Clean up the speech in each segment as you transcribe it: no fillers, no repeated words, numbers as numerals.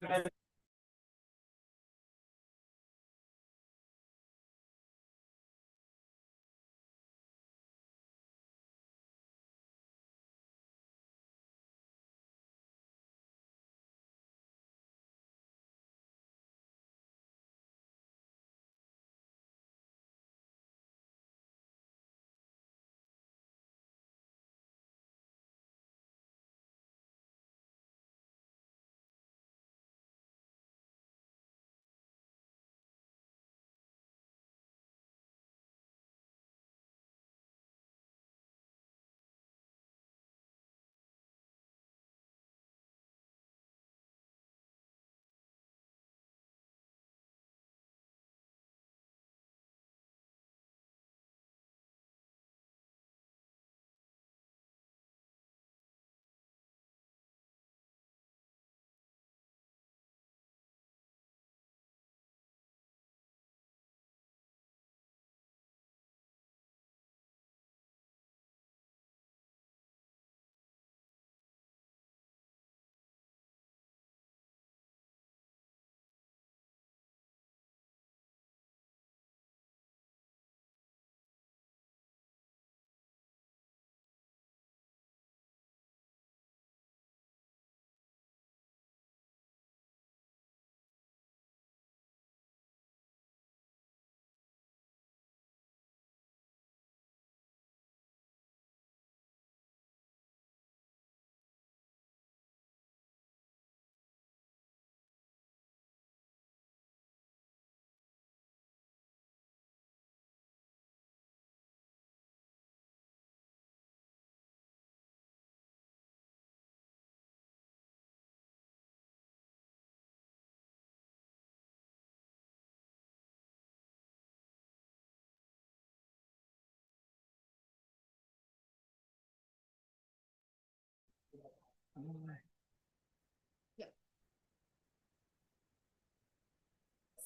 Yep.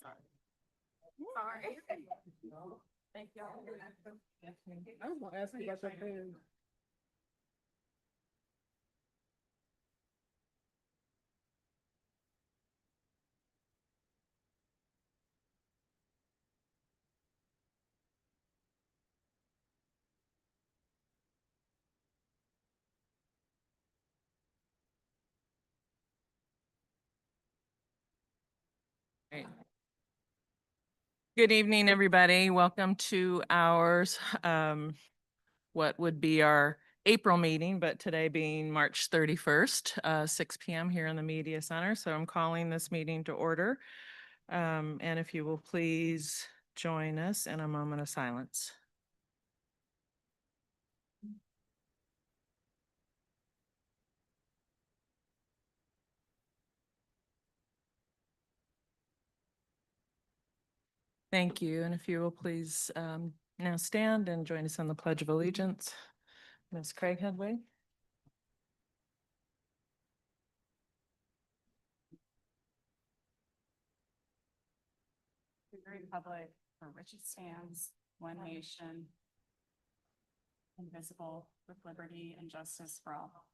Sorry. Thank y'all. I was gonna ask you about your food. Good evening, everybody. Welcome to our, what would be our April meeting, but today being March 31st, 6 p.m. here in the Media Center. So I'm calling this meeting to order. And if you will please join us in a moment of silence. Thank you. And if you will please now stand and join us in the Pledge of Allegiance. Ms. Craig Headway. The republic for which it stands, one nation, indivisible, with liberty and justice for all.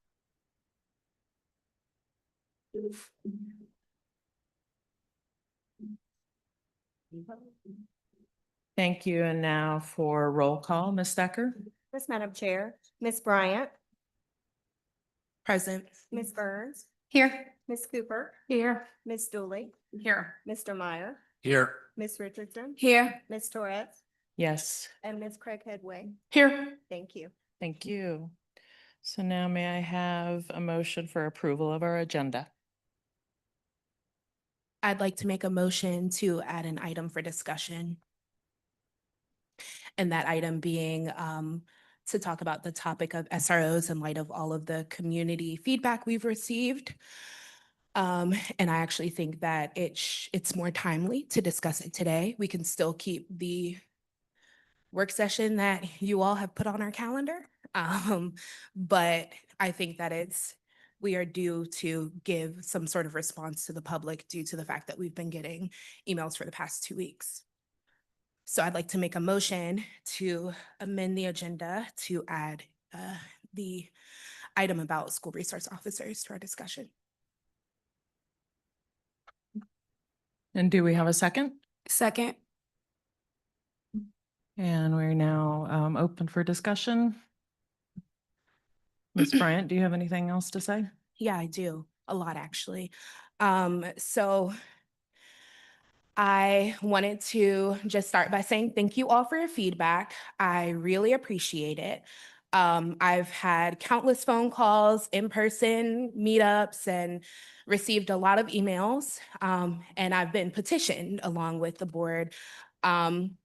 Thank you. And now for roll call, Ms. Decker. Yes, Madam Chair. Ms. Bryant, Present. Ms. Burns, Here. Ms. Cooper, Here. Ms. Dooley, Here. Mr. Meyer, Here. Ms. Richardson, Here. Ms. Torres, Yes. and Ms. Craig Headway. Here. Thank you. Thank you. So now may I have a motion for approval of our agenda? I'd like to make a motion to add an item for discussion. And that item being to talk about the topic of SROs in light of all of the community feedback we've received. And I actually think that it's more timely to discuss it today. We can still keep the work session that you all have put on our calendar. But I think that we are due to give some sort of response to the public due to the fact that we've been getting emails for the past 2 weeks. So I'd like to make a motion to amend the agenda to add the item about school resource officers to our discussion. And do we have a second? Second. And we're now open for discussion. Ms. Bryant, do you have anything else to say? Yeah, I do. A lot, actually. So I wanted to just start by saying thank you all for your feedback. I really appreciate it. I've had countless phone calls, in-person meetups, and received a lot of emails. And I've been petitioned along with the board on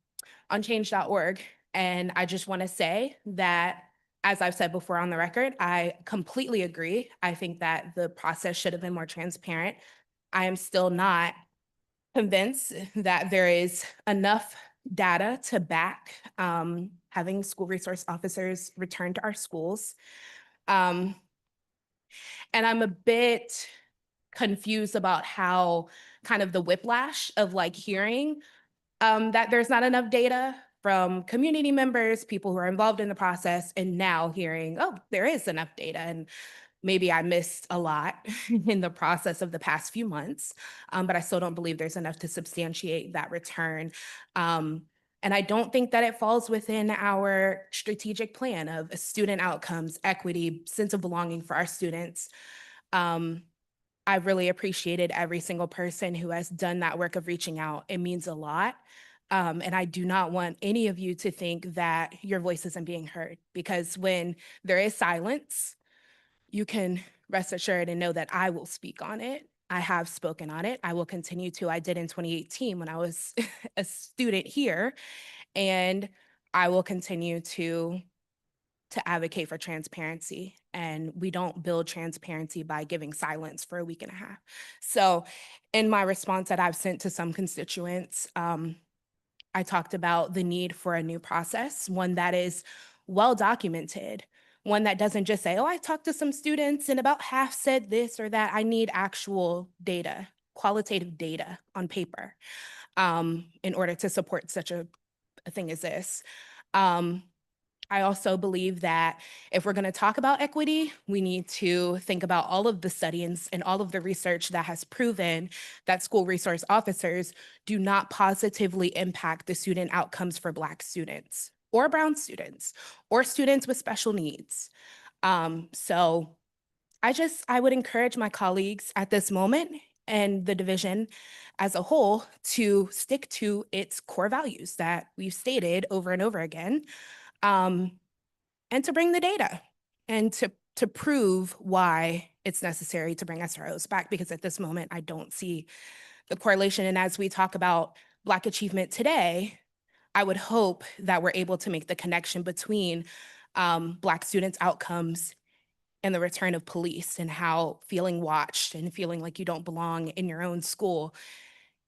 change.org. And I just want to say that, as I've said before on the record, I completely agree. I think that the process should have been more transparent. I am still not convinced that there is enough data to back having school resource officers return to our schools. And I'm a bit confused about how kind of the whiplash of like hearing that there's not enough data from community members, people who are involved in the process, and now hearing, oh, there is enough data. And maybe I missed a lot in the process of the past few months, but I still don't believe there's enough to substantiate that return. And I don't think that it falls within our strategic plan of student outcomes, equity, sense of belonging for our students. I've really appreciated every single person who has done that work of reaching out. It means a lot. And I do not want any of you to think that your voice isn't being heard, because when there is silence, you can rest assured and know that I will speak on it. I have spoken on it. I will continue to. I did in 2018 when I was a student here, and I will continue to advocate for transparency. And we don't build transparency by giving silence for a week and a half. So in my response that I've sent to some constituents, I talked about the need for a new process, one that is well documented, one that doesn't just say, oh, I talked to some students and about half said this or that. I need actual data, qualitative data on paper in order to support such a thing as this. I also believe that if we're going to talk about equity, we need to think about all of the studies and all of the research that has proven that school resource officers do not positively impact the student outcomes for Black students or Brown students or students with special needs. So I would encourage my colleagues at this moment and the division as a whole to stick to its core values that we've stated over and over again. And to bring the data and to prove why it's necessary to bring SROs back, because at this moment, I don't see the correlation. And as we talk about Black achievement today, I would hope that we're able to make the connection between Black students' outcomes and the return of police, and how feeling watched and feeling like you don't belong in your own school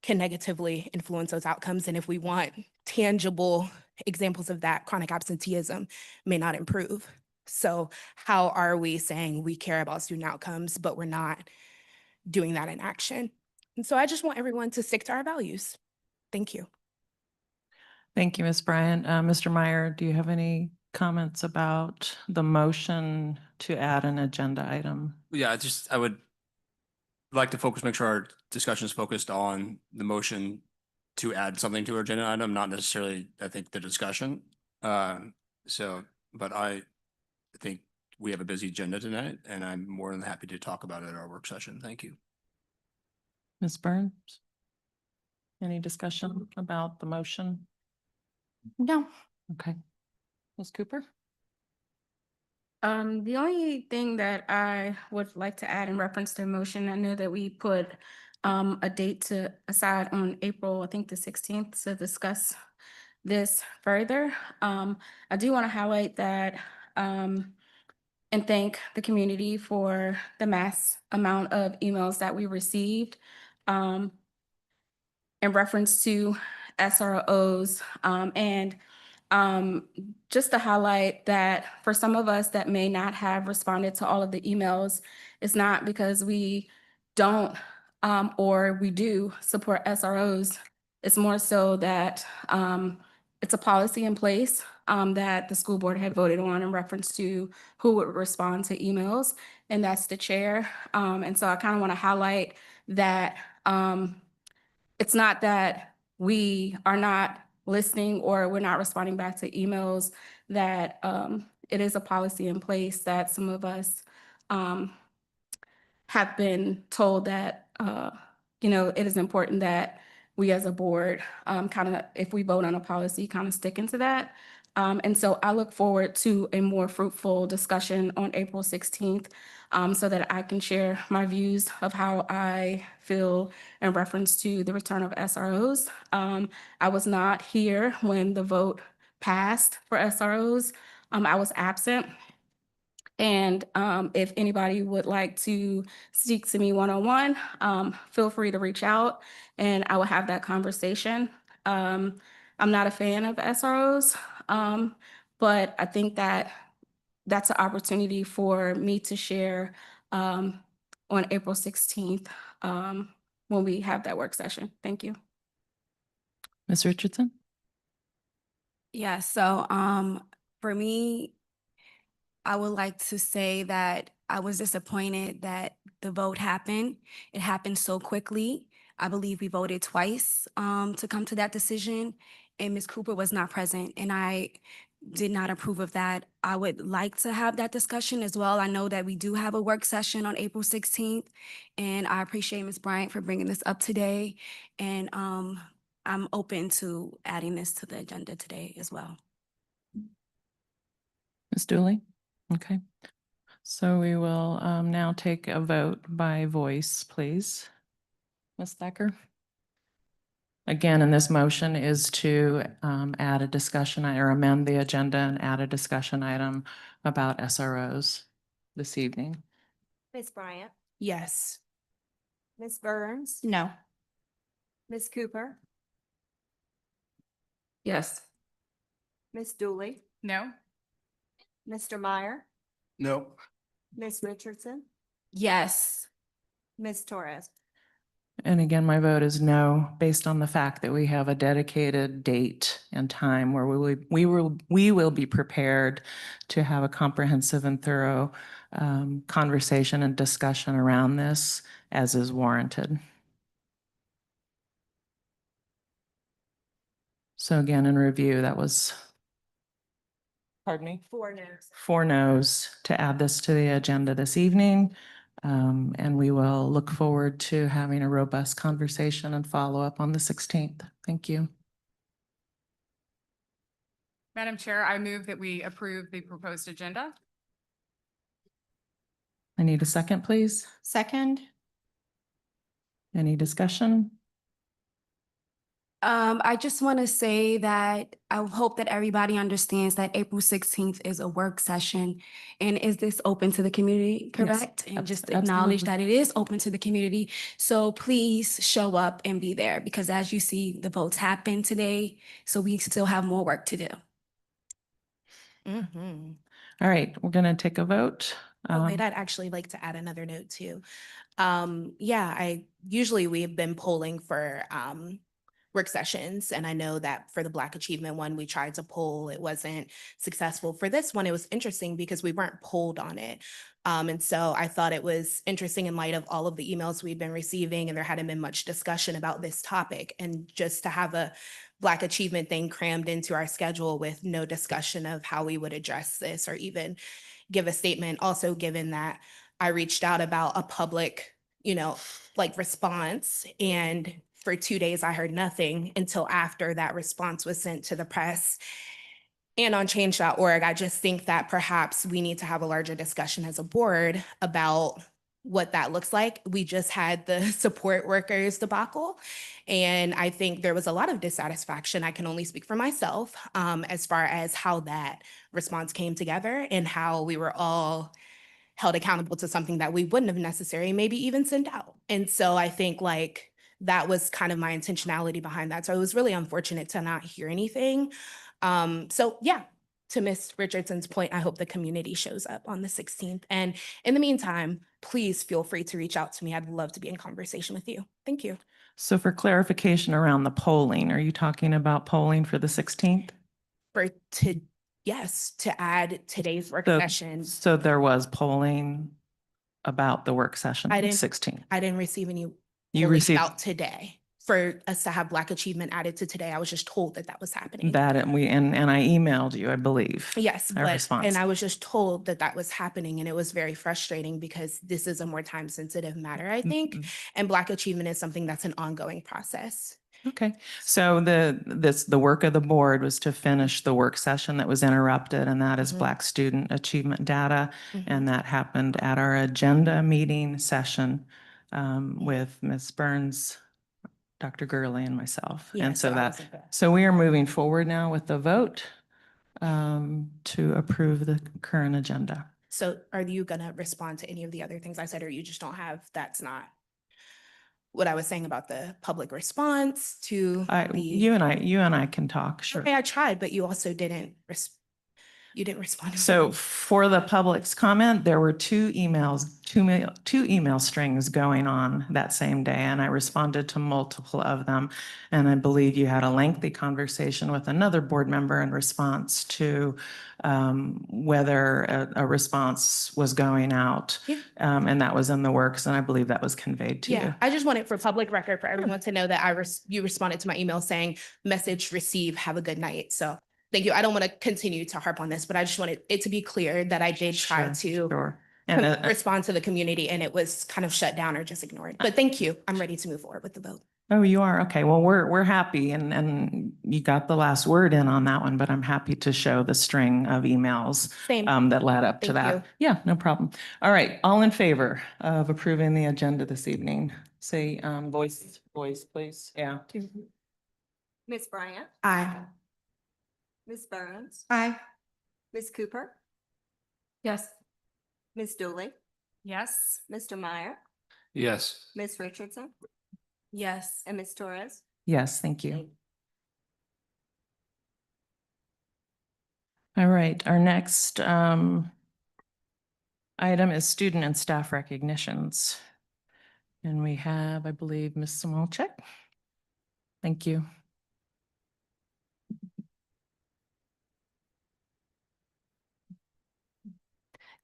can negatively influence those outcomes. And if we want tangible examples of that, chronic absenteeism may not improve. So how are we saying we care about student outcomes, but we're not doing that in action? And so I just want everyone to stick to our values. Thank you. Thank you, Ms. Bryant. Mr. Meyer, do you have any comments about the motion to add an agenda item? Yeah, I would like to make sure our discussion is focused on the motion to add something to our agenda item, not necessarily, I think, the discussion. But I think we have a busy agenda tonight, and I'm more than happy to talk about it at our work session. Thank you. Ms. Burns? Any discussion about the motion? No. Okay. Ms. Cooper? The only thing that I would like to add in reference to the motion, I know that we put a date aside on April, I think the 16th, to discuss this further. I do want to highlight that and thank the community for the mass amount of emails that we received in reference to SROs, and just to highlight that for some of us that may not have responded to all of the emails, it's not because we don't or we do support SROs. It's more so that it's a policy in place that the school board had voted on in reference to who would respond to emails, and that's the chair. And so I kind of want to highlight that it's not that we are not listening or we're not responding back to emails, that it is a policy in place that some of us have been told that, it is important that we as a board kind of, if we vote on a policy, kind of stick into that. And so I look forward to a more fruitful discussion on April 16th so that I can share my views of how I feel in reference to the return of SROs. I was not here when the vote passed for SROs. I was absent. And if anybody would like to speak to me one-on-one, feel free to reach out and I will have that conversation. I'm not a fan of SROs, but I think that that's an opportunity for me to share on April 16th when we have that work session. Thank you. Ms. Richardson? Yeah, so for me, I would like to say that I was disappointed that the vote happened. It happened so quickly. I believe we voted twice to come to that decision, and Ms. Cooper was not present, and I did not approve of that. I would like to have that discussion as well. I know that we do have a work session on April 16th, and I appreciate Ms. Bryant for bringing this up today, and I'm open to adding this to the agenda today as well. Ms. Dooley? Okay. So we will now take a vote by voice, please. Ms. Thacker? Again, and this motion is to add a discussion or amend the agenda and add a discussion item about SROs this evening. Ms. Bryant, Yes. Ms. Burns, No. Ms. Cooper, Yes. Ms. Dooley, No. Mr. Meyer, Nope. Ms. Richardson, Yes. Ms. Torres. And again, my vote is no, based on the fact that we have a dedicated date and time where we will be prepared to have a comprehensive and thorough conversation and discussion around this as is warranted. So again, in review, that was, pardon me? 4 noes. 4 noes to add this to the agenda this evening. And we will look forward to having a robust conversation and follow up on the 16th. Thank you. Madam Chair, I move that we approve the proposed agenda. I need a second, please. Second. Any discussion? I just want to say that I hope that everybody understands that April 16th is a work session. And is this open to the community, correct? And just acknowledge that it is open to the community. So please show up and be there because as you see, the votes happen today. So we still have more work to do. Mhm. All right, we're going to take a vote. Oh, wait, I'd actually like to add another note too. Yeah, we have been polling for work sessions. And I know that for the Black Achievement one, we tried to poll, it wasn't successful. For this one, it was interesting because we weren't polled on it. And so I thought it was interesting in light of all of the emails we've been receiving and there hadn't been much discussion about this topic. And just to have a Black Achievement thing crammed into our schedule with no discussion of how we would address this or even give a statement. Also, given that I reached out about a public, response, and for 2 days, I heard nothing until after that response was sent to the press and on change.org. I just think that perhaps we need to have a larger discussion as a board about what that looks like. We just had the support workers debacle, and I think there was a lot of dissatisfaction. I can only speak for myself as far as how that response came together and how we were all held accountable to something that we wouldn't have necessarily maybe even sent out. And so I think that was kind of my intentionality behind that. So it was really unfortunate to not hear anything. So yeah, to Ms. Richardson's point, I hope the community shows up on the 16th. And in the meantime, please feel free to reach out to me. I'd love to be in conversation with you. Thank you. So for clarification around the polling, are you talking about polling for the 16th? Yes, to add today's work So- session. So there was polling about the work session I on the didn't- 16th. I didn't receive any You polling received, about today. for us to have Black achievement added to today. I was just told that that was happening. That, and I emailed you, I believe. Yes, a but, response. and I was just told that that was happening, and it was very frustrating because this is a more time-sensitive matter, I think. And Black achievement is something that's an ongoing process. Okay, so the work of the board was to finish the work session that was interrupted, and that is Mhm. Black student achievement data. Mhm. And that happened at our agenda meeting session with Ms. Burns, Dr. Gurley, and myself. Yeah, And so so I that, wasn't there. so we are moving forward now with the vote to approve the current agenda. So are you gonna respond to any of the other things I said, or you just don't have, that's not what I was saying about the public response to the? You and I can talk, sure. Okay, I tried, but you also didn't, you didn't respond. So for the public's comment, there were two email strings going on that same day, and I responded to multiple of them. And I believe you had a lengthy conversation with another board member in response to whether a response was going out. Yeah. And that was in the works, and I believe that was conveyed to Yeah, you. I just wanted for public record for everyone to know that you responded to my email saying, message received, have a good night. So thank you. I don't want to continue to harp on this, but I just wanted it to be clear that I did try to Sure. And respond to the community, and it was kind of shut down or just ignored. But thank you. I'm ready to move forward with the vote. oh, you are? Okay, well, we're happy, and you got the last word in on that one, but I'm happy to show the string of emails Same. that led up to Thank that. you. Yeah, no problem. All right, all in favor of approving the agenda this evening? Say, voice, please. Yeah. Ms. Bryant, Aye. Ms. Burns, Aye. Ms. Cooper, Yes. Ms. Dooley, Yes. Mr. Meyer, Yes. Ms. Richardson, Yes. and Ms. Torres. Yes, thank you. All right, our next item is student and staff recognitions. And we have, I believe, Ms. Samolczyk. Thank you.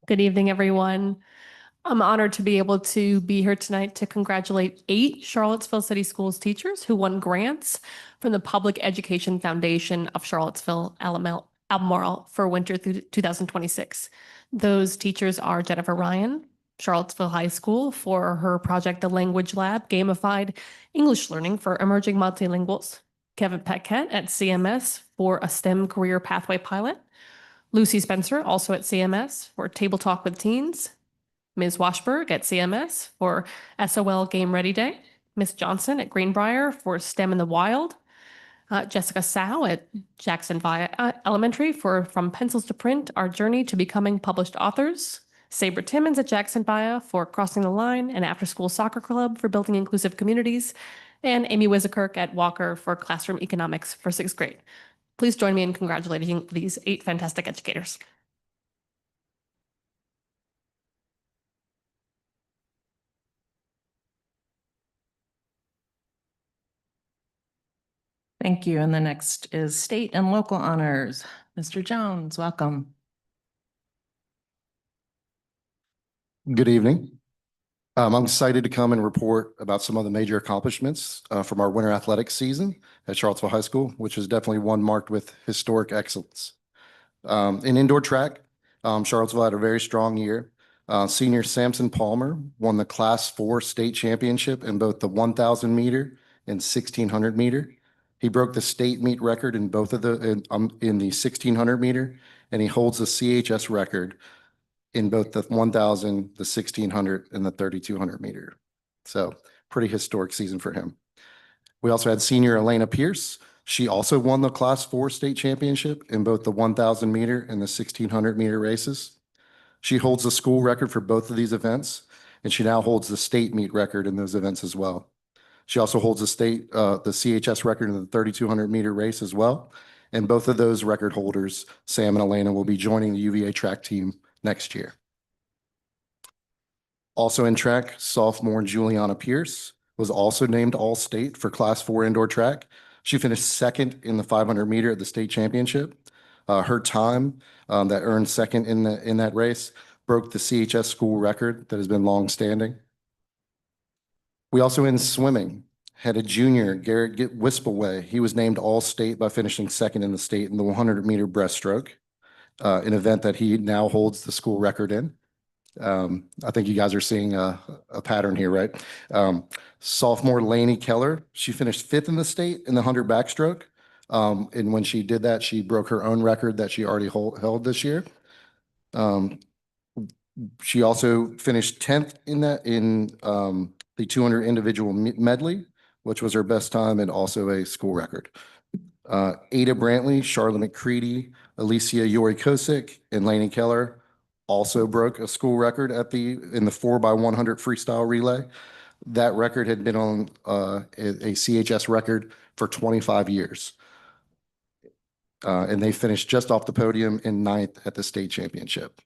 Good evening, everyone. I'm honored to be able to be here tonight to congratulate 8 Charlottesville City Schools teachers who won grants from the Public Education Foundation of Charlottesville Albemarle for winter 2026. Those teachers are Jennifer Ryan, Charlottesville High School, for her project, The Language Lab, gamified English learning for emerging multilinguals. Kevin Paquette at CMS for a STEM career pathway pilot. Lucy Spencer, also at CMS, for Table Talk with Teens. Ms. Washberg at CMS for SOL Game Ready Day. Ms. Johnson at Greenbrier for STEM in the Wild. Jessica Sow at Jackson Elementary for From Pencils to Print, Our Journey to Becoming Published Authors. Sabre Timmons at Jackson for Crossing the Line and After School Soccer Club for Building Inclusive Communities. And Amy Wizikirk at Walker for Classroom Economics for 6th grade. Please join me in congratulating these 8 fantastic educators. Thank you. And the next is state and local honors. Mr. Jones, welcome. Good evening. I'm excited to come and report about some of the major accomplishments from our winter athletics season at Charlottesville High School, which is definitely one marked with historic excellence. In indoor track, Charlottesville had a very strong year. Senior Samson Palmer won the Class 4 state championship in both the 1,000 meter and 1,600 meter. He broke the state meet record in both of in the 1,600 meter, and he holds the CHS record in both the 1,000, the 1,600, and the 3,200 meter. So pretty historic season for him. We also had senior Elena Pierce. She also won the Class 4 state championship in both the 1,000 meter and the 1,600 meter races. She holds the school record for both of these events, and she now holds the state meet record in those events as well. She also holds the CHS record in the 3,200 meter race as well. And both of those record holders, Sam and Elena, will be joining the UVA track team next year. Also in track, sophomore Juliana Pierce was also named All-State for Class 4 indoor track. She finished second in the 500 meter at the state championship. Her time that earned second in that race broke the CHS school record that has been long-standing. We also in swimming had a junior, Garrett Wispelway. He was named All-State by finishing second in the state in the 100-meter breaststroke, an event that he now holds the school record in. I think you guys are seeing a pattern here, right? Sophomore Lainey Keller, she finished fifth in the state in the 100 backstroke. And when she did that, she broke her own record that she already held this year. She also finished 10th in the 200 individual medley, which was her best time and also a school record. Ada Brantley, Charlotte McCready, Alicia Yori Kosick, and Lainey Keller also broke a school record in the 4x100 freestyle relay. That record had been on a CHS record for 25 years. And they finished just off the podium in 9th at the state championship.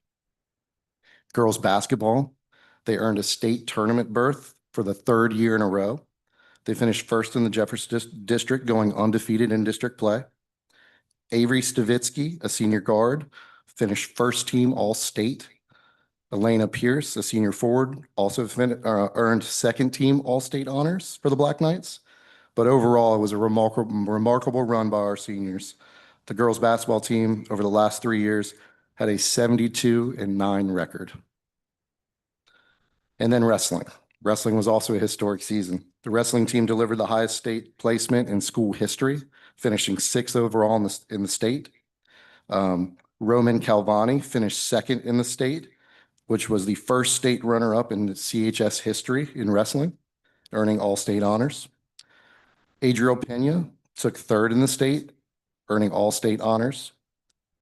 Girls basketball, they earned a state tournament berth for the 3rd year in a row. They finished first in the Jefferson District, going undefeated in district play. Avery Stavitsky, a senior guard, finished first team All-State. Elena Pierce, a senior forward, also earned second team All-State honors for the Black Knights. But overall, it was a remarkable run by our seniors. The girls basketball team over the last 3 years had a 72-9 record. And then wrestling. Wrestling was also a historic season. The wrestling team delivered the highest state placement in school history, finishing 6th overall in the state. Roman Calvani finished 2nd in the state, which was the first state runner-up in the CHS history in wrestling, earning all-state honors. Adriel Pena took 3rd in the state, earning all-state honors.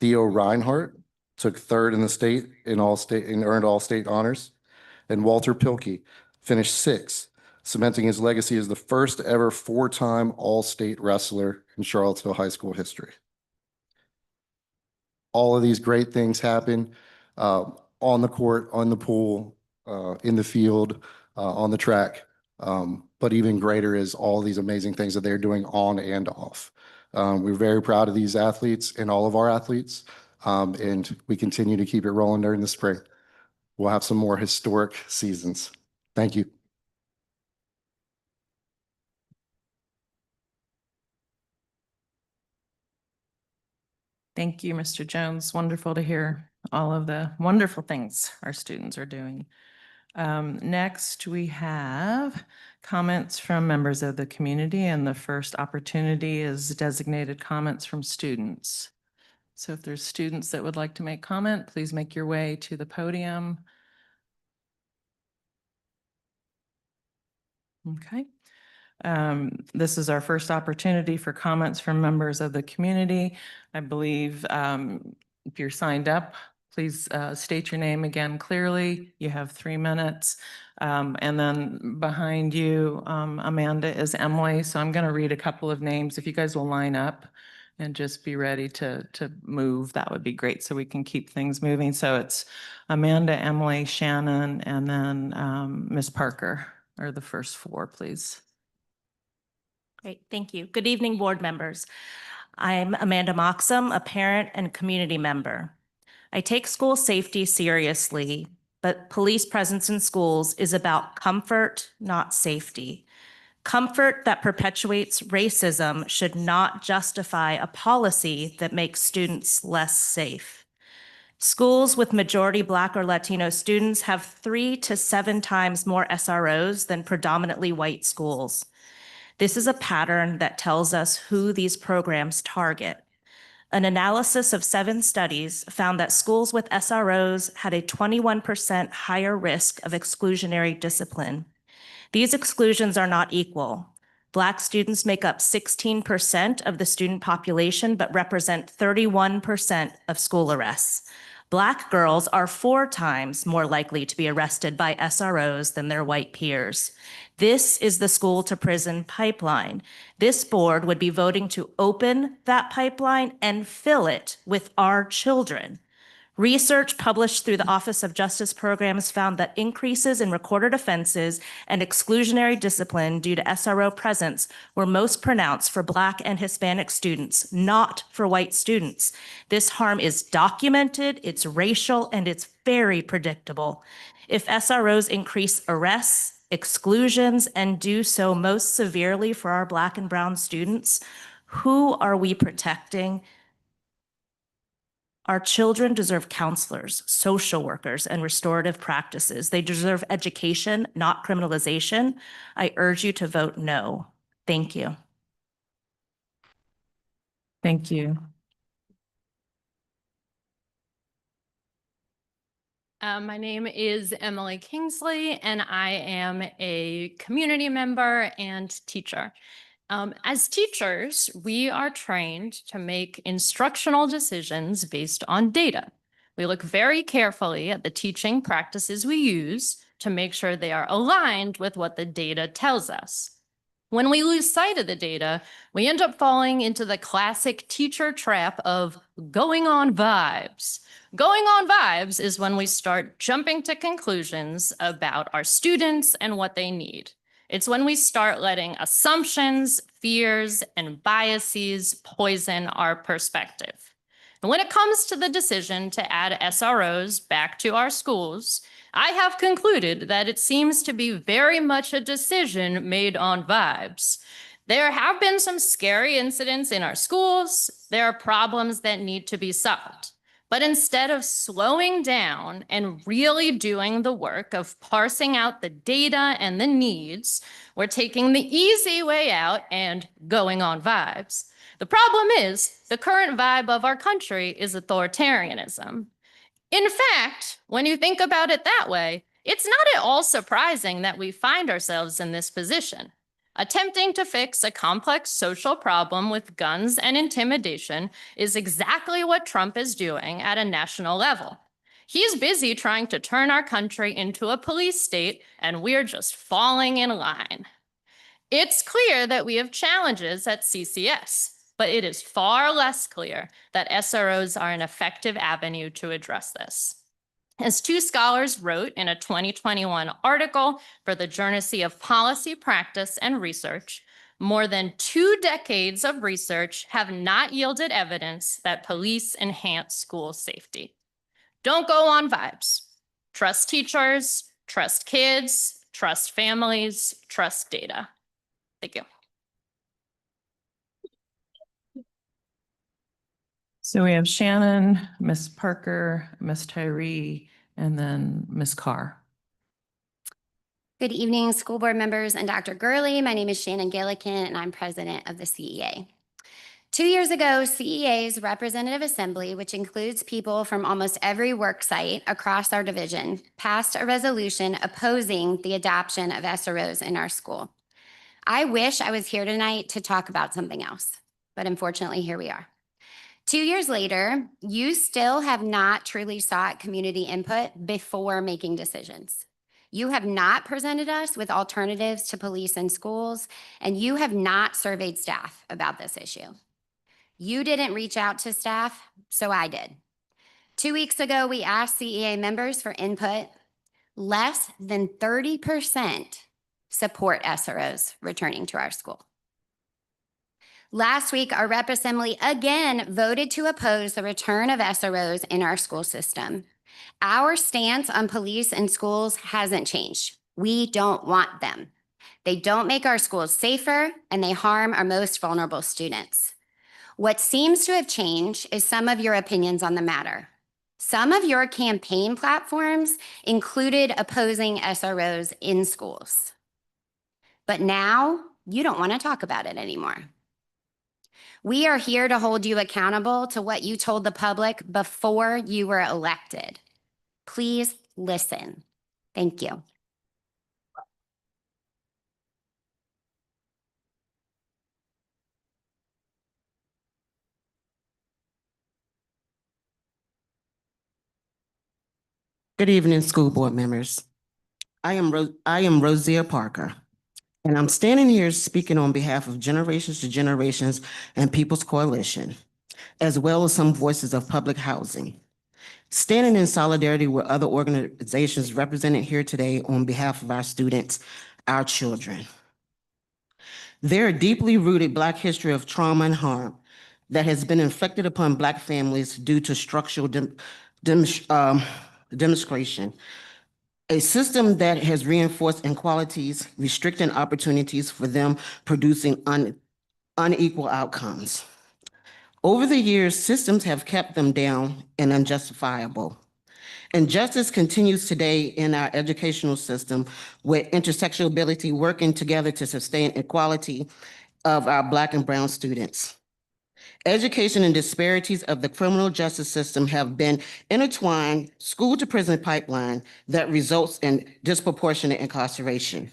Theo Reinhardt took 3rd in the state in all-state and earned all-state honors. And Walter Pilkey finished 6th, cementing his legacy as the first ever 4-time all-state wrestler in Charlottesville high school history. All of these great things happen on the court, on the pool, in the field, on the track. But even greater is all these amazing things that they're doing on and off. We're very proud of these athletes and all of our athletes, and we continue to keep it rolling during the spring. We'll have some more historic seasons. Thank you. Thank you, Mr. Jones. Wonderful to hear all of the wonderful things our students are doing. Next, we have comments from members of the community, and the first opportunity is designated comments from students. So if there's students that would like to make comment, please make your way to the podium. Okay. This is our first opportunity for comments from members of the community. I believe if you're signed up, please state your name again clearly. You have 3 minutes. And then behind you, Amanda, is Emily. So I'm going to read a couple of names. If you guys will line up and just be ready to move, that would be great so we can keep things moving. So it's Amanda, Emily, Shannon, and then Ms. Parker are the first 4, please. Great, thank you. Good evening, board members. I'm Amanda Moxham, a parent and community member. I take school safety seriously, but police presence in schools is about comfort, not safety. Comfort that perpetuates racism should not justify a policy that makes students less safe. Schools with majority Black or Latino students have 3 to 7 times more SROs than predominantly white schools. This is a pattern that tells us who these programs target. An analysis of 7 studies found that schools with SROs had a 21% higher risk of exclusionary discipline. These exclusions are not equal. Black students make up 16% of the student population, but represent 31% of school arrests. Black girls are 4 times more likely to be arrested by SROs than their white peers. This is the school to prison pipeline. This board would be voting to open that pipeline and fill it with our children. Research published through the Office of Justice Programs found that increases in recorded offenses and exclusionary discipline due to SRO presence were most pronounced for Black and Hispanic students, not for white students. This harm is documented, it's racial, and it's very predictable. If SROs increase arrests, exclusions, and do so most severely for our Black and Brown students, who are we protecting? Our children deserve counselors, social workers, and restorative practices. They deserve education, not criminalization. I urge you to vote no. Thank you. Thank you. My name is Emily Kingsley, and I am a community member and teacher. As teachers, we are trained to make instructional decisions based on data. We look very carefully at the teaching practices we use to make sure they are aligned with what the data tells us. When we lose sight of the data, we end up falling into the classic teacher trap of going on vibes. Going on vibes is when we start jumping to conclusions about our students and what they need. It's when we start letting assumptions, fears, and biases poison our perspective. And when it comes to the decision to add SROs back to our schools, I have concluded that it seems to be very much a decision made on vibes. There have been some scary incidents in our schools. There are problems that need to be solved. But instead of slowing down and really doing the work of parsing out the data and the needs, we're taking the easy way out and going on vibes. The problem is the current vibe of our country is authoritarianism. In fact, when you think about it that way, it's not at all surprising that we find ourselves in this position. Attempting to fix a complex social problem with guns and intimidation is exactly what Trump is doing at a national level. He's busy trying to turn our country into a police state, and we're just falling in line. It's clear that we have challenges at CCS, but it is far less clear that SROs are an effective avenue to address this. As two scholars wrote in a 2021 article for the Journal of Policy Practice and Research, more than 2 decades of research have not yielded evidence that police enhance school safety. Don't go on vibes. Trust teachers, trust kids, trust families, trust data. Thank you. So we have Shannon, Ms. Parker, Ms. Tyree, and then Ms. Carr. Good evening, school board members and Dr. Gurley. My name is Shannon Gillikin, and I'm president of the CEA. 2 years ago, CEA's Representative Assembly, which includes people from almost every work site across our division, passed a resolution opposing the adoption of SROs in our school. I wish I was here tonight to talk about something else, but unfortunately, here we are. 2 years later, you still have not truly sought community input before making decisions. You have not presented us with alternatives to police and schools, and you have not surveyed staff about this issue. You didn't reach out to staff, so I did. 2 weeks ago, we asked CEA members for input. Less than 30% support SROs returning to our school. Last week, our Rep Assembly again voted to oppose the return of SROs in our school system. Our stance on police and schools hasn't changed. We don't want them. They don't make our schools safer, and they harm our most vulnerable students. What seems to have changed is some of your opinions on the matter. Some of your campaign platforms included opposing SROs in schools. But now you don't want to talk about it anymore. We are here to hold you accountable to what you told the public before you were elected. Please listen. Thank you. Good evening, school board members. I am Rosia Parker, and I'm standing here speaking on behalf of Generations to Generations and People's Coalition, as well as some voices of public housing. Standing in solidarity with other organizations represented here today on behalf of our students, our children. There are deeply rooted Black history of trauma and harm that has been inflicted upon Black families due to structural demonstration A system that has reinforced inequalities, restricting opportunities for them, producing unequal outcomes. Over the years, systems have kept them down and unjustifiable. Injustice continues today in our educational system, with intersectionality working together to sustain equality of our Black and Brown students. Education and disparities of the criminal justice system have been intertwined school to prison pipeline that results in disproportionate incarceration.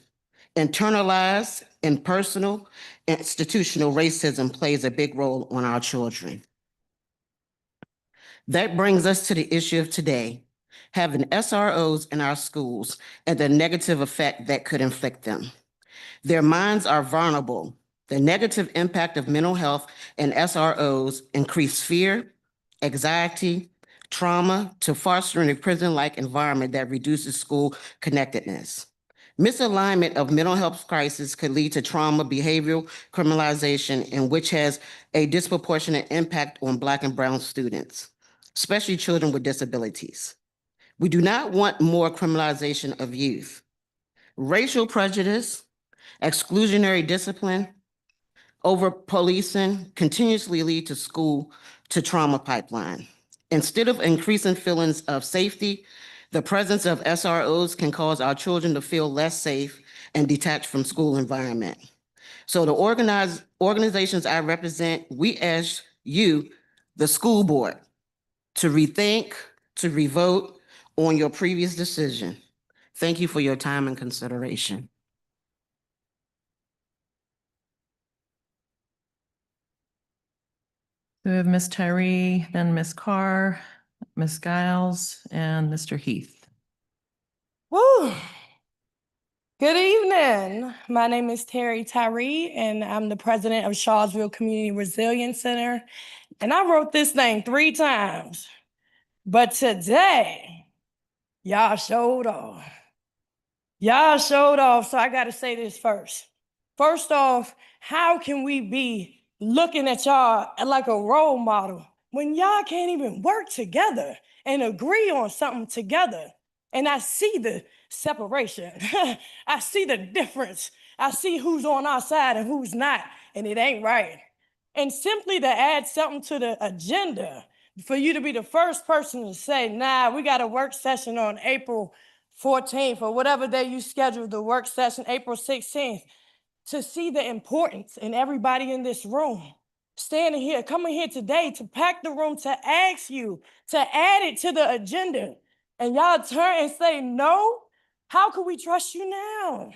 Internalized and personal institutional racism plays a big role on our children. That brings us to the issue of today, having SROs in our schools and the negative effect that could inflict them. Their minds are vulnerable. The negative impact of mental health and SROs increase fear, anxiety, trauma to fostering a prison-like environment that reduces school connectedness. Misalignment of mental health crisis could lead to trauma, behavioral criminalization, and which has a disproportionate impact on Black and Brown students, especially children with disabilities. We do not want more criminalization of youth. Racial prejudice, exclusionary discipline, over policing continuously lead to school to trauma pipeline. Instead of increasing feelings of safety, the presence of SROs can cause our children to feel less safe and detached from school environment. So the organizations I represent, we ask you, the school board, to rethink, to revote on your previous decision. Thank you for your time and consideration. We have Ms. Tyree, then Ms. Carr, Ms. Giles, and Mr. Heath. Woo! Good evening. My name is Terry Tyree, and I'm the president of Shawsville Community Resilience Center. And I wrote this thing 3 times. But today, y'all showed off. Y'all showed off, so I got to say this first. First off, how can we be looking at y'all like a role model when y'all can't even work together and agree on something together? And I see the separation. I see the difference. I see who's on our side and who's not, and it ain't right. And simply to add something to the agenda, for you to be the first person to say, nah, we got a work session on April 14th or whatever day you scheduled the work session, April 16th, to see the importance in everybody in this room. Standing here, coming here today to pack the room, to ask you to add it to the agenda. And y'all turn and say no? How can we trust you now?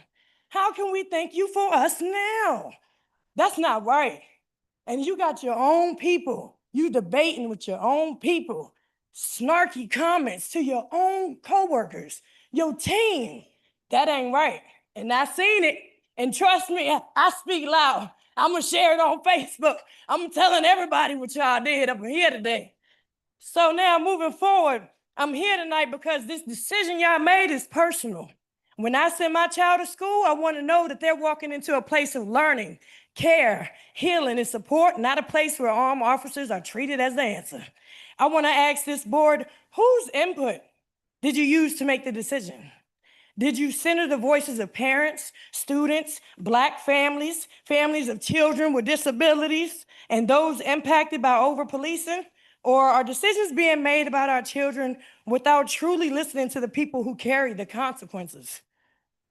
How can we thank you for us now? That's not right. And you got your own people. You debating with your own people. Snarky comments to your own coworkers, your team. That ain't right. And I seen it. And trust me, I speak loud. I'm gonna share it on Facebook. I'm telling everybody what y'all did up here today. So now moving forward, I'm here tonight because this decision y'all made is personal. When I send my child to school, I want to know that they're walking into a place of learning, care, healing, and support, not a place where armed officers are treated as the answer. I want to ask this board, whose input did you use to make the decision? Did you center the voices of parents, students, Black families, families of children with disabilities, and those impacted by over-policing? Or are decisions being made about our children without truly listening to the people who carry the consequences?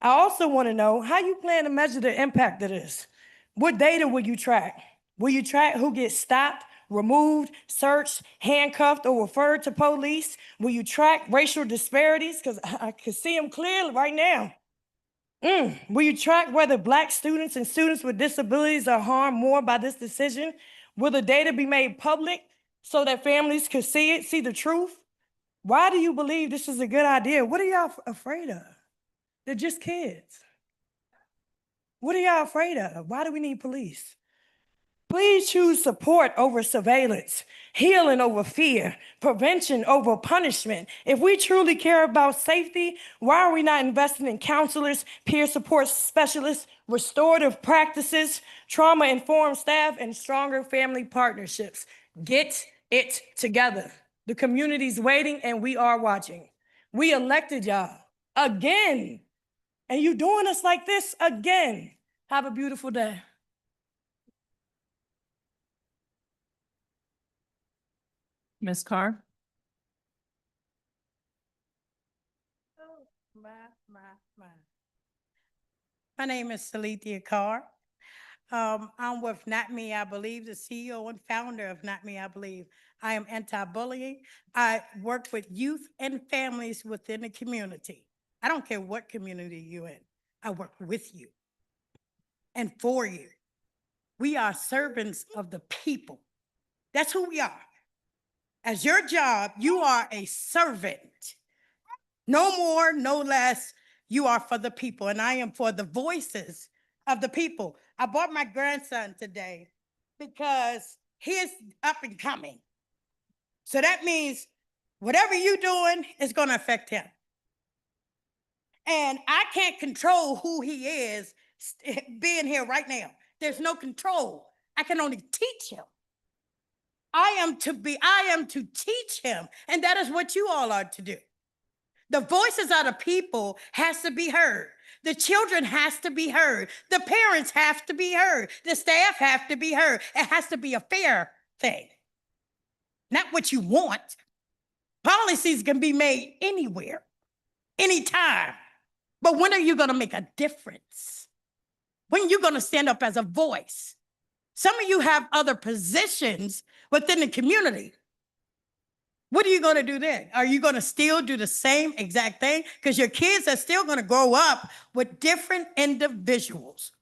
I also want to know how you plan to measure the impact of this. What data will you track? Will you track who gets stopped, removed, searched, handcuffed, or referred to police? Will you track racial disparities? Because I can see them clearly right now. Will you track whether Black students and students with disabilities are harmed more by this decision? Will the data be made public so that families can see it, see the truth? Why do you believe this is a good idea? What are y'all afraid of? They're just kids. What are y'all afraid of? Why do we need police? Please choose support over surveillance, healing over fear, prevention over punishment. If we truly care about safety, why are we not investing in counselors, peer support specialists, restorative practices, trauma-informed staff, and stronger family partnerships? Get it together. The community's waiting and we are watching. We elected y'all. again. And you doing us like this again. Have a beautiful day. Ms. Carr? Oh, my. My name is Salithia Carr. I'm with Not Me, I Believe, the CEO and founder of Not Me, I Believe. I am anti-bullying. I work with youth and families within the community. I don't care what community you're in. I work with you and for you. We are servants of the people. That's who we are. As your job, you are a servant. No more, no less. You are for the people, and I am for the voices of the people. I bought my grandson today because he's up and coming. So that means whatever you're doing is going to affect him. And I can't control who he is being here right now. There's no control. I can only teach him. I am to teach him. And that is what you all are to do. The voices of the people has to be heard. The children has to be heard. The parents have to be heard. The staff have to be heard. It has to be a fair thing. Not what you want. Policies can be made anywhere, anytime. But when are you going to make a difference? When are you going to stand up as a voice? Some of you have other positions within the community. What are you going to do then? Are you going to still do the same exact thing? Because your kids are still going to grow up with different individuals.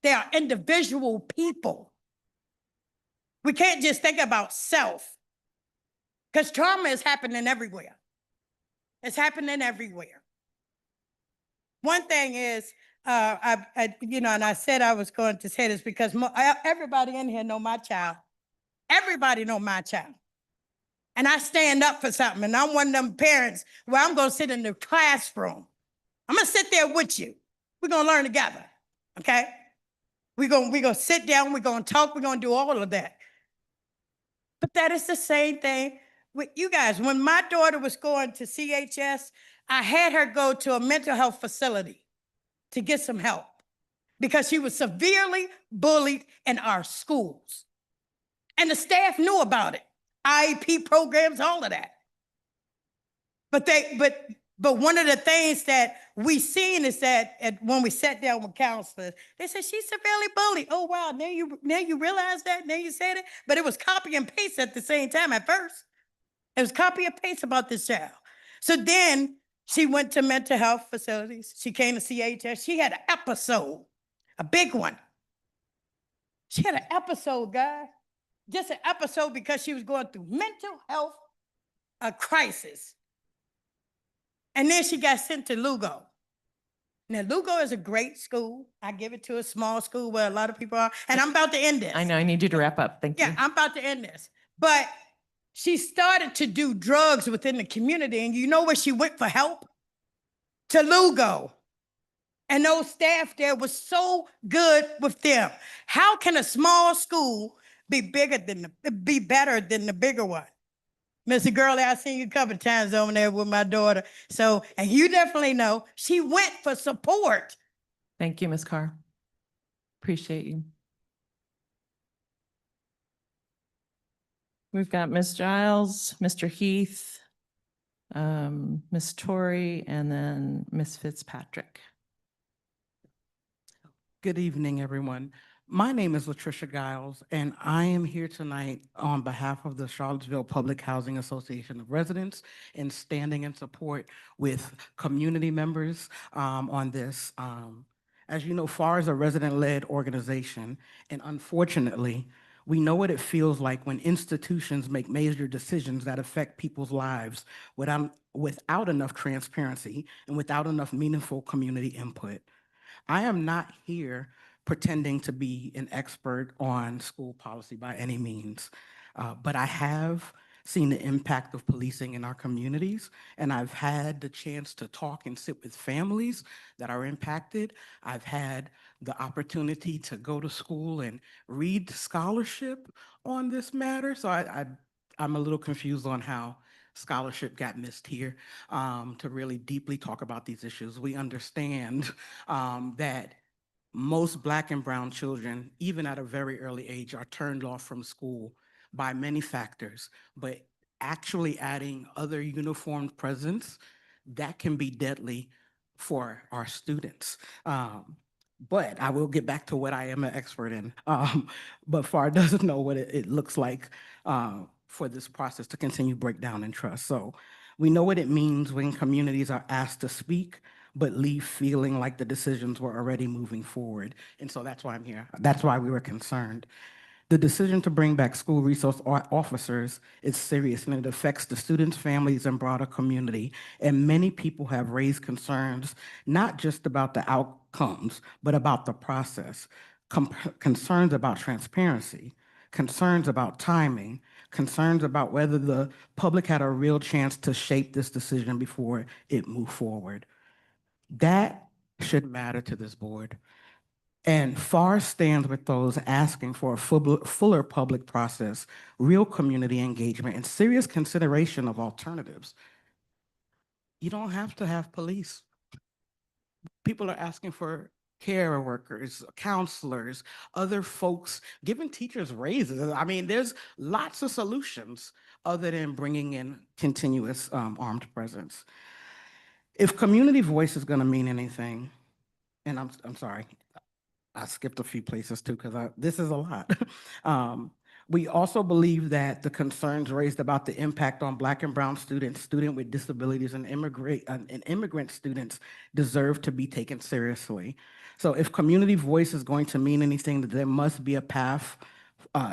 They are individual people. We can't just think about self, because trauma is happening everywhere. It's happening everywhere. One thing is, and I said I was going to say this because everybody in here know my child. Everybody know my child. And I stand up for something. And I'm one of them parents where I'm going to sit in the classroom. I'm going to sit there with you. We're going to learn together, okay? We're going to sit down. We're going to talk. We're going to do all of that. But that is the same thing with you guys. When my daughter was going to CCS, I had her go to a mental health facility to get some help because she was severely bullied in our schools. And the staff knew about it. IEP programs, all of that. But one of the things that we seen is that when we sat down with counselors, they said she's severely bullied. Oh wow, now you realize that, now you said it, but it was copy and paste at the same time at first. It was copy and paste about this child. So then she went to mental health facilities. She came to CHS. She had an episode, a big one. She had an episode, guys. Just an episode because she was going through mental health crisis. And then she got sent to Lugo. Now, Lugo is a great school. I give it to a small school where a lot of people are. And I'm about to end this. I know, I need you to wrap up. Thank you. Yeah, I'm about to end this. But she started to do drugs within the community. And you know where she went for help? To Lugo. And those staff there was so good with them. How can a small school be better than the bigger one? Mr. Gurley, I seen you a couple of times over there with my daughter. So, and you definitely know, she went for support. Thank you, Ms. Carr. Appreciate you. We've got Ms. Giles, Mr. Heath, Ms. Torrey, and then Ms. Fitzpatrick. Good evening, everyone. My name is Latricia Giles, and I am here tonight on behalf of the Charlottesville Public Housing Association of Residents and standing in support with community members on this. As you know, FAR is a resident-led organization, and unfortunately, we know what it feels like when institutions make major decisions that affect people's lives without enough transparency and without enough meaningful community input. I am not here pretending to be an expert on school policy by any means, but I have seen the impact of policing in our communities, and I've had the chance to talk and sit with families that are impacted. I've had the opportunity to go to school and read scholarship on this matter, so I'm a little confused on how scholarship got missed here to really deeply talk about these issues. We understand that most Black and brown children, even at a very early age, are turned off from school by many factors, but actually adding other uniformed presence, that can be deadly for our students. But I will get back to what I am an expert in. But FAR doesn't know what it looks like for this process to continue breakdown in trust. So we know what it means when communities are asked to speak, but leave feeling like the decisions were already moving forward. And so that's why I'm here. That's why we were concerned. The decision to bring back school resource officers is serious, and it affects the students, families, and broader community. And many people have raised concerns, not just about the outcomes, but about the process. Concerns about transparency, concerns about timing, concerns about whether the public had a real chance to shape this decision before it moved forward. That should matter to this board. And FAR stands with those asking for a fuller public process, real community engagement, and serious consideration of alternatives. You don't have to have police. People are asking for care workers, counselors, other folks, giving teachers raises. I mean, there's lots of solutions other than bringing in continuous armed presence. If community voice is going to mean anything, and I'm sorry, I skipped a few places too, because this is a lot. We also believe that the concerns raised about the impact on Black and brown students, student with disabilities, and immigrant students deserve to be taken seriously. So if community voice is going to mean anything, that there must be a path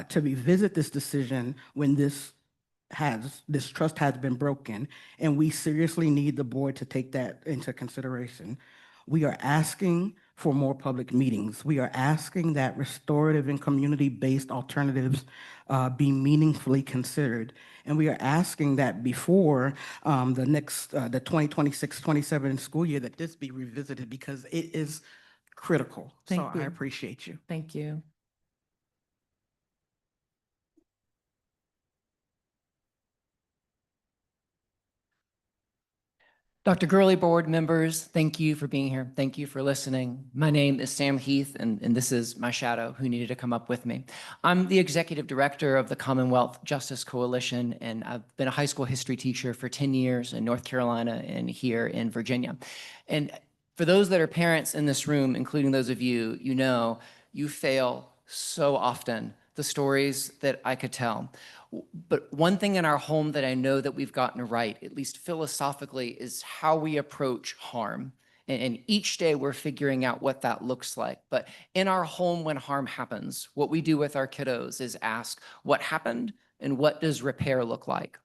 to revisit this decision when this trust has been broken, and we seriously need the board to take that into consideration. We are asking for more public meetings. We are asking that restorative and community-based alternatives be meaningfully considered. And we are asking that before the 2026-27 school year, that this be revisited, because it is critical. Thank So I you. appreciate you. Thank you. Dr. Gurley, board members, thank you for being here. Thank you for listening. My name is Sam Heath, and this is my shadow who needed to come up with me. I'm the executive director of the Commonwealth Justice Coalition, and I've been a high school history teacher for 10 years in North Carolina and here in Virginia. And for those that are parents in this room, including those of you, you know, you fail so often. The stories that I could tell. But one thing in our home that I know that we've gotten right, at least philosophically, is how we approach harm. And each day we're figuring out what that looks like. But in our home, when harm happens, what we do with our kiddos is ask, what happened and what does repair look like?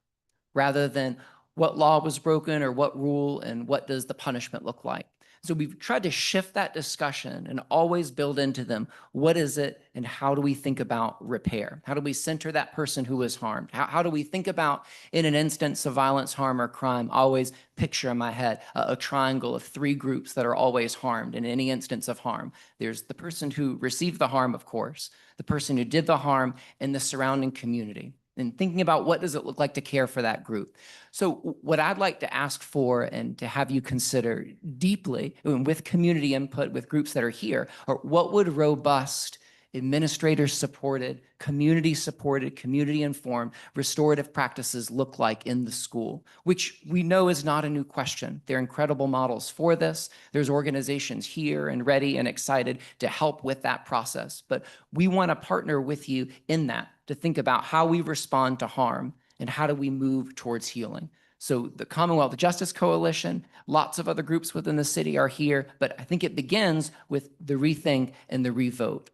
Rather than what law was broken or what rule and what does the punishment look like? So we've tried to shift that discussion and always build into them, what is it and how do we think about repair? How do we center that person who was harmed? How do we think about, in an instance of violence, harm, or crime, always picture in my head a triangle of three groups that are always harmed in any instance of harm. There's the person who received the harm, of course, the person who did the harm, and the surrounding community. And thinking about what does it look like to care for that group. So what I'd like to ask for and to have you consider deeply, and with community input, with groups that are here, are what would robust, administrator-supported, community-informed restorative practices look like in the school, which we know is not a new question. There are incredible models for this. There's organizations here and ready and excited to help with that process. But we want to partner with you in that, to think about how we respond to harm and how do we move towards healing. So the Commonwealth Justice Coalition, lots of other groups within the city are here, but I think it begins with the rethink and the revote.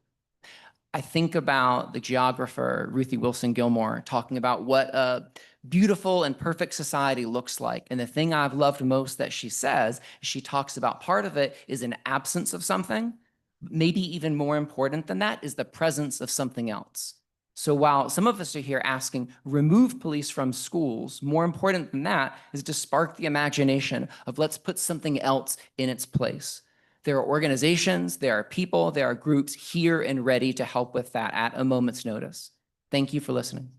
I think about the geographer Ruthie Wilson Gilmore talking about what a beautiful and perfect society looks like. And the thing I've loved most that she says, she talks about part of it is an absence of something. Maybe even more important than that is the presence of something else. So while some of us are here asking, remove police from schools, more important than that is to spark the imagination of let's put something else in its place. There are organizations, there are people, there are groups here and ready to help with that at a moment's notice. Thank you for listening.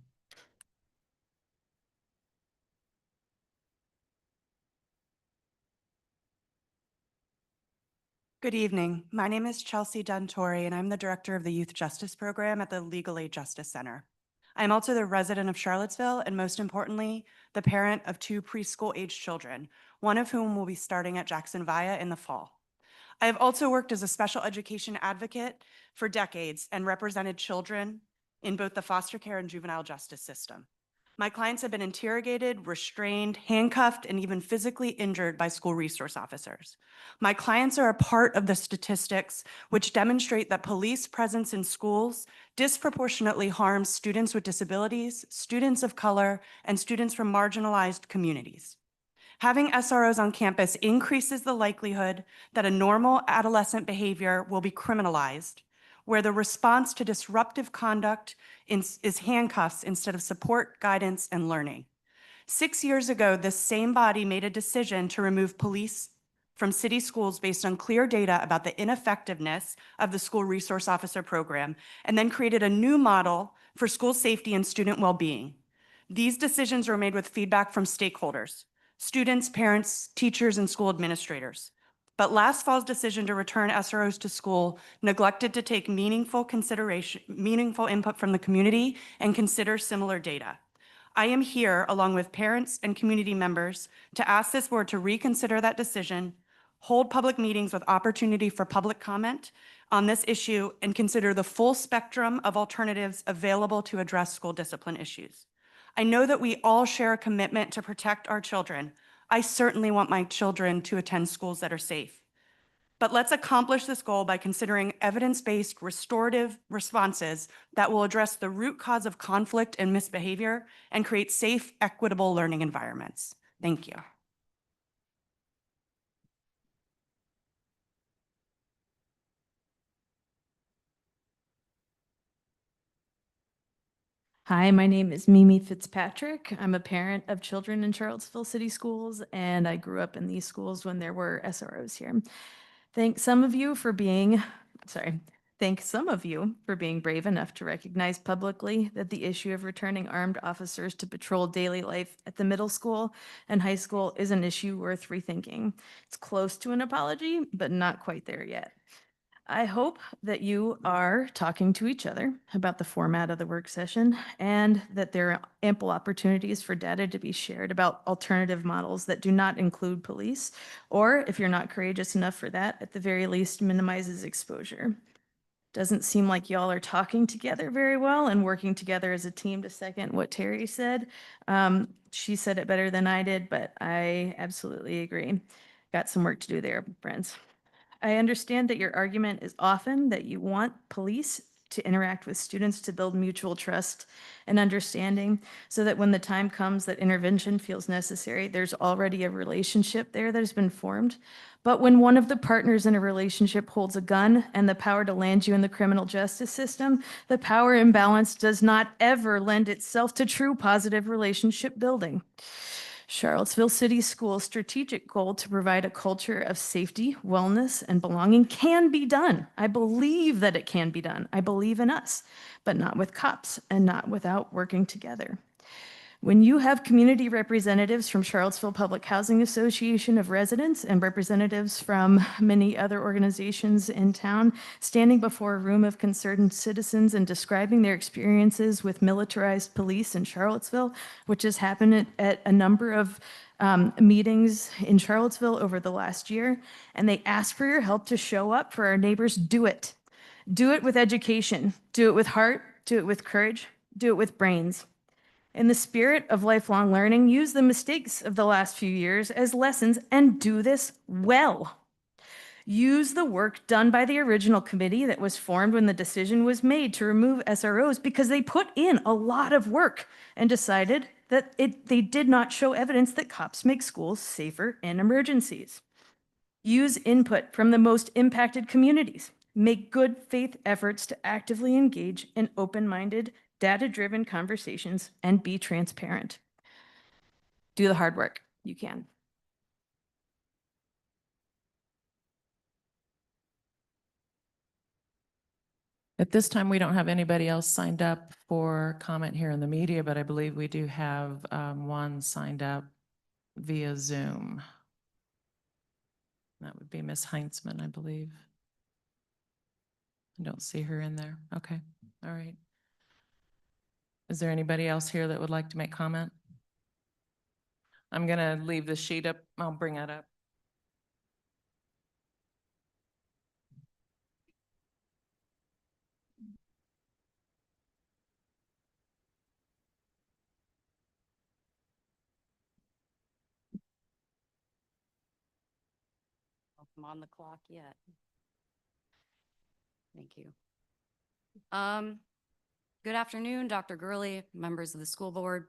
Good evening. My name is Chelsea Duntori, and I'm the director of the Youth Justice Program at the Legal Aid Justice Center. I'm also the resident of Charlottesville, and most importantly, the parent of 2 preschool-aged children, one of whom will be starting at Jackson Via in the fall. I have also worked as a special education advocate for decades and represented children in both the foster care and juvenile justice system. My clients have been interrogated, restrained, handcuffed, and even physically injured by school resource officers. My clients are a part of the statistics which demonstrate that police presence in schools disproportionately harms students with disabilities, students of color, and students from marginalized communities. Having SROs on campus increases the likelihood that a normal adolescent behavior will be criminalized, where the response to disruptive conduct is handcuffs instead of support, guidance, and learning. 6 years ago, this same body made a decision to remove police from city schools based on clear data about the ineffectiveness of the school resource officer program, and then created a new model for school safety and student well-being. These decisions were made with feedback from stakeholders, students, parents, teachers, and school administrators. But last fall's decision to return SROs to school neglected to take meaningful input from the community and consider similar data. I am here, along with parents and community members, to ask this board to reconsider that decision, hold public meetings with opportunity for public comment on this issue, and consider the full spectrum of alternatives available to address school discipline issues. I know that we all share a commitment to protect our children. I certainly want my children to attend schools that are safe. But let's accomplish this goal by considering evidence-based restorative responses that will address the root cause of conflict and misbehavior and create safe, equitable learning environments. Thank you. Hi, my name is Mimi Fitzpatrick. I'm a parent of children in Charlottesville City Schools, and I grew up in these schools when there were SROs here. Thank some of you for being brave enough to recognize publicly that the issue of returning armed officers to patrol daily life at the middle school and high school is an issue worth rethinking. It's close to an apology, but not quite there yet. I hope that you are talking to each other about the format of the work session and that there are ample opportunities for data to be shared about alternative models that do not include police, or if you're not courageous enough for that, at the very least minimizes exposure. Doesn't seem like y'all are talking together very well and working together as a team to second what Terry said. She said it better than I did, but I absolutely agree. Got some work to do there, friends. I understand that your argument is often that you want police to interact with students to build mutual trust and understanding so that when the time comes that intervention feels necessary, there's already a relationship there that has been formed. But when one of the partners in a relationship holds a gun and the power to land you in the criminal justice system, the power imbalance does not ever lend itself to true positive relationship building. Charlottesville City Schools' strategic goal to provide a culture of safety, wellness, and belonging can be done. I believe that it can be done. I believe in us, but not with cops and not without working together. When you have community representatives from Charlottesville Public Housing Association of Residents and representatives from many other organizations in town standing before a room of concerned citizens and describing their experiences with militarized police in Charlottesville, which has happened at a number of meetings in Charlottesville over the last year, and they ask for your help to show up for our neighbors, do it. Do it with education, do it with heart, do it with courage, do it with brains. In the spirit of lifelong learning, use the mistakes of the last few years as lessons and do this well. Use the work done by the original committee that was formed when the decision was made to remove SROs because they put in a lot of work and decided that they did not show evidence that cops make schools safer in emergencies. Use input from the most impacted communities. Make good faith efforts to actively engage in open-minded, data-driven conversations and be transparent. Do the hard work. You can. At this time, we don't have anybody else signed up for comment here in the media, but I believe we do have one signed up via Zoom. That would be Miss Heinzman, I believe. I don't see her in there. Okay, all right. Is there anybody else here that would like to make comment? I'm gonna leave the sheet up. I'll bring it up. I'm on the clock yet. Thank you. Good afternoon, Dr. Gurley, members of the school board.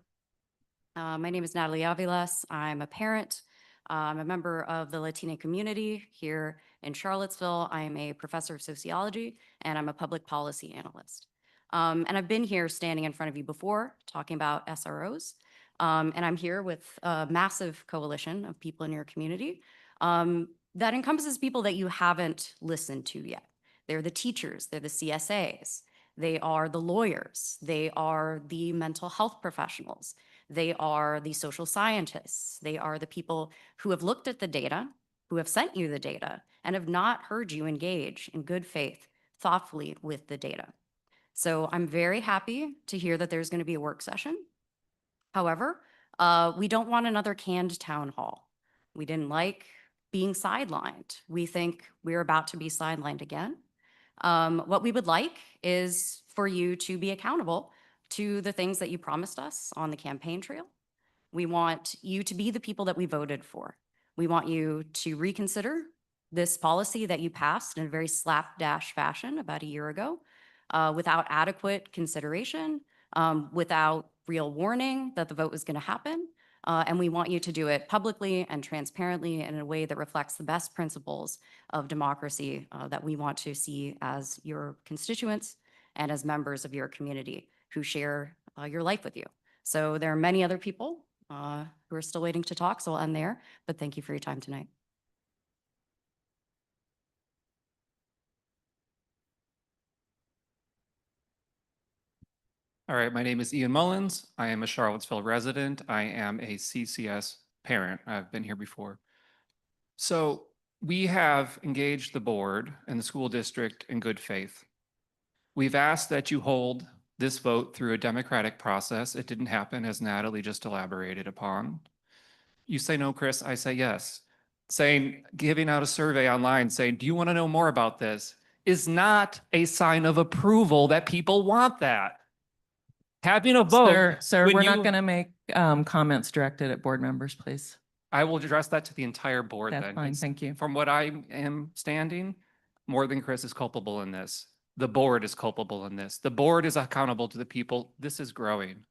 My name is Natalie Aviles. I'm a parent. I'm a member of the Latina community here in Charlottesville. I am a professor of sociology, and I'm a public policy analyst. And I've been here standing in front of you before, talking about SROs. And I'm here with a massive coalition of people in your community that encompasses people that you haven't listened to yet. They're the teachers, they're the CSAs, they are the lawyers, they are the mental health professionals, they are the social scientists, they are the people who have looked at the data, who have sent you the data, and have not heard you engage in good faith, thoughtfully with the data. So I'm very happy to hear that there's going to be a work session. However, we don't want another canned town hall. We didn't like being sidelined. We think we're about to be sidelined again. What we would like is for you to be accountable to the things that you promised us on the campaign trail. We want you to be the people that we voted for. We want you to reconsider this policy that you passed in a very slapdash fashion about a year ago, without adequate consideration, without real warning that the vote was going to happen. And we want you to do it publicly and transparently in a way that reflects the best principles of democracy that we want to see as your constituents and as members of your community who share your life with you. So there are many other people who are still waiting to talk, so I'll end there. But thank you for your time tonight. All right, my name is Ian Mullins. I am a Charlottesville resident. I am a CCS parent. I've been here before. So we have engaged the board and the school district in good faith. We've asked that you hold this vote through a democratic process. It didn't happen, as Natalie just elaborated upon. You say no, Chris, I say yes. Giving out a survey online saying, do you want to know more about this, is not a sign of approval that people want that. Having a vote. Sir, when we're you- not going to make comments directed at board members, please. I will address that to the entire board then. That's fine, It's- thank you. From what I am standing, more than Chris is culpable in this. The board is culpable in this. The board is accountable to the people. This is growing.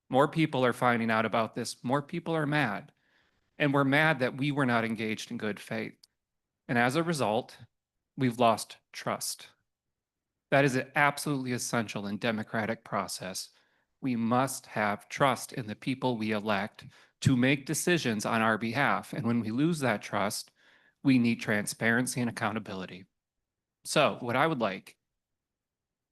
More people are finding out about this. More people are mad. And we're mad that we were not engaged in good faith. And as a result, we've lost trust. That is absolutely essential in democratic process. We must have trust in the people we elect to make decisions on our behalf. And when we lose that trust, we need transparency and accountability. So what I would like,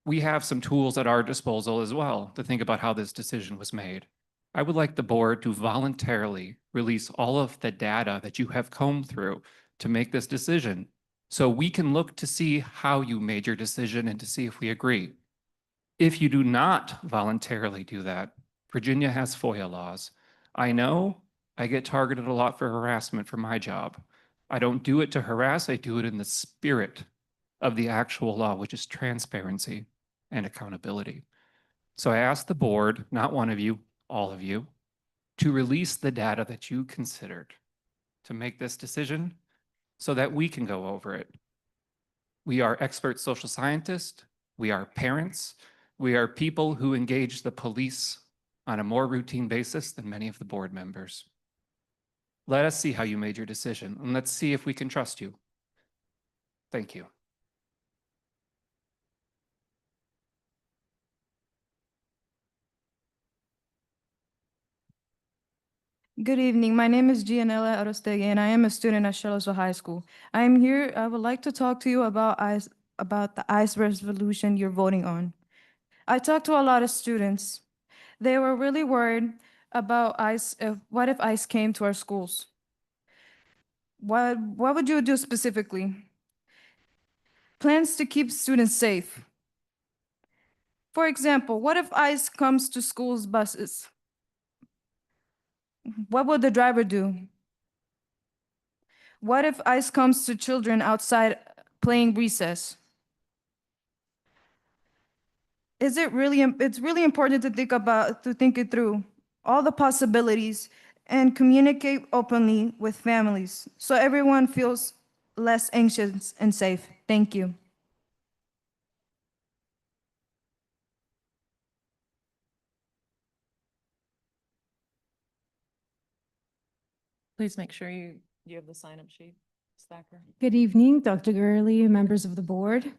we have some tools at our disposal as well to think about how this decision was made. I would like the board to voluntarily release all of the data that you have combed through to make this decision, so we can look to see how you made your decision and to see if we agree. If you do not voluntarily do that, Virginia has FOIA laws. I know I get targeted a lot for harassment for my job. I don't do it to harass, I do it in the spirit of the actual law, which is transparency and accountability. So I ask the board, not one of you, all of you, to release the data that you considered to make this decision so that we can go over it. We are expert social scientists, we are parents, we are people who engage the police on a more routine basis than many of the board members. Let us see how you made your decision, and let's see if we can trust you. Thank you. Good evening. My name is Gianella Arostegui, and I am a student at Charlottesville High School. I am here. I would like to talk to you about the ICE resolution you're voting on. I talked to a lot of students. They were really worried about ICE. What if ICE came to our schools? What would you do specifically? Plans to keep students safe. For example, what if ICE comes to schools' buses? What would the driver do? What if ICE comes to children outside playing recess? It's really important to think it through, all the possibilities, and communicate openly with families so everyone feels less anxious and safe. Thank you. Please make sure you have the sign-up sheet, Stacker. Good evening, Dr. Gurley, members of the board.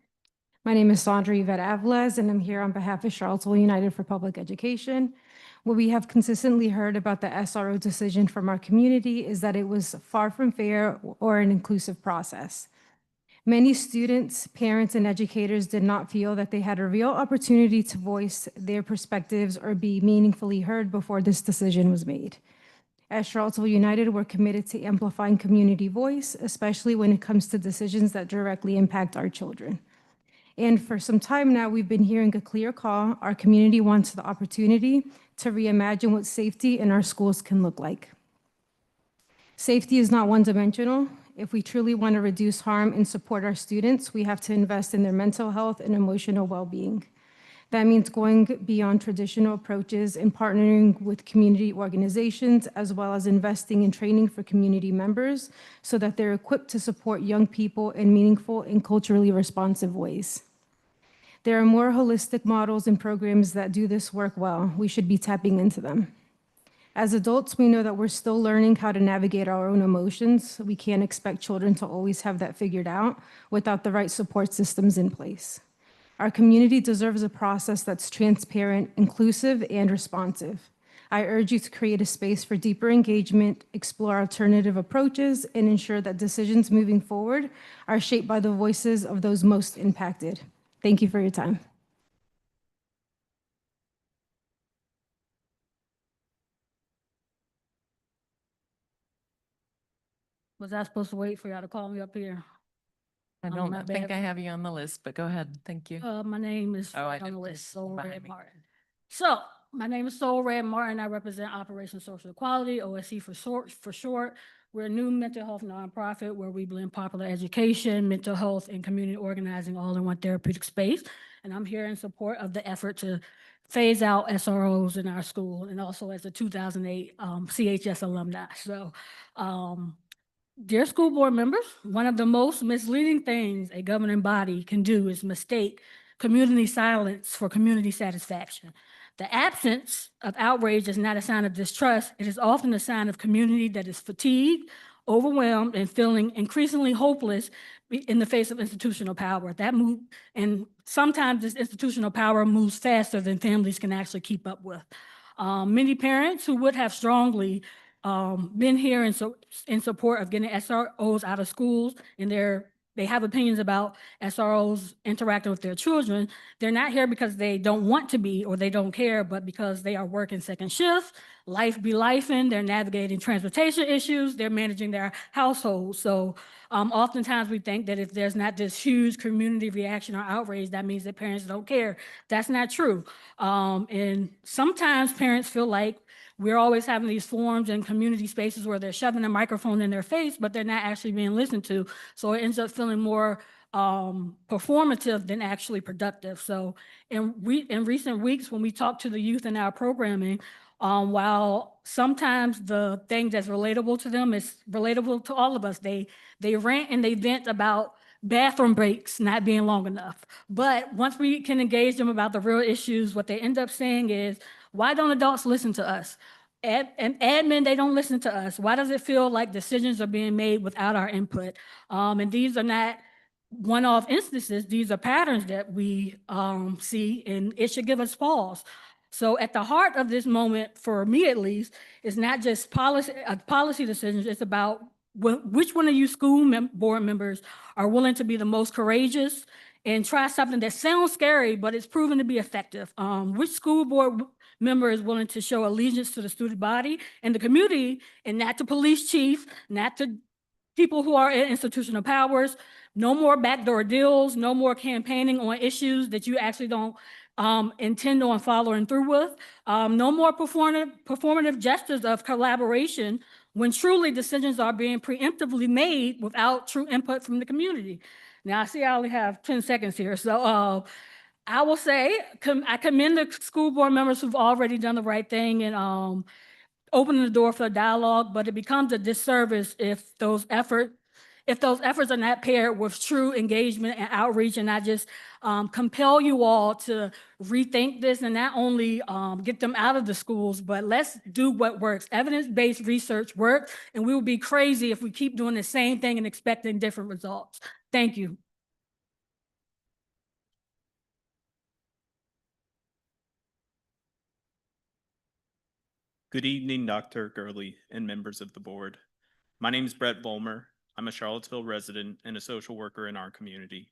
My name is Sandra Yvette Avles, and I'm here on behalf of Charlottesville United for Public Education. What we have consistently heard about the SRO decision from our community is that it was far from fair or an inclusive process. Many students, parents, and educators did not feel that they had a real opportunity to voice their perspectives or be meaningfully heard before this decision was made. At Charlottesville United, we're committed to amplifying community voice, especially when it comes to decisions that directly impact our children. And for some time now, we've been hearing a clear call. Our community wants the opportunity to reimagine what safety in our schools can look like. Safety is not one-dimensional. If we truly want to reduce harm and support our students, we have to invest in their mental health and emotional well-being. That means going beyond traditional approaches and partnering with community organizations, as well as investing in training for community members so that they're equipped to support young people in meaningful and culturally responsive ways. There are more holistic models and programs that do this work well. We should be tapping into them. As adults, we know that we're still learning how to navigate our own emotions. We can't expect children to always have that figured out without the right support systems in place. Our community deserves a process that's transparent, inclusive, and responsive. I urge you to create a space for deeper engagement, explore alternative approaches, and ensure that decisions moving forward are shaped by the voices of those most impacted. Thank you for your time. Was I supposed to wait for y'all to call me up here? I Oh, don't my think bad. I have you on the list, but go ahead. Thank you. My name is Oh, I on the do. list, Soul Behind Red me. Martin. So, my name is Soul Red Martin. I represent Operation Social Equality, OSE for short. We're a new mental health nonprofit where we blend popular education, mental health, and community organizing all in one therapeutic space. And I'm here in support of the effort to phase out SROs in our school, and also as a 2008 CHS alumni. So, dear school board members, one of the most misleading things a governing body can do is mistake community silence for community satisfaction. The absence of outrage is not a sign of distrust. It is often a sign of community that is fatigued, overwhelmed, and feeling increasingly hopeless in the face of institutional power. And sometimes this institutional power moves faster than families can actually keep up with. Many parents who would have strongly been here in support of getting SROs out of schools, and they have opinions about SROs interacting with their children. They're not here because they don't want to be or they don't care, but because they are working second shifts, life be lifing, they're navigating transportation issues, they're managing their households. So oftentimes we think that if there's not this huge community reaction or outrage, that means that parents don't care. That's not true. And sometimes parents feel like we're always having these forums and community spaces where they're shoving a microphone in their face, but they're not actually being listened to. So it ends up feeling more performative than actually productive. So in recent weeks, when we talk to the youth in our programming, while sometimes the thing that's relatable to them is relatable to all of us, they rant and they vent about bathroom breaks not being long enough. But once we can engage them about the real issues, what they end up saying is, why don't adults listen to us? And admin, they don't listen to us. Why does it feel like decisions are being made without our input? And these are not one-off instances. These are patterns that we see, and it should give us pause. So at the heart of this moment, for me at least, is not just policy decisions. It's about which one of you board members are willing to be the most courageous and try something that sounds scary, but it's proven to be effective. Which school board member is willing to show allegiance to the student body and the community, and not to police chief, not to people who are in institutional powers. No more backdoor deals, no more campaigning on issues that you actually don't intend on following through with. No more performative gestures of collaboration when truly decisions are being preemptively made without true input from the community. Now, I see I only have 10 seconds here, so I will say I commend the school board members who've already done the right thing and opening the door for dialogue, but it becomes a disservice if those efforts are not paired with true engagement and outreach. And I just compel you all to rethink this and not only get them out of the schools, but let's do what works. Evidence-based research works, and we will be crazy if we keep doing the same thing and expecting different results. Thank you. Good evening, Dr. Gurley and members of the board. My name is Brett Volmer. I'm a Charlottesville resident and a social worker in our community.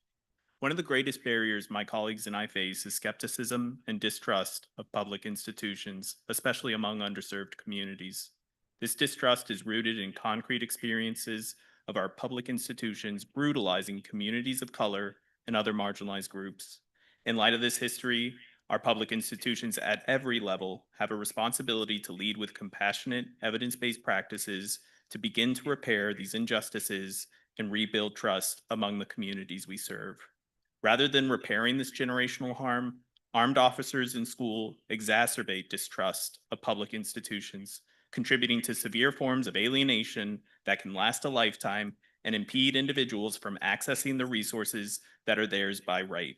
One of the greatest barriers my colleagues and I face is skepticism and distrust of public institutions, especially among underserved communities. This distrust is rooted in concrete experiences of our public institutions brutalizing communities of color and other marginalized groups. In light of this history, our public institutions at every level have a responsibility to lead with compassionate, evidence-based practices to begin to repair these injustices and rebuild trust among the communities we serve. Rather than repairing this generational harm, armed officers in school exacerbate distrust of public institutions, contributing to severe forms of alienation that can last a lifetime and impede individuals from accessing the resources that are theirs by right.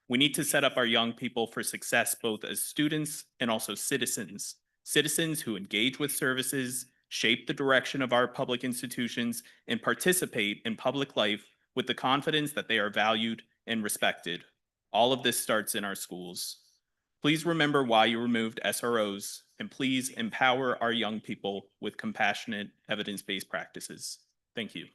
We need to set up our young people for success both as students and also citizens. Citizens who engage with services, shape the direction of our public institutions, and participate in public life with the confidence that they are valued and respected. All of this starts in our schools. Please remember why you removed SROs, and please empower our young people with compassionate, evidence-based practices. Thank you.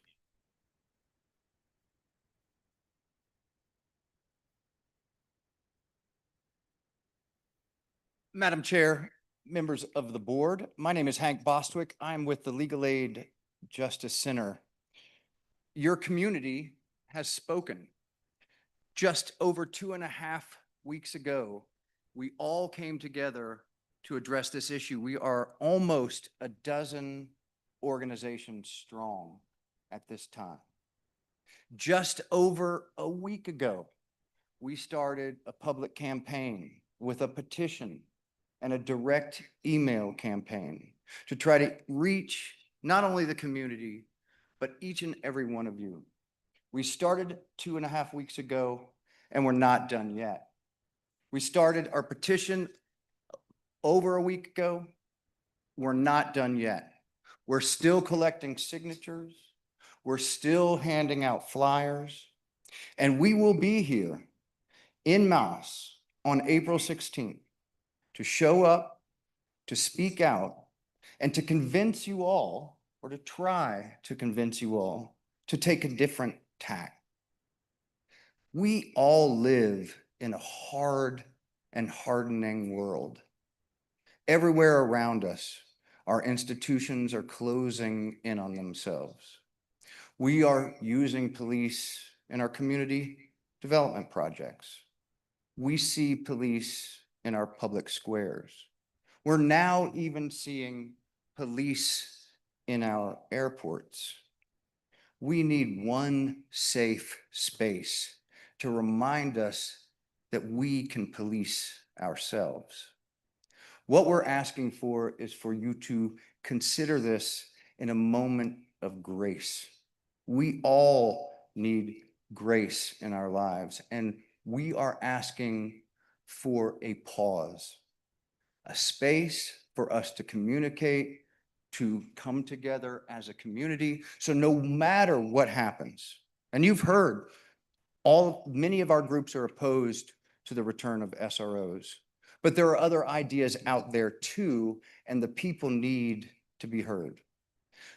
Madam Chair, members of the board, my name is Hank Bostwick. I'm with the Legal Aid Justice Center. Your community has spoken. Just over 2.5 weeks ago, we all came together to address this issue. We are almost a dozen organizations strong at this time. Just over a week ago, we started a public campaign with a petition and a direct email campaign to try to reach not only the community, but each and every one of you. We started 2.5 weeks ago, and we're not done yet. We started our petition over a week ago. We're not done yet. We're still collecting signatures. We're still handing out flyers. And we will be here en masse on April 16th to show up, to speak out, and to convince you all, or to try to convince you all, to take a different tack. We all live in a hard and hardening world. Everywhere around us, our institutions are closing in on themselves. We are using police in our community development projects. We see police in our public squares. We're now even seeing police in our airports. We need one safe space to remind us that we can police ourselves. What we're asking for is for you to consider this in a moment of grace. We all need grace in our lives, and we are asking for a pause, a space for us to communicate, to come together as a community. So no matter what happens, and you've heard many of our groups are opposed to the return of SROs, but there are other ideas out there too, and the people need to be heard.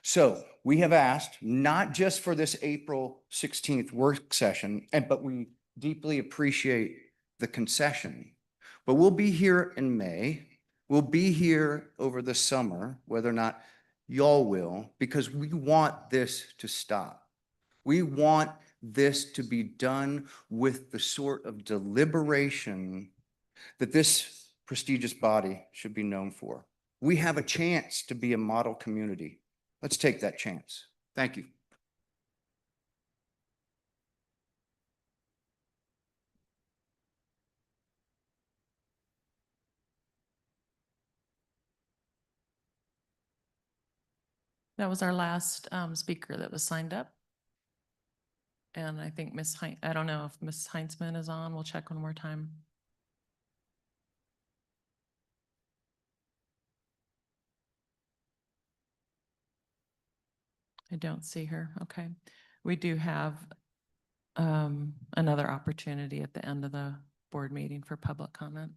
So we have asked, not just for this April 16th work session, but we deeply appreciate the concession, but we'll be here in May. We'll be here over the summer, whether or not y'all will, because we want this to stop. We want this to be done with the sort of deliberation that this prestigious body should be known for. We have a chance to be a model community. Let's take that chance. Thank you. That was our last speaker that was signed up. And I think I don't know if Miss Heinzman is on. We'll check one more time. I don't see her. Okay. We do have another opportunity at the end of the board meeting for public comment.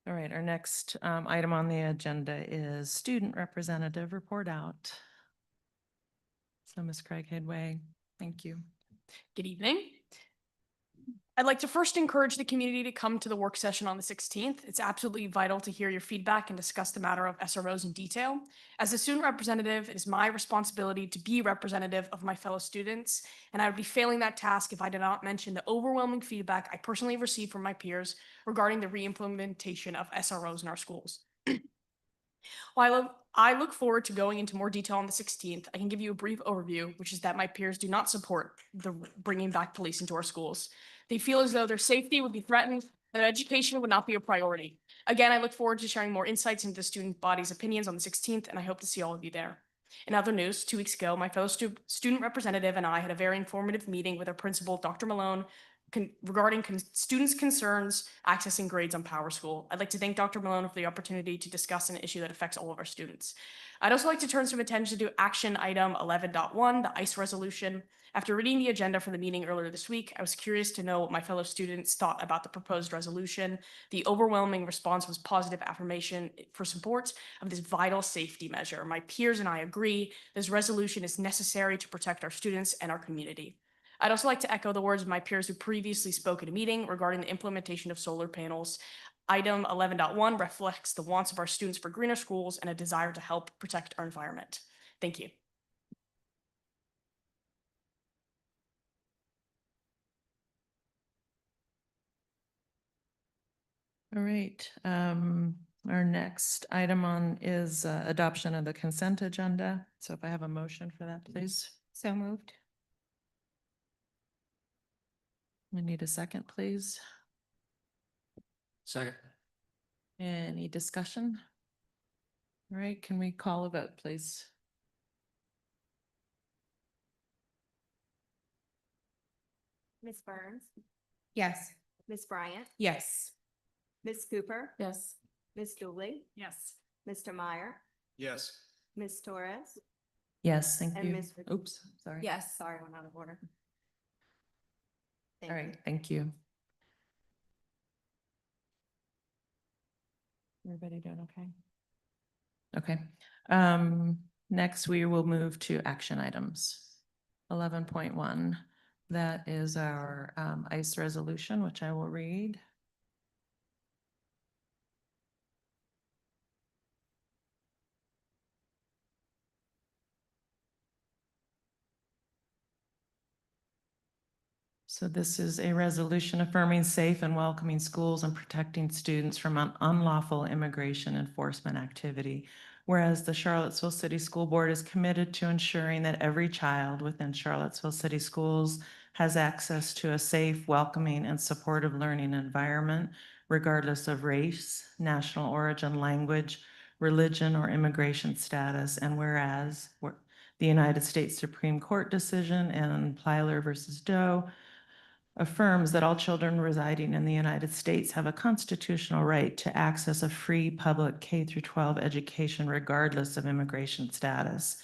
All right, our next item on the agenda is student representative report out. So Ms. Craig Hidway, thank you. Good evening. I'd like to first encourage the community to come to the work session on the 16th. It's absolutely vital to hear your feedback and discuss the matter of SROs in detail. As a student representative, it is my responsibility to be representative of my fellow students, and I would be failing that task if I did not mention the overwhelming feedback I personally received from my peers regarding the re-implementation of SROs in our schools. While I look forward to going into more detail on the 16th, I can give you a brief overview, which is that my peers do not support the bringing back police into our schools. They feel as though their safety would be threatened and their education would not be a priority. Again, I look forward to sharing more insights into the student body's opinions on the 16th, and I hope to see all of you there. In other news, 2 weeks ago, my fellow student representative and I had a very informative meeting with our principal, Dr. Malone, regarding students' concerns accessing grades on PowerSchool. I'd like to thank Dr. Malone for the opportunity to discuss an issue that affects all of our students. I'd also like to turn some attention to action item 11.1, the ICE resolution. After reading the agenda for the meeting earlier this week, I was curious to know what my fellow students thought about the proposed resolution. The overwhelming response was positive affirmation for support of this vital safety measure. My peers and I agree this resolution is necessary to protect our students and our community. I'd also like to echo the words of my peers who previously spoke at a meeting regarding the implementation of solar panels. Item 11.1 reflects the wants of our students for greener schools and a desire to help protect our environment. Thank you. All right. Our next item on is adoption of the consent agenda. So if I have a motion for that, please. So moved. We need a second, please. Second. Any discussion? All right, can we call a vote, please? Ms. Burns, Yes. Ms. Bryant, Yes. Ms. Cooper, Yes. Ms. Dooley, Yes. Mr. Meyer, Yes. Ms. Torres, Yes, thank and you. Ms. Oops, sorry. Yes, sorry, went out of order. Thank All you. right, thank you. Everybody doing okay? Okay. Next, we will move to action items. 11.1, that is our ICE resolution, which I will read. So this is a resolution affirming safe and welcoming schools and protecting students from unlawful immigration enforcement activity. Whereas the Charlottesville City School Board is committed to ensuring that every child within Charlottesville City Schools has access to a safe, welcoming, and supportive learning environment, regardless of race, national origin, language, religion, or immigration status. And whereas the United States Supreme Court decision in Plyler versus Doe affirms that all children residing in the United States have a constitutional right to access a free public K-12 education regardless of immigration status.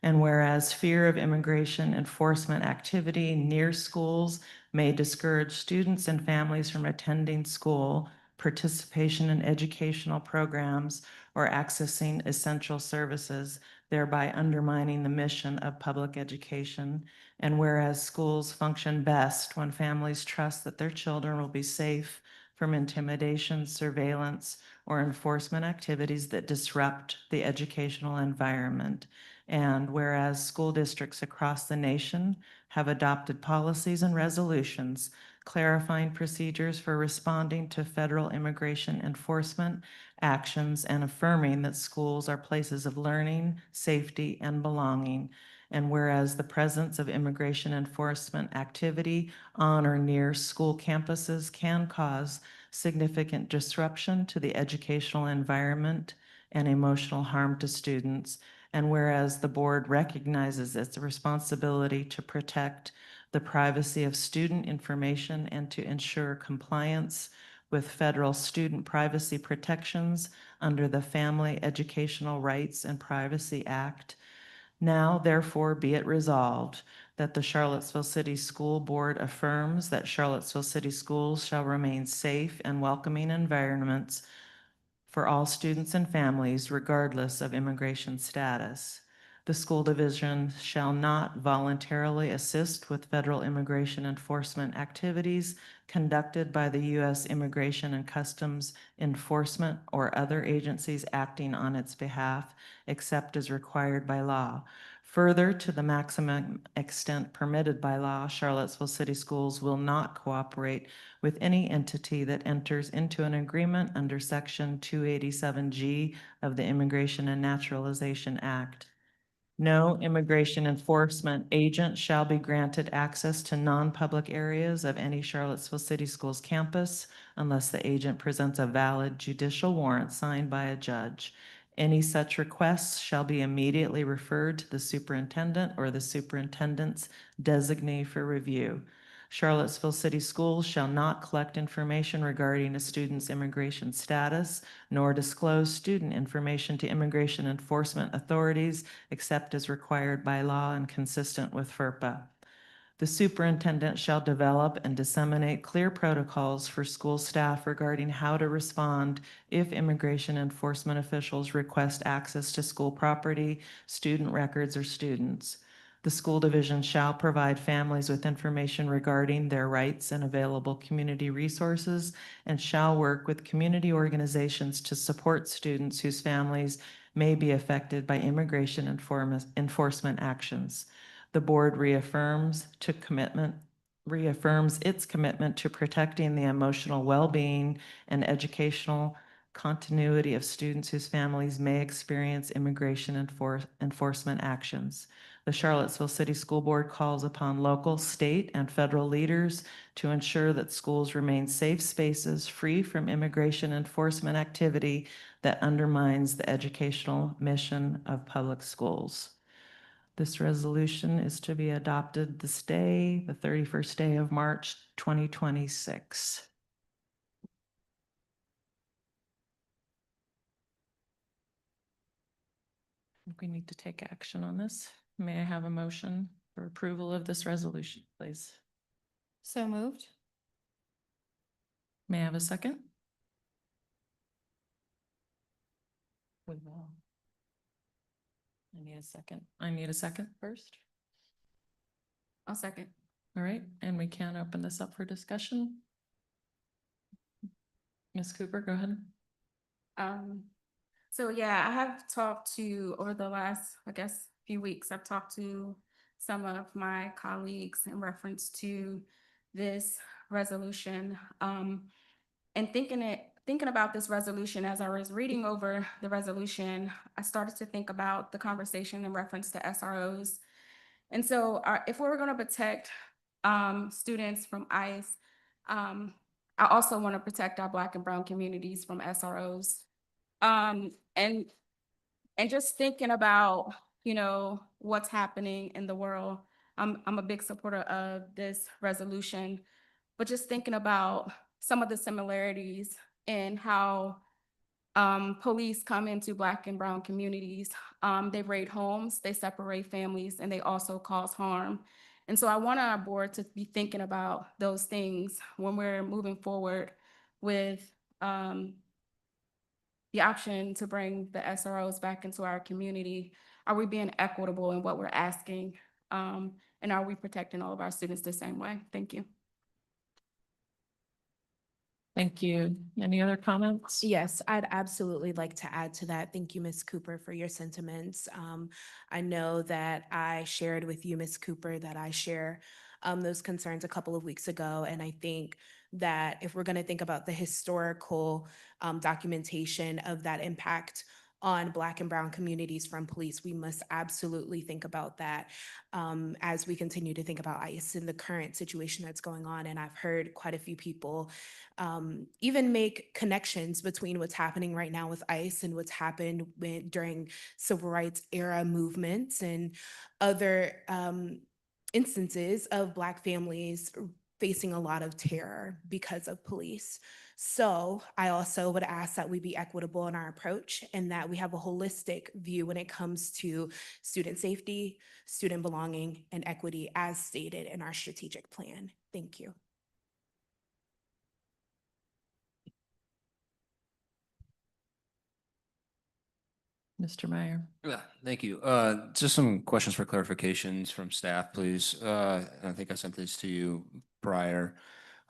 And whereas fear of immigration enforcement activity near schools may discourage students and families from attending school, participation in educational programs, or accessing essential services, thereby undermining the mission of public education. And whereas schools function best when families trust that their children will be safe from intimidation, surveillance, or enforcement activities that disrupt the educational environment. And whereas school districts across the nation have adopted policies and resolutions clarifying procedures for responding to federal immigration enforcement actions and affirming that schools are places of learning, safety, and belonging. And whereas the presence of immigration enforcement activity on or near school campuses can cause significant disruption to the educational environment and emotional harm to students. And whereas the board recognizes its responsibility to protect the privacy of student information and to ensure compliance with federal student privacy protections under the Family Educational Rights and Privacy Act. Now, therefore, be it resolved that the Charlottesville City School Board affirms that Charlottesville City Schools shall remain safe and welcoming environments for all students and families, regardless of immigration status. The school division shall not voluntarily assist with federal immigration enforcement activities conducted by the U.S. Immigration and Customs Enforcement or other agencies acting on its behalf, except as required by law. Further, to the maximum extent permitted by law, Charlottesville City Schools will not cooperate with any entity that enters into an agreement under Section 287G of the Immigration and Naturalization Act. No immigration enforcement agent shall be granted access to non-public areas of any Charlottesville City Schools campus unless the agent presents a valid judicial warrant signed by a judge. Any such requests shall be immediately referred to the superintendent or the superintendent's designee for review. Charlottesville City Schools shall not collect information regarding a student's immigration status, nor disclose student information to immigration enforcement authorities except as required by law and consistent with FERPA. The superintendent shall develop and disseminate clear protocols for school staff regarding how to respond if immigration enforcement officials request access to school property, student records, or students. The school division shall provide families with information regarding their rights and available community resources and shall work with community organizations to support students whose families may be affected by immigration enforcement actions. The board reaffirms its commitment to protecting the emotional well-being and educational continuity of students whose families may experience immigration enforcement actions. The Charlottesville City School Board calls upon local, state, and federal leaders to ensure that schools remain safe spaces free from immigration enforcement activity that undermines the educational mission of public schools. This resolution is to be adopted this day, the 31st day of March, 2026. I think we need to take action on this. May I have a motion for approval of this resolution, please? So moved. May I have a second? We will. I need a second first. I'll second. All right, and we can open this up for discussion. Ms. Cooper, go ahead. So yeah, I have talked to, over the last, I guess, few weeks, I've talked to some of my colleagues in reference to this resolution. And thinking about this resolution, as I was reading over the resolution, I started to think about the conversation in reference to SROs. And so if we were going to protect students from ICE, I also want to protect our Black and Brown communities from SROs. And just thinking about, what's happening in the world, I'm a big supporter of this resolution, but just thinking about some of the similarities in how police come into Black and Brown communities. They raid homes, they separate families, and they also cause harm. And so I want our board to be thinking about those things when we're moving forward with the option to bring the SROs back into our community. Are we being equitable in what we're asking? And are we protecting all of our students the same way? Thank you. Thank you. Any other comments? Yes, I'd absolutely like to add to that. Thank you, Ms. Cooper, for your sentiments. I know that I shared with you, Ms. Cooper, that I share those concerns a couple of weeks ago. And I think that if we're going to think about the historical documentation of that impact on Black and Brown communities from police, we must absolutely think about that as we continue to think about ICE and the current situation that's going on. And I've heard quite a few people even make connections between what's happening right now with ICE and what's happened during civil rights era movements and other instances of Black families facing a lot of terror because of police. So I also would ask that we be equitable in our approach and that we have a holistic view when it comes to student safety, student belonging, and equity as stated in our strategic plan. Thank you. Mr. Meyer. Yeah, thank you. Just some questions for clarifications from staff, please. I think I sent this to you prior.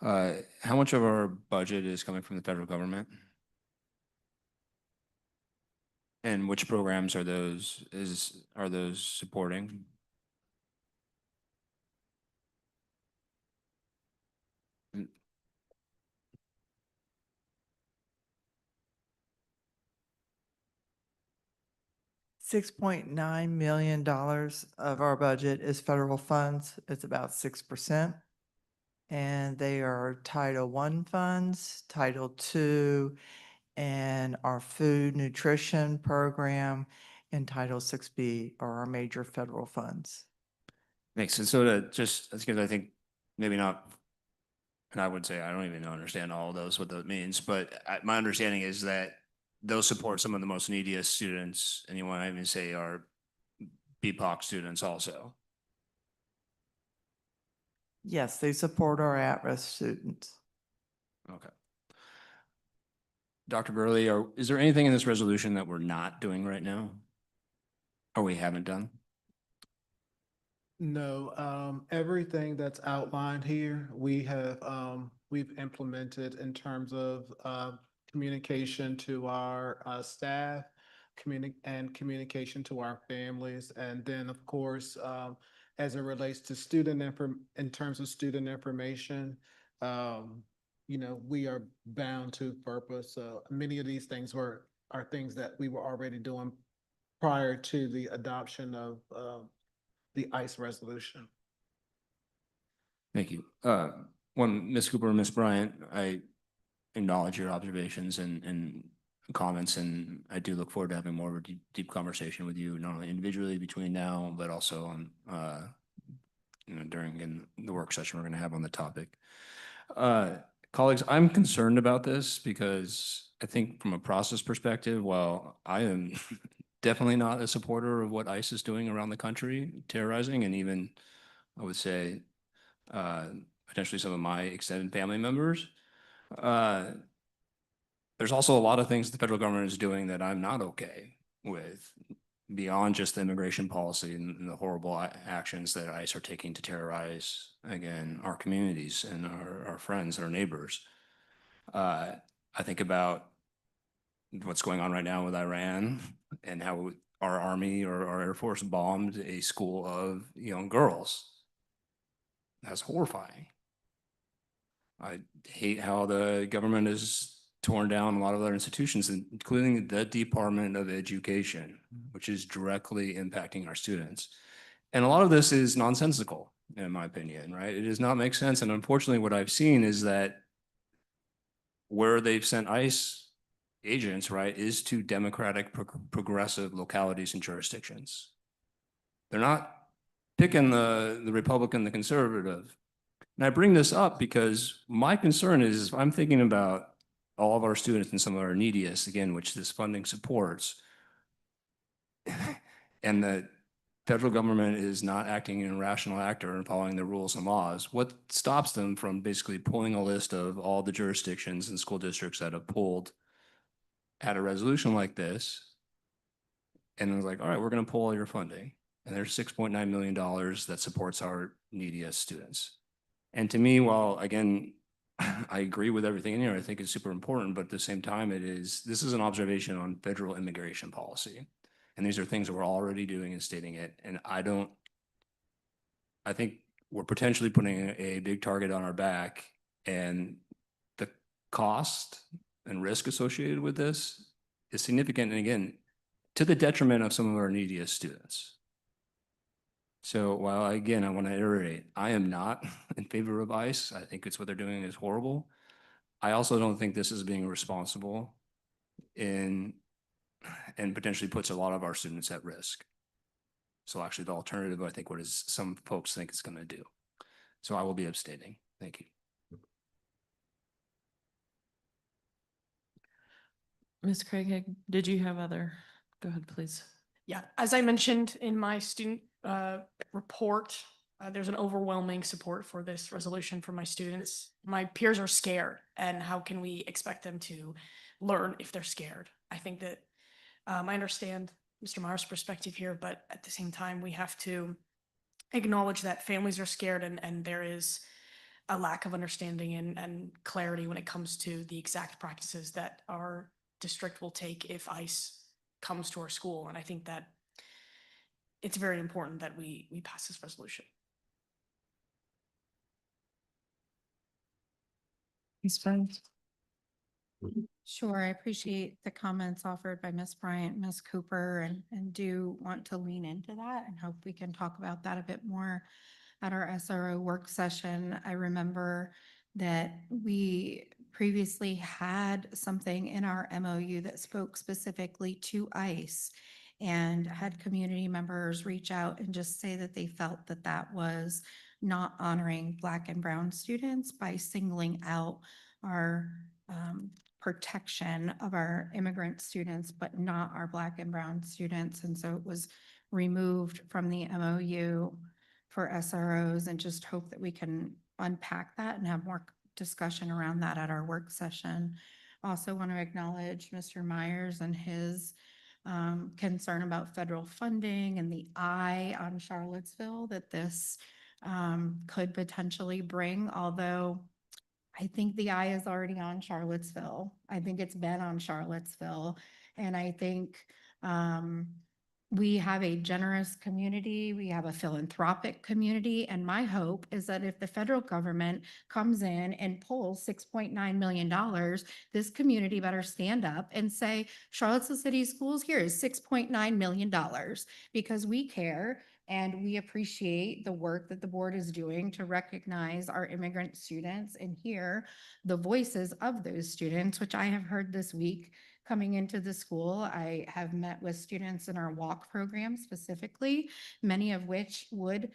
How much of our budget is coming from the federal government? And which programs are those supporting? $6.9 million of our budget is federal funds. It's about 6%. And they are Title I funds, Title II, and our food nutrition program and Title 6B are our major federal funds. Makes sense. So that's because I think maybe not, and I would say I don't even understand all of those, what that means, but my understanding is that those support some of the most neediest students, and you want to even say are BPOC students also. Yes, they support our at-risk students. Okay. Dr. Burley, is there anything in this resolution that we're not doing right now? Or we haven't done? No, everything that's outlined here, we've implemented in terms of communication to our staff, communication to our families, and then of course, as it relates to in terms of student information, we are bound to purpose. So many of these things are things that we were already doing prior to the adoption of the ICE resolution. Thank you. When Ms. Cooper and Ms. Bryant, I acknowledge your observations and comments, and I do look forward to having more of a deep conversation with you, not only individually between now, but also on, during the work session we're going to have on the topic. Colleagues, I'm concerned about this because I think from a process perspective, while I am definitely not a supporter of what ICE is doing around the country, terrorizing, and even, I would say, potentially some of my extended family members. There's also a lot of things the federal government is doing that I'm not okay with, beyond just the immigration policy and the horrible actions that ICE are taking to terrorize, again, our communities and our friends and our neighbors. I think about what's going on right now with Iran and how our Army or our Air Force bombed a school of young girls. That's horrifying. I hate how the government has torn down a lot of other institutions, including the Department of Education, which is directly impacting our students. And a lot of this is nonsensical, in my opinion, right? It does not make sense. And unfortunately, what I've seen is that where they've sent ICE agents, right, is to democratic, progressive localities and jurisdictions. They're not picking the Republican, the conservative. And I bring this up because my concern is I'm thinking about all of our students and some of our neediest, again, which this funding supports, and the federal government is not acting in a rational actor and following the rules and laws. What stops them from basically pulling a list of all the jurisdictions and school districts that have pulled at a resolution like this, and it was like, all right, we're going to pull all your funding. And there's $6.9 million that supports our neediest students. And to me, while again, I agree with everything in here, I think it's super important, but at the same time, this is an observation on federal immigration policy. And these are things that we're already doing and stating it. And I think we're potentially putting a big target on our back, and the cost and risk associated with this is significant. And again, to the detriment of some of our neediest students. So while again, I want to iterate, I am not in favor of ICE. I think it's what they're doing is horrible. I also don't think this is being responsible and potentially puts a lot of our students at risk. So actually the alternative, I think, what is some folks think it's going to do. So I will be abstaining. Thank you. Ms. Craig, did you have other? Go ahead, please. Yeah, as I mentioned in my student report, there's an overwhelming support for this resolution from my students. My peers are scared, and how can we expect them to learn if they're scared? I think that I understand Mr. Meyer's perspective here, but at the same time, we have to acknowledge that families are scared, and there is a lack of understanding and clarity when it comes to the exact practices that our district will take if ICE comes to our school. And I think that it's very important that we pass this resolution. Ms. Pence? Sure, I appreciate the comments offered by Ms. Bryant, Ms. Cooper, and do want to lean into that and hope we can talk about that a bit more at our SRO work session. I remember that we previously had something in our MOU that spoke specifically to ICE and had community members reach out and just say that they felt that that was not honoring Black and Brown students by singling out our protection of our immigrant students, but not our Black and Brown students. And so it was removed from the MOU for SROs, and just hope that we can unpack that and have more discussion around that at our work session. Also want to acknowledge Mr. Myers and his concern about federal funding and the eye on Charlottesville that this could potentially bring, although I think the eye is already on Charlottesville. I think it's been on Charlottesville. And I think we have a generous community, we have a philanthropic community, and my hope is that if the federal government comes in and pulls $6.9 million, this community better stand up and say, Charlottesville City Schools, here is $6.9 million, because we care and we appreciate the work that the board is doing to recognize our immigrant students and hear the voices of those students, which I have heard this week coming into the school. I have met with students in our walk program specifically, many of which would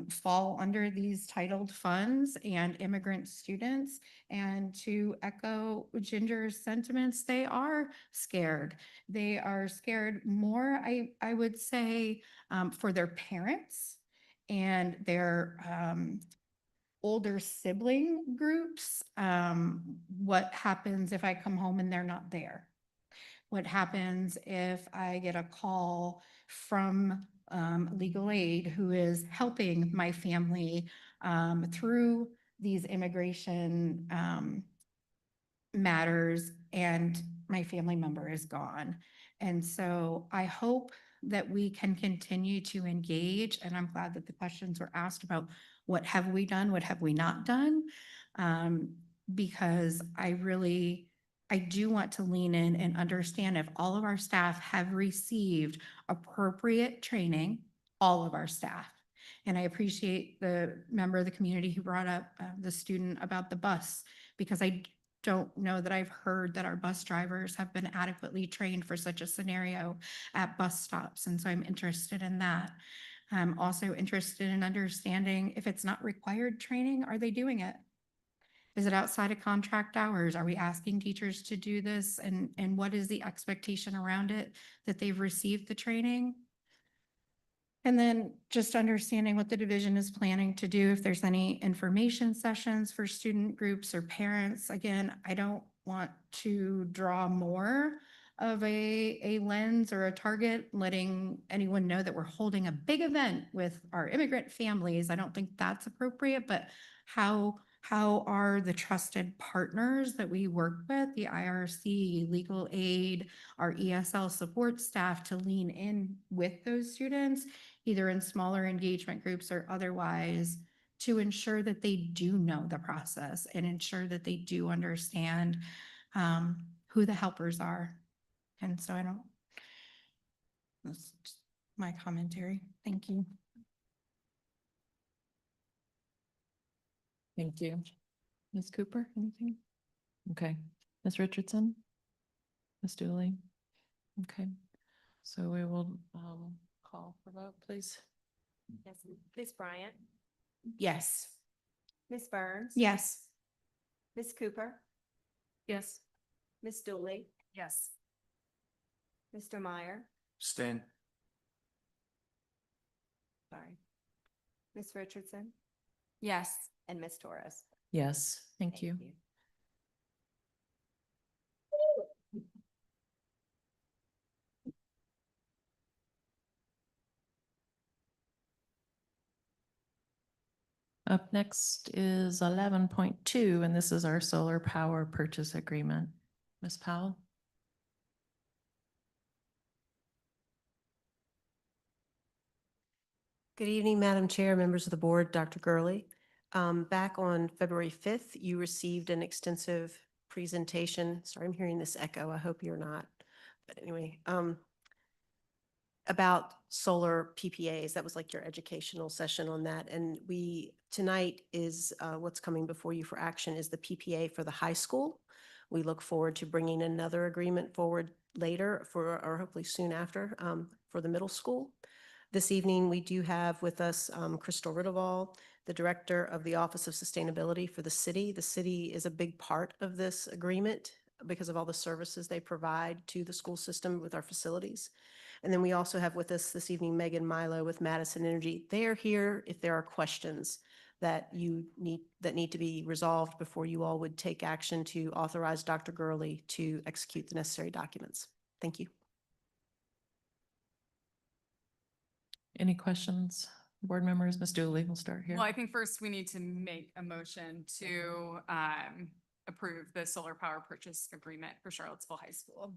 fall under these titled funds and immigrant students. And to echo Ginger's sentiments, they are scared. They are scared more, I would say, for their parents and their older sibling groups. What happens if I come home and they're not there? What happens if I get a call from legal aid who is helping my family through these immigration matters and my family member is gone? And so I hope that we can continue to engage, and I'm glad that the questions were asked about what have we done, what have we not done, because I do want to lean in and understand if all of our staff have received appropriate training, all of our staff. And I appreciate the member of the community who brought up the student about the bus, because I don't know that I've heard that our bus drivers have been adequately trained for such a scenario at bus stops. And so I'm interested in that. I'm also interested in understanding if it's not required training, are they doing it? Is it outside of contract hours? Are we asking teachers to do this? And what is the expectation around it, that they've received the training? And then just understanding what the division is planning to do, if there's any information sessions for student groups or parents. Again, I don't want to draw more of a lens or a target, letting anyone know that we're holding a big event with our immigrant families. I don't think that's appropriate, but how are the trusted partners that we work with, the IRC, legal aid, our ESL support staff, to lean in with those students, either in smaller engagement groups or otherwise, to ensure that they do know the process and ensure that they do understand who the helpers are. And so that's just my commentary. Thank you. Thank you. Ms. Cooper, anything? Okay. Ms. Richardson? Ms. Dooley? Okay. So we will call for vote, please. Yes. Ms. Bryant? Yes. Ms. Burns? Yes. Ms. Cooper? Yes. Ms. Dooley? Yes. Mr. Meyer? Stan. Sorry. Ms. Richardson? Yes. And Ms. Torres? Yes, thank you. Up next is 11.2, and this is our solar power purchase agreement. Ms. Powell? Good evening, Madam Chair, members of the board, Dr. Gurley. Back on February 5th, you received an extensive presentation. Sorry, I'm hearing this echo. I hope you're not. But anyway, about solar PPAs. That was like your educational session on that. And tonight is what's coming before you for action is the PPA for the high school. We look forward to bringing another agreement forward later or hopefully soon after for the middle school. This evening, we do have with us Crystal Riddleval, the Director of the Office of Sustainability for the city. The city is a big part of this agreement because of all the services they provide to the school system with our facilities. And then we also have with us this evening Megan Milo with Madison Energy. They are here if there are questions that need to be resolved before you all would take action to authorize Dr. Gurley to execute the necessary documents. Thank you. Any questions? Board members, Ms. Dooley, we'll start here. Well, I think first we need to make a motion to approve the solar power purchase agreement for Charlottesville High School.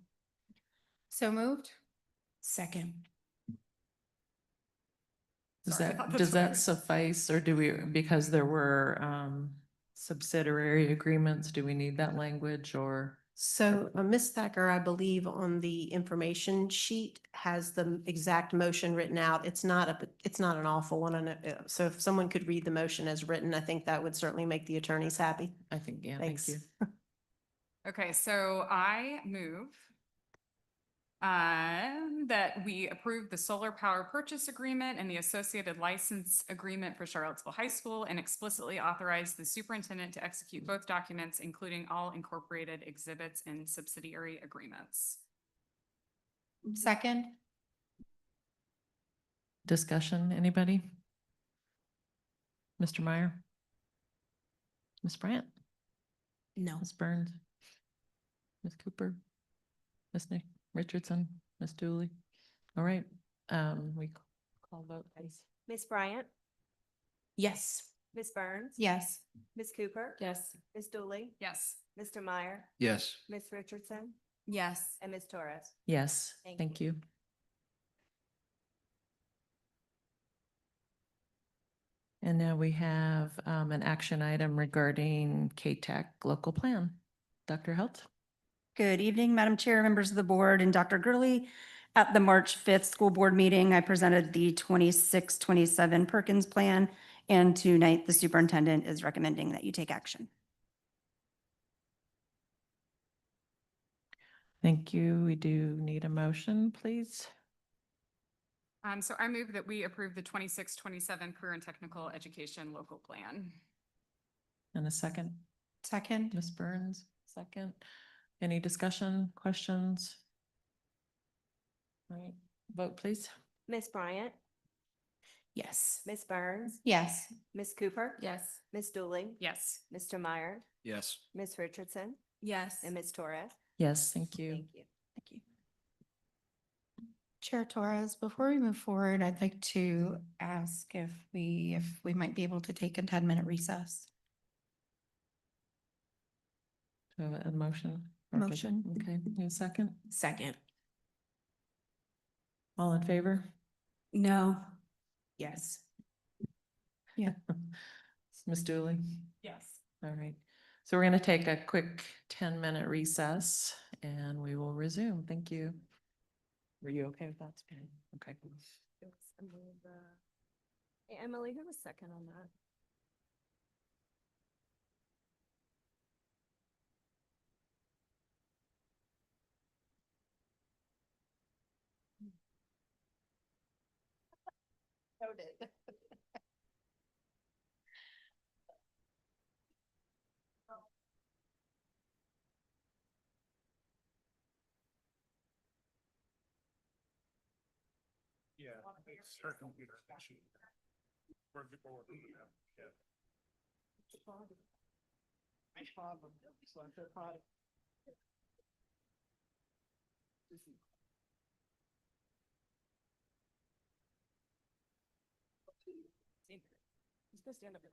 So moved. Second. Does that suffice, or do we, because there were subsidiary agreements, do we need that language or? So Ms. Thacker, I believe on the information sheet has the exact motion written out. It's not an awful one. So if someone could read the motion as written, I think that would certainly make the attorneys happy. I think, yeah, Thanks. thank you. Okay, so I move that we approve the solar power purchase agreement and the associated license agreement for Charlottesville High School and explicitly authorize the superintendent to execute both documents, including all incorporated exhibits and subsidiary agreements. Second. Discussion, anybody? Mr. Meyer? Ms. Brandt? No. Ms. Burns? Ms. Cooper? Ms. Richardson? Ms. Dooley? All right, we call vote, please. Ms. Bryant? Yes. Ms. Burns? Yes. Ms. Cooper? Yes. Ms. Dooley? Yes. Mr. Meyer? Yes. Ms. Richardson? Yes. And Ms. Torres? Yes, Thank thank you. And now we have an action item regarding KTAC local plan. Dr. Helt? Good evening, Madam Chair, members of the board, and Dr. Gurley. At the March 5th school board meeting, I presented the 26-27 Perkins Plan, and tonight the superintendent is recommending that you take action. Thank you. We do need a motion, please. So I move that we approve the 26-27 career and technical education local plan. And a second. Second. Ms. Burns, second. Any discussion, questions? All right, vote please. Ms. Bryant? Yes. Ms. Burns? Yes. Ms. Cooper? Yes. Ms. Dooley? Yes. Mr. Meyer? Yes. Ms. Richardson? Yes. And Ms. Torres? Yes, thank you. Thank you. Thank you. Chair Torres, before we move forward, I'd like to ask if we might be able to take a 10-minute recess. A motion? Motion. Okay, a second? Second. All in favor? No. Yes. Yeah. Ms. Dooley? Yes. All right. So we're going to take a quick 10-minute recess and we will resume. Thank you. Were you okay with that? Okay. Hey, Emily, who was second on that? Noted. Yeah, it's her computer. Where's the board? Yeah. He's gonna stand up now.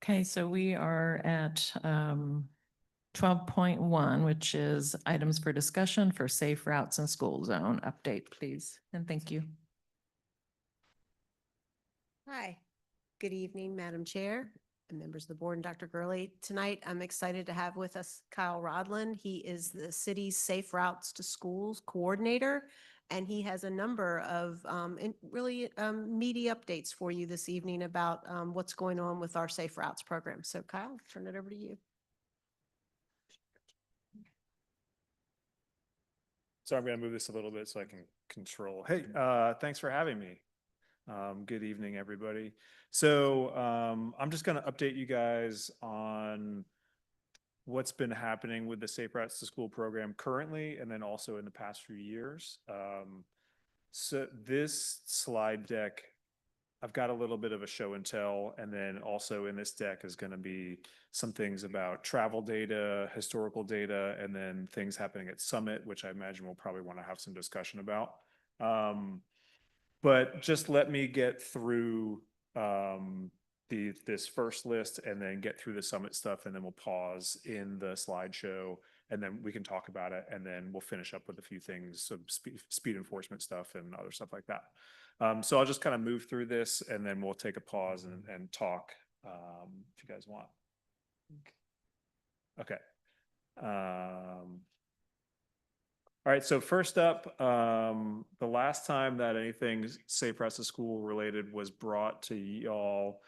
Okay, so we are at 12.1, which is items for discussion for safe routes and school zone update, please. And thank you. Hi, good evening, Madam Chair and members of the board and Dr. Gurley. Tonight, I'm excited to have with us Kyle Rodlin. He is the city's Safe Routes to Schools Coordinator, and he has a number of really meaty updates for you this evening about what's going on with our Safe Routes program. So Kyle, turn it over to you. So I'm going to move this a little bit so I can control. Hey, thanks for having me. Good evening, everybody. So I'm just going to update you guys on what's been happening with the Safe Routes to School program currently, and then also in the past few years. So this slide deck, I've got a little bit of a show and tell, and then also in this deck is going to be some things about travel data, historical data, and then things happening at Summit, which I imagine we'll probably want to have some discussion about. But just let me get through this first list and then get through the Summit stuff, and then we'll pause in the slideshow, and then we can talk about it, and then we'll finish up with a few things, some speed enforcement stuff and other stuff like that. So I'll just kind of move through this, and then we'll take a pause and talk if you guys want. Okay. All right, so first up, the last time that anything Safe Routes to School related was brought to y'all,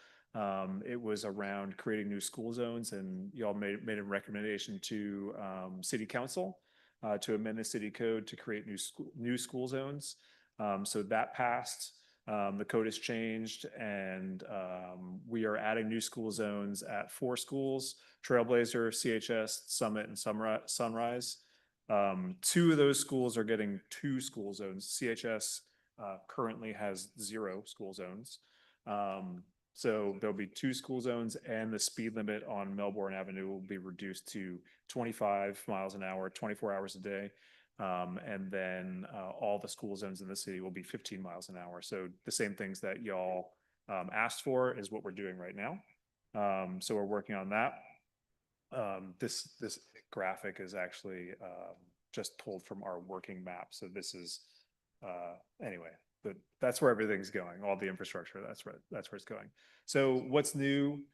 it was around creating new school zones, and y'all made a recommendation to City Council to amend the city code to create new school zones. So that passed. The code has changed, and we are adding new school zones at 4 schools: Trailblazer, CHS, Summit, and Sunrise. 2 of those schools are getting 2 school zones. CHS currently has 0 school zones. So there'll be 2 school zones, and the speed limit on Melbourne Avenue will be reduced to 25 miles an hour, 24 hours a day. And then all the school zones in the city will be 15 miles an hour. So the same things that y'all asked for is what we're doing right now. So we're working on that. This graphic is actually just pulled from our working map. So this is anyway, but that's where everything's going. All the infrastructure, that's where it's going. So what's new?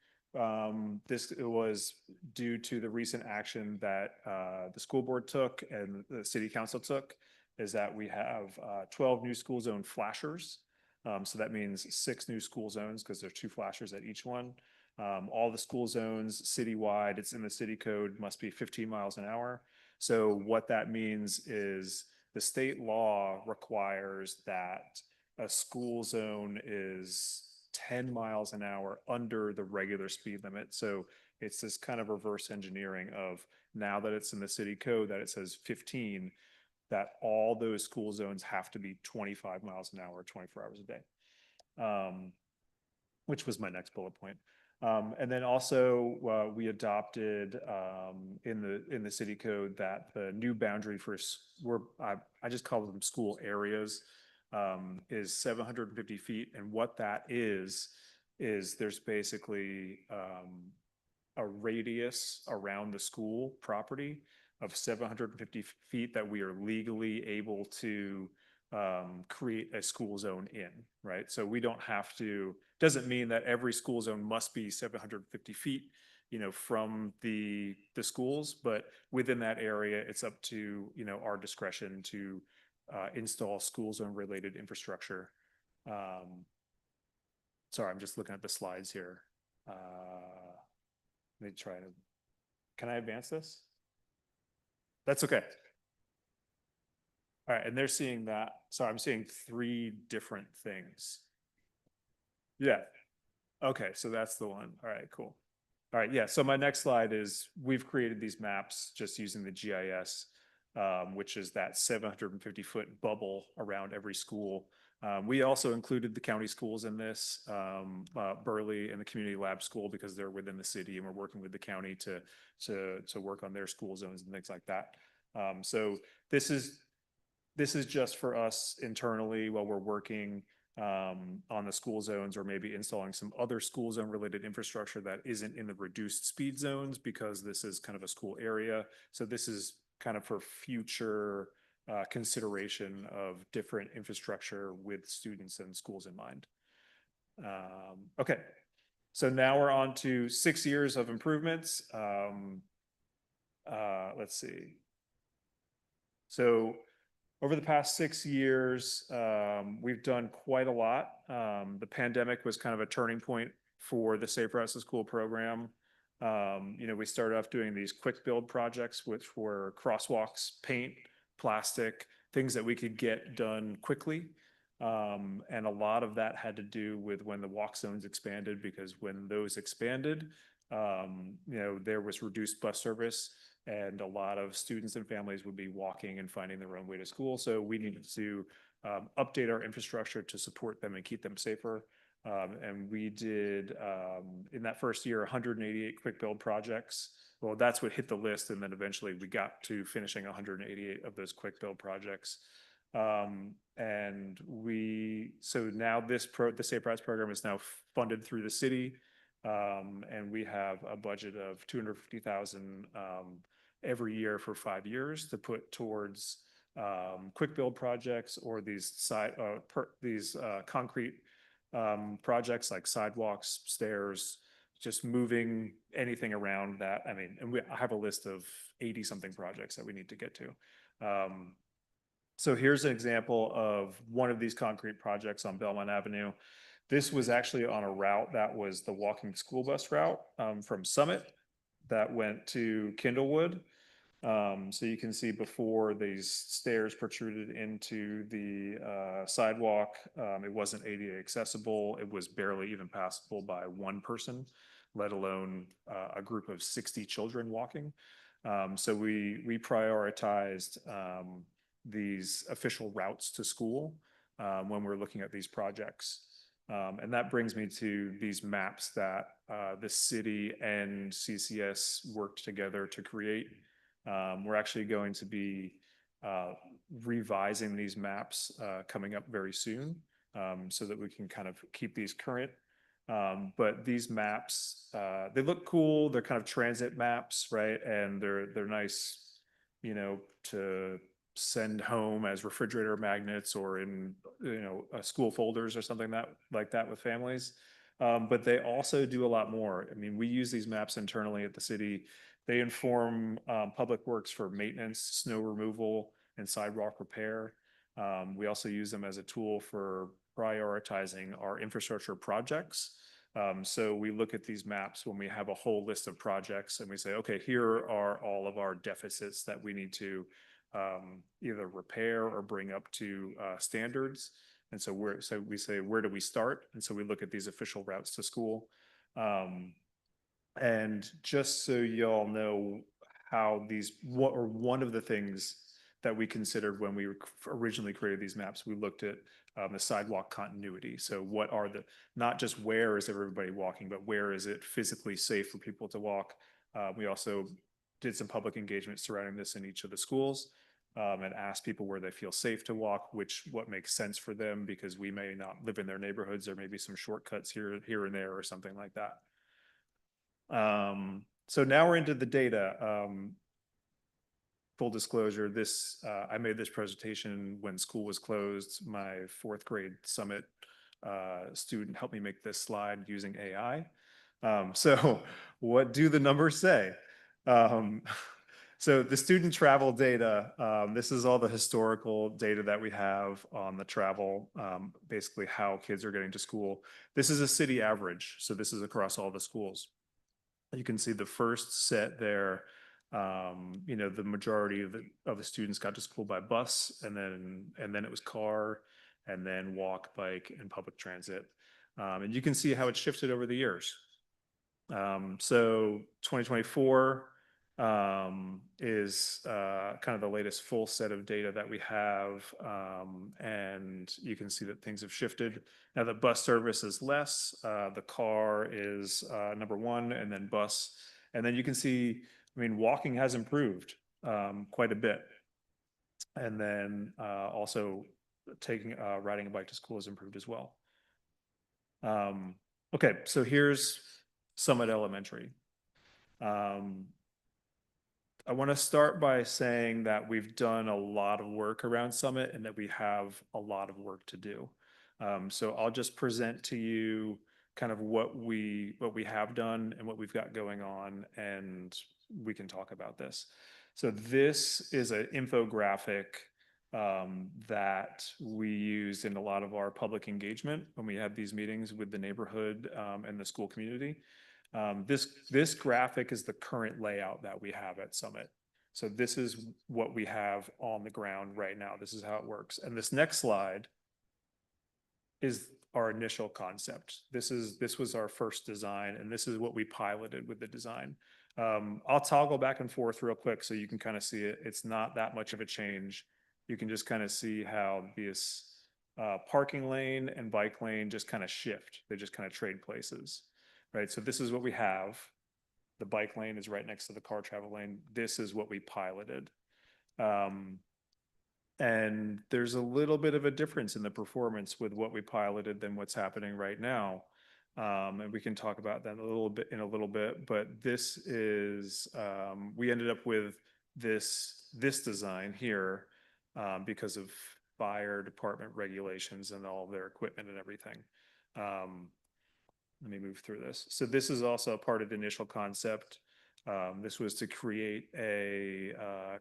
This was due to the recent action that the school board took and the city council took, is that we have 12 new school zone flashers. So that means 6 new school zones, because there's 2 flashers at each one. All the school zones citywide, it's in the city code, must be 15 miles an hour. So what that means is the state law requires that a school zone is 10 miles an hour under the regular speed limit. So it's this kind of reverse engineering of, now that it's in the city code that it says 15, that all those school zones have to be 25 miles an hour, 24 hours a day, which was my next bullet point. And then also we adopted in the city code that the new boundary for I just call them school areas is 750 feet. And what that is there's basically a radius around the school property of 750 feet that we are legally able to create a school zone in, right? So we don't have to, doesn't mean that every school zone must be 750 feet, from the schools, but within that area, it's up to, our discretion to install school zone related infrastructure. Sorry, I'm just looking at the slides here. Let me try to, can I advance this? That's okay. All right, and they're seeing that. So I'm seeing 3 different things. Yeah. Okay, so that's the one. All right, cool. All right, yeah. So my next slide is, we've created these maps just using the GIS, which is that 750-foot bubble around every school. We also included the county schools in this, Burley and the community lab school, because they're within the city, and we're working with the county to work on their school zones and things like that. So this is just for us internally while we're working on the school zones, or maybe installing some other school zone related infrastructure that isn't in the reduced speed zones, because this is kind of a school area. So this is kind of for future consideration of different infrastructure with students and schools in mind. Okay, so now we're on to 6 years of improvements. Let's see. So over the past 6 years, we've done quite a lot. The pandemic was kind of a turning point for the Safe Routes to School program. We started off doing these quick build projects, which were crosswalks, paint, plastic, things that we could get done quickly. And a lot of that had to do with when the walk zones expanded, because when those expanded, there was reduced bus service, and a lot of students and families would be walking and finding their own way to school. So we needed to update our infrastructure to support them and keep them safer. And we did, in that first year, 188 quick build projects. Well, that's what hit the list. And then eventually we got to finishing 188 of those quick build projects. So now the Safe Routes program is now funded through the city. And we have a budget of $250,000 every year for 5 years to put towards quick build projects, or these concrete projects like sidewalks, stairs, just moving anything around that. I mean, and I have a list of 80 something projects that we need to get to. So here's an example of one of these concrete projects on Belmont Avenue. This was actually on a route that was the walking school bus route from Summit that went to Kindlewood. So you can see before these stairs protruded into the sidewalk, it wasn't ADA accessible. It was barely even passable by one person, let alone a group of 60 children walking. So we prioritized these official routes to school when we're looking at these projects. And that brings me to these maps that the city and CCS worked together to create. We're actually going to be revising these maps coming up very soon, so that we can kind of keep these current. But these maps, they look cool. They're kind of transit maps, right? And they're nice, to send home as refrigerator magnets, or in school folders or something like that with families. But they also do a lot more. I mean, we use these maps internally at the city. They inform public works for maintenance, snow removal, and sidewalk repair. We also use them as a tool for prioritizing our infrastructure projects. So we look at these maps when we have a whole list of projects, and we say, okay, here are all of our deficits that we need to either repair or bring up to standards. And so we say, where do we start? And so we look at these official routes to school. And just so y'all know how one of the things that we considered when we originally created these maps, we looked at the sidewalk continuity. So not just where is everybody walking, but where is it physically safe for people to walk? We also did some public engagement surrounding this in each of the schools, and asked people where they feel safe to walk, what makes sense for them, because we may not live in their neighborhoods. There may be some shortcuts here and there or something like that. So now we're into the data. Full disclosure, I made this presentation when school was closed. My 4th grade Summit student helped me make this slide using AI. So what do the numbers say? So the student travel data, this is all the historical data that we have on the travel, basically how kids are getting to school. This is a city average, so this is across all the schools. You can see the first set there, the majority of the students got to school by bus, and then it was car, and then walk, bike, and public transit. And you can see how it shifted over the years. So 2024 is kind of the latest full set of data that we have, and you can see that things have shifted. Now the bus service is less, the car is number 1, and then bus. And then you can see, walking has improved quite a bit. And then also riding a bike to school has improved as well. Okay, so here's Summit Elementary. I want to start by saying that we've done a lot of work around Summit and that we have a lot of work to do. So I'll just present to you kind of what we have done and what we've got going on, and we can talk about this. So this is an infographic that we use in a lot of our public engagement when we have these meetings with the neighborhood and the school community. This graphic is the current layout that we have at Summit. So this is what we have on the ground right now. This is how it works. And this next slide is our initial concept. This was our first design, and this is what we piloted with the design. I'll toggle back and forth real quick so you can kind of see it. It's not that much of a change. You can just kind of see how this parking lane and bike lane just kind of shift. They just kind of trade places, right? So this is what we have. The bike lane is right next to the car travel lane. This is what we piloted. And there's a little bit of a difference in the performance with what we piloted than what's happening right now. And we can talk about that in a little bit, but this is, we ended up with this design here because of fire department regulations and all their equipment and everything. Let me move through this. So this is also a part of the initial concept. This was to create a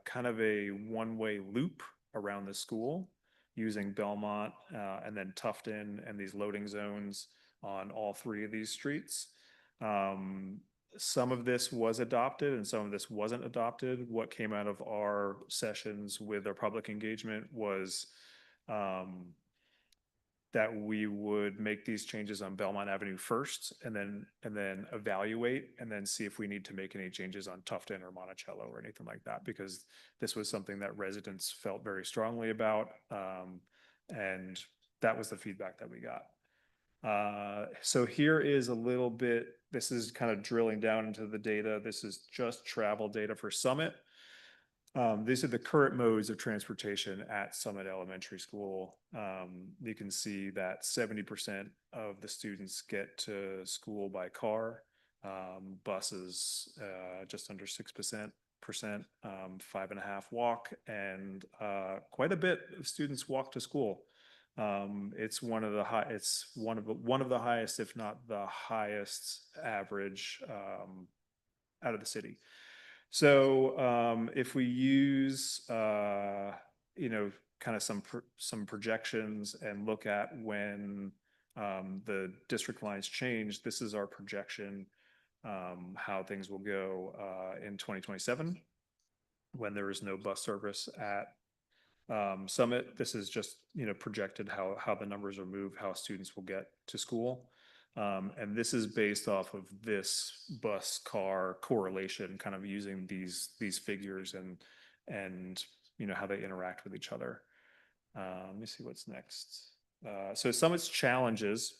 kind of a one-way loop around the school using Belmont and then Tufton and these loading zones on all three of these streets. Some of this was adopted and some of this wasn't adopted. What came out of our sessions with our public engagement was that we would make these changes on Belmont Avenue first and then evaluate and then see if we need to make any changes on Tufton or Monticello or anything like that, because this was something that residents felt very strongly about. And that was the feedback that we got. So here is a little bit, this is kind of drilling down into the data. This is just travel data for Summit. These are the current modes of transportation at Summit Elementary School. You can see that 70% of the students get to school by car. Buses, just under 6%, 5.5% walk, and quite a bit of students walk to school. It's one of the highest, if not the highest average out of the city. So if we use, kind of some projections and look at when the district lines change, this is our projection, how things will go in 2027 when there is no bus service at Summit. This is just, projected how the numbers are moved, how students will get to school. And this is based off of this bus car correlation, kind of using these figures and how they interact with each other. Let me see what's next. So Summit's challenges.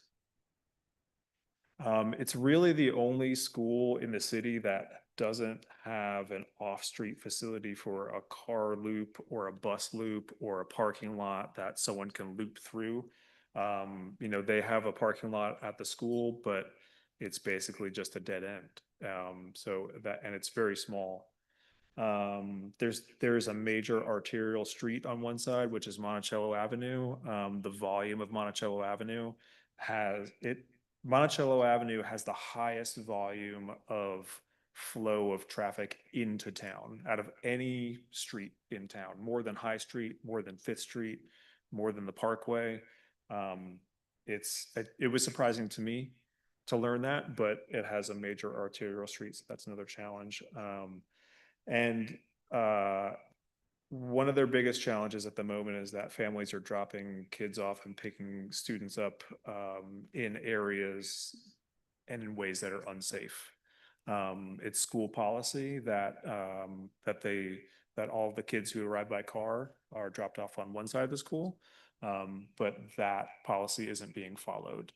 It's really the only school in the city that doesn't have an off-street facility for a car loop or a bus loop or a parking lot that someone can loop through. They have a parking lot at the school, but it's basically just a dead end. And it's very small. There's a major arterial street on one side, which is Monticello Avenue. The volume of Monticello Avenue has the highest volume of flow of traffic into town out of any street in town, more than High Street, more than Fifth Street, more than the Parkway. It was surprising to me to learn that, but it has a major arterial street, so that's another challenge. One of their biggest challenges at the moment is that families are dropping kids off and picking students up in areas and in ways that are unsafe. It's school policy that all the kids who arrive by car are dropped off on one side of the school, but that policy isn't being followed.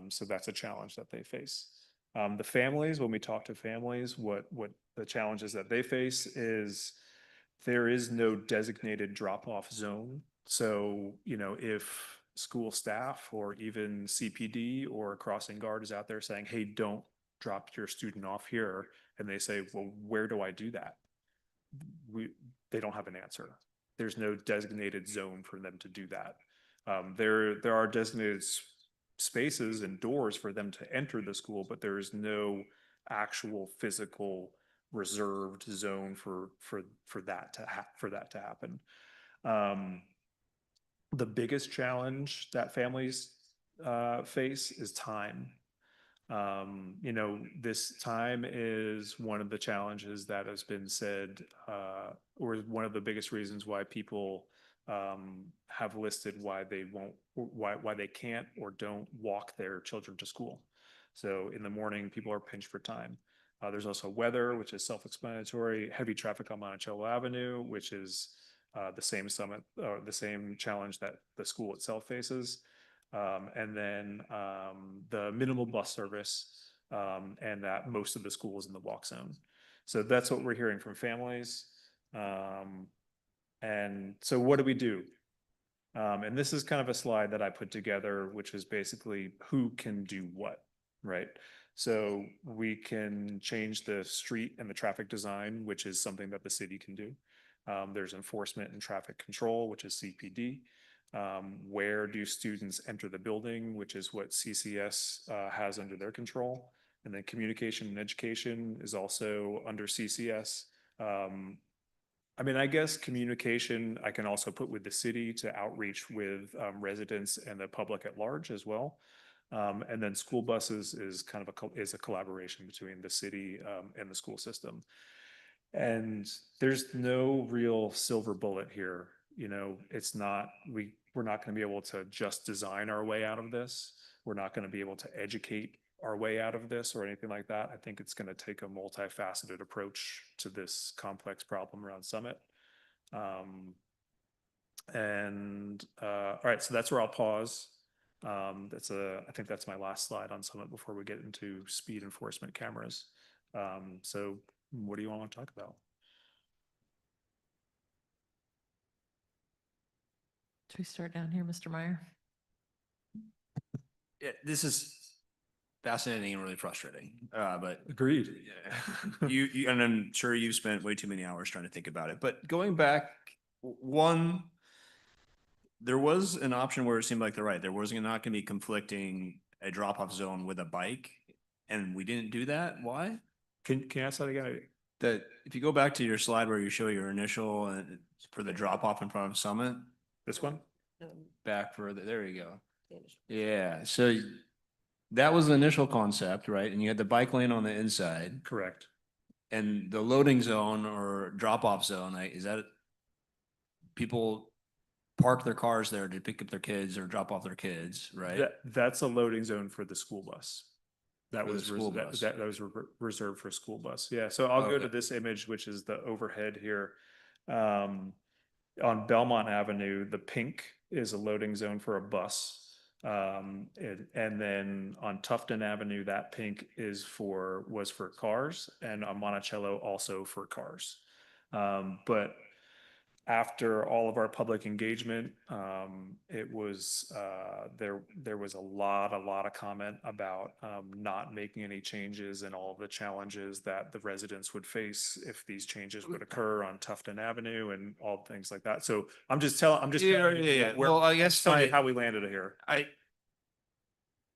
So that's a challenge that they face. The families, when we talk to families, what the challenges that they face is there is no designated drop-off zone So, you know, if school staff or even CPD or a crossing guard is out there saying, hey, don't drop your student off here, and they say, well, where do I do that? They don't have an answer. There's no designated zone for them to do that. There are designated spaces and doors for them to enter the school, but there is no actual physical reserved zone for that to happen. The biggest challenge that families face is time. You know, this time is one of the challenges that has been said, or one of the biggest reasons why people have listed why they won't, why they can't or don't walk their children to school. So in the morning, people are pinched for time. There's also weather, which is self-explanatory, heavy traffic on Monticello Avenue, which is the same challenge that the school itself faces. And then the minimal bus service, and that most of the school is in the walk zone. So that's what we're hearing from families. And so what do we do? And this is kind of a slide that I put together, which is basically who can do what, right? So we can change the street and the traffic design, which is something that the city can do. There's enforcement and traffic control, which is CPD. Where do students enter the building, which is what CCS has under their control. And then communication and education is also under CCS. I mean, I guess communication I can also put with the city to outreach with residents and the public at large as well. And then school buses is kind of a collaboration between the city and the school system. And there's no real silver bullet here. You know, it's not, we're not going to be able to just design our way out of this. We're not going to be able to educate our way out of this or anything like that. I think it's going to take a multifaceted approach to this complex problem around Summit. All right, so that's where I'll pause. I think that's my last slide on Summit before we get into speed enforcement cameras. So what do you want to talk about? Should we start down here, Mr. Meyer? Yeah, this is fascinating and really frustrating, but agreed. And I'm sure you've spent way too many hours trying to think about it. But going back, one, there was an option where it seemed like there was not going to be conflicting a drop-off zone with a bike, and we didn't do that. Why? Can you ask that again? That if you go back to your slide where you show your initial and for the drop-off in front of Summit. This one? Back further, there you go. Yeah, so that was the initial concept, right? And you had the bike lane on the inside. Correct. And the loading zone or drop-off zone, is that people park their cars there to pick up their kids or drop off their kids, right? That's a loading zone for the school bus. That For the was school bus. that was reserved for school bus. Yeah, so I'll go to this image, which is the overhead here. On Belmont Avenue, the pink is a loading zone for a bus. And then on Tufton Avenue, that pink was for cars, and on Monticello also for cars. But after all of our public engagement, it was there was a lot of comment about not making any changes and all of the challenges that the residents would face if these changes would occur on Tufton Avenue and all things like that. So I'm just telling Yeah. Well, I guess telling you how we landed it here.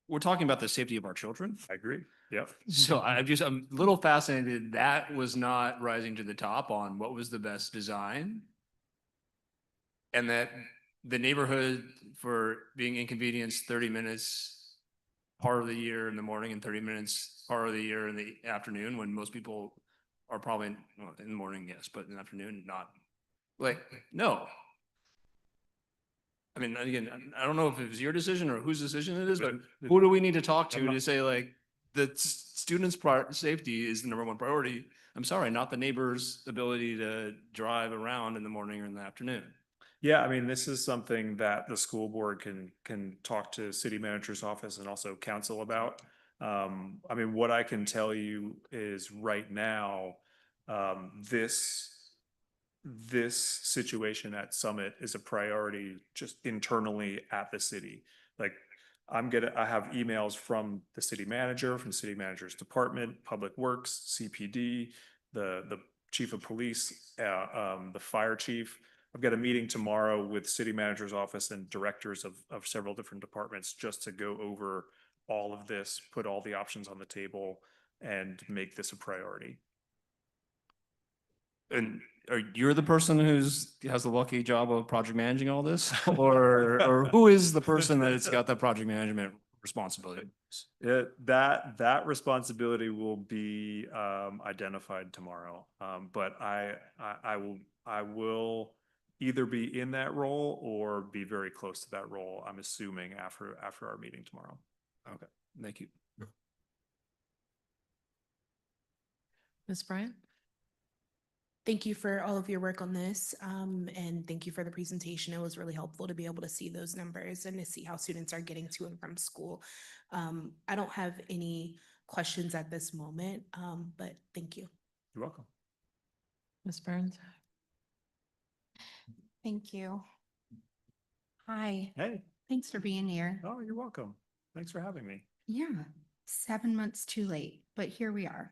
We're talking about the safety of our children. I agree. Yep. So I'm a little fascinated that was not rising to the top on what was the best design. And that the neighborhood for being inconvenienced 30 minutes part of the year in the morning and 30 minutes part of the year in the afternoon, when most people are probably, well, in the morning, yes, but in the afternoon, not. Like, no. I mean, again, I don't know if it was your decision or whose decision it is, but who do we need to talk to say like the students' safety is the #1 priority? I'm sorry, not the neighbor's ability to drive around in the morning or in the afternoon. Yeah, I mean, this is something that the school board can talk to city manager's office and also council about. I mean, what I can tell you is right now, this this situation at Summit is a priority just internally at the city. Like, I have emails from the city manager, from the city manager's department, Public Works, CPD, the chief of police, the fire chief. I've got a meeting tomorrow with city manager's office and directors of several different departments just to go over all of this, put all the options on the table, and make this a priority. And you're the person has the lucky job of project managing all this, or who is the person that's got the project management responsibility? That responsibility will be identified tomorrow. But I will either be in that role or be very close to that role, I'm assuming after our meeting tomorrow. Okay, thank you. Ms. Bryant? Thank you for all of your work on this, and thank you for the presentation. It was really helpful to be able to see those numbers and to see how students are getting to and from school. I don't have any questions at this moment, but thank you. You're welcome. Ms. Burns? Thank you. Hi, Hey, thanks for being here. oh, you're welcome. Thanks for having me. Yeah, 7 months too late, but here we are.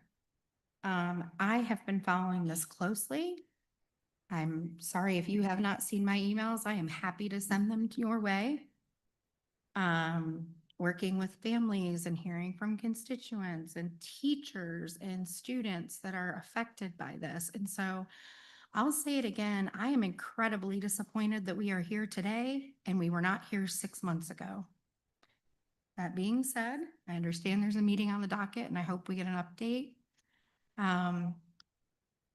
I have been following this closely. I'm sorry if you have not seen my emails. I am happy to send them your way. Working with families and hearing from constituents and teachers and students that are affected by this. And so I'll say it again, I am incredibly disappointed that we are here today and we were not here 6 months ago. That being said, I understand there's a meeting on the docket and I hope we get an update.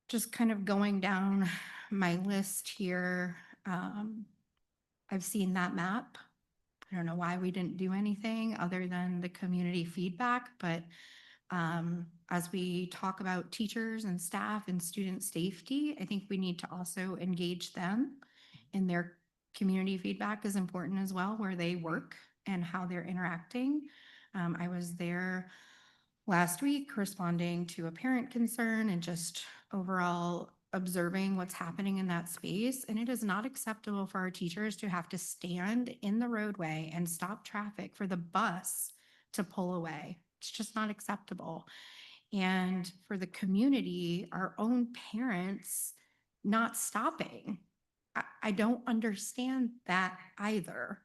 Just kind of going down my list here. I've seen that map. I don't know why we didn't do anything other than the community feedback, but as we talk about teachers and staff and student safety, I think we need to also engage them in their community feedback is important as well, where they work and how they're interacting. I was there last week responding to a parent concern and just overall observing what's happening in that space. And it is not acceptable for our teachers to have to stand in the roadway and stop traffic for the bus to pull away. It's just not acceptable. And for the community, our own parents not stopping. I don't understand that either.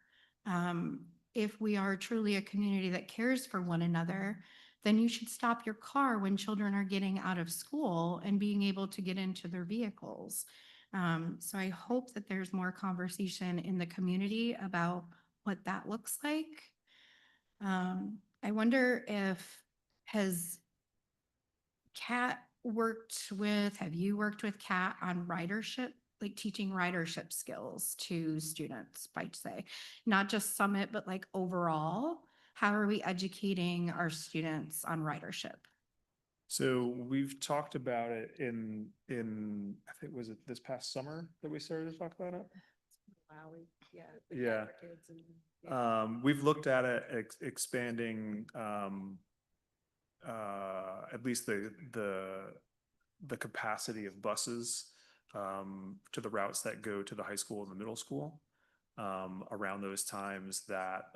If we are truly a community that cares for one another, then you should stop your car when children are getting out of school and being able to get into their vehicles. So I hope that there's more conversation in the community about what that looks like. I wonder has Kat have you worked with Kat on ridership, like teaching ridership skills to students, by say, not just Summit, but like overall? How are we educating our students on ridership? So we've talked about it in I think, was it this past summer that we started to talk about it? Wow, yeah. Yeah. for kids and- We've looked at it expanding at least the capacity of buses to the routes that go to the high school and the middle school around those times that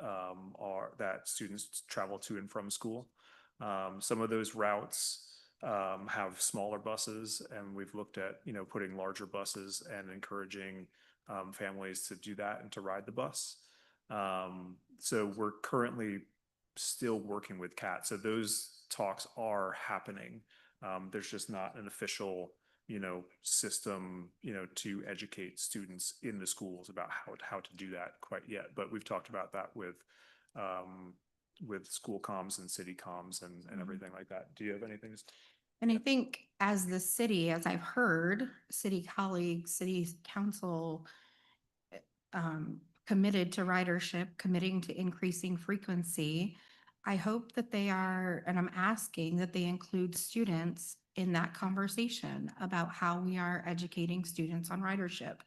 that students travel to and from school. Some of those routes have smaller buses, and we've looked at, putting larger buses and encouraging families to do that and to ride the bus. So we're currently still working with CAT. So those talks are happening. There's just not an official, system, to educate students in the schools about how to do that quite yet. But we've talked about that with school comms and city comms and everything like that. Do you have anything to? And I think as the city, as I've heard, city colleagues, city council committed to ridership, committing to increasing frequency, I hope that they are, and I'm asking that they include students in that conversation about how we are educating students on ridership.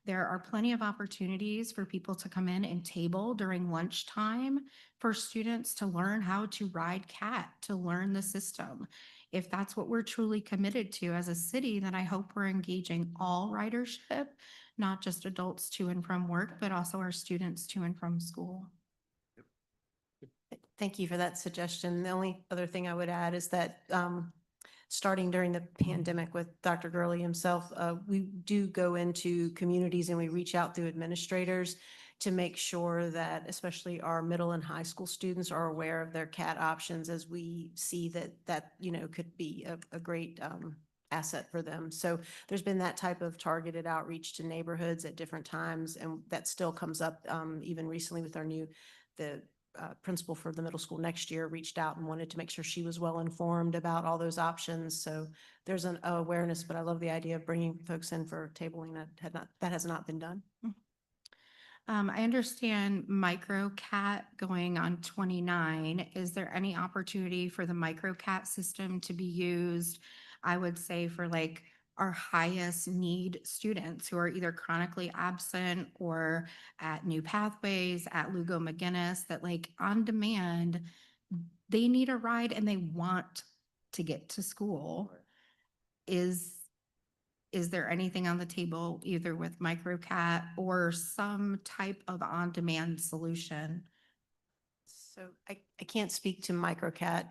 There are plenty of opportunities for people to come in and table during lunchtime for students to learn how to ride CAT, to learn the system. If that's what we're truly committed to as a city, then I hope we're engaging all ridership, not just adults to and from work, but also our students to and from school. Thank you for that suggestion. The only other thing I would add is that starting during the pandemic with Dr. Gurley himself, we do go into communities and we reach out through administrators to make sure that especially our middle and high school students are aware of their CAT options, as we see that could be a great asset for them. So there's been that type of targeted outreach to neighborhoods at different times, and that still comes up even recently with the principal for the middle school next year reached out and wanted to make sure she was well informed about all those options. So there's an awareness, but I love the idea of bringing folks in for tabling that has not been done. I understand MicroCat going on 29. Is there any opportunity for the MicroCat system to be used, I would say, for like our highest need students who are either chronically absent or at New Pathways, at Lugo McGinnis, that like on demand, they need a ride and they want to get to school? Is there anything on the table either with MicroCat or some type of on-demand solution? So I can't speak to MicroCat,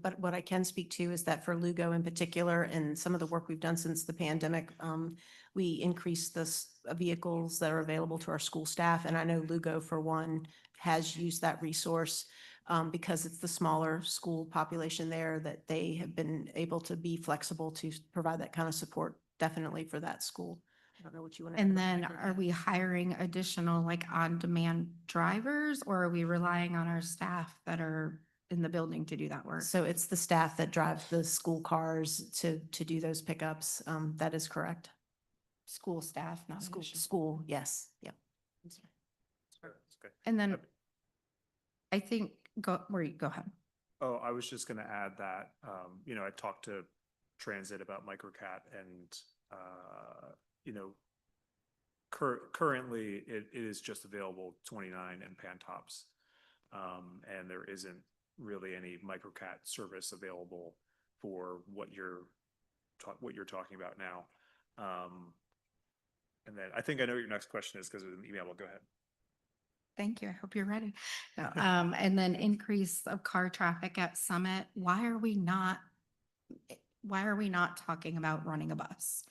but what I can speak to is that for Lugo in particular, and some of the work we've done since the pandemic, we increased the vehicles that are available to our school staff. And I know Lugo, for one, has used that resource because it's the smaller school population there, that they have been able to be flexible to provide that kind of support, definitely for that school. I don't know what you want to. And then are we hiring additional like on-demand drivers, or are we relying on our staff that are in the building to do that work? So it's the staff that drives the school cars to do those pickups. That is correct. School staff, not School, yes, yeah. And then I think, go ahead. Oh, I was just gonna add that, I talked to Transit about MicroCat and, currently it is just available 29 and Pantops. And there isn't really any MicroCat service available for what you're talking about now. And then I think I know what your next question is because of the email. Well, go ahead. Thank you. I hope you're ready. No, and then increase of car traffic at Summit. Why are we not talking about running a bus?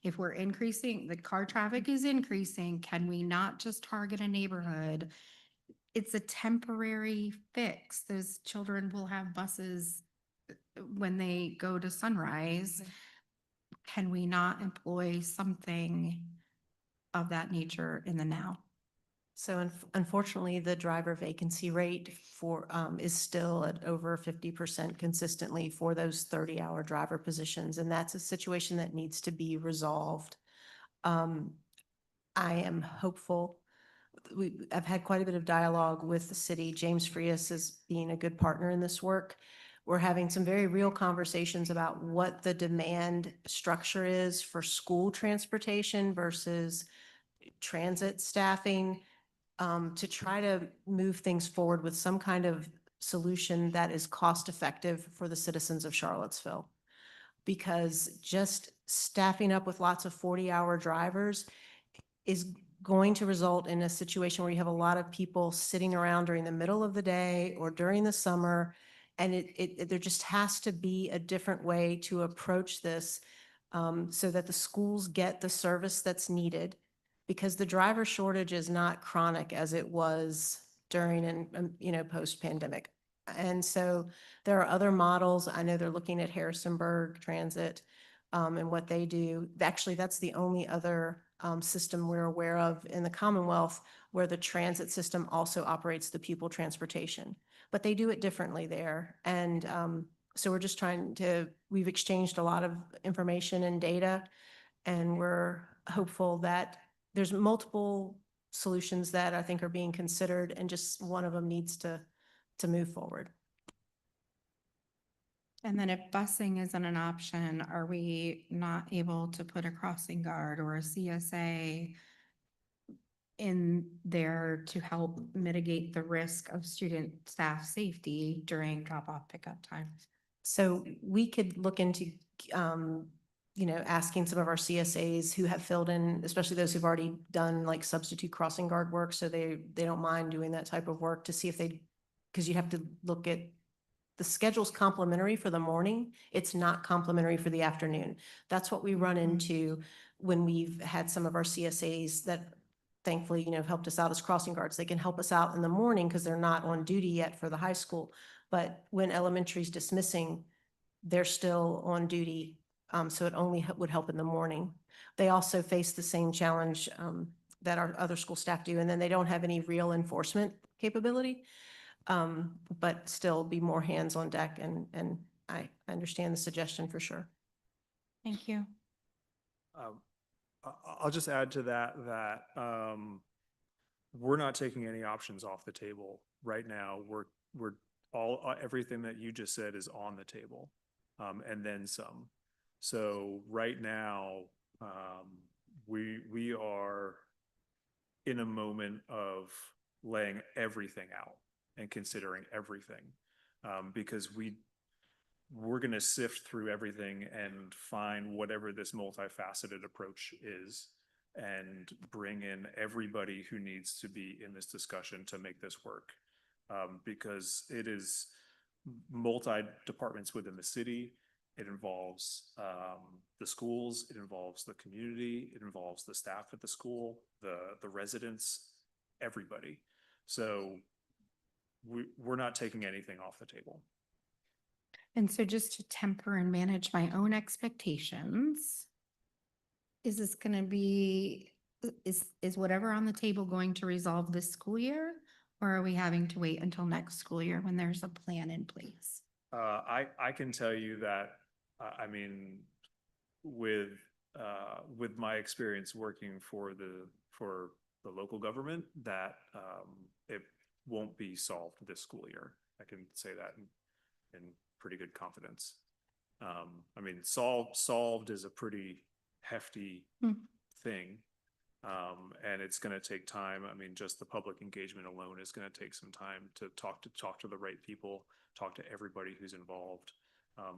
If we're increasing, the car traffic is increasing, can we not just target a neighborhood? It's a temporary fix. Those children will have buses when they go to Sunrise. Can we not employ something of that nature in the now? So unfortunately, the driver vacancy rate is still at over 50% consistently for those 30-hour driver positions. And that's a situation that needs to be resolved. I am hopeful. I've had quite a bit of dialogue with the city. James Frias is being a good partner in this work. We're having some very real conversations about what the demand structure is for school transportation versus transit staffing, to try to move things forward with some kind of solution that is cost effective for the citizens of Charlottesville. Because just staffing up with lots of 40-hour drivers is going to result in a situation where you have a lot of people sitting around during the middle of the day or during the summer. And there just has to be a different way to approach this, so that the schools get the service that's needed, because the driver shortage is not chronic as it was during and post-pandemic. And so there are other models. I know they're looking at Harrisonburg Transit and what they do. Actually, that's the only other system we're aware of in the Commonwealth where the transit system also operates the pupil transportation, but they do it differently there. And so we're just we've exchanged a lot of information and data, and we're hopeful that there's multiple solutions that I think are being considered, and just one of them needs to move forward. And then if busing isn't an option, are we not able to put a crossing guard or a CSA in there to help mitigate the risk of student staff safety during drop-off pickup times? So we could look into, asking some of our CSAs who have filled in, especially those who've already done like substitute crossing guard work, so they don't mind doing that type of work, to see if they, because you have to look at, the schedule's complimentary for the morning. It's not complimentary for the afternoon. That's what we run into when we've had some of our CSAs that thankfully, helped us out as crossing guards. They can help us out in the morning because they're not on duty yet for the high school. But when elementary's dismissing, they're still on duty. So it only would help in the morning. They also face the same challenge that our other school staff do, and then they don't have any real enforcement capability. But still be more hands on deck, and I understand the suggestion for sure. Thank you. I'll just add to that, we're not taking any options off the table right now. We're everything that you just said is on the table, and then some. So right now, we are in a moment of laying everything out and considering everything, because we're going to sift through everything and find whatever this multifaceted approach is, and bring in everybody who needs to be in this discussion to make this work, because it is multi-departments within the city. It involves the schools, it involves the community, it involves the staff at the school, the residents, everybody. So we're not taking anything off the table. And so just to temper and manage my own expectations, is this going to be, is whatever on the table going to resolve this school year? Or are we having to wait until next school year when there's a plan in place? I can tell you that, with my experience working for the local government, that it won't be solved this school year. I can say that in pretty good confidence. Solved is a pretty hefty thing. And it's going to take time. Just the public engagement alone is going to take some time to talk to the right people, talk to everybody who's involved,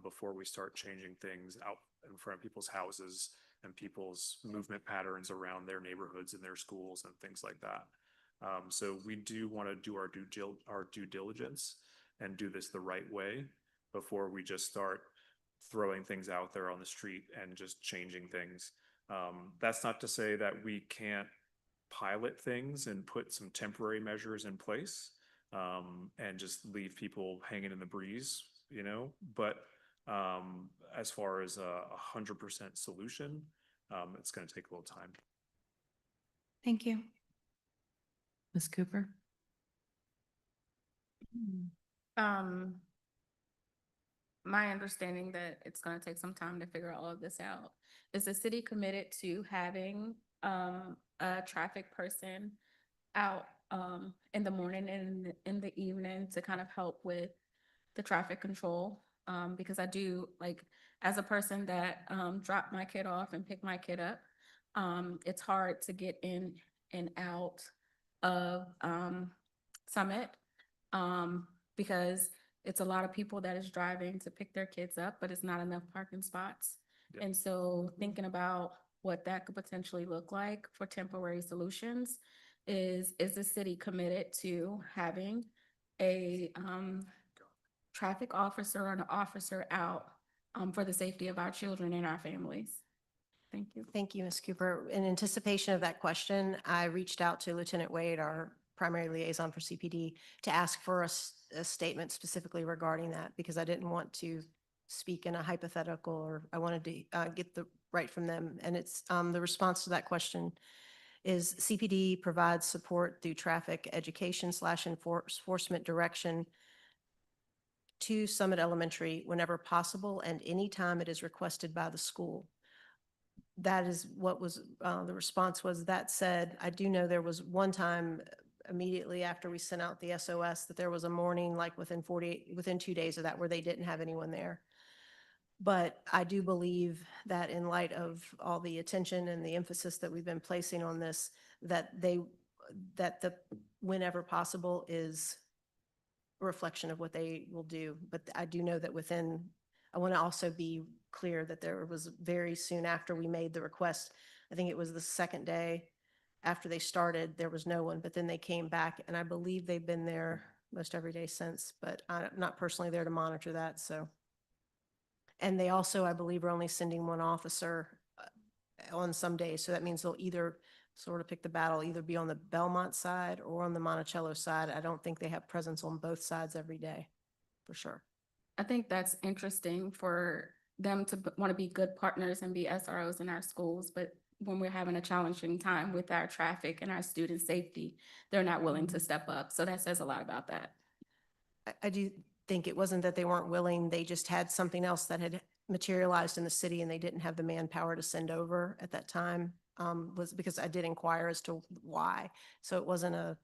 before we start changing things out in front of people's houses and people's movement patterns around their neighborhoods and their schools and things like that. So we do want to do our due diligence and do this the right way before we just start throwing things out there on the street and just changing things. That's not to say that we can't pilot things and put some temporary measures in place, and just leave people hanging in the breeze, but as far as a 100% solution, it's going to take a little time. Thank you. Ms. Cooper? My understanding that it's going to take some time to figure all of this out. Is the city committed to having a traffic person out in the morning and in the evening to kind of help with the traffic control? Because I do, like, as a person that dropped my kid off and picked my kid up, it's hard to get in and out of Summit, because it's a lot of people that is driving to pick their kids up, but it's not enough parking spots. Yep. And so thinking about what that could potentially look like for temporary solutions, is the city committed to having a traffic officer or an officer out for the safety of our children and our families? Thank you. Thank you, Ms. Cooper. In anticipation of that question, I reached out to Lieutenant Wade, our primary liaison for CPD, to ask for a statement specifically regarding that, because I didn't want to speak in a hypothetical, or I wanted to get the right from them. And it's the response to that question is CPD provides support through traffic education / enforcement direction to Summit Elementary whenever possible and anytime it is requested by the school. That is what was, the response was. That said, I do know there was one time immediately after we sent out the SOS that there was a morning, like within 2 days of that, where they didn't have anyone there. But I do believe that in light of all the attention and the emphasis that we've been placing on this, that the whenever possible is a reflection of what they will do. But I do know that within I want to also be clear that there was very soon after we made the request, I think it was the second day after they started, there was no one, but then they came back and I believe they've been there most every day since, but I'm not personally there to monitor that, so. And they also, I believe, are only sending one officer on some days, so that means they'll either sort of pick the battle, either be on the Belmont side or on the Monticello side. I don't think they have presence on both sides every day, for sure. I think that's interesting for them to want to be good partners and be SROs in our schools, but when we're having a challenging time with our traffic and our student safety, they're not willing to step up. So that says a lot about that. I do think it wasn't that they weren't willing, they just had something else that had materialized in the city and they didn't have the manpower to send over at that time, was because I did inquire as to why. So it wasn't a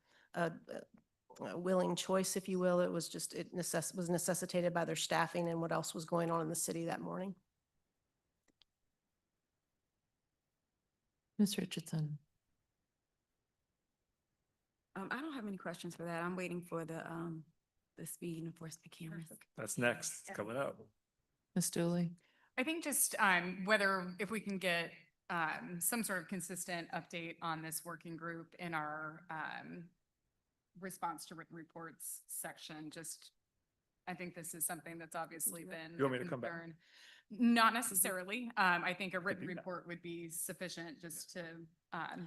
willing choice, if you will. It was just, was necessitated by their staffing and what else was going on in the city that morning. Ms. Richardson. I don't have any questions for that. I'm waiting for the speed enforcement cameras. That's next, it's coming up. Ms. Dooley. I think just whether if we can get some sort of consistent update on this working group in our response to written reports section, just I think this is something that's obviously been. You want me a to come back? concern. Not necessarily. I think a written report would be sufficient just to,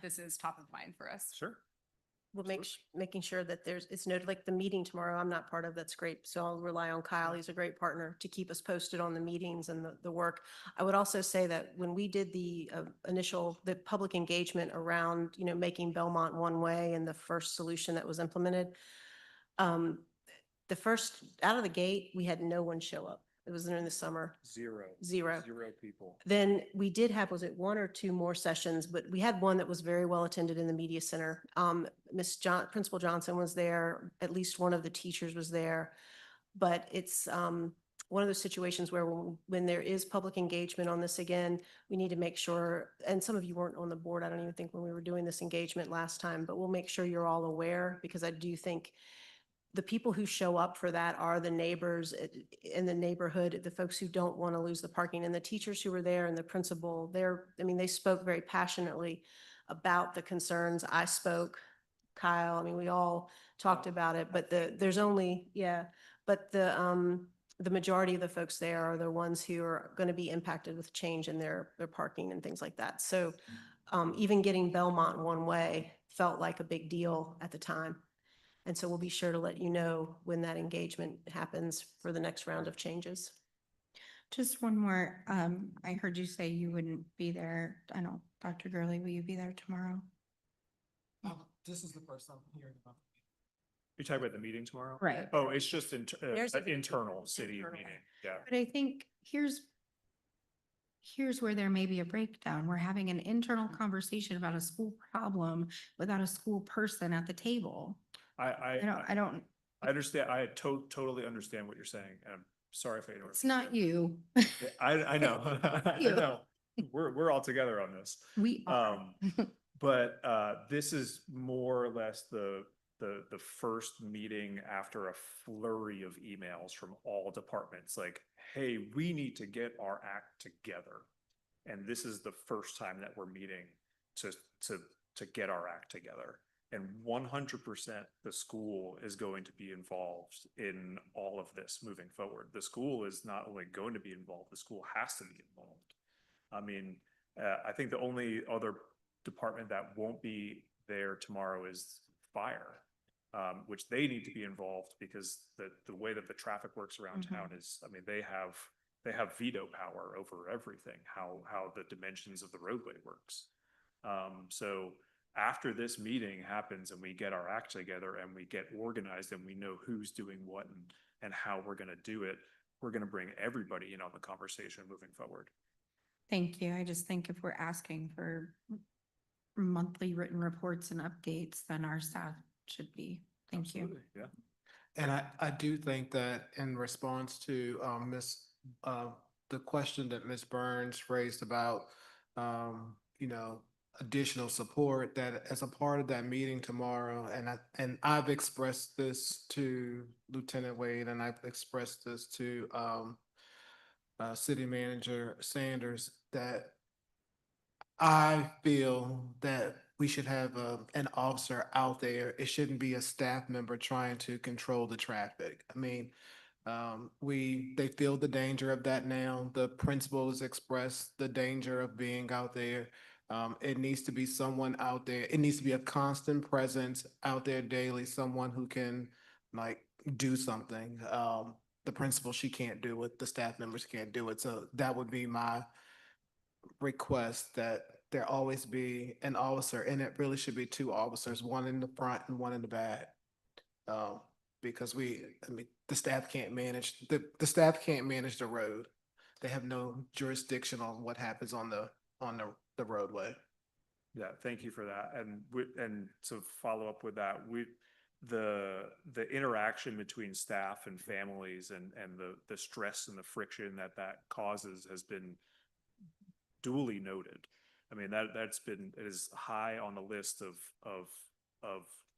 this is top of mind for us. Sure. We'll making sure that it's noted, like the meeting tomorrow, I'm not part of, that's great. So I'll rely on Kyle. He's a great partner to keep us posted on the meetings and the work. I would also say that when we did the the public engagement around, making Belmont one way and the first solution that was implemented, the first, out of the gate, we had no one show up. It was during the summer. Zero people. Then we did have, was it one or two more sessions, but we had one that was very well attended in the media center. Principal Johnson was there, at least one of the teachers was there. But it's one of those situations where when there is public engagement on this again, we need to make sure, and some of you weren't on the board, I don't even think when we were doing this engagement last time, but we'll make sure you're all aware, because I do think the people who show up for that are the neighbors in the neighborhood, the folks who don't want to lose the parking, and the teachers who were there and the principal. They spoke very passionately about the concerns. I spoke, Kyle, we all talked about it, but the majority of the folks there are the ones who are going to be impacted with change in their parking and things like that. So even getting Belmont one way felt like a big deal at the time. And so we'll be sure to let you know when that engagement happens for the next round of changes. Just one more. I heard you say you wouldn't be there. I know, Dr. Gurley, will you be there tomorrow? This is the first time I'm hearing about You're talking about the meeting tomorrow? Right. Oh, it's just an There's a- internal city meeting, yeah. But I think here's where there may be a breakdown. We're having an internal conversation about a school problem without a school person at the table. I don't. I understand. I totally understand what you're saying. And I'm sorry if I interrupted. It's not you. I know. I You. know. We're all together on this. We are. But this is more or less the first meeting after a flurry of emails from all departments like, hey, we need to get our act together. And this is the first time that we're meeting to get our act together. And 100% the school is going to be involved in all of this moving forward. The school is not only going to be involved, the school has to be involved. I think the only other department that won't be there tomorrow is fire, which they need to be involved because the way that the traffic works around town is, they have veto power over everything, how the dimensions of the roadway works. So after this meeting happens and we get our act together and we get organized and we know who's doing what and how we're going to do it, we're going to bring everybody in on the conversation moving forward. Thank you. I just think if we're asking for monthly written reports and updates, then our staff should be. Thank you. Yeah. And I do think that in response to the question that Ms. Burns raised about additional support, that as a part of that meeting tomorrow, and I've expressed this to Lieutenant Wade and I've expressed this to City Manager Sanders, that I feel that we should have an officer out there. It shouldn't be a staff member trying to control the traffic. I mean, they feel the danger of that now. The principals express the danger of being out there. It needs to be someone out there. It needs to be a constant presence out there daily, someone who can like do something. The principal, she can't do it. The staff members can't do it. So that would be my request, that there always be an officer, and it really should be two officers, one in the front and one in the back. Um, because I mean, the staff can't manage, the staff can't manage the road. They have no jurisdiction on what happens on the roadway. Yeah, thank you for that. And to follow up with that, the interaction between staff and families and the stress and the friction that causes has been duly noted. I mean, it is high on the list of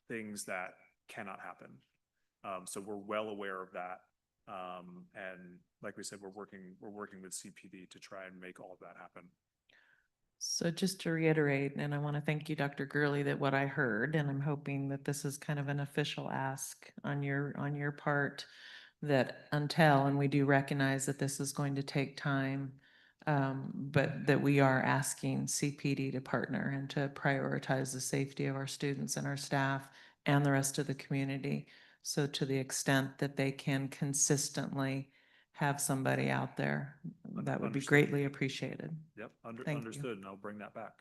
things that cannot happen. So we're well aware of that. And like we said, we're working with CPD to try and make all of that happen. So just to reiterate, and I want to thank you, Dr. Gurley, that what I heard, and I'm hoping that this is kind of an official ask on your part, that until, and we do recognize that this is going to take time, but that we are asking CPD to partner and to prioritize the safety of our students and our staff and the rest of the community. So to the extent that they can consistently have somebody out there, that would be Understood. greatly appreciated. Yep, Thank you. understood, and I'll bring that back.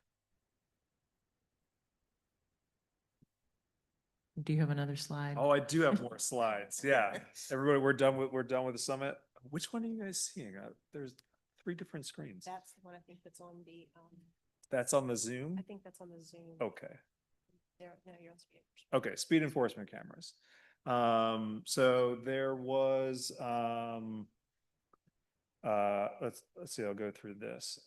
Do you have another slide? Oh, I do have more slides. Yeah, everybody, we're done with the summit. Which one are you guys seeing? There's 3 different screens. That's the one I think that's on the, That's on the Zoom? I think that's on the Zoom. Okay. There, no, you're on speed. Okay, speed enforcement cameras. So there was, let's see, I'll go through this.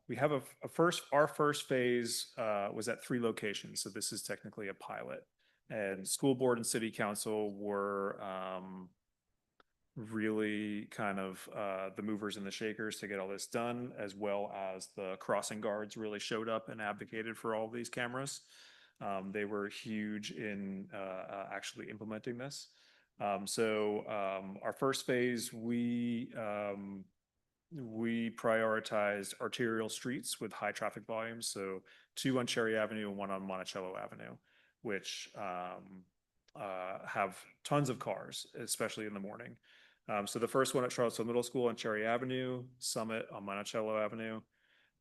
We have our first phase was at 3 locations. So this is technically a pilot, and school board and city council were really kind of the movers and the shakers to get all this done, as well as the crossing guards really showed up and advocated for all of these cameras. They were huge in actually implementing this. Our first phase, we prioritized arterial streets with high traffic volumes. So 2 on Cherry Avenue and 1 on Monticello Avenue, which have tons of cars, especially in the morning. So the first one at Charlottesville Middle School on Cherry Avenue, Summit on Monticello Avenue,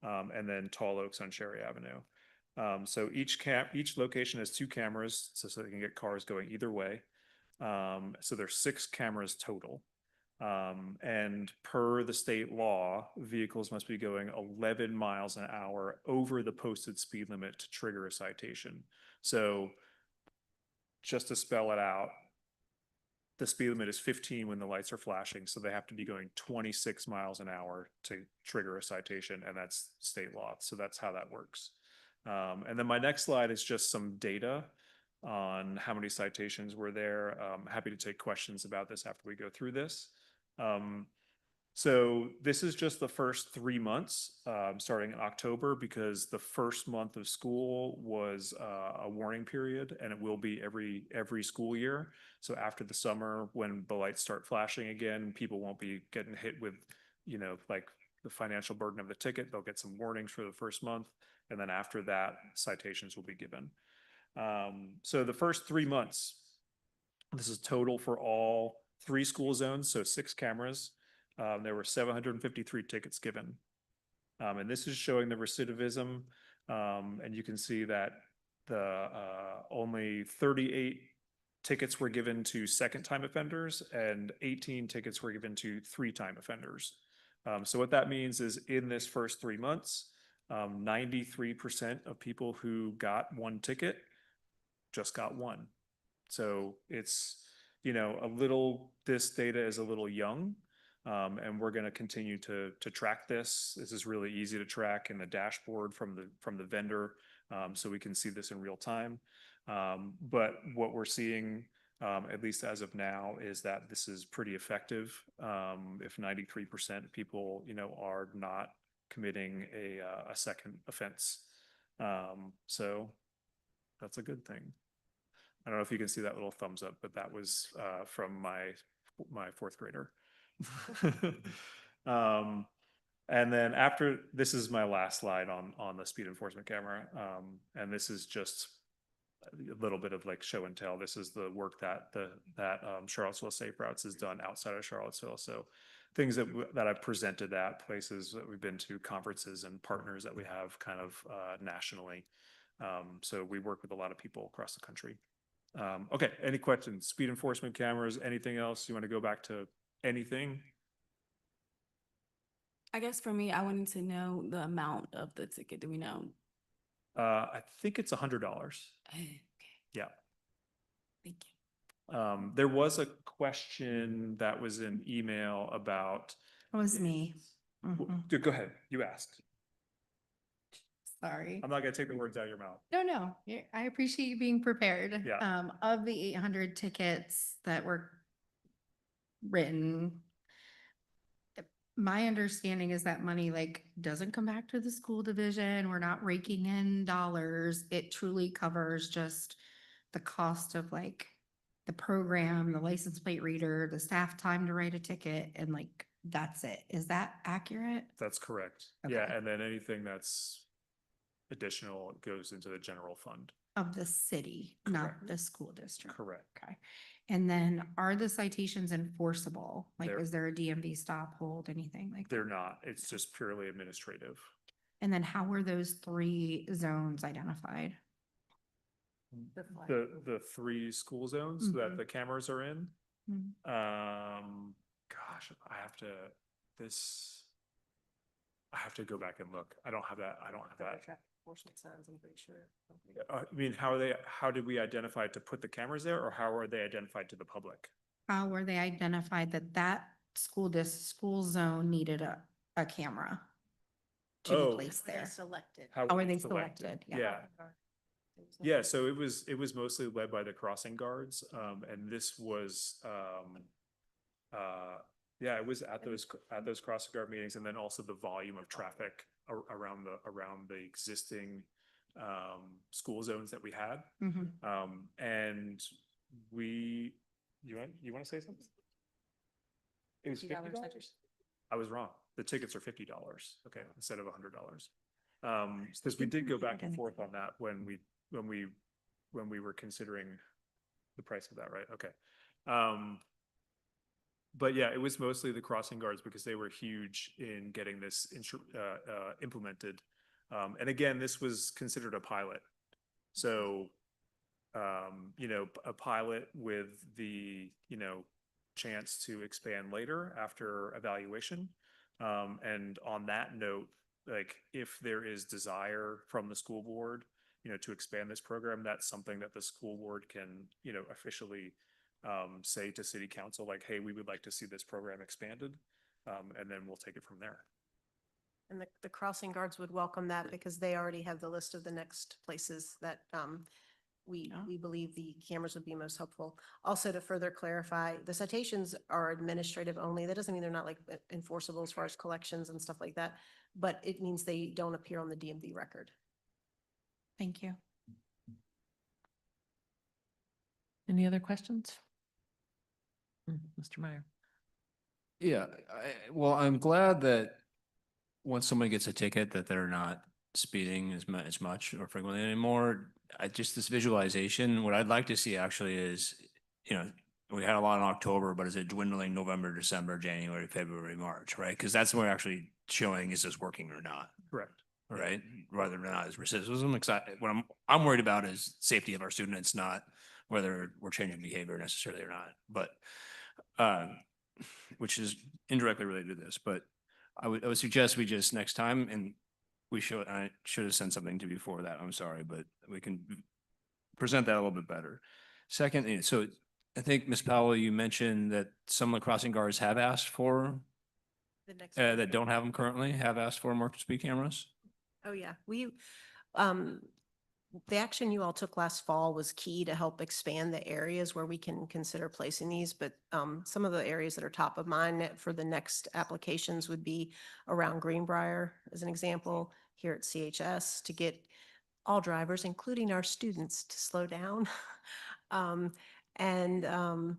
and then Tall Oaks on Cherry Avenue. So each location has 2 cameras, so they can get cars going either way. So there's 6 cameras total. And per the state law, vehicles must be going 11 miles an hour over the posted speed limit to trigger a citation. So just to spell it out, the speed limit is 15 when the lights are flashing, so they have to be going 26 miles an hour to trigger a citation, and that's state law. So that's how that works. And then my next slide is just some data on how many citations were there. Happy to take questions about this after we go through this. So this is just the first 3 months, starting in October, because the first month of school was a warning period, and it will be every school year. So after the summer, when the lights start flashing again, people won't be getting hit with, like the financial burden of the ticket. They'll get some warnings for the first month, and then after that, citations will be given. So the first 3 months, this is total for all 3 school zones, so 6 cameras. There were 753 tickets given. And this is showing the recidivism. And you can see that the only 38 tickets were given to second-time offenders and 18 tickets were given to 3-time offenders. So what that means is in this first 3 months, 93% of people who got 1 ticket just got 1. So it's, this data is a little young. And we're going to continue to track this. This is really easy to track in the dashboard from the vendor, so we can see this in real time. But what we're seeing at least as of now, is that this is pretty effective. If 93% of people, are not committing a second offense. So that's a good thing. I don't know if you can see that little thumbs up, but that was from my fourth grader. And then after, this is my last slide on the speed enforcement camera. And this is just a little bit of like show and tell. This is the work that Charlottesville Safe Routes has done outside of Charlottesville. So things that I've presented at, places that we've been to, conferences and partners that we have kind of nationally. So we work with a lot of people across the country. Okay, any questions? Speed enforcement cameras, anything else? You want to go back to anything? I guess for me, I wanted to know the amount of the ticket. Do we know? I think it's $100. Okay, Yeah. thank you. There was a question that was in email about. It was me. Go ahead. You asked. Sorry. I'm not gonna take the words out of your mouth. No, I appreciate you being prepared. Yeah. Of the 800 tickets that were written, my understanding is that money like doesn't come back to the school division. We're not raking in dollars. It truly covers just the cost of like the program, the license plate reader, the staff time to write a ticket, and like that's it. Is that accurate? That's correct. Okay. Yeah, and then anything that's additional goes into the general fund. Of the city, not the school district. Correct. Okay. And then are the citations enforceable? Like, They're- is there a DMV stop, hold, anything like that? They're not. It's just purely administrative. And then how were those 3 zones identified? The 3 school zones that Mhm. the cameras are in. Mhm. Gosh, I have to go back and look. I don't have that. Enforcement signs, I'm pretty sure. I mean, how did we identify to put the cameras there, or how are they identified to the public? How were they identified that school zone needed a camera to Oh. be placed there? Selected. How How were are they they selected? Yeah. Yeah, so it was mostly led by the crossing guards, and this was, yeah, it was at those crossing guard meetings, and then also the volume of traffic around the existing school zones that we had. Mhm. And you want to say something? It was $50? I was wrong. The tickets are $50, okay, instead of $100. Because we did go back and forth on that when we were considering the price of that, right? Okay. But yeah, it was mostly the crossing guards because they were huge in getting this implemented. And again, this was considered a pilot. So, a pilot with the, chance to expand later after evaluation. And on that note, like if there is desire from the school board, to expand this program, that's something that the school board can, officially say to city council, like, hey, we would like to see this program expanded. And then we'll take it from there. And the crossing guards would welcome that because they already have the list of the next places that we believe the cameras would be most helpful. Also, to further clarify, the citations are administrative only. That doesn't mean they're not like enforceable as far as collections and stuff like that, but it means they don't appear on the DMV record. Thank you. Any other questions? Mr. Meyer. Yeah, well, I'm glad that once someone gets a ticket that they're not speeding as much or frequently anymore. Just this visualization, what I'd like to see actually is, we had a lot in October, but is it dwindling November, December, January, February, March, right? Because that's when we're actually showing, is this working or not? Correct. Right? Rather than not as recidivism. What I'm worried about is safety of our students, not whether we're changing behavior necessarily or not. But which is indirectly related to this. But I would suggest we just next time, and I should have sent something to before that. I'm sorry, but we can present that a little bit better. Second, so I think Ms. Powell, you mentioned that some of the crossing guards have asked for The next that don't have them currently, have asked for more speed cameras. Oh, yeah. the action you all took last fall was key to help expand the areas where we can consider placing these, but some of the areas that are top of mind for the next applications would be around Greenbrier, as an example, here at CHS, to get all drivers, including our students, to slow down. And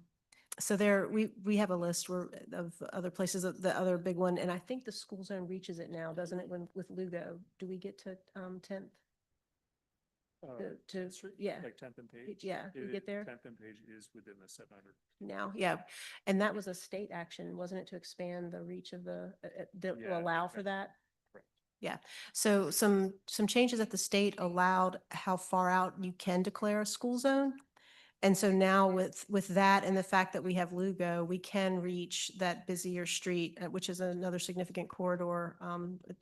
so there, we have a list of other places, the other big one, and I think the school zone reaches it now, doesn't it, with Lugo? Do we get to 10th? Yeah. Like 10th and Page? Yeah, we get there? 10th and Page is within the 700. Now, yeah, and that was a state action, wasn't it, to expand the reach of that will allow for that? Correct. Yeah, so some changes at the state allowed how far out you can declare a school zone. And so now with that and the fact that we have Lugo, we can reach that busier street, which is another significant corridor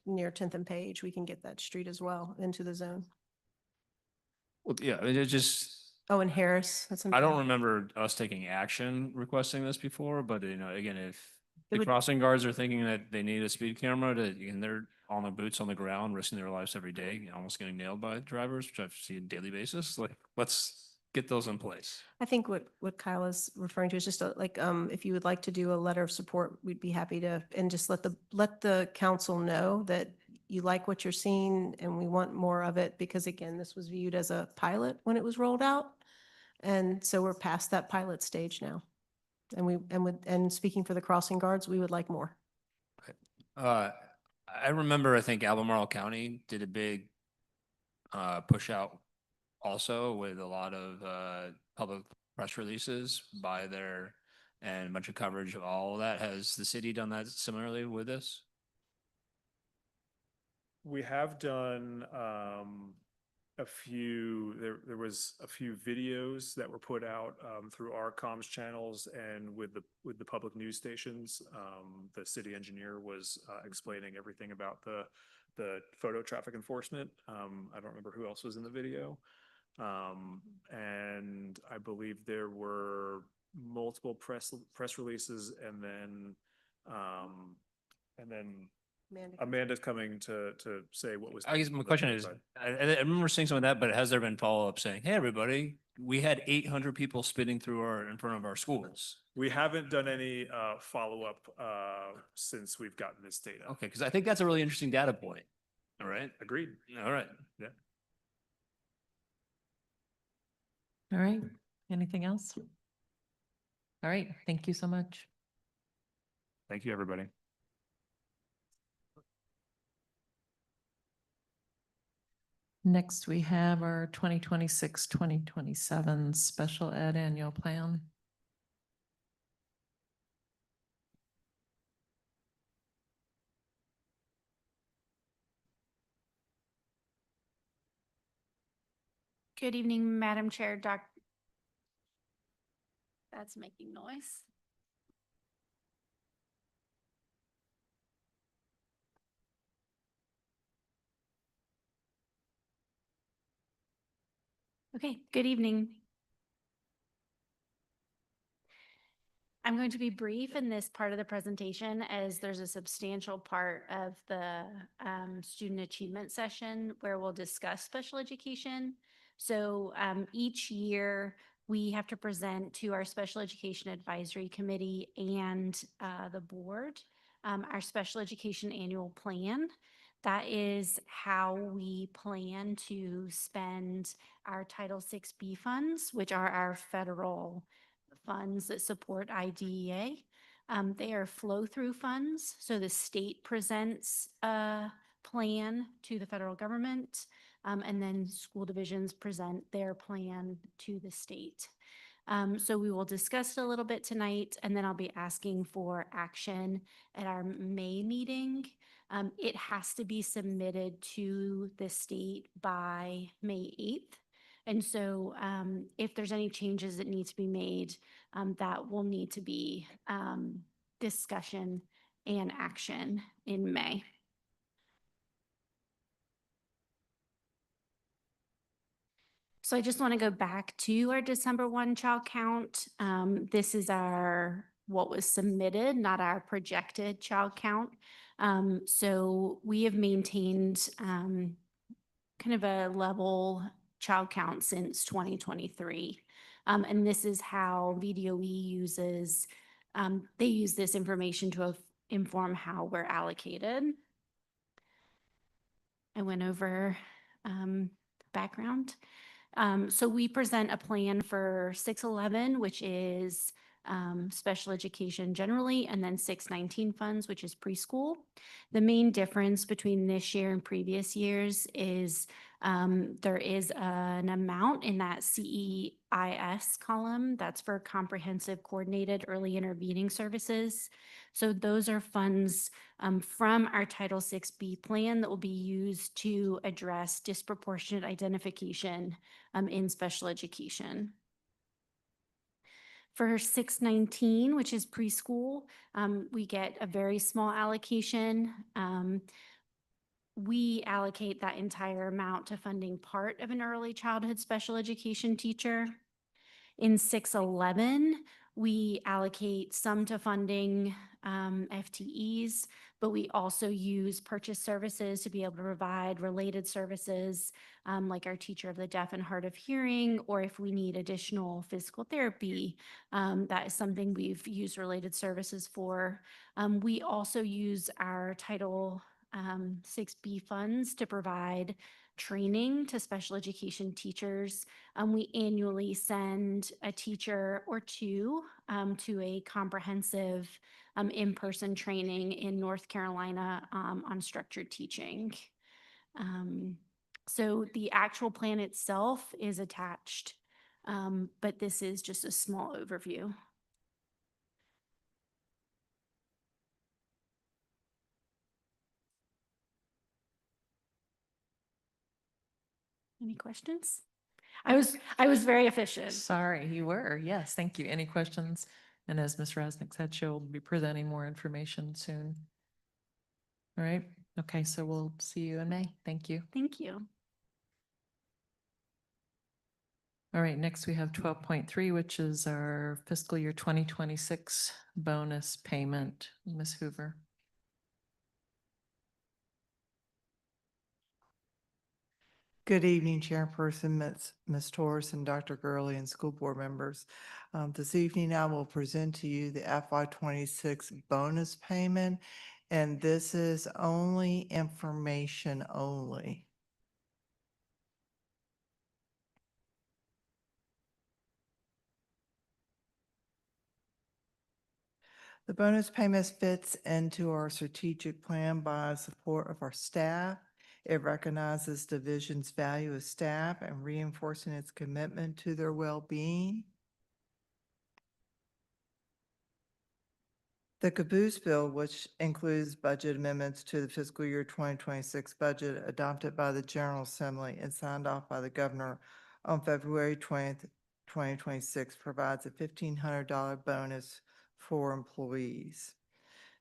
near 10th and Page. We can get that street as well into the zone. Well, yeah, it just, Oh, and Harris. That's I don't remember us taking action requesting this before, but you know, again, if It the would- crossing guards are thinking that they need a speed camera to, and they're on their boots on the ground, risking their lives every day, almost getting nailed by drivers, which I see on a daily basis, like, let's get those in place. I think what Kyle is referring to is just like, if you would like to do a letter of support, we'd be happy to, and just let the council know that you like what you're seeing and we want more of it, because again, this was viewed as a pilot when it was rolled out. And so we're past that pilot stage now. And speaking for the crossing guards, we would like more. I remember, I think Albemarle County did a big push out also with a lot of public press releases by their, and a bunch of coverage of all of that. Has the city done that similarly with this? We have done a few, there was a few videos that were put out through our comms channels and with the public news stations. The city engineer was explaining everything about the photo traffic enforcement. I don't remember who else was in the video. And I believe there were multiple press releases, and then Amanda's coming to say what was. I guess my the question flip is, side. I remember seeing some of that, but has there been follow-up saying, hey, everybody, we had 800 people spitting through in front of our schools? We haven't done any follow-up since we've gotten this data. Okay, because I think that's a really interesting data point. All right. Agreed. All right. Yeah. All right. Anything else? All right. Thank you so much. Thank you, everybody. Next, we have our 2026-2027 special ed annual plan. Good evening, Madam Chair, That's making noise. Okay, good evening. I'm going to be brief in this part of the presentation as there's a substantial part of the student achievement session where we'll discuss special education. So each year we have to present to our Special Education Advisory Committee and the board our special education annual plan. That is how we plan to spend our Title VI-B funds, which are our federal funds that support IDEA. They are flow-through funds, so the state presents a plan to the federal government, and then school divisions present their plan to the state. So we will discuss it a little bit tonight, and then I'll be asking for action at our May meeting. It has to be submitted to the state by May 8th. And so if there's any changes that need to be made, that will need to be discussion and action in May. So I just want to go back to our December 1 child count. This is what was submitted, not our projected child count. So we have maintained kind of a level child count since 2023. And this is how VDOE uses, they use this information to inform how we're allocated. I went over background. So we present a plan for 611, which is special education generally, and then 619 funds, which is preschool. The main difference between this year and previous years is there is an amount in that CEIS column that's for comprehensive coordinated early intervening services. So those are funds from our Title VI-B plan that will be used to address disproportionate identification in special education. For 619, which is preschool, we get a very small allocation. We allocate that entire amount to funding part of an early childhood special education teacher. In 611, we allocate some to funding FTEs, but we also use purchase services to be able to provide related services like our teacher of the deaf and hard of hearing, or if we need additional physical therapy, that is something we've used related services for. We also use our Title 6B funds to provide training to special education teachers. We annually send a teacher or two to a comprehensive in-person training in North Carolina on structured teaching. So the actual plan itself is attached, but this is just a small overview. Any questions? I was very efficient. Sorry, you were. Yes, thank you. Any questions? And as Ms. Resnick said, she'll be presenting more information soon. All right. Okay, so we'll see you in May. Thank you. Thank you. All right, next we have 12.3, which is our fiscal year 2026 bonus payment. Ms. Hoover. Good evening, Chairperson, Ms. Torres and Dr. Gurley and school board members. This evening, I will present to you the FY26 bonus payment, and this is only information only. The bonus payments fits into our strategic plan by support of our staff. It recognizes division's value of staff and reinforcing its commitment to their well-being. The caboose bill, which includes budget amendments to the fiscal year 2026 budget adopted by the General Assembly and signed off by the governor on February 20th, 2026, provides a $1,500 bonus for employees.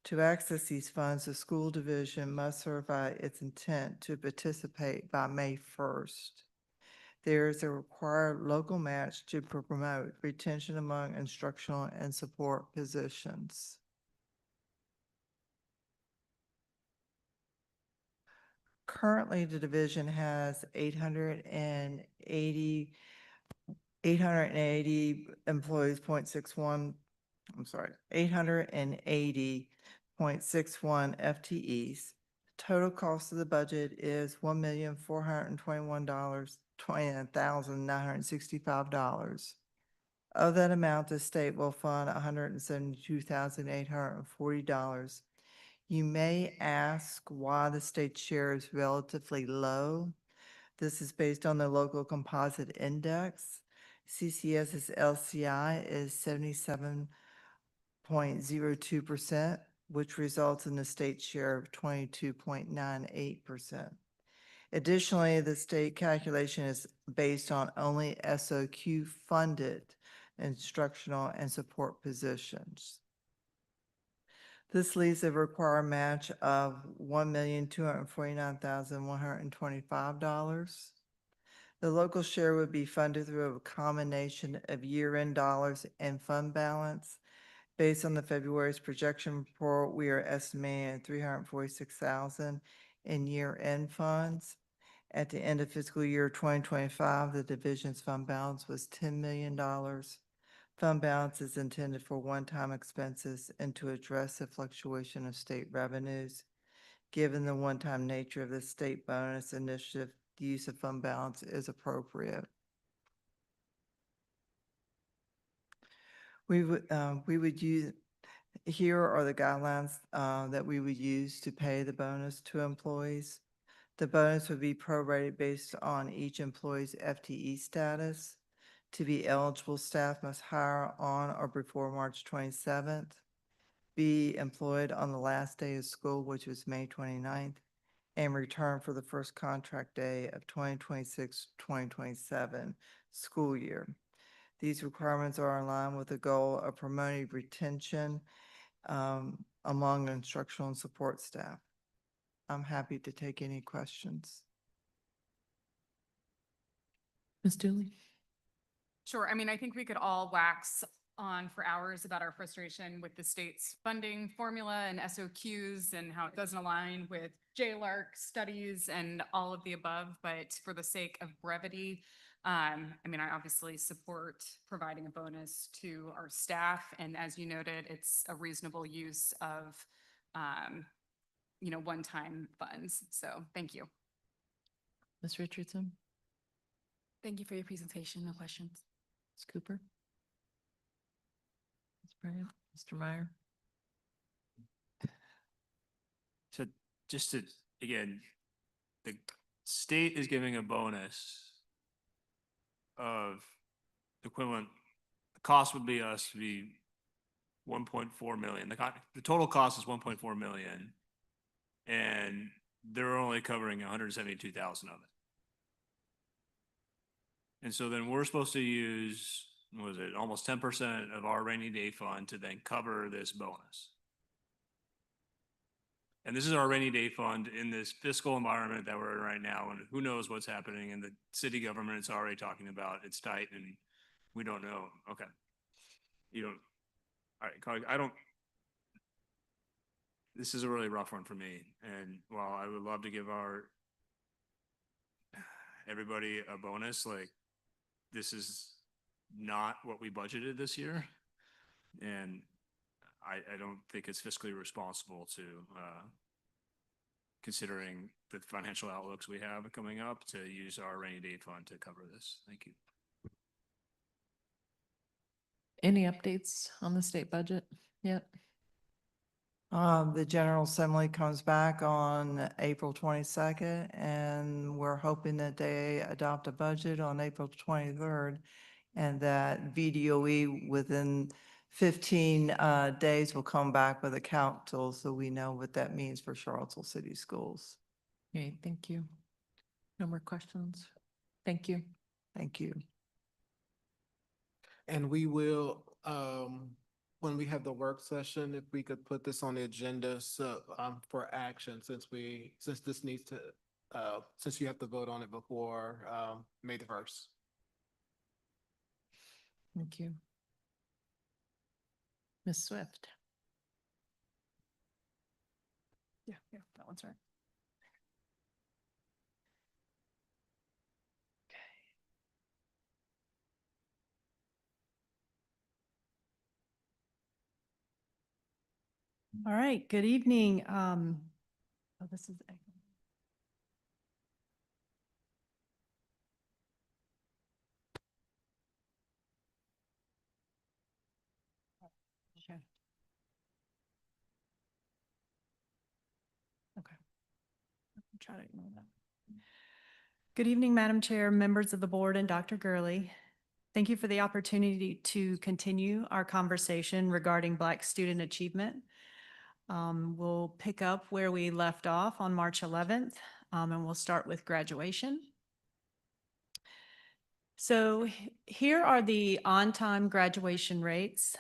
To access these funds, the school division must certify its intent to participate by May 1st. There is a required local match to promote retention among instructional and support positions. Currently, the division has 880 employees, 880.61 FTEs. Total cost of the budget is $1,421,965. Of that amount, the state will fund $172,840. You may ask why the state share is relatively low. This is based on the local composite index. CCS's LCI is 77.02%, which results in the state share of 22.98%. Additionally, the state calculation is based on only SOQ funded instructional and support positions. This leaves a required match of $1,249,125. The local share would be funded through a combination of year-end dollars and fund balance. Based on the February's projection report, we are estimating $346,000 in year-end funds At the end of fiscal year 2025, the division's fund balance was $10 million. Fund balance is intended for one-time expenses and to address the fluctuation of state revenues. Given the one-time nature of the state bonus initiative, the use of fund balance is appropriate. We would use, here are the guidelines that we would use to pay the bonus to employees. The bonus would be prorated based on each employee's FTE status. To be eligible, staff must hire on or before March 27th, be employed on the last day of school, which was May 29th, and return for the first contract day of 2026-2027 school year. These requirements are in line with the goal of promoting retention among instructional and support staff. I'm happy to take any questions. Ms. Dooley? Sure. I mean, I think we could all wax on for hours about our frustration with the state's funding formula and SOQs and how it doesn't align with JLARC studies and all of the above. But for the sake of brevity, I mean, I obviously support providing a bonus to our staff. And as you noted, it's a reasonable use of, one-time funds. So thank you. Ms. Richardson? Thank you for your presentation. No questions. Ms. Cooper? Ms. Bryant? Mr. Meyer? So just to, again, the state is giving a bonus of equivalent, the cost would be us to be 1.4 million. The total cost is 1.4 million. And they're only covering 172,000 of it. And so then we're supposed to use, what was it, almost 10% of our rainy day fund to then cover this bonus. And this is our rainy day fund in this fiscal environment that we're in right now. And who knows what's happening in the city government. It's already talking about it's tight and we don't know. Okay. You don't, all right, colleague, this is a really rough one for me. And while I would love to give everybody a bonus, like this is not what we budgeted this year. And I don't think it's fiscally responsible to, considering the financial outlooks we have coming up, to use our rainy day fund to cover this. Thank you. Any updates on the state budget yet? The General Assembly comes back on April 22nd, and we're hoping that they adopt a budget on April 23rd, and that VDOE within 15 days will come back with a council, so we know what that means for Charlottesville City Schools. Okay, thank you. No more questions. Thank you. Thank you. And we will, when we have the work session, if we could put this on the agenda, so, for action, since this needs to, since you have to vote on it before, May the 1st. Thank you. Ms. Swift? Yeah, that one's right. All right, good evening. Oh, this is. Okay. Okay. I'll try to ignore that. Good evening, Madam Chair, members of the board, and Dr. Gurley. Thank you for the opportunity to continue our conversation regarding Black student achievement. We'll pick up where we left off on March 11th, and we'll start with graduation. So here are the on-time graduation rates.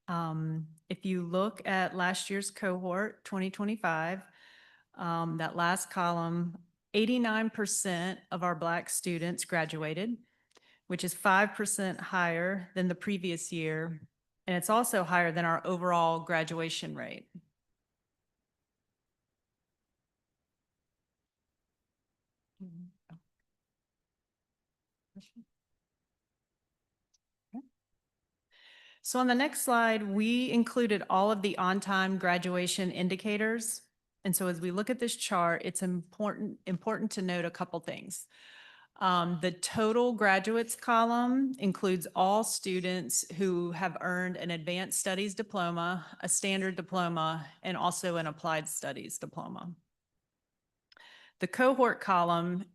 If you look at last year's cohort, 2025, that last column, 89% of our Black students graduated, which is 5% higher than the previous year. And it's also higher than our overall graduation rate. So on the next slide, we included all of the on-time graduation indicators. And so as we look at this chart, it's important to note a couple things. The total graduates column includes all students who have earned an advanced studies diploma, a standard diploma, and also an applied studies diploma. The cohort column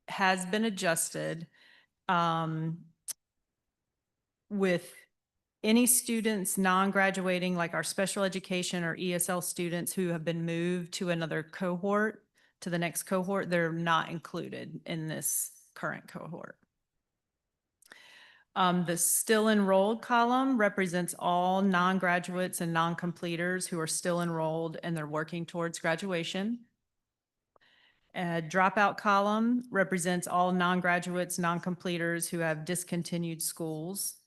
has been adjusted with any students non-graduating, like our special education or ESL students who have been moved to another cohort, to the next cohort, they're not included in this current cohort. The still enrolled column represents all non-graduates and non-completers who are still enrolled and they're working towards graduation. A dropout column represents all non-graduates, non-completers who have discontinued schools.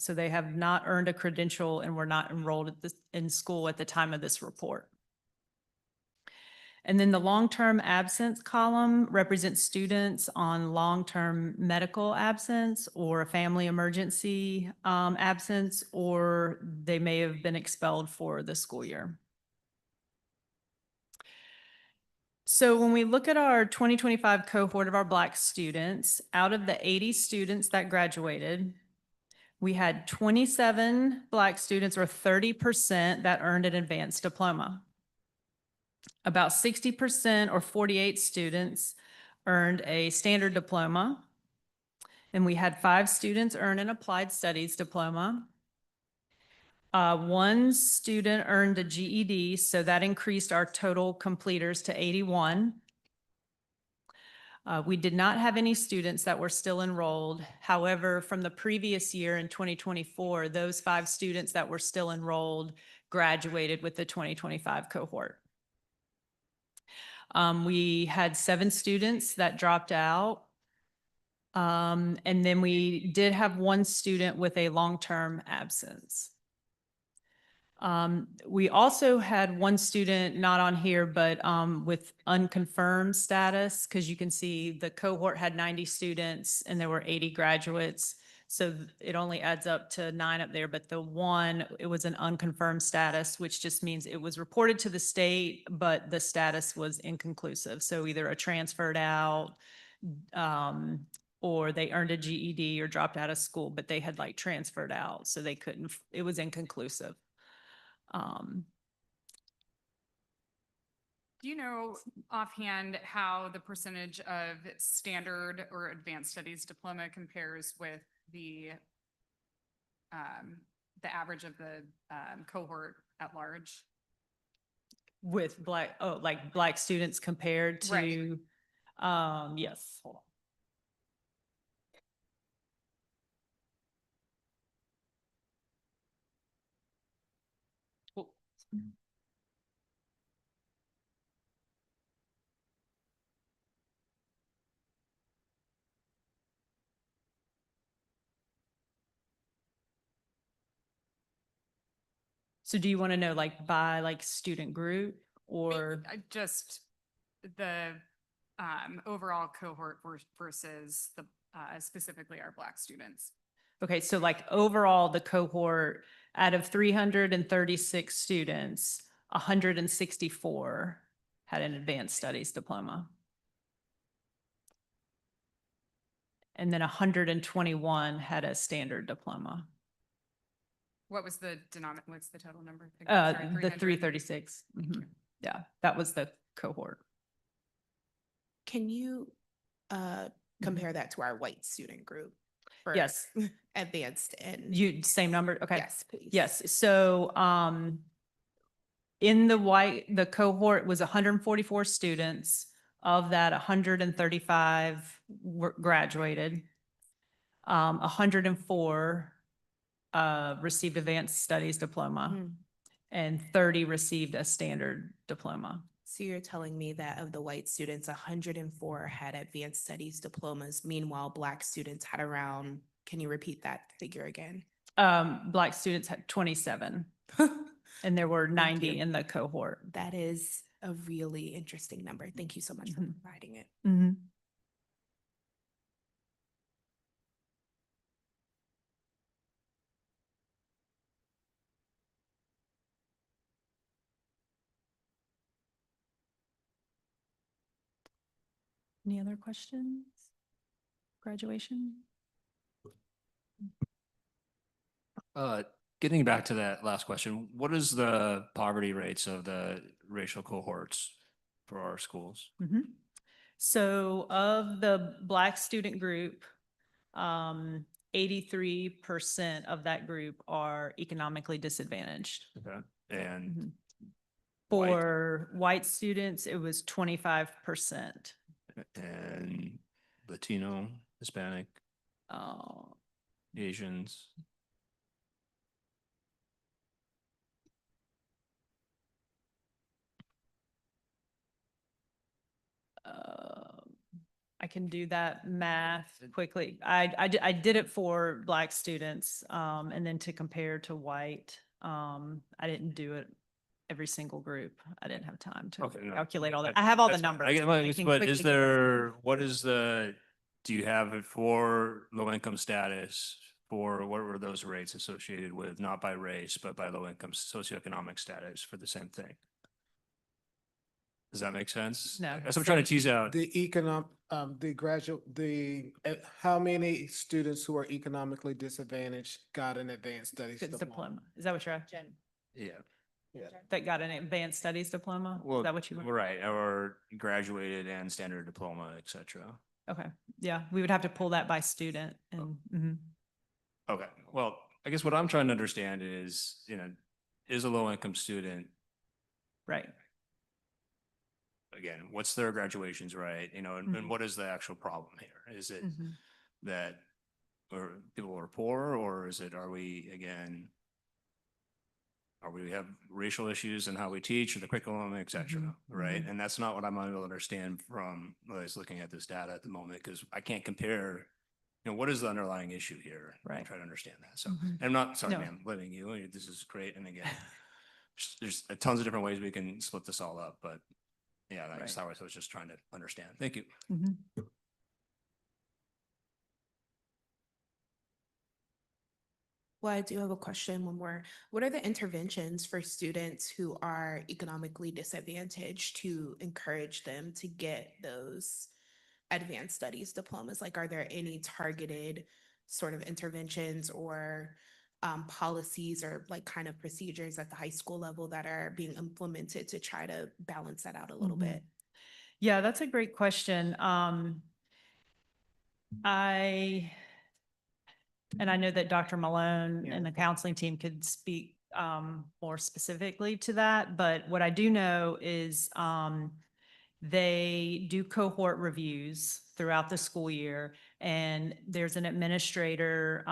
So they have not earned a credential and were not enrolled in school at the time of this report. And then the long-term absence column represents students on long-term medical absence or a family emergency absence, or they may have been expelled for the school year. So when we look at our 2025 cohort of our Black students, out of the 80 students that graduated, we had 27 Black students, or 30%, that earned an advanced diploma. About 60%, or 48 students, earned a standard diploma. And we had 5 students earn an applied studies diploma. 1 student earned a GED, so that increased our total completers to 81. We did not have any students that were still enrolled. However, from the previous year in 2024, those 5 students that were still enrolled graduated with the 2025 cohort. We had 7 students that dropped out. And then we did have 1 student with a long-term absence. We also had 1 student not on here, but with unconfirmed status, because you can see the cohort had 90 students and there were 80 graduates. So it only adds up to 9 up there, but the 1, it was an unconfirmed status, which just means it was reported to the state, but the status was inconclusive. So either a transferred out, or they earned a GED or dropped out of school, but they had like transferred out. So they couldn't, it was inconclusive. Do you know offhand how the percentage of standard or advanced studies diploma compares with the average of the cohort at large? With Black, oh, like Black students compared to, right. Yes. Hold on. So do you want to know like by like student group or? Just the overall cohort versus the specifically our Black students. Okay, so like overall the cohort, out of 336 students, 164 had an advanced studies diploma. And then 121 had a standard diploma. What was the denominator? What's the total number? The 336. Mm-hmm. Yeah, that was the cohort. Can you compare that to our white student group? For Yes. Advanced and Same number? Okay. Yes, please. Yes. So in the cohort was 144 students. Of that, 135 graduated. 104 received advanced studies diploma, and 30 received a standard diploma. So you're telling me that of the white students, 104 had advanced studies diplomas. Meanwhile, Black students had around, can you repeat that figure again? Black students had 27 and there were 90 in the cohort. That is a really interesting number. Thank you so much for providing it. Any other questions? Graduation? Getting back to that last question, what is the poverty rates of the racial cohorts for our schools? So of the Black student group, 83% of that group are economically disadvantaged. Okay. And For white students, it was 25%. and Latino, Hispanic, Asians. I can do that math quickly. I did it for Black students, and then to compare to white. I didn't do it every single group. I didn't have time to Okay, no, calculate all that. I have all the that's fine. numbers. I get, I can but quickly is get it. there, what is the, do you have it for low income status? For what were those rates associated with, not by race, but by low income socioeconomic status for the same thing? Does that make sense? No. That's what I'm trying to tease out. How many students who are economically disadvantaged got an advanced studies Good diploma? diploma. Is that what you're asking? Yeah. That got an advanced studies diploma? Well, Is that what you were? right, or graduated and standard diploma, et cetera. Okay. Yeah, we would have to pull that by student and, Okay, well, I guess what I'm trying to understand is, is a low income student, right. again, what's their graduations, right? And what is the actual problem here? Is it that or people are poor, or is it, are we have racial issues in how we teach or the curriculum, et cetera, right? And that's not what I'm able to understand from when I was looking at this data at the moment, because I can't compare, what is the underlying issue here? Right. I'm trying to understand that. So I'm not, sorry, No. ma'am, letting you, this is great. And again, there's tons of different ways we can split this all up, but yeah, that's how I was just trying to understand. Thank you. Well, I do have a question when what are the interventions for students who are economically disadvantaged to encourage them to get those advanced studies diplomas? Like, are there any targeted sort of interventions or policies or like kind of procedures at the high school level that are being implemented to try to balance that out a little bit? Yeah, that's a great question. And I know that Dr. Malone and the counseling team could speak more specifically to that, but what I do know is they do cohort reviews throughout the school year, and there's an administrator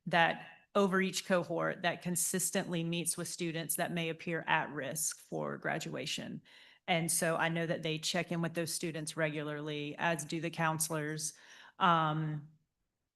that over each cohort that consistently meets with students that may appear at risk for graduation. And so I know that they check in with those students regularly, as do the counselors.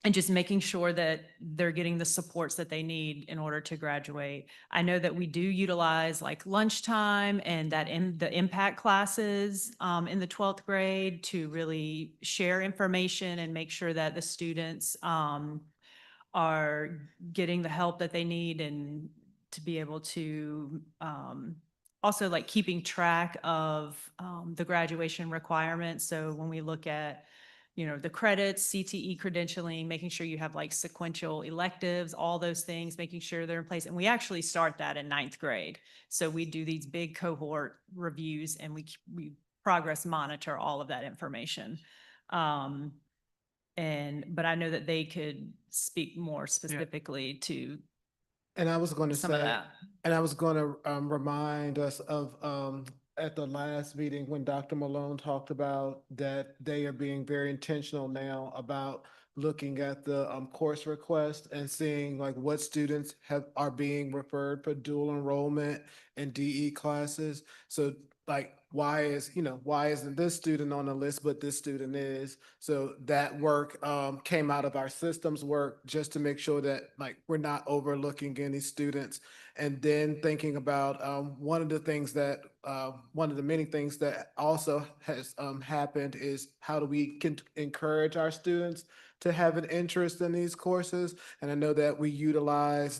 And just making sure that they're getting the supports that they need in order to graduate. I know that we do utilize like lunchtime and that in the impact classes in the 12th grade to really share information and make sure that the students are getting the help that they need and to be able to also like keeping track of the graduation requirements. So when we look at the credits, CTE credentialing, making sure you have like sequential electives, all those things, making sure they're in place. And we actually start that in 9th grade. So we do these big cohort reviews and we progress monitor all of that information. But I know that they could speak more specifically to And I was going to some of say, that. and I was going to remind us of at the last meeting when Dr. Malone talked about that they are being very intentional now about looking at the course request and seeing like what students are being referred for dual enrollment and DE classes. So like why isn't this student on the list, but this student is? So that work came out of our systems work just to make sure that like we're not overlooking any students. And then thinking about one of the many things that also has happened is how do we can encourage our students to have an interest in these courses? And I know that we utilize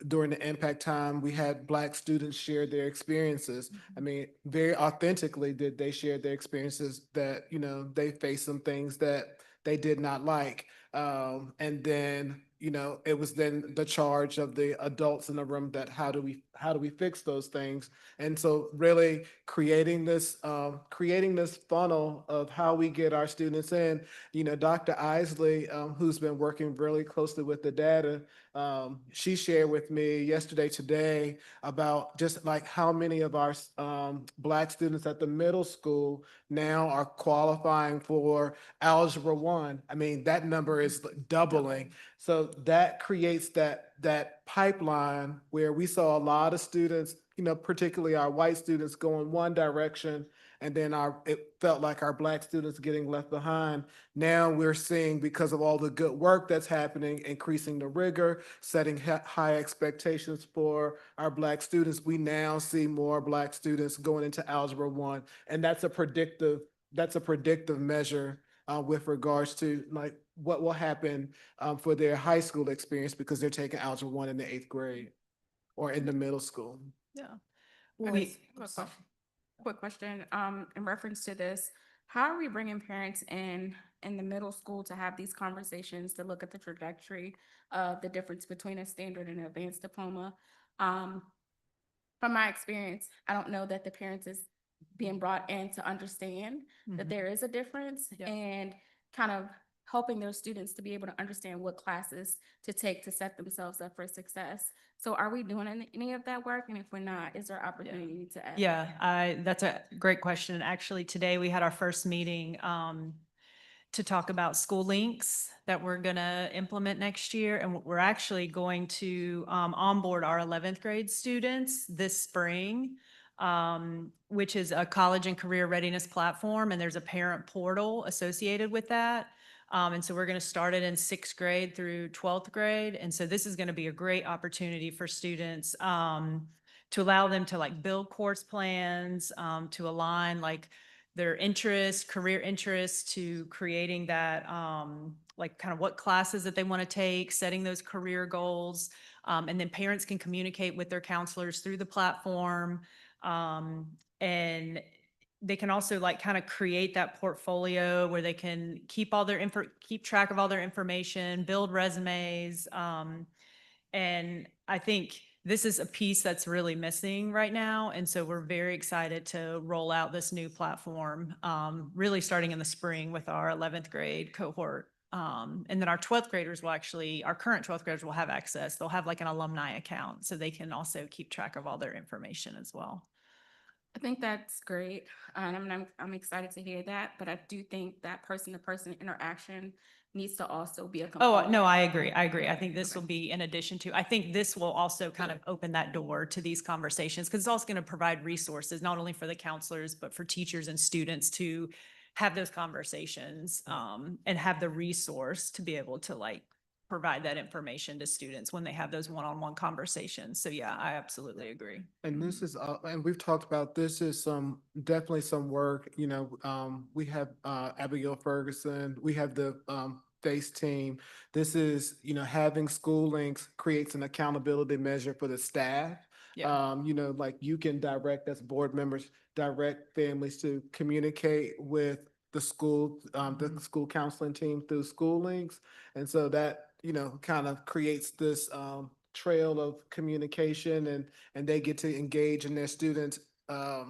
during the impact time, we had Black students share their experiences. I mean, very authentically did they share their experiences that, you know, they faced some things that they did not like. And then, you know, it was then the charge of the adults in the room that how do we fix those things? And so really creating this funnel of how we get our students in. You know, Dr. Isley, who's been working really closely with the data, she shared with me yesterday, today, about just like how many of our Black students at the middle school now are qualifying for Algebra 1. I mean, that number is doubling. So that creates that pipeline where we saw a lot of students, you know, particularly our white students, go in one direction, and then it felt like our Black students getting left behind. Now we're seeing, because of all the good work that's happening, increasing the rigor, setting high expectations for our Black students, we now see more Black students going into Algebra 1, and that's a predictive measure with regards to like what will happen for their high school experience, because they're taking Algebra 1 in the 8th grade or in the middle school. Yeah. I We- quick question, in reference to this, how are we bringing parents in the middle school to have these conversations, to look at the trajectory of the difference between a standard and an advanced diploma? From my experience, I don't know that the parents is being brought in to understand that Mhm. there is a difference, Yep. and kind of helping those students to be able to understand what classes to take to set themselves up for success. So are we doing any of that work? And if we're not, is there opportunity to add? Yeah, that's a great question. Actually, today we had our first meeting to talk about school links that we're gonna implement next year. And we're actually going to onboard our 11th grade students this spring, which is a college and career readiness platform. And there's a parent portal associated with that. And so we're going to start it in 6th grade through 12th grade. And so this is going to be a great opportunity for students to allow them to like build course plans, to align like their interests, career interests, to creating that like kind of what classes that they want to take, setting those career goals. And then parents can communicate with their counselors through the platform. And they can also like kind of create that portfolio where they can keep keep track of all their information, build resumes. And I think this is a piece that's really missing right now. And so we're very excited to roll out this new platform, really starting in the spring with our 11th grade cohort. And then our 12th graders our current 12th graders will have access. They'll have like an alumni account, so they can also keep track of all their information as well. I think that's great, and I'm excited to hear that, but I do think that person-to-person interaction needs to also be a Oh, component. no, I agree. I think this will be in addition to, I think this will also kind of open that door to these conversations, because it's also going to provide resources, not only for the counselors, but for teachers and students to have those conversations, and have the resource to be able to like provide that information to students when they have those one-on-one conversations. So yeah, I absolutely agree. And this is, and we've talked about, this is definitely some work, you know, we have Abigail Ferguson, we have the FACE team. This is, you know, having school links creates an accountability measure for the staff. Yeah. You know, like you can direct, as board members, direct families to communicate with the school counseling team through school links. And so that, you know, kind of creates this trail of communication, and they get to engage in their students' uh,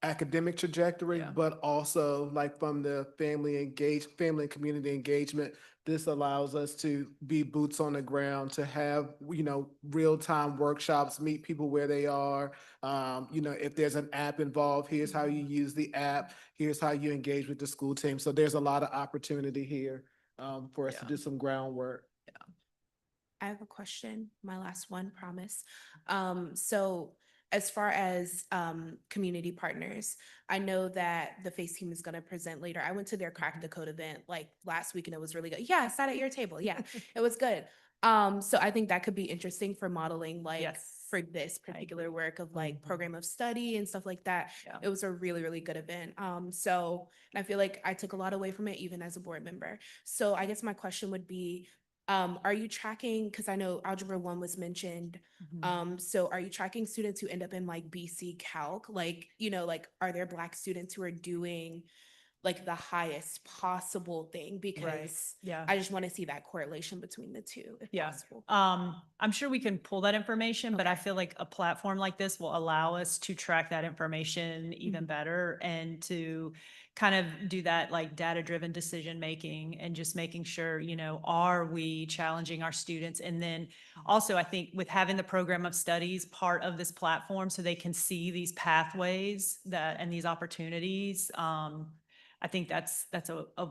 academic trajectory, Yeah. but also like from the family and community engagement. This allows us to be boots on the ground, to have, you know, real-time workshops, meet people where they are. You know, if there's an app involved, here's how you use the app, here's how you engage with the school team. So there's a lot of opportunity here for us to Yeah. do some groundwork. I have a question, my last one, promise. So as far as community partners, I know that the FACE team is gonna present later. I went to their Crack the Code event like last week and it was really good. Yeah, I sat at your table. Yeah, it was good. So I think that could be interesting for modeling, like Yes. for this particular work of like program of study and stuff like that. Yeah. It was a really, really good event. So and I feel like I took a lot away from it, even as a board member. So I guess my question would be, Are you tracking, because I know Algebra 1 was mentioned, so are you tracking students who end up in like BC Calc? Like, like, are there Black students who are doing like the highest possible thing? Because Yeah. I just want to see that correlation between the two, if Yeah. possible. I'm sure we can pull that information, but I feel like a platform like this will allow us to track that information even better and to kind of do that like data-driven decision making and just making sure, are we challenging our students? And then also I think with having the program of studies part of this platform so they can see these pathways and these opportunities, I think that's a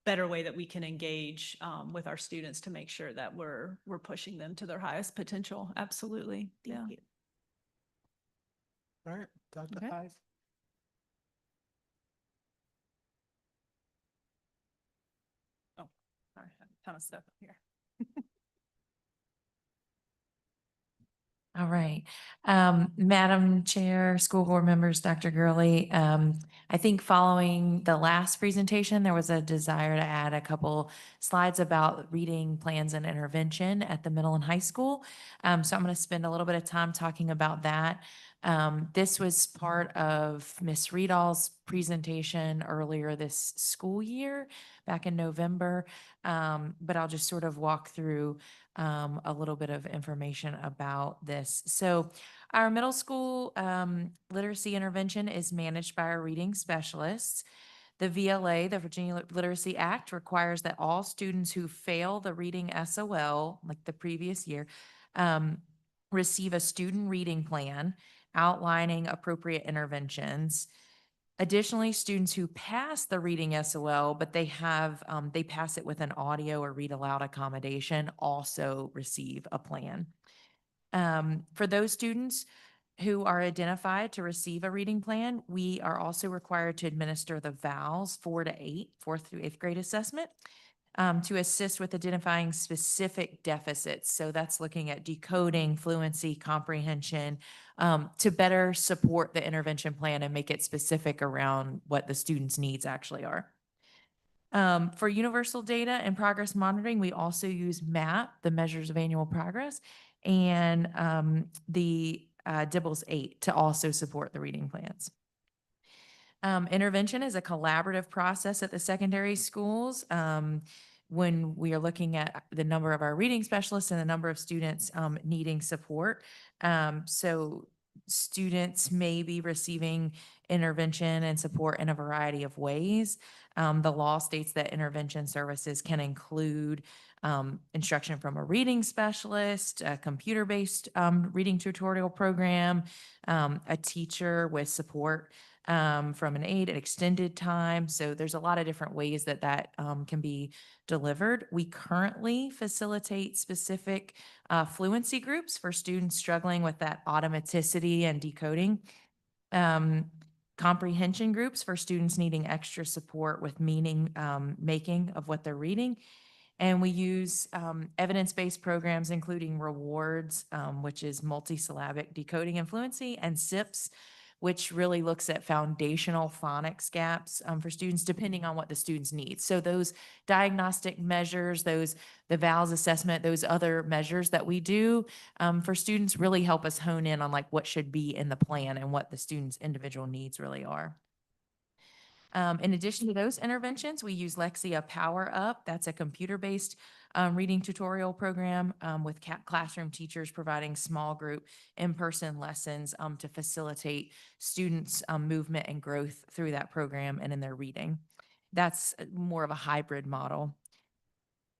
better way that we can engage with our students to make sure that we're pushing them to their highest potential. Absolutely. Thank you. All right, Dr. Okay. Hyde. Oh, sorry, I have a ton of stuff up here. All right. Madam Chair, school board members, Dr. Gurley, I think following the last presentation, there was a desire to add a couple slides about reading plans and intervention at the middle and high school. So I'm going to spend a little bit of time talking about that. This was part of Miss Riedal's presentation earlier this school year, back in November. But I'll just sort of walk through a little bit of information about this. So our middle school literacy intervention is managed by our reading specialists. The VLA, the Virginia Literacy Act, requires that all students who fail the reading SOL, like the previous year, receive a student reading plan outlining appropriate interventions. Additionally, students who pass the reading SOL, but they pass it with an audio or read aloud accommodation, also receive a plan. For those students who are identified to receive a reading plan, we are also required to administer the VALS 4th through 8th grade assessment to assist with identifying specific deficits. So that's looking at decoding, fluency, comprehension, to better support the intervention plan and make it specific around what the student's needs actually are. For universal data and progress monitoring, we also use MAP, the measures of annual progress, and the DIBELS 8 to also support the reading plans. Intervention is a collaborative process at the secondary schools. When we are looking at the number of our reading specialists and the number of students needing support. So students may be receiving intervention and support in a variety of ways. The law states that intervention services can include instruction from a reading specialist, a computer-based reading tutorial program, a teacher with support from an aide at extended time. So there's a lot of different ways that can be delivered. We currently facilitate specific fluency groups for students struggling with that automaticity and decoding. Comprehension groups for students needing extra support with meaning making of what they're reading. And we use evidence-based programs, including rewards, which is multisyllabic decoding and fluency, and SIPs, which really looks at foundational phonics gaps for students, depending on what the students need. So those diagnostic measures, the VALS assessment, those other measures that we do for students really help us hone in on like what should be in the plan and what the students' individual needs really are. In addition to those interventions, we use Lexia Power Up. That's a computer-based reading tutorial program with classroom teachers providing small group in-person lessons to facilitate students' movement and growth through that program and in their reading. That's more of a hybrid model.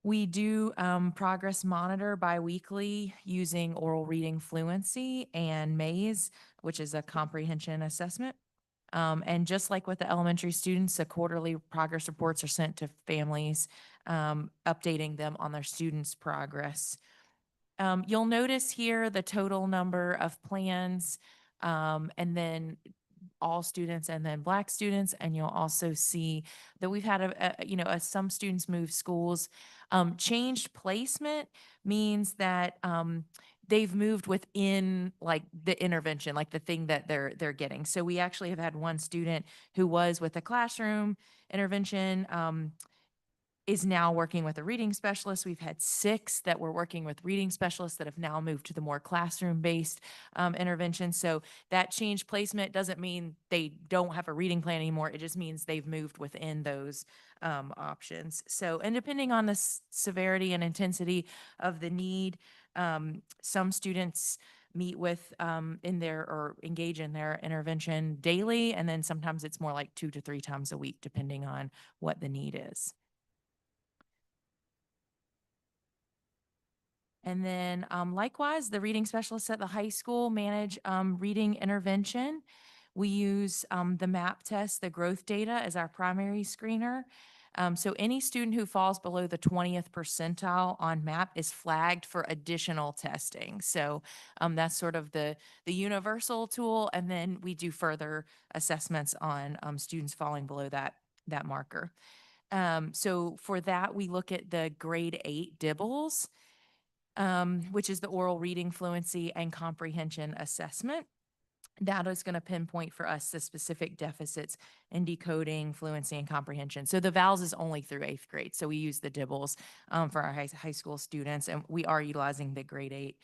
We do progress monitor biweekly using oral reading fluency and MAZE, which is a comprehension assessment. And just like with the elementary students, the quarterly progress reports are sent to families, updating them on their students' progress. You'll notice here the total number of plans, and then all students and then Black students. And you'll also see that we've had as some students move schools. Changed placement means that they've moved within like the intervention, like the thing that they're getting. So we actually have had one student who was with a classroom intervention is now working with a reading specialist. We've had 6 that were working with reading specialists that have now moved to the more classroom-based intervention. So that change placement doesn't mean they don't have a reading plan anymore. It just means they've moved within those options. So, and depending on the severity and intensity of the need, some students meet with in their or engage in their intervention daily, and then sometimes it's more like 2 to 3 times a week, depending on what the need is. And then likewise, the reading specialists at the high school manage reading intervention. We use the MAP test, the growth data, as our primary screener. So any student who falls below the 20th percentile on MAP is flagged for additional testing. So that's sort of the universal tool. And then we do further assessments on students falling below that marker. So for that, we look at the grade 8 DIBELS, which is the oral reading fluency and comprehension assessment. That is going to pinpoint for us the specific deficits in decoding, fluency, and comprehension. So the VALS is only through 8th grade. So we use the DIBELS for our high school students, and we are utilizing the grade 8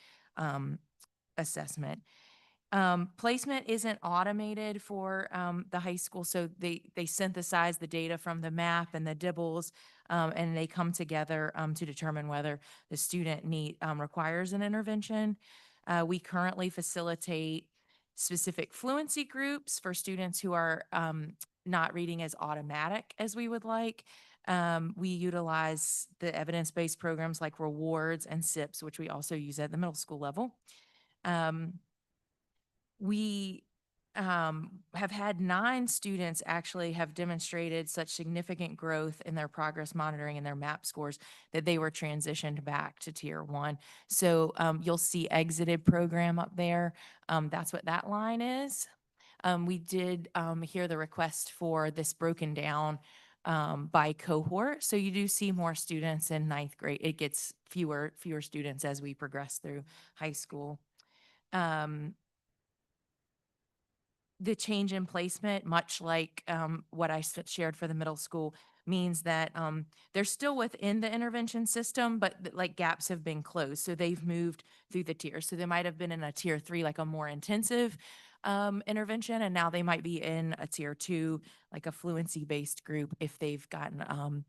assessment. Placement isn't automated for the high school, so they synthesize the data from the MAP and the DIBELS, and they come together to determine whether the student requires an intervention. We currently facilitate specific fluency groups for students who are not reading as automatic as we would like. We utilize the evidence-based programs like rewards and SIPs, which we also use at the middle school level. We have had 9 students actually have demonstrated such significant growth in their progress monitoring and their MAP scores that they were transitioned back to Tier 1. So you'll see exited program up there. That's what that line is. We did hear the request for this broken down by cohort. So you do see more students in 9th grade. It gets fewer students as we progress through high school. The change in placement, much like what I shared for the middle school, means that they're still within the intervention system, but like gaps have been closed. So they've moved through the tiers. So they might have been in a Tier 3, like a more intensive intervention, and now they might be in a Tier 2, like a fluency-based group if they've gotten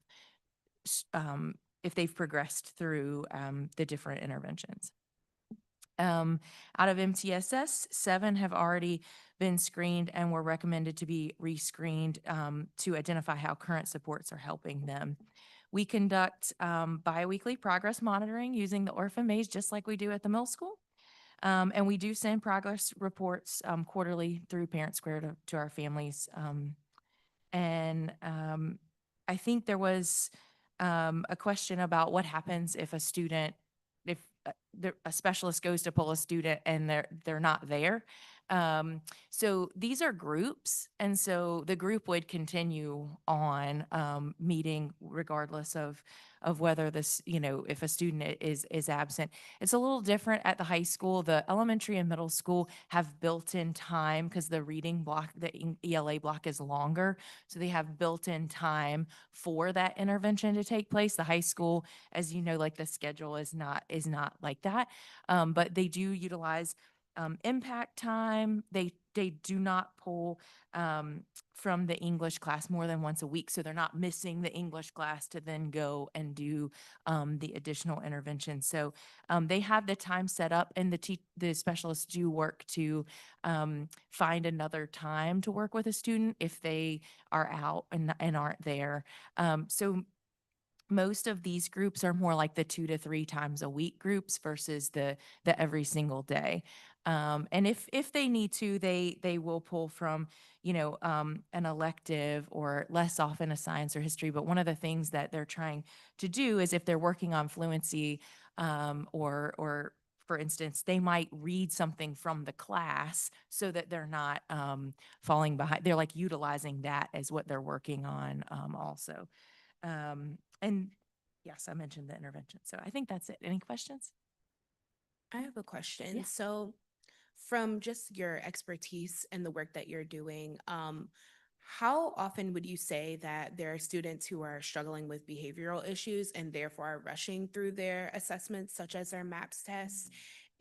if they've progressed through the different interventions. Out of MTSS, 7 have already been screened and were recommended to be rescreened to identify how current supports are helping them. We conduct biweekly progress monitoring using the Orphan Maze, just like we do at the middle school. And we do send progress reports quarterly through Parent Square to our families. I think there was a question about what happens if a student, if a specialist goes to pull a student and they're not there. So these are groups, and so the group would continue on meeting regardless of whether this, if a student is absent. It's a little different at the high school. The elementary and middle school have built-in time because the reading block, the ELA block is longer, so they have built-in time for that intervention to take place. The high school, as you know, like the schedule is not like that, but they do utilize impact time. They do not pull from the English class more than once a week, so they're not missing the English class to then go and do the additional intervention. So they have the time set up, and the specialists do work to find another time to work with a student if they are out and aren't there. So most of these groups are more like the 2 to 3 times a week groups versus the every single day. And if they need to, they will pull from, an elective or less often a science or history. But one of the things that they're trying to do is if they're working on fluency, or for instance, they might read something from the class so that they're not falling behind. They're like utilizing that as what they're working on also. And yes, I mentioned the intervention. So I think that's it. Any questions? I have a question. Yeah. So from just your expertise and the work that you're doing, how often would you say that there are students who are struggling with behavioral issues and therefore are rushing through their assessments, such as their MAPS tests,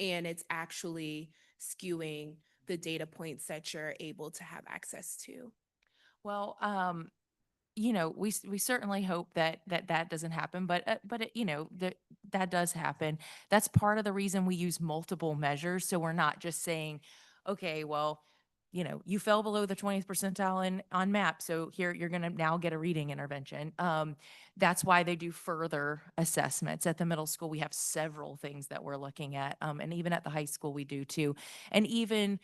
and it's actually skewing the data points that you're able to have access to? Well, we certainly hope that doesn't happen, but that does happen. That's part of the reason we use multiple measures. So we're not just saying, okay, well, you fell below the 20th percentile on MAP, so here you're going to now get a reading intervention. That's why they do further assessments. At the middle school, we have several things that we're looking at, and even at the high school, we do too. And even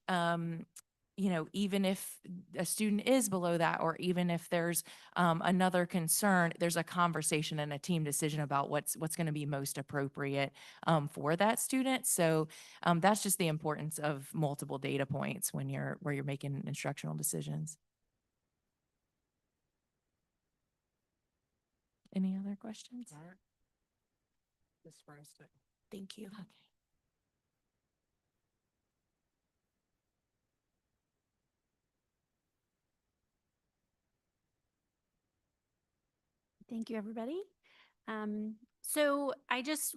um, even if a student is below that, or even if there's another concern, there's a conversation and a team decision about what's going to be most appropriate for that student. So that's just the importance of multiple data points when you're making instructional decisions. Any other questions? All right. Ms. Feinstein. Thank you. Okay. Thank you, everybody. So I just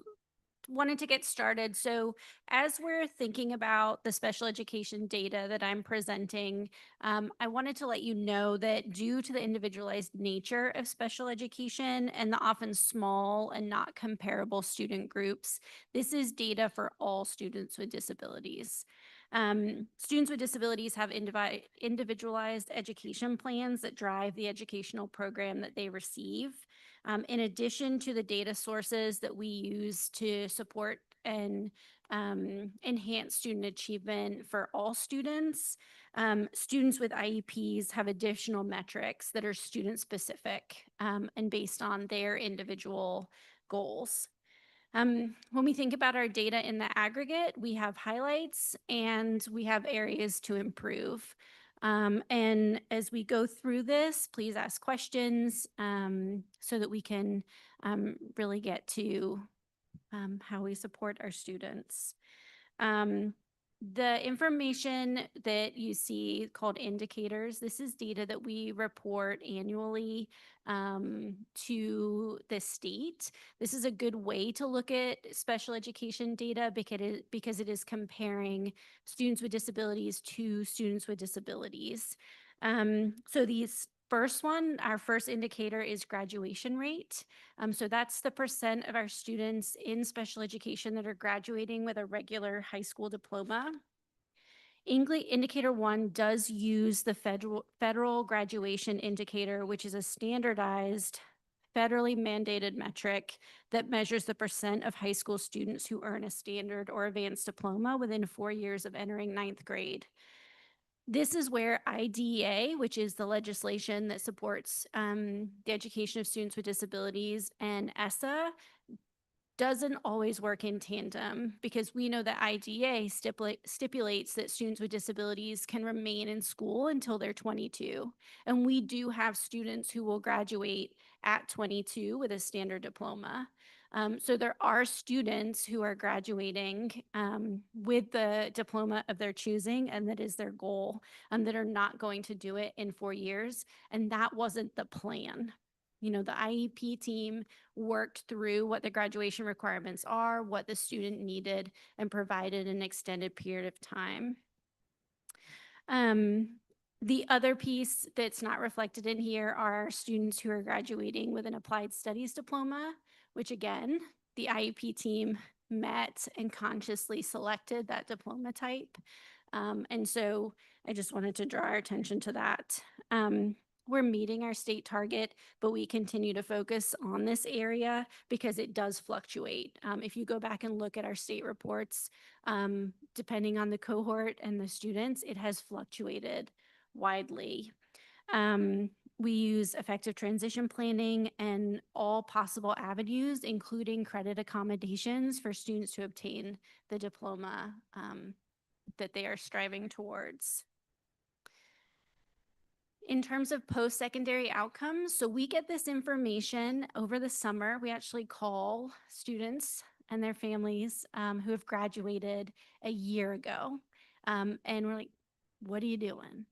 wanted to get started. So as we're thinking about the special education data that I'm presenting, I wanted to let you know that due to the individualized nature of special education and the often small and not comparable student groups, this is data for all students with disabilities. Students with disabilities have individualized education plans that drive the educational program that they receive. In addition to the data sources that we use to support and enhance student achievement for all students, students with IEPs have additional metrics that are student specific and based on their individual goals. When we think about our data in the aggregate, we have highlights and we have areas to improve. And as we go through this, please ask questions so that we can really get to how we support our students. The information that you see called indicators, this is data that we report annually to the state. This is a good way to look at special education data because it is comparing students with disabilities to students with disabilities. So these our first indicator is graduation rate. So that's the percent of our students in special education that are graduating with a regular high school diploma. Indicator 1 does use the federal graduation indicator, which is a standardized federally mandated metric that measures the percent of high school students who earn a standard or advanced diploma within 4 years of entering 9th grade. This is where IDEA, which is the legislation that supports the education of students with disabilities, and ESSA doesn't always work in tandem because we know that IDEA stipulates that students with disabilities can remain in school until they're 22. And we do have students who will graduate at 22 with a standard diploma. So there are students who are graduating with the diploma of their choosing, and that is their goal, that are not going to do it in 4 years. And that wasn't the plan. The IEP team worked through what the graduation requirements are, what the student needed, and provided an extended period of time. The other piece that's not reflected in here are students who are graduating with an applied studies diploma, which again, the IEP team met and consciously selected that diploma type. And so I just wanted to draw our attention to that. We're meeting our state target, but we continue to focus on this area because it does fluctuate. If you go back and look at our state reports, depending on the cohort and the students, it has fluctuated widely. We use effective transition planning and all possible avenues, including credit accommodations for students to obtain the diploma that they are striving towards. In terms of post-secondary outcomes, so we get this information over the summer. We actually call students and their families who have graduated a year ago. And we're like, what are you doing?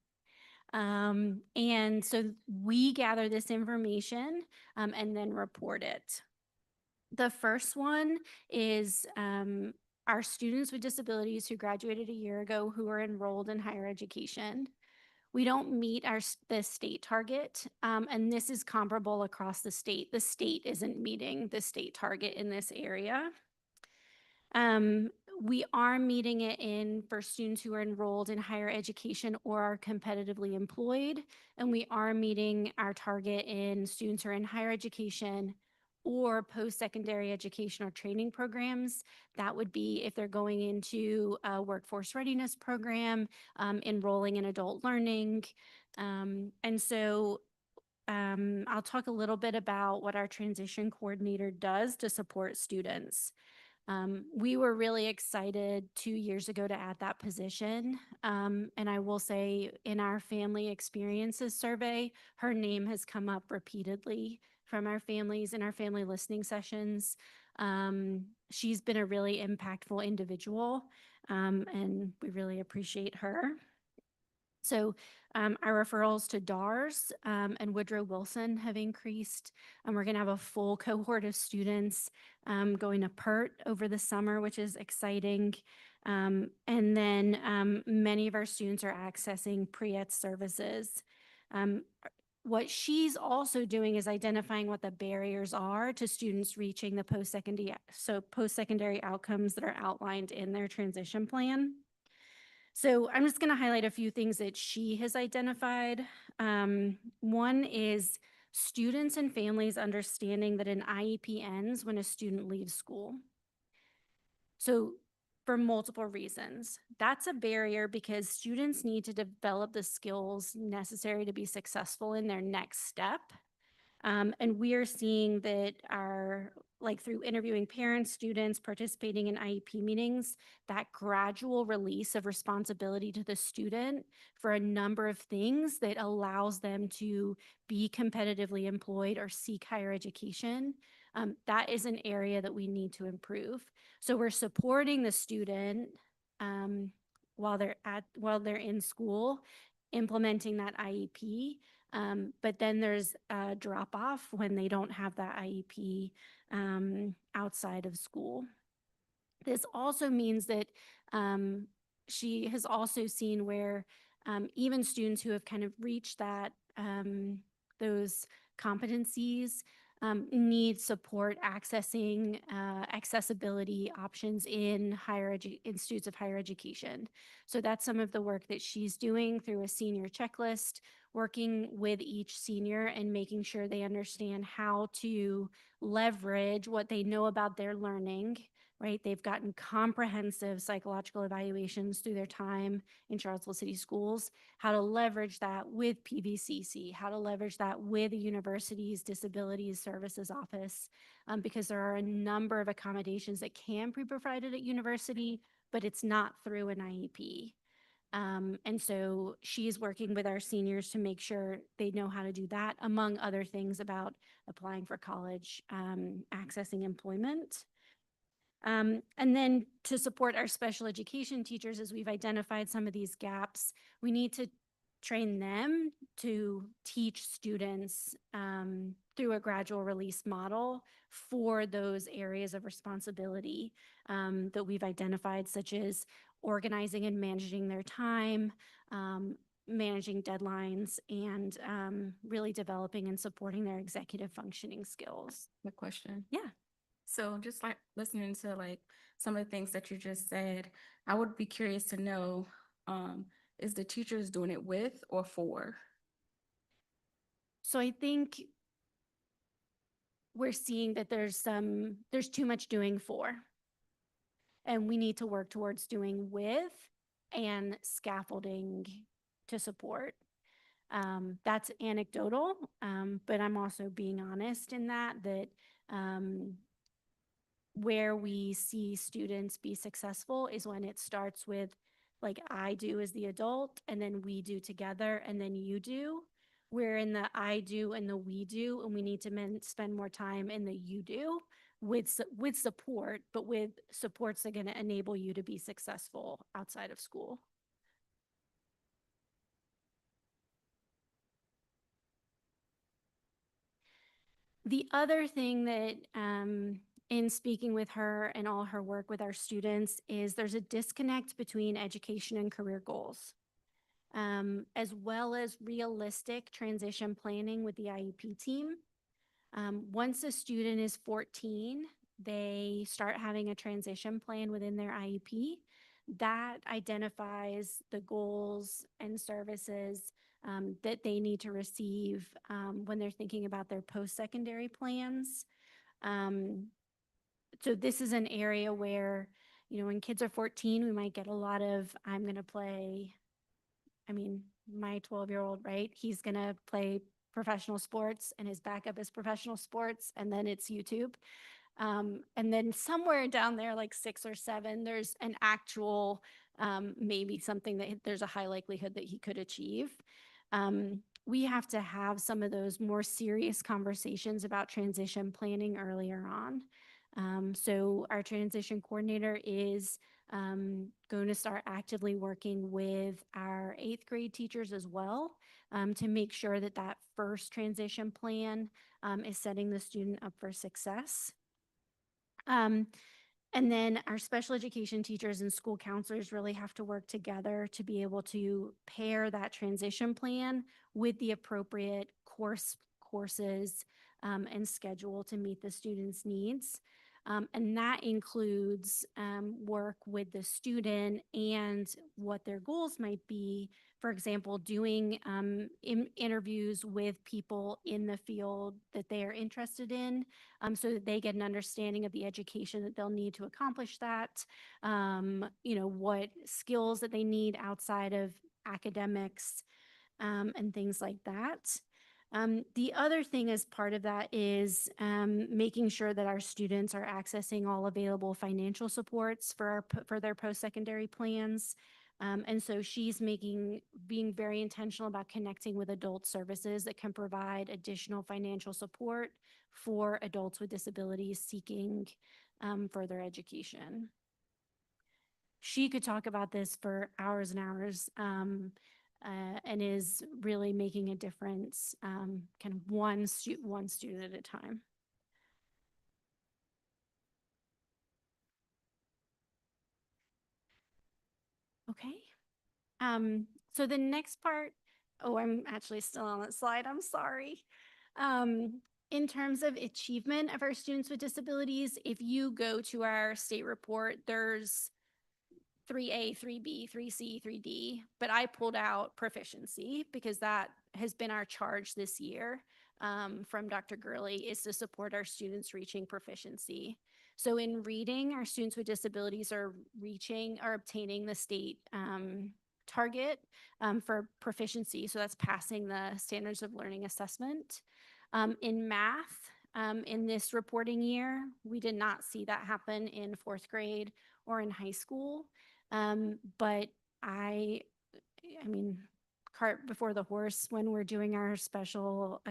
And so we gather this information and then report it. The first one is our students with disabilities who graduated a year ago who are enrolled in higher education. We don't meet the state target, and this is comparable across the state. The state isn't meeting the state target in this area. We are meeting it for students who are enrolled in higher education or are competitively employed, and we are meeting our target in students who are in higher education or post-secondary education or training programs. That would be if they're going into a workforce readiness program, enrolling in adult learning. And so I'll talk a little bit about what our transition coordinator does to support students. We were really excited 2 years ago to add that position. And I will say in our family experiences survey, her name has come up repeatedly from our families in our family listening sessions. She's been a really impactful individual, and we really appreciate her. So our referrals to DARS and Woodrow Wilson have increased. We're going to have a full cohort of students going to PERT over the summer, which is exciting. And then many of our students are accessing pre-ed services. What she's also doing is identifying what the barriers are to students reaching the post-secondary outcomes that are outlined in their transition plan. So I'm just going to highlight a few things that she has identified. One is students and families understanding that an IEP ends when a student leaves school. So for multiple reasons, that's a barrier because students need to develop the skills necessary to be successful in their next step. And we are seeing that through interviewing parents, students, participating in IEP meetings, that gradual release of responsibility to the student for a number of things that allows them to be competitively employed or seek higher education. That is an area that we need to improve. So we're supporting the student while they're in school, implementing that IEP. But then there's a drop off when they don't have that IEP outside of school. This also means that she has also seen where even students who have kind of reached that those competencies need support accessing accessibility options in institutes of higher education. So that's some of the work that she's doing through a senior checklist, working with each senior and making sure they understand how to leverage what they know about their learning, right? They've gotten comprehensive psychological evaluations through their time in Charlottesville City Schools, how to leverage that with PVCC, how to leverage that with the university's disabilities services office, because there are a number of accommodations that can be provided at university, but it's not through an IEP. And so she's working with our seniors to make sure they know how to do that, among other things about applying for college, accessing employment. And then to support our special education teachers, as we've identified some of these gaps, we need to train them to teach students through a gradual release model for those areas of responsibility that we've identified, such as organizing and managing their time, managing deadlines, and really developing and supporting their executive functioning skills. Quick question. Yeah. So just like listening to like some of the things that you just said, I would be curious to know, is the teachers doing it with or for? So I think we're seeing that there's too much doing for, and we need to work towards doing with and scaffolding to support. That's anecdotal, but I'm also being honest in that where we see students be successful is when it starts with like I do as the adult, and then we do together, and then you do. We're in the I do and the we do, and we need to spend more time in the you do with support, but with supports that are going to enable you to be successful outside of school. The other thing that, in speaking with her and all her work with our students, is there's a disconnect between education and career goals, as well as realistic transition planning with the IEP team. Once a student is 14, they start having a transition plan within their IEP that identifies the goals and services that they need to receive when they're thinking about their post-secondary plans. So this is an area where, you know, when kids are 14, we might get a lot of, I'm going to play, I mean, my 12-year-old, right? He's going to play professional sports and his backup is professional sports, and then it's YouTube. And then somewhere down there, like 6 or 7, there's an actual, maybe something that there's a high likelihood that he could achieve. We have to have some of those more serious conversations about transition planning earlier on. So our transition coordinator is going to start actively working with our 8th grade teachers as well, to make sure that that first transition plan is setting the student up for success. And then our special education teachers and school counselors really have to work together to be able to pair that transition plan with the appropriate courses and schedule to meet the students' needs. And that includes work with the student and what their goals might be. For example, doing interviews with people in the field that they are interested in, so that they get an understanding of the education that they'll need to accomplish that, you know, what skills that they need outside of academics, and things like that. The other thing as part of that is making sure that our students are accessing all available financial supports for their post-secondary plans. And so she's being very intentional about connecting with adult services that can provide additional financial support for adults with disabilities seeking further education. She could talk about this for hours and hours, and is really making a difference, kind of one student at a time. Okay. So the next part, oh, I'm actually still on that slide. I'm sorry. In terms of achievement of our students with disabilities, if you go to our state report, there's 3A, 3B, 3C, 3D, but I pulled out proficiency because that has been our charge this year from Dr. Gurley, is to support our students reaching proficiency. So in reading, our students with disabilities are obtaining the state target for proficiency. So that's passing the standards of learning assessment. In math, in this reporting year, we did not see that happen in 4th grade or in high school. But I mean, cart before the horse, when we're doing our special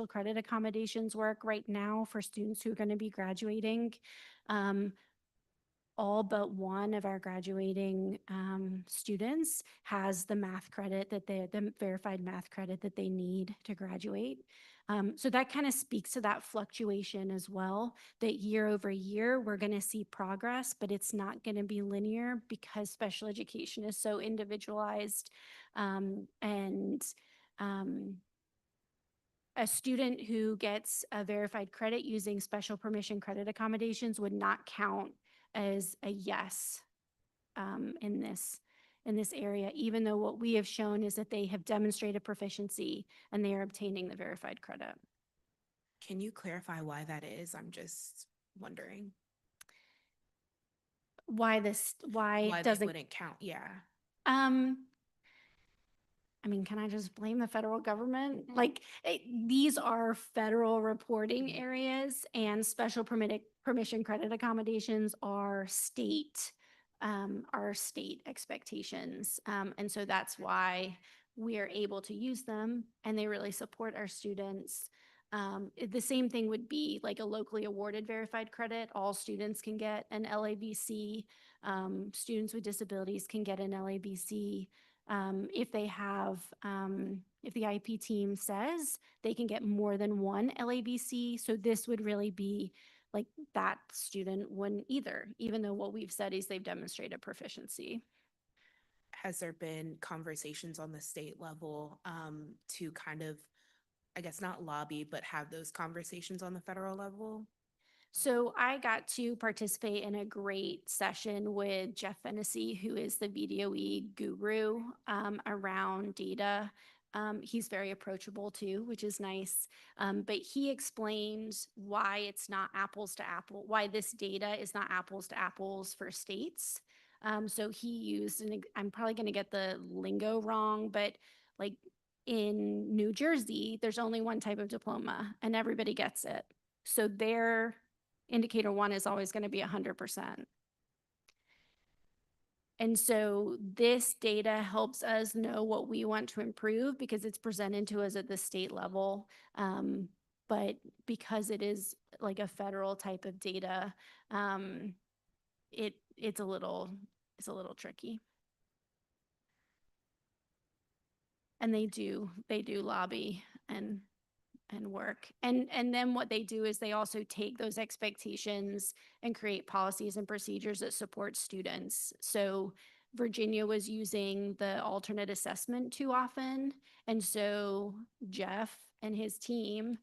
credit accommodations work right now for students who are going to be graduating, all but one of our graduating students has the math credit the verified math credit that they need to graduate. So that kind of speaks to that fluctuation as well, that year over year, we're going to see progress, but it's not going to be linear because special education is so individualized. A student who gets a verified credit using special permission credit accommodations would not count as a yes in this area, even though what we have shown is that they have demonstrated proficiency and they are obtaining the verified credit. Can you clarify why that is? I'm just wondering. Why They wouldn't count? Yeah. I mean, can I just blame the federal government? Like, these are federal reporting areas, and special permission credit accommodations are state expectations. And so that's why we are able to use them, and they really support our students. The same thing would be like a locally awarded verified credit. All students can get an LABC. Students with disabilities can get an LABC if they have if the IEP team says they can get more than one LABC. So this would really be like that student wouldn't either, even though what we've said is they've demonstrated proficiency. Has there been conversations on the state level to kind of, I guess, not lobby, but have those conversations on the federal level? So I got to participate in a great session with Jeff Fennessy, who is the VDOE guru around data. He's very approachable too, which is nice. But he explained why it's not apples to apple, why this data is not apples to apples for states. So he used, I'm probably going to get the lingo wrong, but like in New Jersey, there's only one type of diploma and everybody gets it. So their indicator one is always going to be 100%. And so this data helps us know what we want to improve because it's presented to us at the state level. But because it is like a federal type of data, it's a little tricky. And they do lobby and work. And then what they do is they also take those expectations and create policies and procedures that support students. So Virginia was using the alternate assessment too often. And so Jeff and his team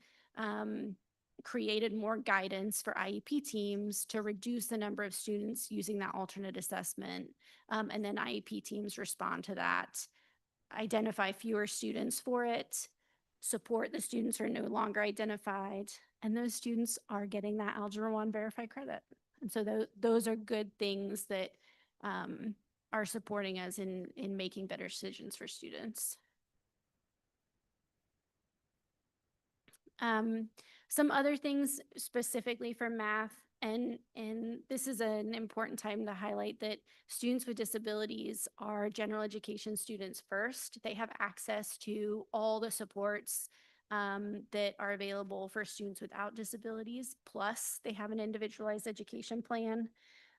created more guidance for IEP teams to reduce the number of students using that alternate assessment. And then IEP teams respond to that, identify fewer students for it, support the students who are no longer identified, and those students are getting that Algebra 1 verified credit. And so those are good things that are supporting us in making better decisions for students. Some other things specifically for math, and this is an important time to highlight that students with disabilities are general education students first. They have access to all the supports that are available for students without disabilities, plus they have an individualized education plan.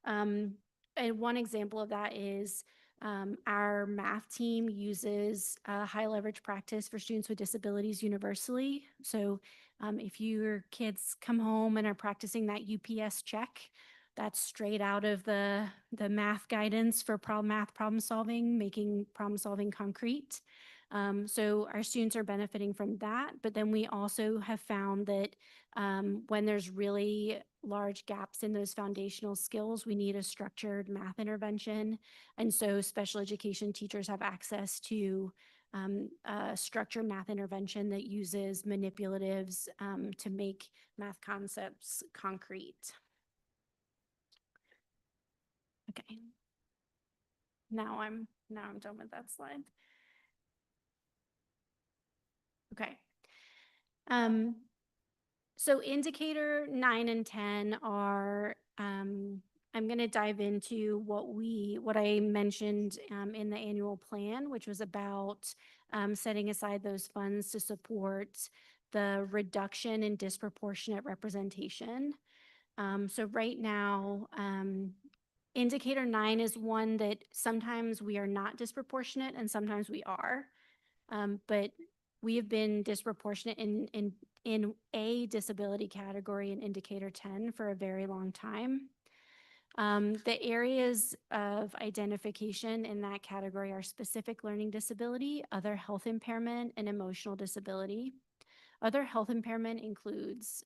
And one example of that is our math team uses high leverage practice for students with disabilities universally. So if your kids come home and are practicing that UPS check, that's straight out of the math guidance for math problem solving, making problem solving concrete. So our students are benefiting from that, but then we also have found that when there's really large gaps in those foundational skills, we need a structured math intervention. And so special education teachers have access to a structured math intervention that uses manipulatives to make math concepts concrete. Okay. Now I'm done with that slide. Okay. So indicator 9 and 10 are, I'm going to dive into what I mentioned in the annual plan, which was about setting aside those funds to support the reduction in disproportionate representation. So right now, indicator 9 is one that sometimes we are not disproportionate and sometimes we are, but we have been disproportionate in a disability category in indicator 10 for a very long time. The areas of identification in that category are specific learning disability, other health impairment, and emotional disability. Other health impairment includes,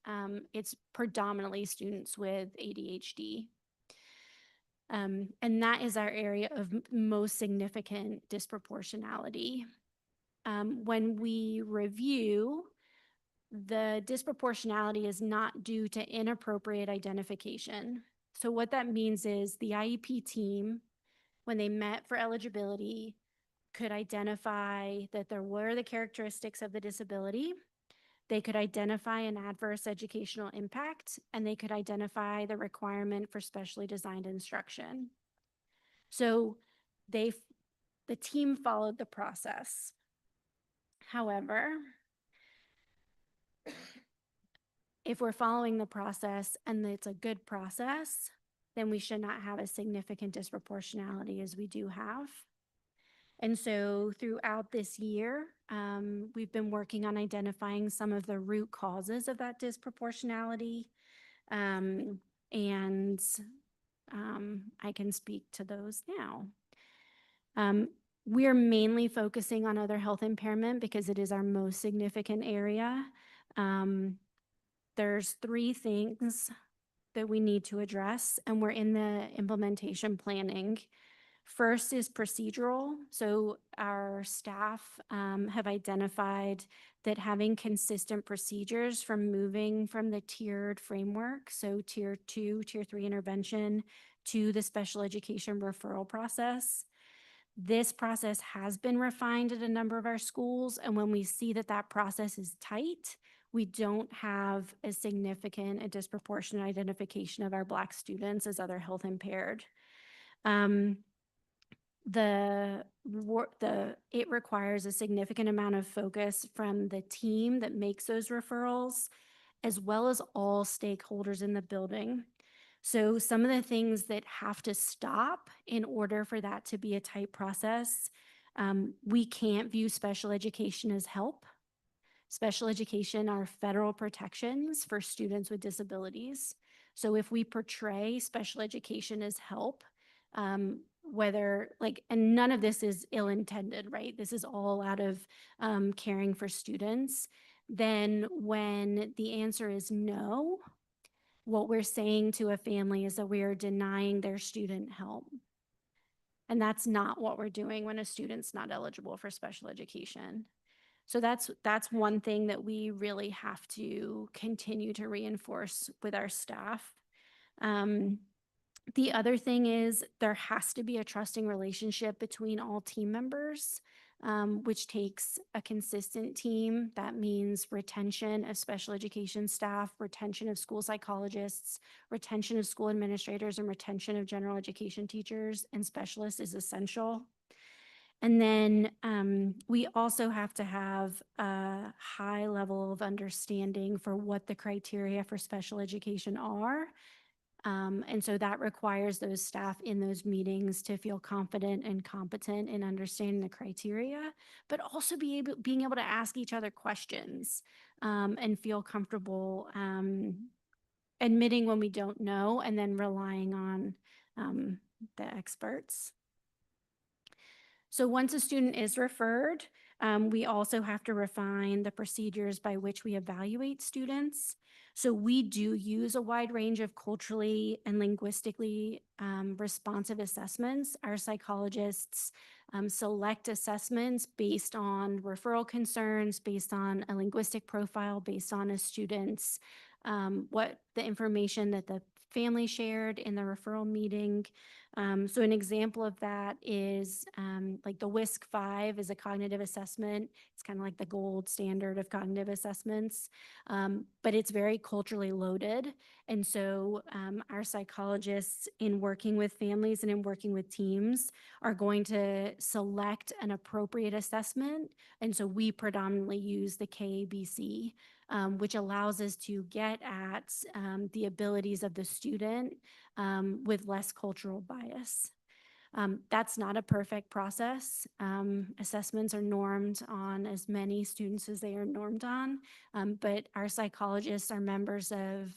it's predominantly students with ADHD. And that is our area of most significant disproportionality. When we review, the disproportionality is not due to inappropriate identification. So what that means is the IEP team, when they met for eligibility, could identify that there were the characteristics of the disability. They could identify an adverse educational impact, and they could identify the requirement for specially designed instruction. So the team followed the process. However, if we're following the process and it's a good process, then we should not have a significant disproportionality as we do have. And so throughout this year, we've been working on identifying some of the root causes of that disproportionality. And I can speak to those now. We are mainly focusing on other health impairment because it is our most significant area. There's 3 things that we need to address, and we're in the implementation planning. First is procedural. So our staff have identified that having consistent procedures from moving from the tiered framework, so tier 2, tier 3 intervention, to the special education referral process. This process has been refined at a number of our schools, and when we see that that process is tight, we don't have as significant a disproportionate identification of our Black students as other health impaired. It requires a significant amount of focus from the team that makes those referrals, as well as all stakeholders in the building. So some of the things that have to stop in order for that to be a tight process, we can't view special education as help. Special education are federal protections for students with disabilities. So if we portray special education as help, and none of this is ill-intended, right? This is all out of caring for students. Then when the answer is no, what we're saying to a family is that we are denying their student help. And that's not what we're doing when a student's not eligible for special education. So that's one thing that we really have to continue to reinforce with our staff. The other thing is there has to be a trusting relationship between all team members, which takes a consistent team. That means retention of special education staff, retention of school psychologists, retention of school administrators, and retention of general education teachers and specialists is essential. And then we also have to have a high level of understanding for what the criteria for special education are. And so that requires those staff in those meetings to feel confident and competent in understanding the criteria, but also being able to ask each other questions and feel comfortable admitting when we don't know and then relying on the experts. So once a student is referred, we also have to refine the procedures by which we evaluate students. So we do use a wide range of culturally and linguistically responsive assessments. Our psychologists select assessments based on referral concerns, based on a linguistic profile, based on a student's what the information that the family shared in the referral meeting. So an example of that is like the WISC-5 is a cognitive assessment. It's kind of like the gold standard of cognitive assessments, but it's very culturally loaded. And so our psychologists, in working with families and in working with teams, are going to select an appropriate assessment. And so we predominantly use the KABC, which allows us to get at the abilities of the student with less cultural bias. That's not a perfect process. Assessments are normed on as many students as they are normed on, but our psychologists are members of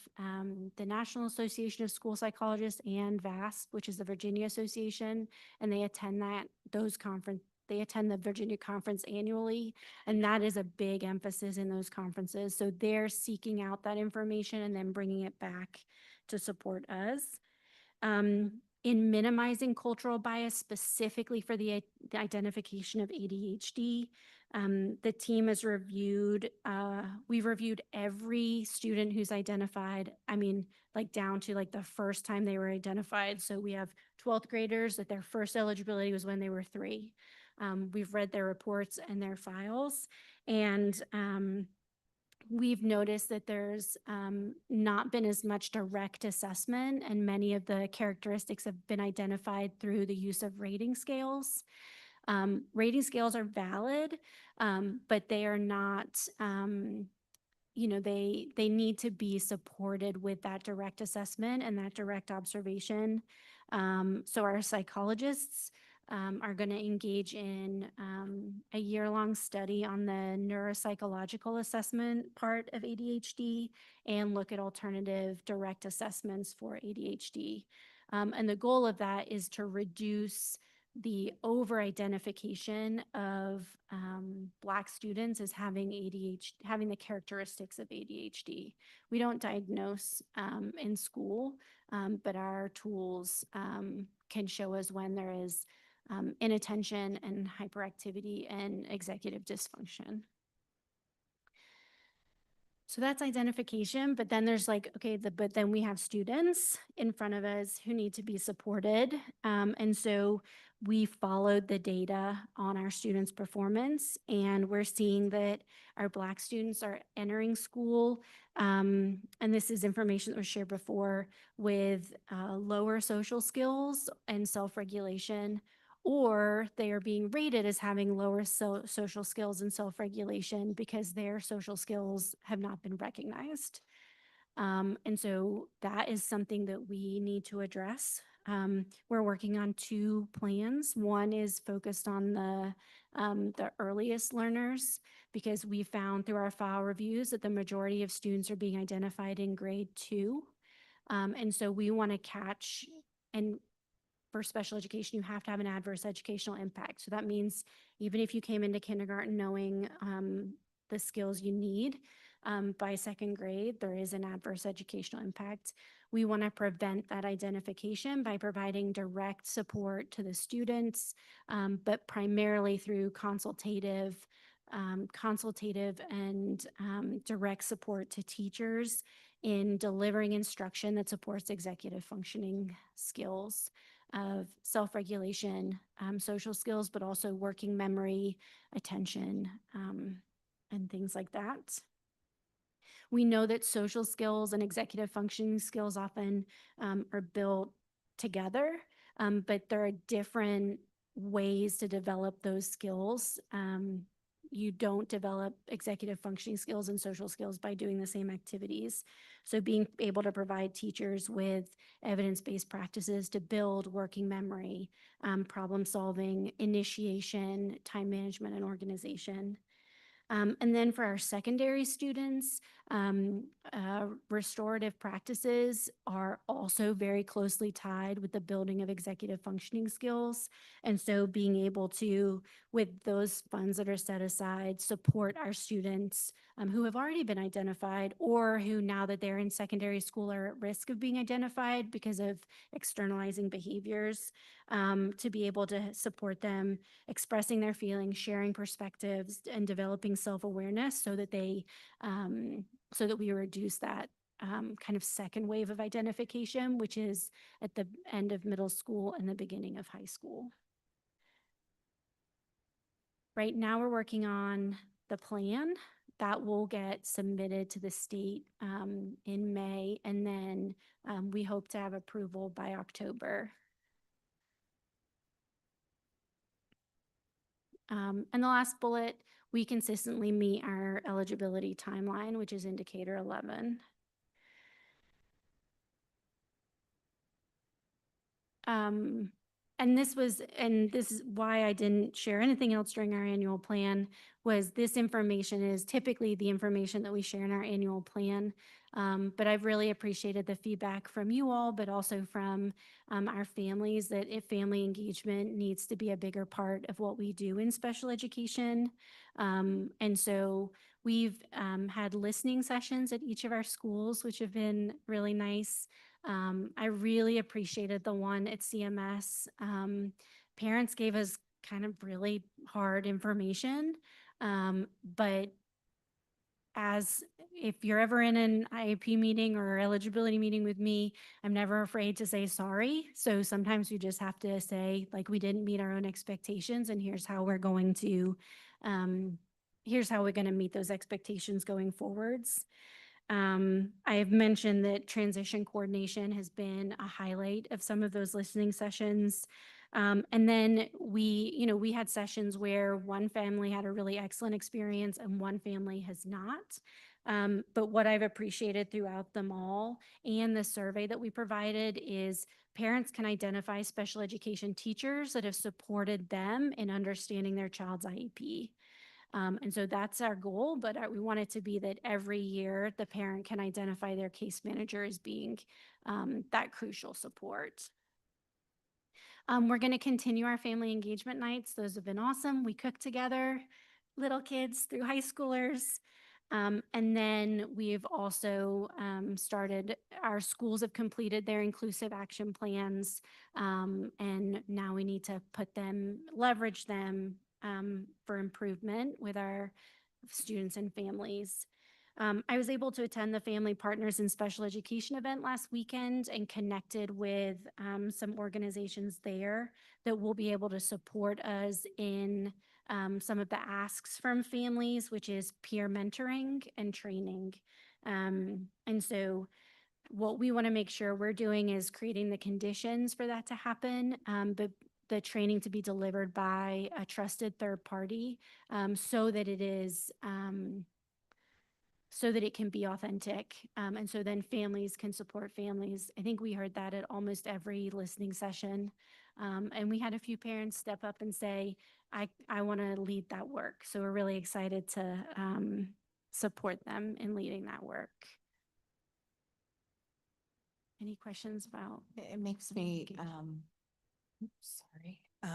the National Association of School Psychologists and VASP, which is the Virginia Association, and they attend those conferences. They attend the Virginia conference annually, and that is a big emphasis in those conferences. So they're seeking out that information and then bringing it back to support us. In minimizing cultural bias, specifically for the identification of ADHD, the team has reviewed, we've reviewed every student who's identified, like down to like the first time they were identified. So we have 12th graders that their first eligibility was when they were 3. We've read their reports and their files, and we've noticed that there's not been as much direct assessment, and many of the characteristics have been identified through the use of rating scales. Rating scales are valid, but they are not, they need to be supported with that direct assessment and that direct observation. So our psychologists are going to engage in a year-long study on the neuropsychological assessment part of ADHD and look at alternative direct assessments for ADHD. And the goal of that is to reduce the over-identification of Black students as having ADHD, having the characteristics of ADHD. We don't diagnose in school, but our tools can show us when there is inattention and hyperactivity and executive dysfunction. So that's identification, but then there's like, okay, but then we have students in front of us who need to be supported. And so we followed the data on our students' performance, and we're seeing that our Black students are entering school, and this is information that was shared before, with lower social skills and self-regulation, or they are being rated as having lower social skills and self-regulation because their social skills have not been recognized. And so that is something that we need to address. We're working on 2 plans. One is focused on the earliest learners, because we found through our file reviews that the majority of students are being identified in grade 2. And so we want to catch, and for special education, you have to have an adverse educational impact. So that means even if you came into kindergarten knowing the skills you need, by 2nd grade, there is an adverse educational impact. We want to prevent that identification by providing direct support to the students, but primarily through consultative and direct support to teachers in delivering instruction that supports executive functioning skills of self-regulation, social skills, but also working memory, attention, and things like that. We know that social skills and executive functioning skills often are built together, but there are different ways to develop those skills. You don't develop executive functioning skills and social skills by doing the same activities. So being able to provide teachers with evidence-based practices to build working memory, problem solving, initiation, time management, and organization. And then for our secondary students, restorative practices are also very closely tied with the building of executive functioning skills. And so being able to, with those funds that are set aside, support our students who have already been identified, or who, now that they're in secondary school, are at risk of being identified because of externalizing behaviors, to be able to support them expressing their feelings, sharing perspectives, and developing self-awareness so that they, so that we reduce that kind of second wave of identification, which is at the end of middle school and the beginning of high school. Right now, we're working on the plan that will get submitted to the state in May, and then we hope to have approval by October. And the last bullet, we consistently meet our eligibility timeline, which is indicator 11. And this is why I didn't share anything else during our annual plan, was this information is typically the information that we share in our annual plan. But I've really appreciated the feedback from you all, but also from our families, that if family engagement needs to be a bigger part of what we do in special education. And so we've had listening sessions at each of our schools, which have been really nice. I really appreciated the one at CMS. Parents gave us kind of really hard information, but if you're ever in an IEP meeting or eligibility meeting with me, I'm never afraid to say sorry. So sometimes we just have to say, like, we didn't meet our own expectations, and here's how we're going to meet those expectations going forwards. I have mentioned that transition coordination has been a highlight of some of those listening sessions. And then we had sessions where one family had a really excellent experience and one family has not. But what I've appreciated throughout them all and the survey that we provided is parents can identify special education teachers that have supported them in understanding their child's IEP. And so that's our goal, but we want it to be that every year the parent can identify their case manager as being that crucial support. We're going to continue our family engagement nights. Those have been awesome. We cook together, little kids through high schoolers. And then we've also started, our schools have completed their inclusive action plans. And now we need to leverage them for improvement with our students and families. I was able to attend the Family Partners in Special Education event last weekend and connected with some organizations there that will be able to support us in some of the asks from families, which is peer mentoring and training. And so what we want to make sure we're doing is creating the conditions for that to happen, but the training to be delivered by a trusted third party so that it is so that it can be authentic. And so then families can support families. I think we heard that at almost every listening session. And we had a few parents step up and say, I want to lead that work. So we're really excited to support them in leading that work. Any questions about? It makes me,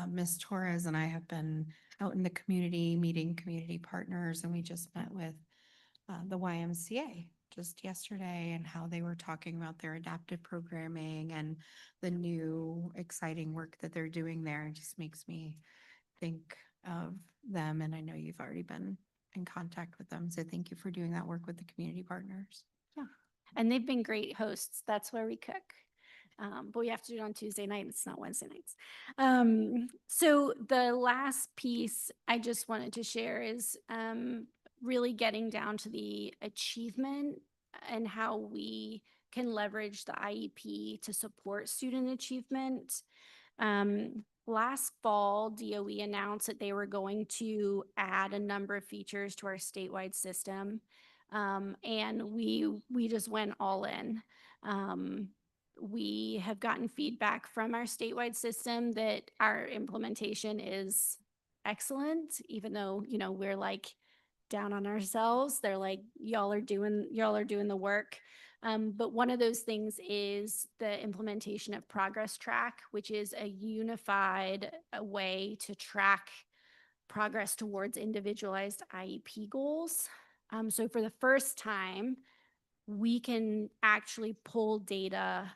Ms. Torres and I have been out in the community, meeting community partners, and we just met with the YMCA just yesterday and how they were talking about their adaptive programming and the new exciting work that they're doing there. It just makes me think of them, and I know you've already been in contact with them. So thank you for doing that work with the community partners. Yeah, and they've been great hosts. That's where we cook. But we have to do it on Tuesday night. It's not Wednesday nights. So the last piece I just wanted to share is really getting down to the achievement and how we can leverage the IEP to support student achievement. Last fall, DOE announced that they were going to add a number of features to our statewide system. And we just went all in. We have gotten feedback from our statewide system that our implementation is excellent, even though, we're like down on ourselves. They're like, y'all are doing the work. But one of those things is the implementation of Progress Track, which is a unified way to track progress towards individualized IEP goals. So for the first time, we can actually pull data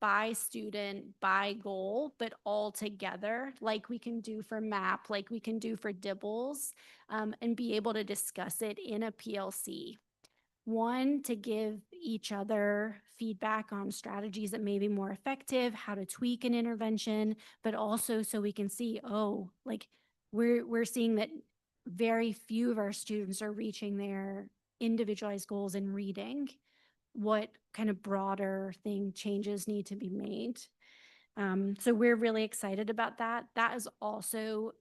by student, by goal, but all together, like we can do for MAP, like we can do for DIBBLES, and be able to discuss it in a PLC. One, to give each other feedback on strategies that may be more effective, how to tweak an intervention, but also so we can see, we're seeing that very few of our students are reaching their individualized goals in reading. What kind of broader changes need to be made. So we're really excited about that. That has also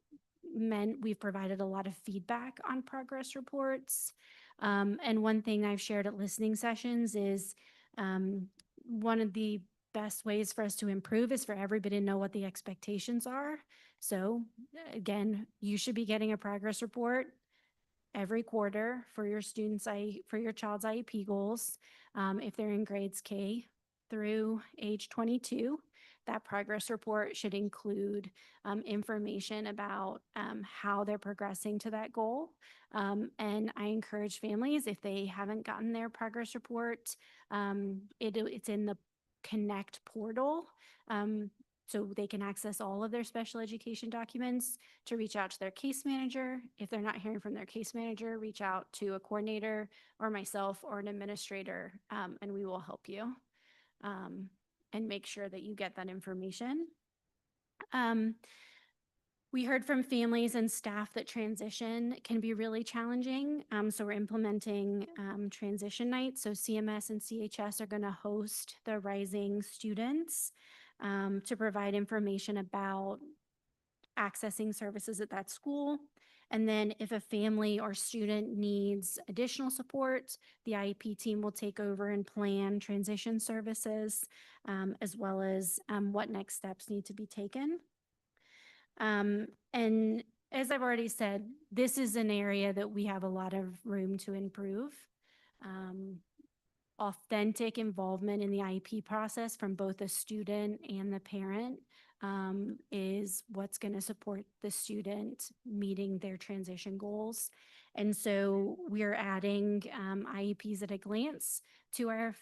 meant we've provided a lot of feedback on progress reports. And one thing I've shared at listening sessions is one of the best ways for us to improve is for everybody to know what the expectations are. So again, you should be getting a progress report every quarter for your for your child's IEP goals. If they're in grades K through age 22, that progress report should include information about how they're progressing to that goal. And I encourage families, if they haven't gotten their progress report, it's in the Connect portal. So they can access all of their special education documents to reach out to their case manager. If they're not hearing from their case manager, reach out to a coordinator or myself or an administrator, and we will help you and make sure that you get that information. We heard from families and staff that transition can be really challenging. So we're implementing transition nights. So CMS and CHS are going to host the rising students to provide information about accessing services at that school. And then if a family or student needs additional support, the IEP team will take over and plan transition services, as well as what next steps need to be taken. And as I've already said, this is an area that we have a lot of room to improve. Authentic involvement in the IEP process from both the student and the parent is what's going to support the student meeting their transition goals. And so we're adding IEPs at a glance to our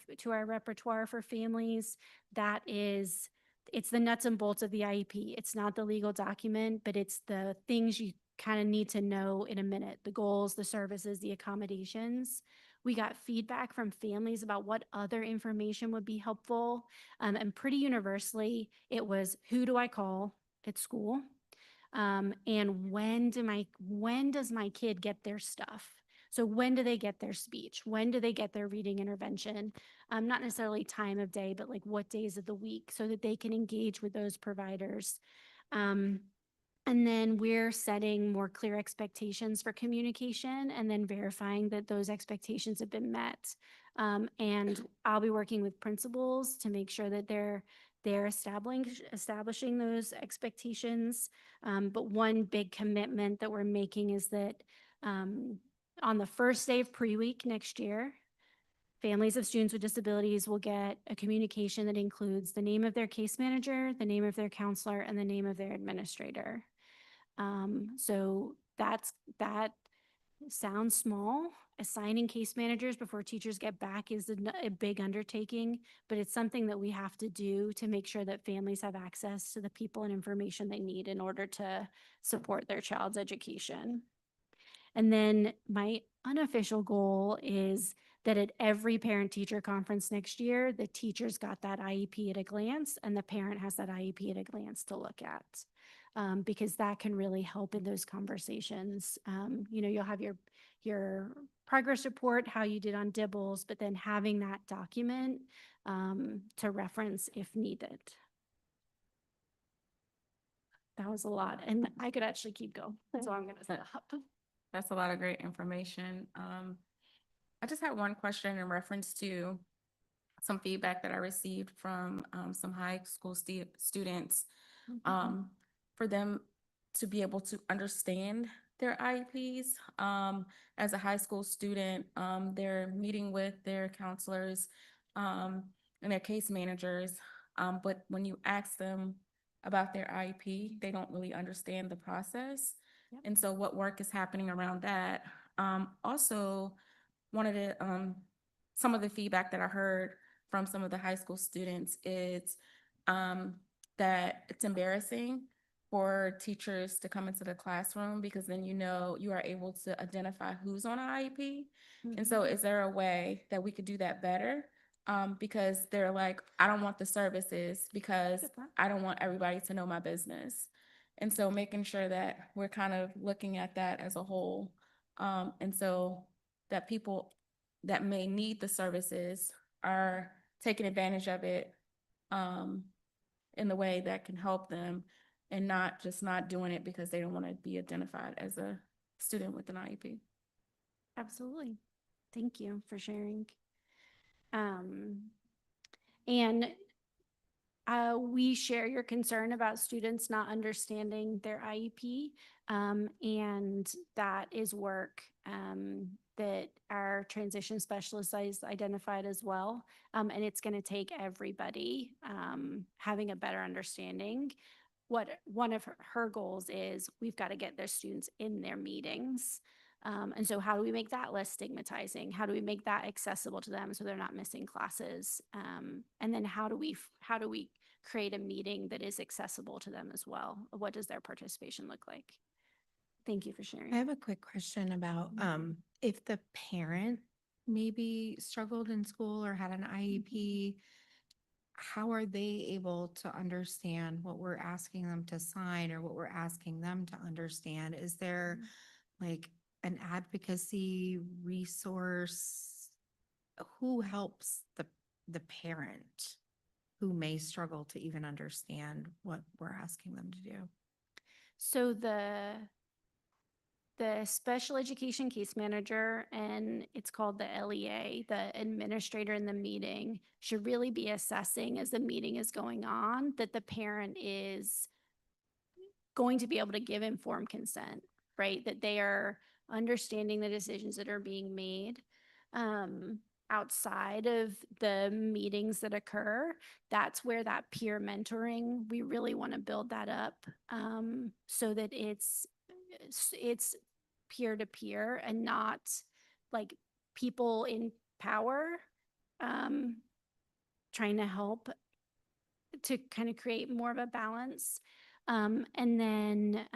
repertoire for families. That is, it's the nuts and bolts of the IEP. It's not the legal document, but it's the things you kind of need to know in a minute: the goals, the services, the accommodations. We got feedback from families about what other information would be helpful. And pretty universally, it was, who do I call at school? And when does my kid get their stuff? So when do they get their speech? When do they get their reading intervention? Not necessarily time of day, but like what days of the week, so that they can engage with those providers. And then we're setting more clear expectations for communication and then verifying that those expectations have been met. And I'll be working with principals to make sure that they're establishing those expectations. But one big commitment that we're making is that on the first day of pre-week next year, families of students with disabilities will get a communication that includes the name of their case manager, the name of their counselor, and the name of their administrator. So that sounds small. Assigning case managers before teachers get back is a big undertaking, but it's something that we have to do to make sure that families have access to the people and information they need in order to support their child's education. And then my unofficial goal is that at every parent-teacher conference next year, the teachers got that IEP at a glance and the parent has that IEP at a glance to look at. Because that can really help in those conversations. You'll have your progress report, how you did on dibbles, but then having that document to reference if needed. That was a lot, and I could actually keep going, so I'm gonna stop. That's a lot of great information. I just had one question in reference to some feedback that I received from some high school students. For them to be able to understand their IEPs. As a high school student, they're meeting with their counselors and their case managers. But when you ask them about their IEP, they don't really understand the process. Yep. And so what work is happening around that? Also, one of the some of the feedback that I heard from some of the high school students is that it's embarrassing for teachers to come into the classroom, because then you are able to identify who's on an IEP. And so is there a way that we could do that better? Because they're like, I don't want the services because I don't want everybody to know my business. And so making sure that we're kind of looking at that as a whole. And so that people that may need the services are taking advantage of it in the way that can help them, and not just not doing it because they don't want to be identified as a student with an IEP. Absolutely. Thank you for sharing. And we share your concern about students not understanding their IEP, and that is work that our transition specialists identified as well. And it's going to take everybody having a better understanding. What one of her goals is, we've got to get their students in their meetings. And so how do we make that less stigmatizing? How do we make that accessible to them so they're not missing classes? And then how do we create a meeting that is accessible to them as well? What does their participation look like? Thank you for sharing. I have a quick question about if the parent maybe struggled in school or had an IEP, how are they able to understand what we're asking them to sign or what we're asking them to understand? Is there like an advocacy resource? Who helps the parent who may struggle to even understand what we're asking them to do? So the special education case manager, and it's called the LEA, the administrator in the meeting, should really be assessing as the meeting is going on that the parent is going to be able to give informed consent, right? That they are understanding the decisions that are being made. Outside of the meetings that occur, that's where that peer mentoring, we really want to build that up, so that it's peer to peer and not like people in power, trying to help to kind of create more of a balance. And then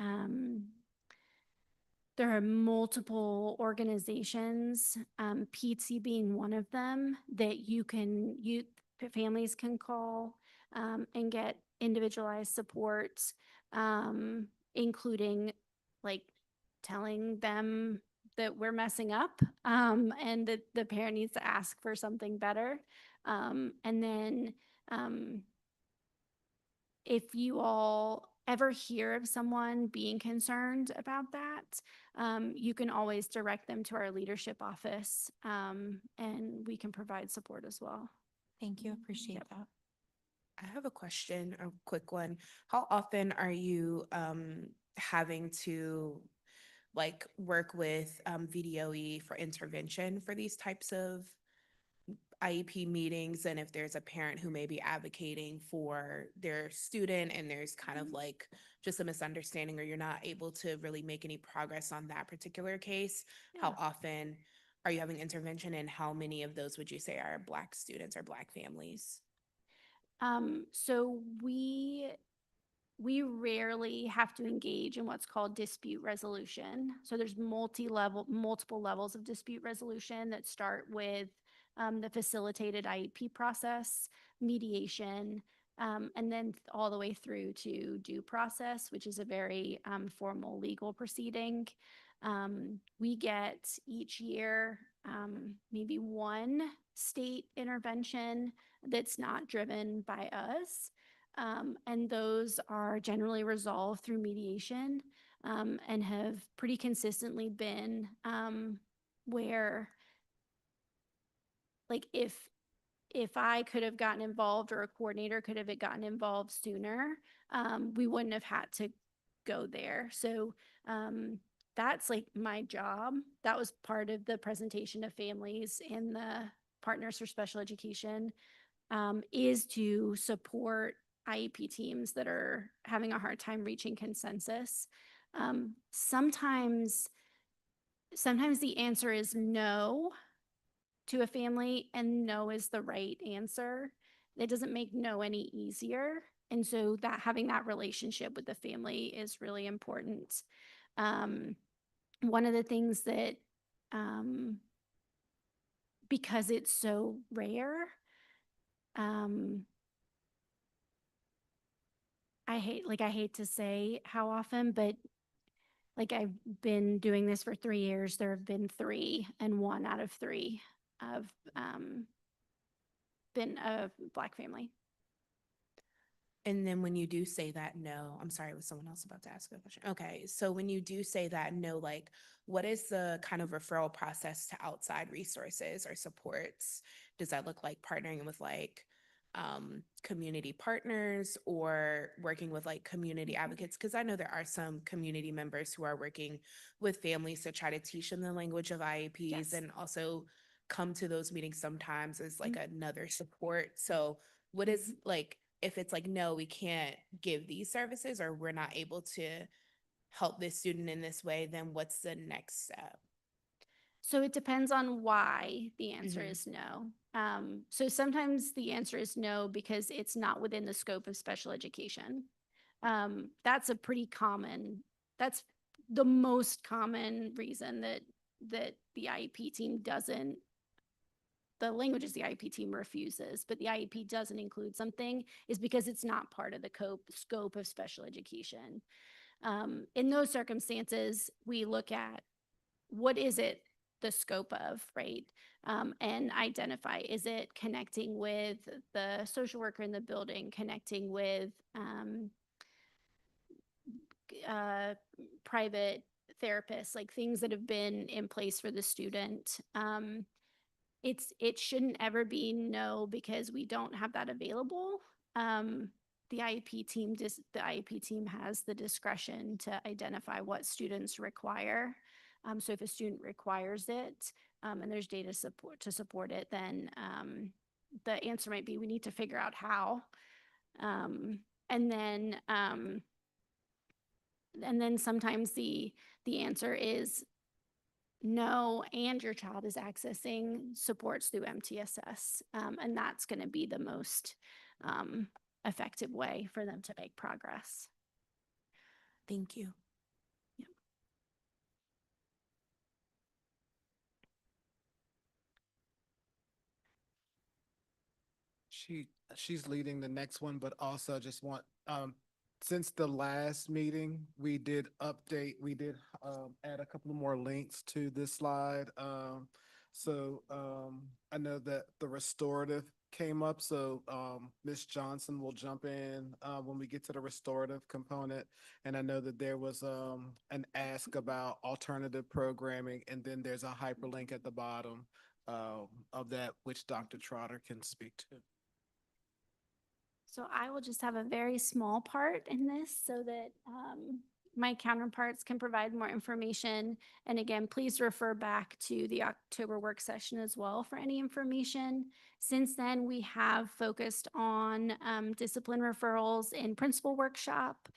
there are multiple organizations, PT being one of them, that families can call and get individualized support, including like telling them that we're messing up, and that the parent needs to ask for something better. And then if you all ever hear of someone being concerned about that, you can always direct them to our leadership office, and we can provide support as well. Thank you. Appreciate that. I have a question, a quick one. How often are you having to like work with VDOE for intervention for these types of IEP meetings? And if there's a parent who may be advocating for their student and there's kind of like just a misunderstanding, or you're not able to really make any progress on that particular case, how often are you having intervention, and how many of those would you say are Black students or Black families? So we rarely have to engage in what's called dispute resolution. So there's multiple levels of dispute resolution that start with the facilitated IEP process, mediation, and then all the way through to due process, which is a very formal legal proceeding. We get each year maybe one state intervention that's not driven by us. And those are generally resolved through mediation, and have pretty consistently been where, like, if I could have gotten involved or a coordinator could have gotten involved sooner, we wouldn't have had to go there. So that's like my job. That was part of the presentation of families and the Partners for Special Education, is to support IEP teams that are having a hard time reaching consensus. Sometimes the answer is no to a family, and no is the right answer. It doesn't make no any easier. And so that having that relationship with the family is really important. One of the things that, because it's so rare, I hate to say how often, but like I've been doing this for 3 years, there have been 3, and 1 out of 3 have been a Black family. And then when you do say that no, I'm sorry, was someone else about to ask a question? Okay, so when you do say that no, like what is the kind of referral process to outside resources or supports? Does that look like partnering with like community partners or working with like community advocates? Because I know there are some community members who are working with families to try to teach them the language of IEPs, and also come to those meetings sometimes as like another support. So what is like, if it's like, no, we can't give these services, or we're not able to help this student in this way, then what's the next step? So it depends on why the answer is no. So sometimes the answer is no because it's not within the scope of special education. That's the most common reason that the IEP team doesn't, the languages the IEP team refuses, but the IEP doesn't include something, is because it's not part of the scope of special education. In those circumstances, we look at what is it the scope of, right? And identify, is it connecting with the social worker in the building, connecting with private therapists, like things that have been in place for the student. It shouldn't ever be no because we don't have that available. The IEP team has the discretion to identify what students require. So if a student requires it, and there's data support to support it, then the answer might be we need to figure out how. And then sometimes the answer is no, and your child is accessing supports through MTSS. And that's going to be the most effective way for them to make progress. Thank you. She's leading the next one, but also just want, since the last meeting, we did add a couple more links to this slide. I know that the restorative came up, so Ms. Johnson will jump in when we get to the restorative component. And I know that there was an ask about alternative programming, and then there's a hyperlink at the bottom of that, which Dr. Trotter can speak to. So I will just have a very small part in this so that my counterparts can provide more information. And again, please refer back to the October work session as well for any information. Since then, we have focused on discipline referrals in principal workshop.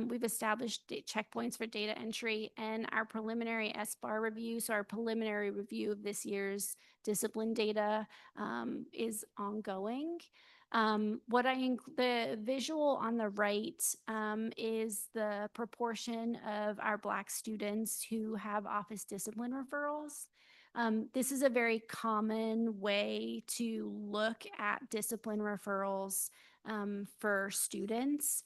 We've established checkpoints for data entry and our preliminary SBAR review. So our preliminary review of this year's discipline data is ongoing. The visual on the right is the proportion of our Black students who have office discipline referrals. This is a very common way to look at discipline referrals for students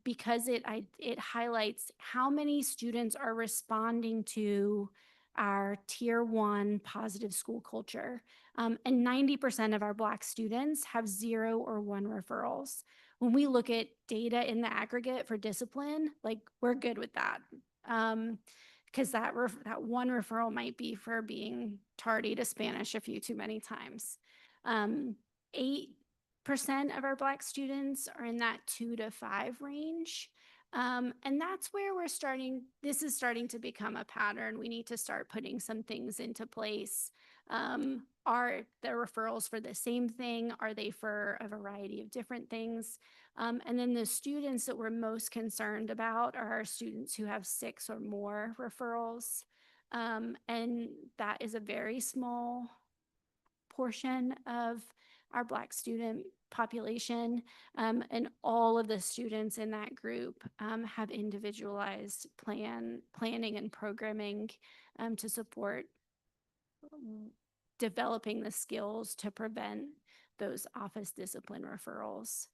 because it highlights how many students are responding to our tier 1 positive school culture. And 90% of our Black students have 0 or 1 referrals. When we look at data in the aggregate for discipline, like we're good with that. Because that 1 referral might be for being tardy to Spanish a few too many times. 8% of our Black students are in that 2 to 5 range. And that's where this is starting to become a pattern. We need to start putting some things into place. Are the referrals for the same thing? Are they for a variety of different things? And then the students that we're most concerned about are our students who have 6 or more referrals. And that is a very small portion of our Black student population, and all of the students in that group have individualized planning and programming to support developing the skills to prevent those office discipline referrals.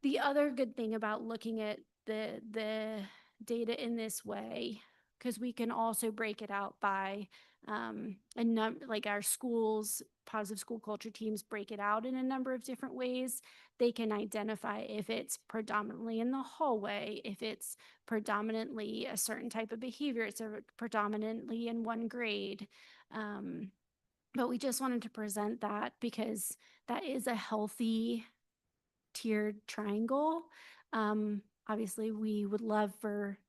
The other good thing about looking at the data in this way, because we can also break it out by like our schools, positive school culture teams break it out in a number of different ways. They can identify if it's predominantly in the hallway, if it's predominantly a certain type of behavior, it's predominantly in 1 grade. But we just wanted to present that because that is a healthy tiered triangle. Obviously, we would love for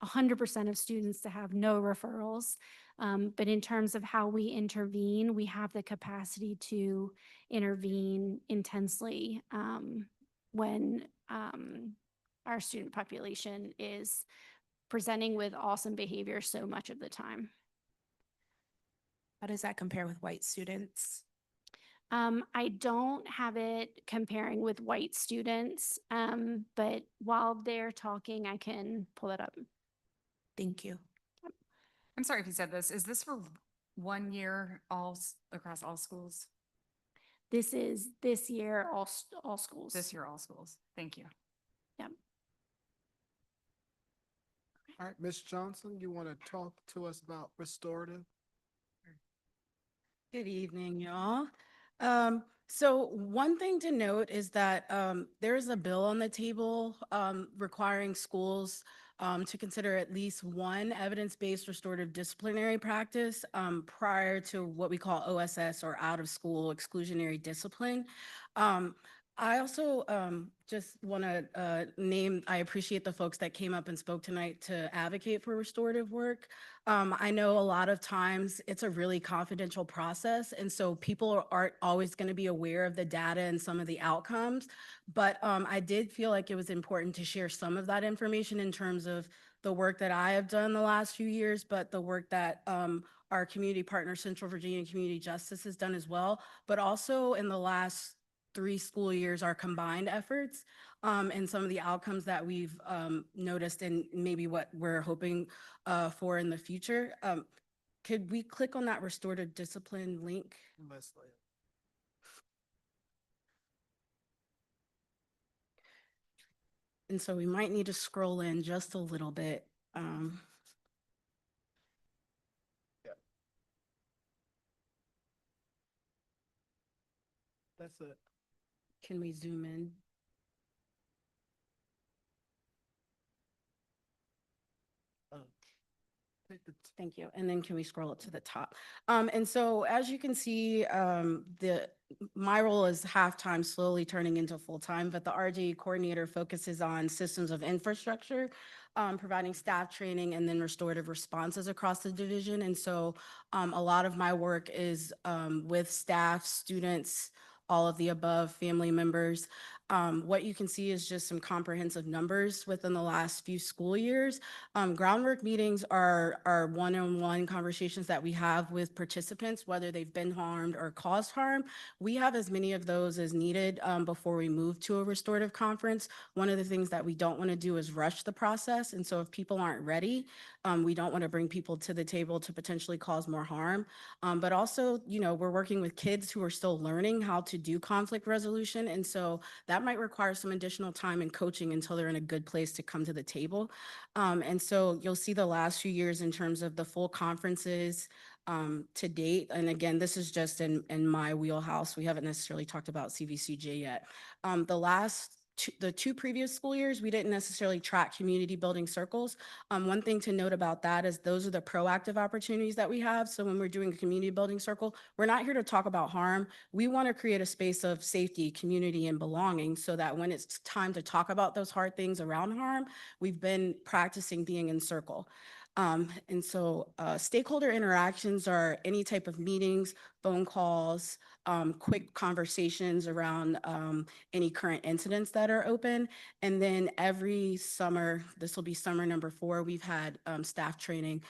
100% of students to have no referrals. But in terms of how we intervene, we have the capacity to intervene intensely when our student population is presenting with awesome behavior so much of the time. How does that compare with white students? I don't have it comparing with white students, but while they're talking, I can pull it up. Thank you. I'm sorry if you said this. Is this for 1 year across all schools? This is this year, all schools. This year, all schools. Thank you. Yep. All right, Ms. Johnson, you want to talk to us about restorative? Good evening, y'all. So one thing to note is that there's a bill on the table requiring schools to consider at least one evidence-based restorative disciplinary practice prior to what we call OSS or out-of-school exclusionary discipline. I also just want to name, I appreciate the folks that came up and spoke tonight to advocate for restorative work. I know a lot of times it's a really confidential process, and so people aren't always going to be aware of the data and some of the outcomes. But I did feel like it was important to share some of that information in terms of the work that I have done the last few years, but the work that our community partner, Central Virginia Community Justice, has done as well, but also in the last 3 school years, our combined efforts and some of the outcomes that we've noticed and maybe what we're hoping for in the future. Could we click on that restorative discipline link? And so we might need to scroll in just a little bit. That's it. Can we zoom in? Thank you. And then can we scroll it to the top? And so as you can see, my role is half-time, slowly turning into full-time, but the RJ coordinator focuses on systems of infrastructure, providing staff training and then restorative responses across the division. And so a lot of my work is with staff, students, all of the above, family members. What you can see is just some comprehensive numbers within the last few school years. Groundwork meetings are one-on-one conversations that we have with participants, whether they've been harmed or caused harm. We have as many of those as needed before we move to a restorative conference. One of the things that we don't want to do is rush the process. And so if people aren't ready, we don't want to bring people to the table to potentially cause more harm. But also, you know, we're working with kids who are still learning how to do conflict resolution. And so that might require some additional time and coaching until they're in a good place to come to the table. And so you'll see the last few years in terms of the full conferences to date. And again, this is just in my wheelhouse. We haven't necessarily talked about CVCJ yet. The two previous school years, we didn't necessarily track community building circles. One thing to note about that is those are the proactive opportunities that we have. So when we're doing a community building circle, we're not here to talk about harm. We want to create a space of safety, community, and belonging so that when it's time to talk about those hard things around harm, we've been practicing being in circle. And so stakeholder interactions are any type of meetings, phone calls, quick conversations around any current incidents that are open. And then every summer, this will be summer number 4, we've had staff training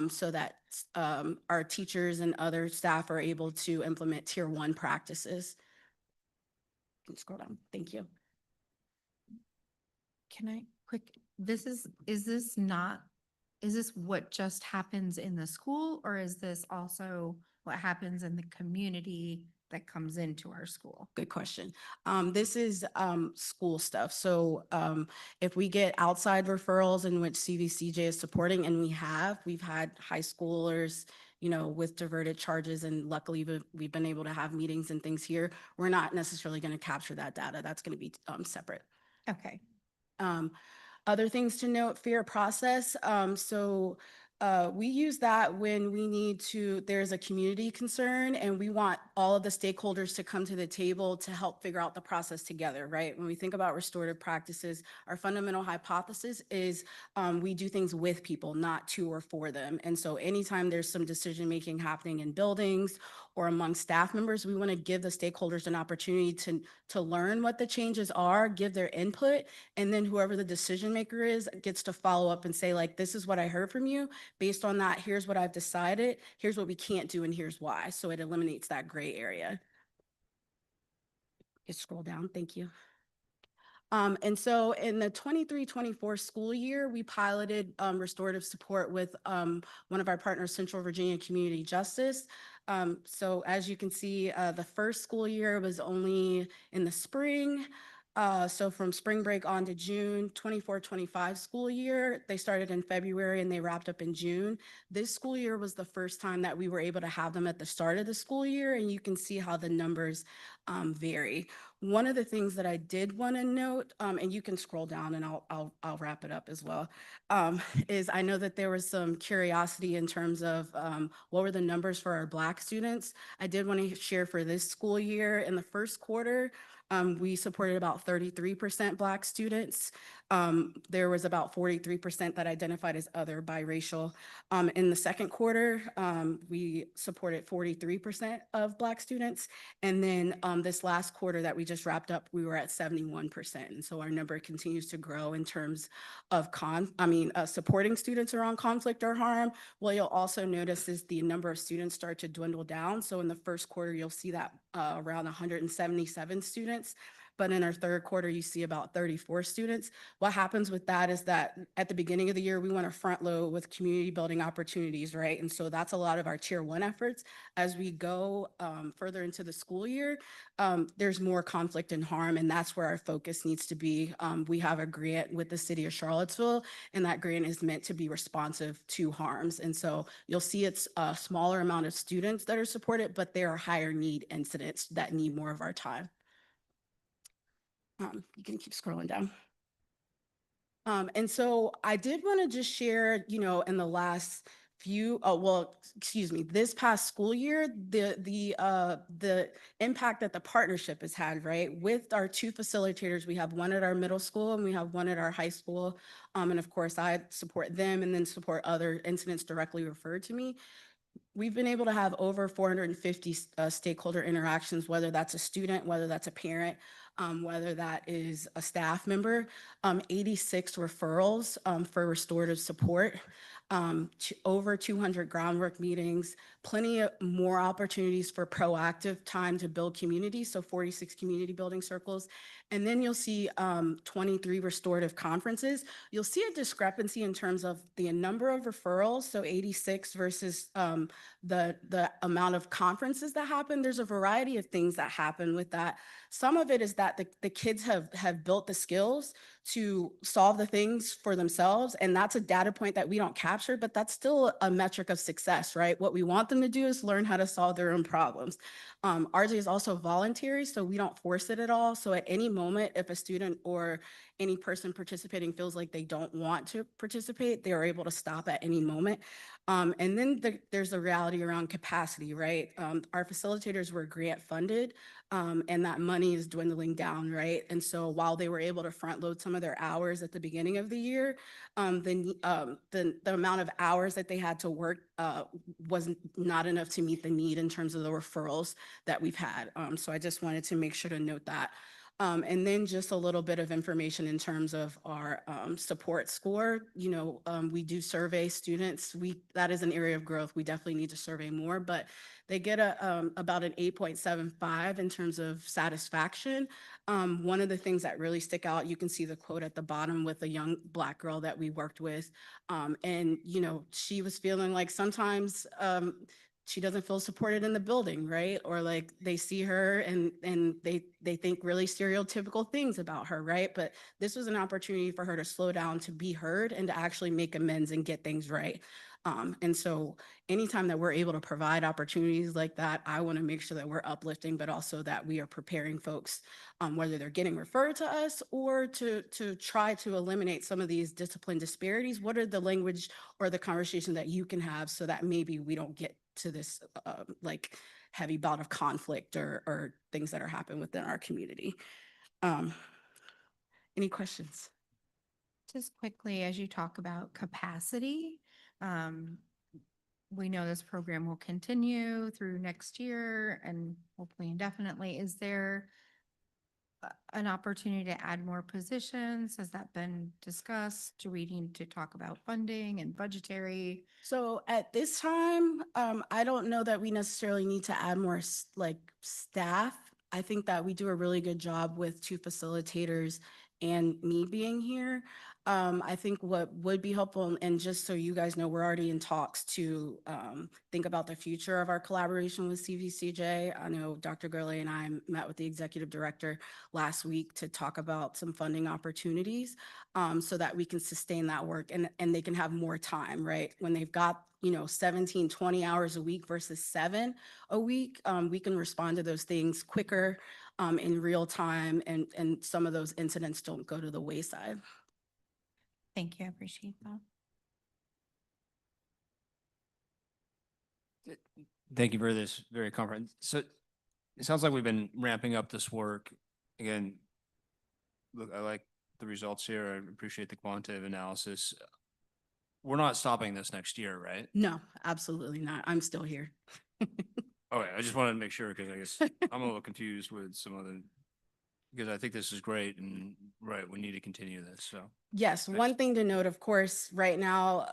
so that our teachers and other staff are able to implement tier 1 practices. Can you scroll down? Thank you. Can I is this what just happens in the school, or is this also what happens in the community that comes into our school? Good question. This is school stuff. So if we get outside referrals in which CVCJ is supporting, and we've had high schoolers, you know, with diverted charges, and luckily we've been able to have meetings and things here. We're not necessarily going to capture that data. That's going to be separate. Okay. Other things to note, fair process. We use that when we need to, there's a community concern and we want all of the stakeholders to come to the table to help figure out the process together, right? When we think about restorative practices, our fundamental hypothesis is we do things with people, not to or for them. And so anytime there's some decision-making happening in buildings or among staff members, we want to give the stakeholders an opportunity to learn what the changes are, give their input, and then whoever the decision maker is gets to follow up and say, like, this is what I heard from you. Based on that, here's what I've decided, here's what we can't do, and here's why. So it eliminates that gray area. Just scroll down, thank you. And so in the 23-24 school year, we piloted restorative support with one of our partners, Central Virginia Community Justice. So as you can see, the first school year was only in the spring. So from spring break on to June, 24-25 school year, they started in February and they wrapped up in June. This school year was the first time that we were able to have them at the start of the school year, and you can see how the numbers vary. One of the things that I did want to note, and you can scroll down and I'll wrap it up as well, is I know that there was some curiosity in terms of what were the numbers for our Black students. I did want to share for this school year in the first quarter, we supported about 33% Black students. There was about 43% that identified as other biracial. In the second quarter, we supported 43% of Black students. And then this last quarter that we just wrapped up, we were at 71%. And so our number continues to grow in terms of supporting students around conflict or harm. What you'll also notice is the number of students start to dwindle down. So in the first quarter, you'll see that around 177 students. But in our third quarter, you see about 34 students. What happens with that is that at the beginning of the year, we want to front load with community building opportunities, right? And so that's a lot of our tier 1 efforts. As we go further into the school year, there's more conflict and harm, and that's where our focus needs to be. We have a grant with the city of Charlottesville, and that grant is meant to be responsive to harms. And so you'll see it's a smaller amount of students that are supported, but there are higher need incidents that need more of our time. You can keep scrolling down. And so I did want to just share, in the last this past school year, the impact that the partnership has had, right? With our 2 facilitators, we have one at our middle school and we have one at our high school. And of course, I support them and then support other incidents directly referred to me. We've been able to have over 450 stakeholder interactions, whether that's a student, whether that's a parent, whether that is a staff member, 86 referrals for restorative support, over 200 groundwork meetings, plenty of more opportunities for proactive time to build community, so 46 community building circles. And then you'll see 23 restorative conferences. You'll see a discrepancy in terms of the number of referrals, so 86 versus the amount of conferences that happen. There's a variety of things that happen with that. Some of it is that the kids have built the skills to solve the things for themselves, and that's a data point that we don't capture, but that's still a metric of success, right? What we want them to do is learn how to solve their own problems. RJ is also voluntary, so we don't force it at all. So at any moment, if a student or any person participating feels like they don't want to participate, they are able to stop at any moment. And then there's a reality around capacity, right? Our facilitators were grant funded, and that money is dwindling down, right? And so while they were able to front load some of their hours at the beginning of the year, the amount of hours that they had to work was not enough to meet the need in terms of the referrals that we've had. So I just wanted to make sure to note that. And then just a little bit of information in terms of our support score. We do survey students. That is an area of growth. We definitely need to survey more, but they get about an 8.75 in terms of satisfaction. One of the things that really stick out, you can see the quote at the bottom with a young Black girl that we worked with. And she was feeling like sometimes she doesn't feel supported in the building, right? Or like they see her and they think really stereotypical things about her, right? But this was an opportunity for her to slow down, to be heard, and to actually make amends and get things right. And so anytime that we're able to provide opportunities like that, I want to make sure that we're uplifting, but also that we are preparing folks, whether they're getting referred to us or to try to eliminate some of these discipline disparities. What are the language or the conversation that you can have so that maybe we don't get to this like heavy bout of conflict or things that are happening within our community. Any questions? Just quickly, as you talk about capacity, we know this program will continue through next year and hopefully indefinitely. Is there an opportunity to add more positions? Has that been discussed? Do we need to talk about funding and budgetary? So at this time, I don't know that we necessarily need to add more staff. I think that we do a really good job with 2 facilitators and me being here. I think what would be helpful, and just so you guys know, we're already in talks to think about the future of our collaboration with CVCJ. I know Dr. Gurley and I met with the executive director last week to talk about some funding opportunities so that we can sustain that work and they can have more time, right? When they've got 17, 20 hours a week versus 7 a week, we can respond to those things quicker in real time, and some of those incidents don't go to the wayside. Thank you. I appreciate that. Thank you for this very comprehensive. So it sounds like we've been ramping up this work. Again, look, I like the results here. I appreciate the quantitative analysis. We're not stopping this next year, right? No, absolutely not. I'm still here. Okay, I just wanted to make sure because I guess I'm a little confused with some of the, because I think this is great and right, we need to continue this, so. Yes, one thing to note, of course, right now,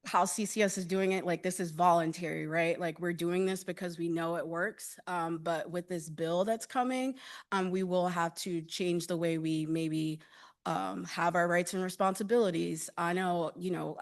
how CCS is doing it, like this is voluntary, right? Like we're doing this because we know it works. But with this bill that's coming, we will have to change the way we maybe have our rights and responsibilities. I know,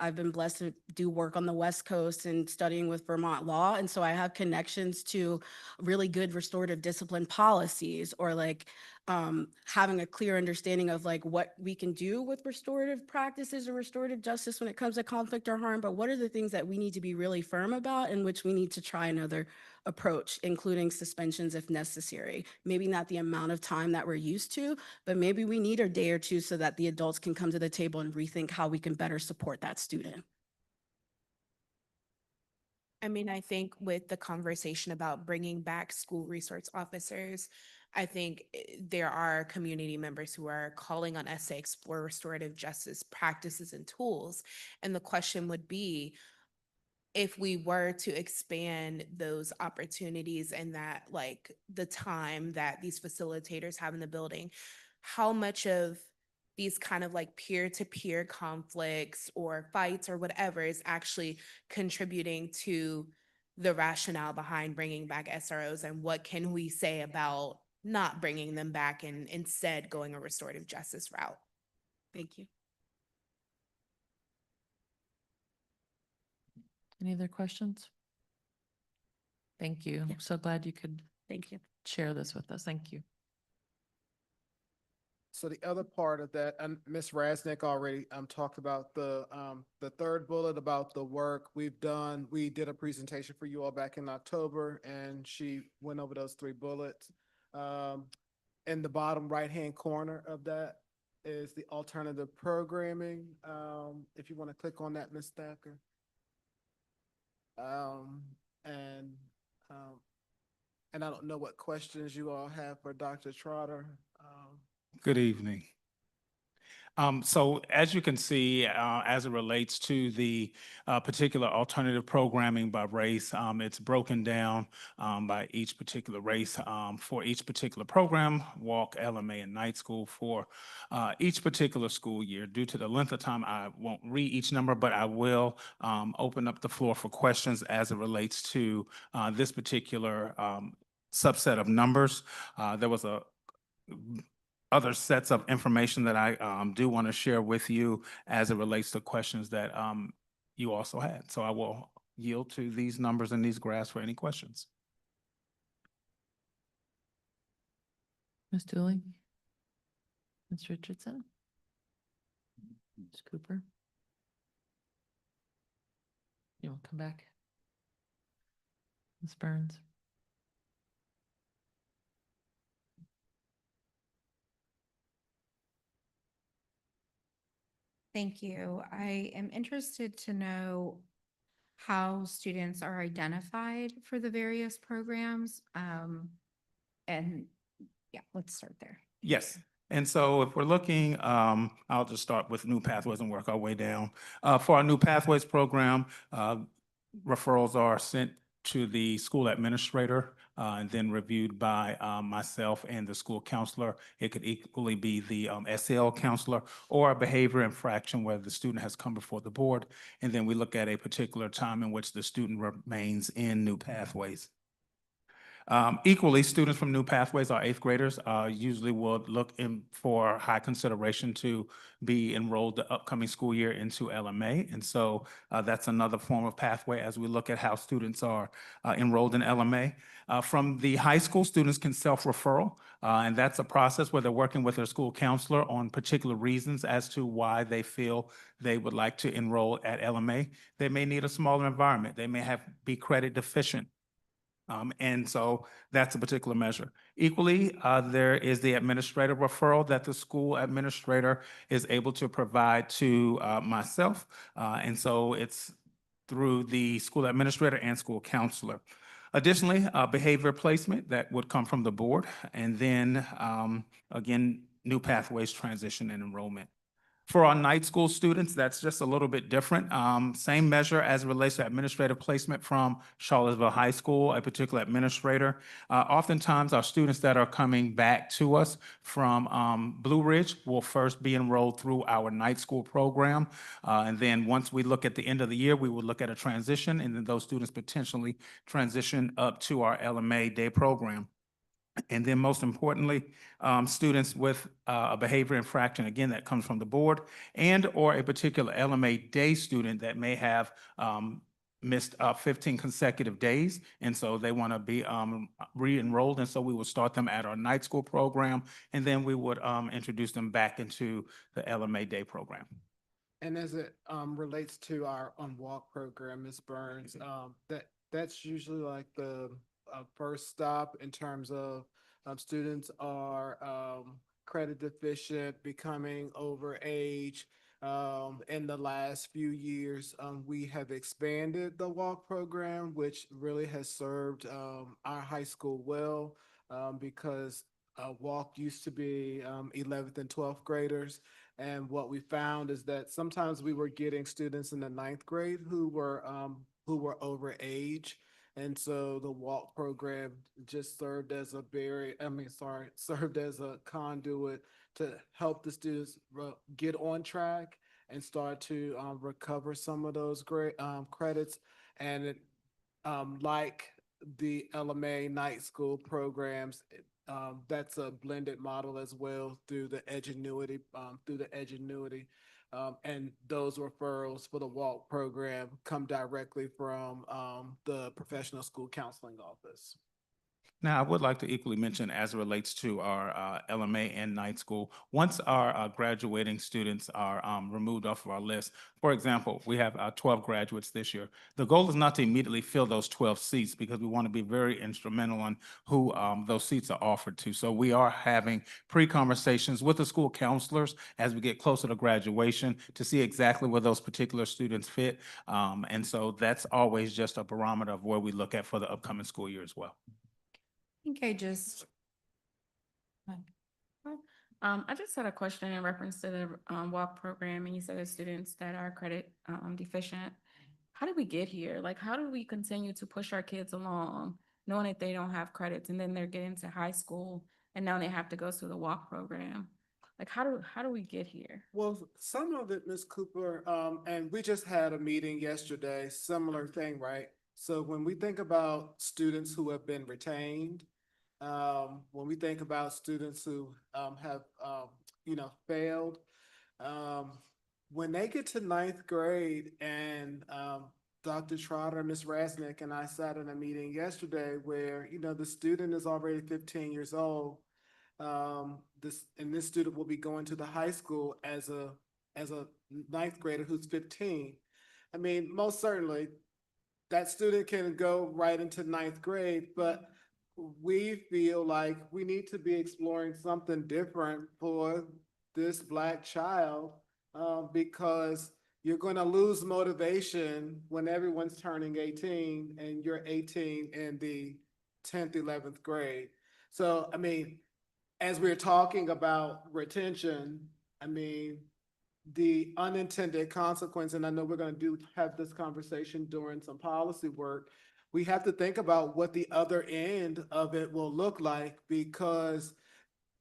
I've been blessed to do work on the West Coast and studying with Vermont law. And so I have connections to really good restorative discipline policies, or like having a clear understanding of like what we can do with restorative practices or restorative justice when it comes to conflict or harm, but what are the things that we need to be really firm about and which we need to try another approach, including suspensions if necessary. Maybe not the amount of time that we're used to, but maybe we need a day or two so that the adults can come to the table and rethink how we can better support that student. I mean, I think with the conversation about bringing back school resource officers, I think there are community members who are calling on us to explore restorative justice practices and tools. And the question would be, if we were to expand those opportunities and that like the time that these facilitators have in the building, how much of these kind of like peer-to-peer conflicts or fights or whatever is actually contributing to the rationale behind bringing back SROs, and what can we say about not bringing them back and instead going a restorative justice route? Thank you. Any other questions? Thank you. I'm so glad you could Thank you. share this with us. Thank you. So the other part of that, and Ms. Rasnick already talked about the third bullet about the work we've done. We did a presentation for you all back in October, and she went over those 3 bullets. In the bottom right-hand corner of that is the alternative programming. If you want to click on that, Ms. Thacker. And I don't know what questions you all have for Dr. Trotter. Good evening. So as you can see, as it relates to the particular alternative programming by race, it's broken down by each particular race for each particular program, walk, LMA, and night school for each particular school year. Due to the length of time, I won't read each number, but I will open up the floor for questions as it relates to this particular subset of numbers. There was other sets of information that I do want to share with you as it relates to questions that you also had. So I will yield to these numbers and these graphs for any questions. Ms. Dooley? Ms. Richardson? Ms. Cooper? You want to come back? Ms. Burns? Thank you. I am interested to know how students are identified for the various programs. And yeah, let's start there. Yes. And so if we're looking, I'll just start with New Pathways and work our way down. For our New Pathways program, referrals are sent to the school administrator and then reviewed by myself and the school counselor. It could equally be the SEL counselor or a behavior infraction where the student has come before the board. And then we look at a particular time in which the student remains in New Pathways. Equally, students from new pathways, our eighth graders, usually will look in for high consideration to be enrolled the upcoming school year into LMA. And so that's another form of pathway as we look at how students are enrolled in LMA. From the high school, students can self-referral, and that's a process where they're working with their school counselor on particular reasons as to why they feel they would like to enroll at LMA. They may need a smaller environment. They may be credit deficient. And so that's a particular measure. Equally, there is the administrative referral that the school administrator is able to provide to myself. And so it's through the school administrator and school counselor. Additionally, behavior placement that would come from the board. And then again, new pathways, transition, and enrollment. For our night school students, that's just a little bit different. Same measure as it relates to administrative placement from Charlottesville High School, a particular administrator. Oftentimes, our students that are coming back to us from Blue Ridge will first be enrolled through our night school program. And then once we look at the end of the year, we will look at a transition, and then those students potentially transition up to our LMA day program. And then most importantly, students with a behavior infraction, again, that comes from the board, and or a particular LMA day student that may have missed 15 consecutive days. And so they want to be re-enrolled. And so we will start them at our night school program, and then we would introduce them back into the LMA day program. And as it relates to our walk program, Ms. Burns, that's usually like the first stop in terms of students are credit deficient, becoming overage. In the last few years, we have expanded the walk program, which really has served our high school well, because walk used to be 11th and 12th graders. And what we found is that sometimes we were getting students in the ninth grade who were over age. And so the walk program just served as a served as a conduit to help the students get on track and start to recover some of those credits. And it, like the LMA night school programs, that's a blended model as well through the Edgenuity, and those referrals for the walk program come directly from the professional school counseling office. Now, I would like to equally mention as it relates to our LMA and night school, once our graduating students are removed off of our list, for example, we have 12 graduates this year. The goal is not to immediately fill those 12 seats because we want to be very instrumental on who those seats are offered to. So we are having pre-conversations with the school counselors as we get closer to graduation to see exactly where those particular students fit. And so that's always just a barometer of where we look at for the upcoming school year as well. Okay, I just had a question in reference to the walk program, and you said the students that are credit deficient. How did we get here? Like, how do we continue to push our kids along, knowing that they don't have credits, and then they're getting to high school, and now they have to go through the walk program? Like, how do we get here? Well, some of it, Ms. Cooper, and we just had a meeting yesterday, similar thing, right? So when we think about students who have been retained, when we think about students who have failed, when they get to ninth grade, and Dr. Trotter, Ms. Rasnick, and I sat in a meeting yesterday where the student is already 15 years old. This student will be going to the high school as a ninth grader who's 15. I mean, most certainly that student can go right into ninth grade, but we feel like we need to be exploring something different for this Black child, because you're going to lose motivation when everyone's turning 18 and you're 18 in the 10th, 11th grade. So, I mean, as we're talking about retention, I mean, the unintended consequence, and I know we're going to have this conversation during some policy work, we have to think about what the other end of it will look like, because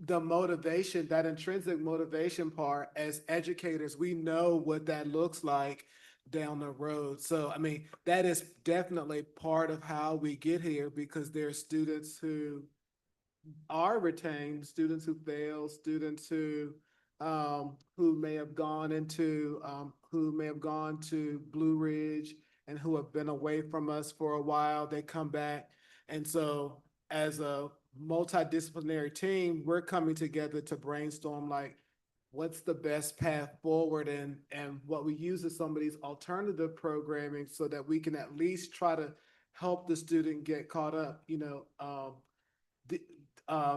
the motivation, that intrinsic motivation part, as educators, we know what that looks like down the road. So, I mean, that is definitely part of how we get here because there are students who are retained, students who fail, students who may have gone into who may have gone to Blue Ridge and who have been away from us for a while. They come back, and so as a multidisciplinary team, we're coming together to brainstorm like what's the best path forward, and what we use is some of these alternative programming so that we can at least try to help the student get caught up. The,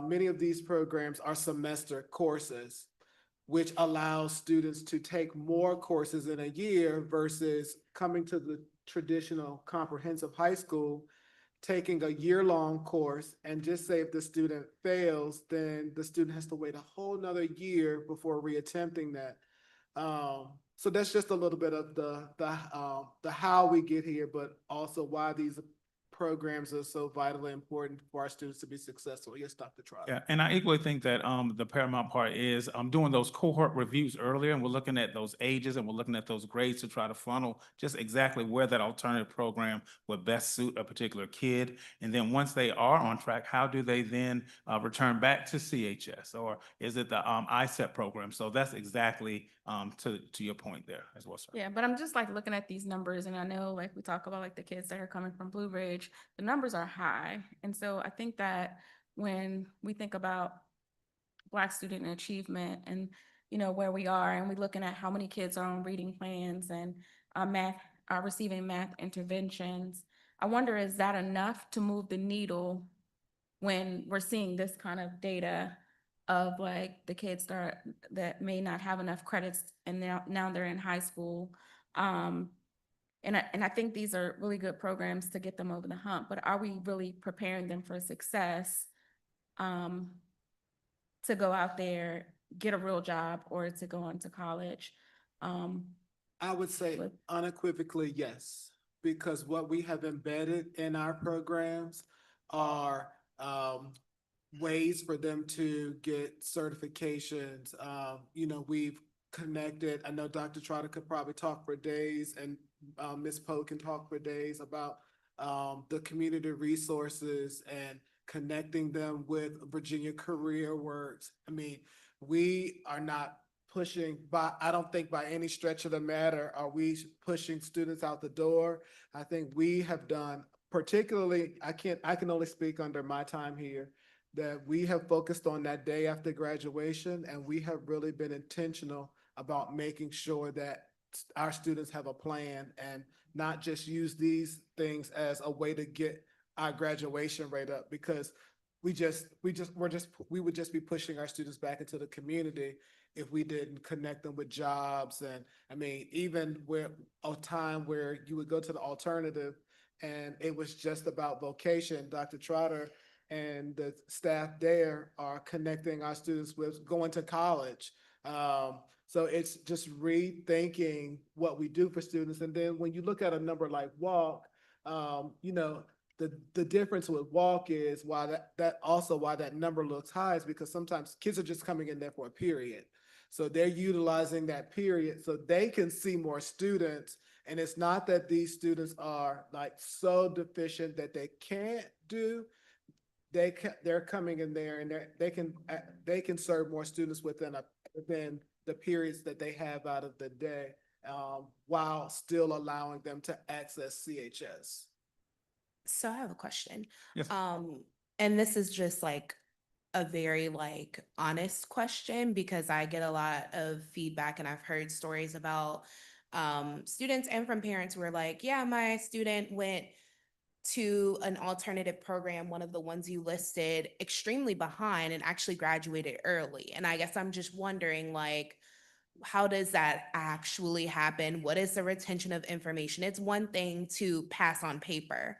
many of these programs are semester courses, which allows students to take more courses in a year versus coming to the traditional comprehensive high school, taking a year-long course, and just say if the student fails, then the student has to wait a whole nother year before reattempting that. So that's just a little bit of the how we get here, but also why these programs are so vitally important for our students to be successful. Yes, Dr. Trotter. Yeah, and I equally think that the paramount part is doing those cohort reviews earlier, and we're looking at those ages and we're looking at those grades to try to funnel just exactly where that alternative program would best suit a particular kid. And then once they are on track, how do they then return back to CHS, or is it the ISEP program? So that's exactly to your point there as well, sir. Yeah, but I'm just like looking at these numbers and I know like we talk about like the kids that are coming from Blue Ridge, the numbers are high. And so I think that when we think about Black student achievement and, where we are and we're looking at how many kids are on reading plans and math, are receiving math interventions, I wonder, is that enough to move the needle when we're seeing this kind of data of like the kids that may not have enough credits and now they're in high school. And I think these are really good programs to get them over the hump, but are we really preparing them for success to go out there, get a real job or to go on to college? I would say unequivocally yes, because what we have embedded in our programs are ways for them to get certifications. We've connected. I know Dr. Trotter could probably talk for days, and Ms. Poe can talk for days about the community resources and connecting them with Virginia Career Works. I mean, we are not pushing by, I don't think by any stretch of the matter are we pushing students out the door. I think we have done, particularly, I can only speak under my time here, that we have focused on that day after graduation, and we have really been intentional about making sure that our students have a plan and not just use these things as a way to get our graduation rate up, because we would just be pushing our students back into the community if we didn't connect them with jobs. And I mean, even where a time where you would go to the alternative and it was just about vocation, Dr. Trotter and the staff there are connecting our students with going to college. So it's just rethinking what we do for students. And then when you look at a number like walk, the difference with walk is why why that number looks high is because sometimes kids are just coming in there for a period. So they're utilizing that period so they can see more students. And it's not that these students are like so deficient that they can't do. They're coming in there and they can serve more students within the periods that they have out of the day, while still allowing them to access CHS. So I have a question. Yes. And this is just like a very like honest question because I get a lot of feedback and I've heard stories about students and from parents who are like, yeah, my student went to an alternative program, one of the ones you listed, extremely behind and actually graduated early. And I guess I'm just wondering, like, how does that actually happen? What is the retention of information? It's one thing to pass on paper.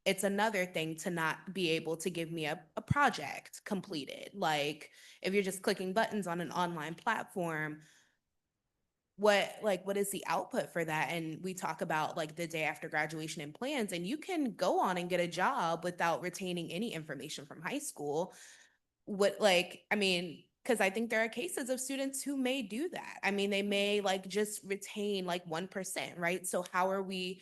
It's another thing to not be able to give me a project completed. Like if you're just clicking buttons on an online platform, what is the output for that? And we talk about like the day after graduation and plans, and you can go on and get a job without retaining any information from high school. I mean, Because I think there are cases of students who may do that. I mean, they may like just retain like 1%, right? So how are we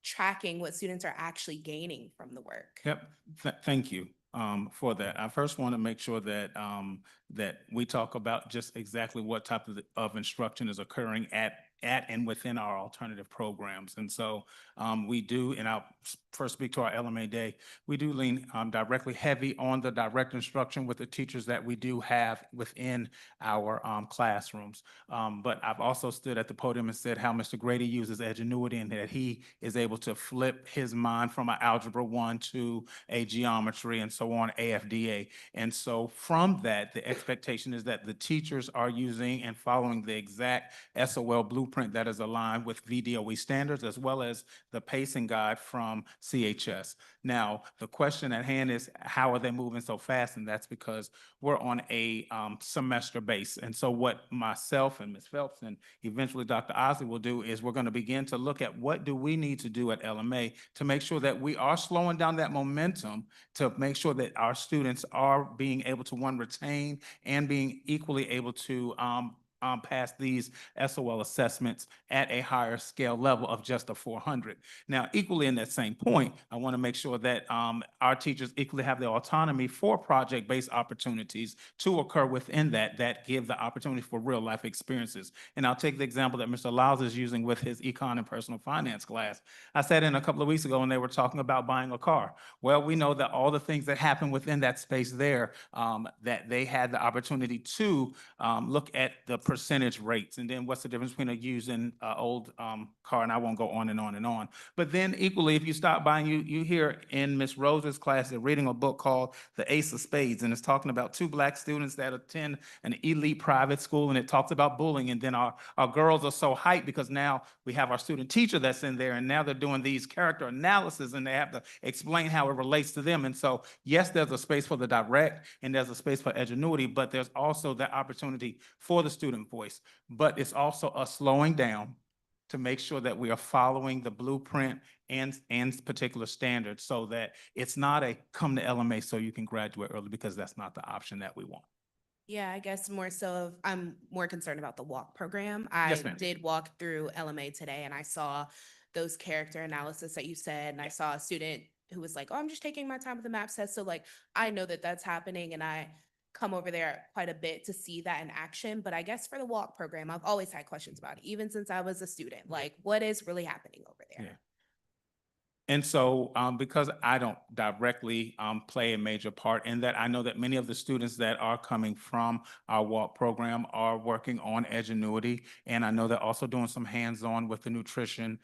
tracking what students are actually gaining from the work? Yep, thank you for that. I first want to make sure that that we talk about just exactly what type of instruction is occurring at and within our alternative programs. And so we do, and I'll first speak to our LMA day, we do lean directly heavy on the direct instruction with the teachers that we do have within our classrooms. But I've also stood at the podium and said how Mr. Grady uses Edgenuity and that he is able to flip his mind from an Algebra 1 to a geometry and so on, AFDA. And so from that, the expectation is that the teachers are using and following the exact SOL blueprint that is aligned with VDOE standards, as well as the pacing guide from CHS. Now, the question at hand is, how are they moving so fast? And that's because we're on a semester base. And so what myself and Ms. Phelps and eventually Dr. Osley will do is we're going to begin to look at what do we need to do at LMA to make sure that we are slowing down that momentum to make sure that our students are being able to, one, retain and being equally able to pass these SOL assessments at a higher scale level of just a 400. Now, equally in that same point, I want to make sure that our teachers equally have the autonomy for project-based opportunities to occur within that give the opportunity for real life experiences. And I'll take the example that Mr. Lyles is using with his econ and personal finance class. I sat in a couple of weeks ago and they were talking about buying a car. Well, we know that all the things that happen within that space there, that they had the opportunity to look at the percentage rates, and then what's the difference between a used and old car, and I won't go on and on and on. But then equally, if you stop by and you hear in Miss Rose's class, they're reading a book called The Ace of Spades, and it's talking about two Black students that attend an elite private school, and it talks about bullying, and then our girls are so hyped because now we have our student teacher that's in there, and now they're doing these character analysis, and they have to explain how it relates to them. And so, yes, there's a space for the direct, and there's a space for Edgenuity, but there's also the opportunity for the student voice. But it's also a slowing down to make sure that we are following the blueprint and particular standards so that it's not a come to LMA so you can graduate early, because that's not the option that we want. Yeah, I guess more so I'm more concerned about the walk program. Yes, I ma'am. did walk through LMA today and I saw those character analysis that you said, and I saw a student who was like, oh, I'm just taking my time with the math test. So like, I know that that's happening and I come over there quite a bit to see that in action. But I guess for the walk program, I've always had questions about it, even since I was a student, like what is really happening over there? Yeah. And so because I don't directly play a major part in that, I know that many of the students that are coming from our walk program are working on Edgenuity. And I know they're also doing some hands-on with the nutrition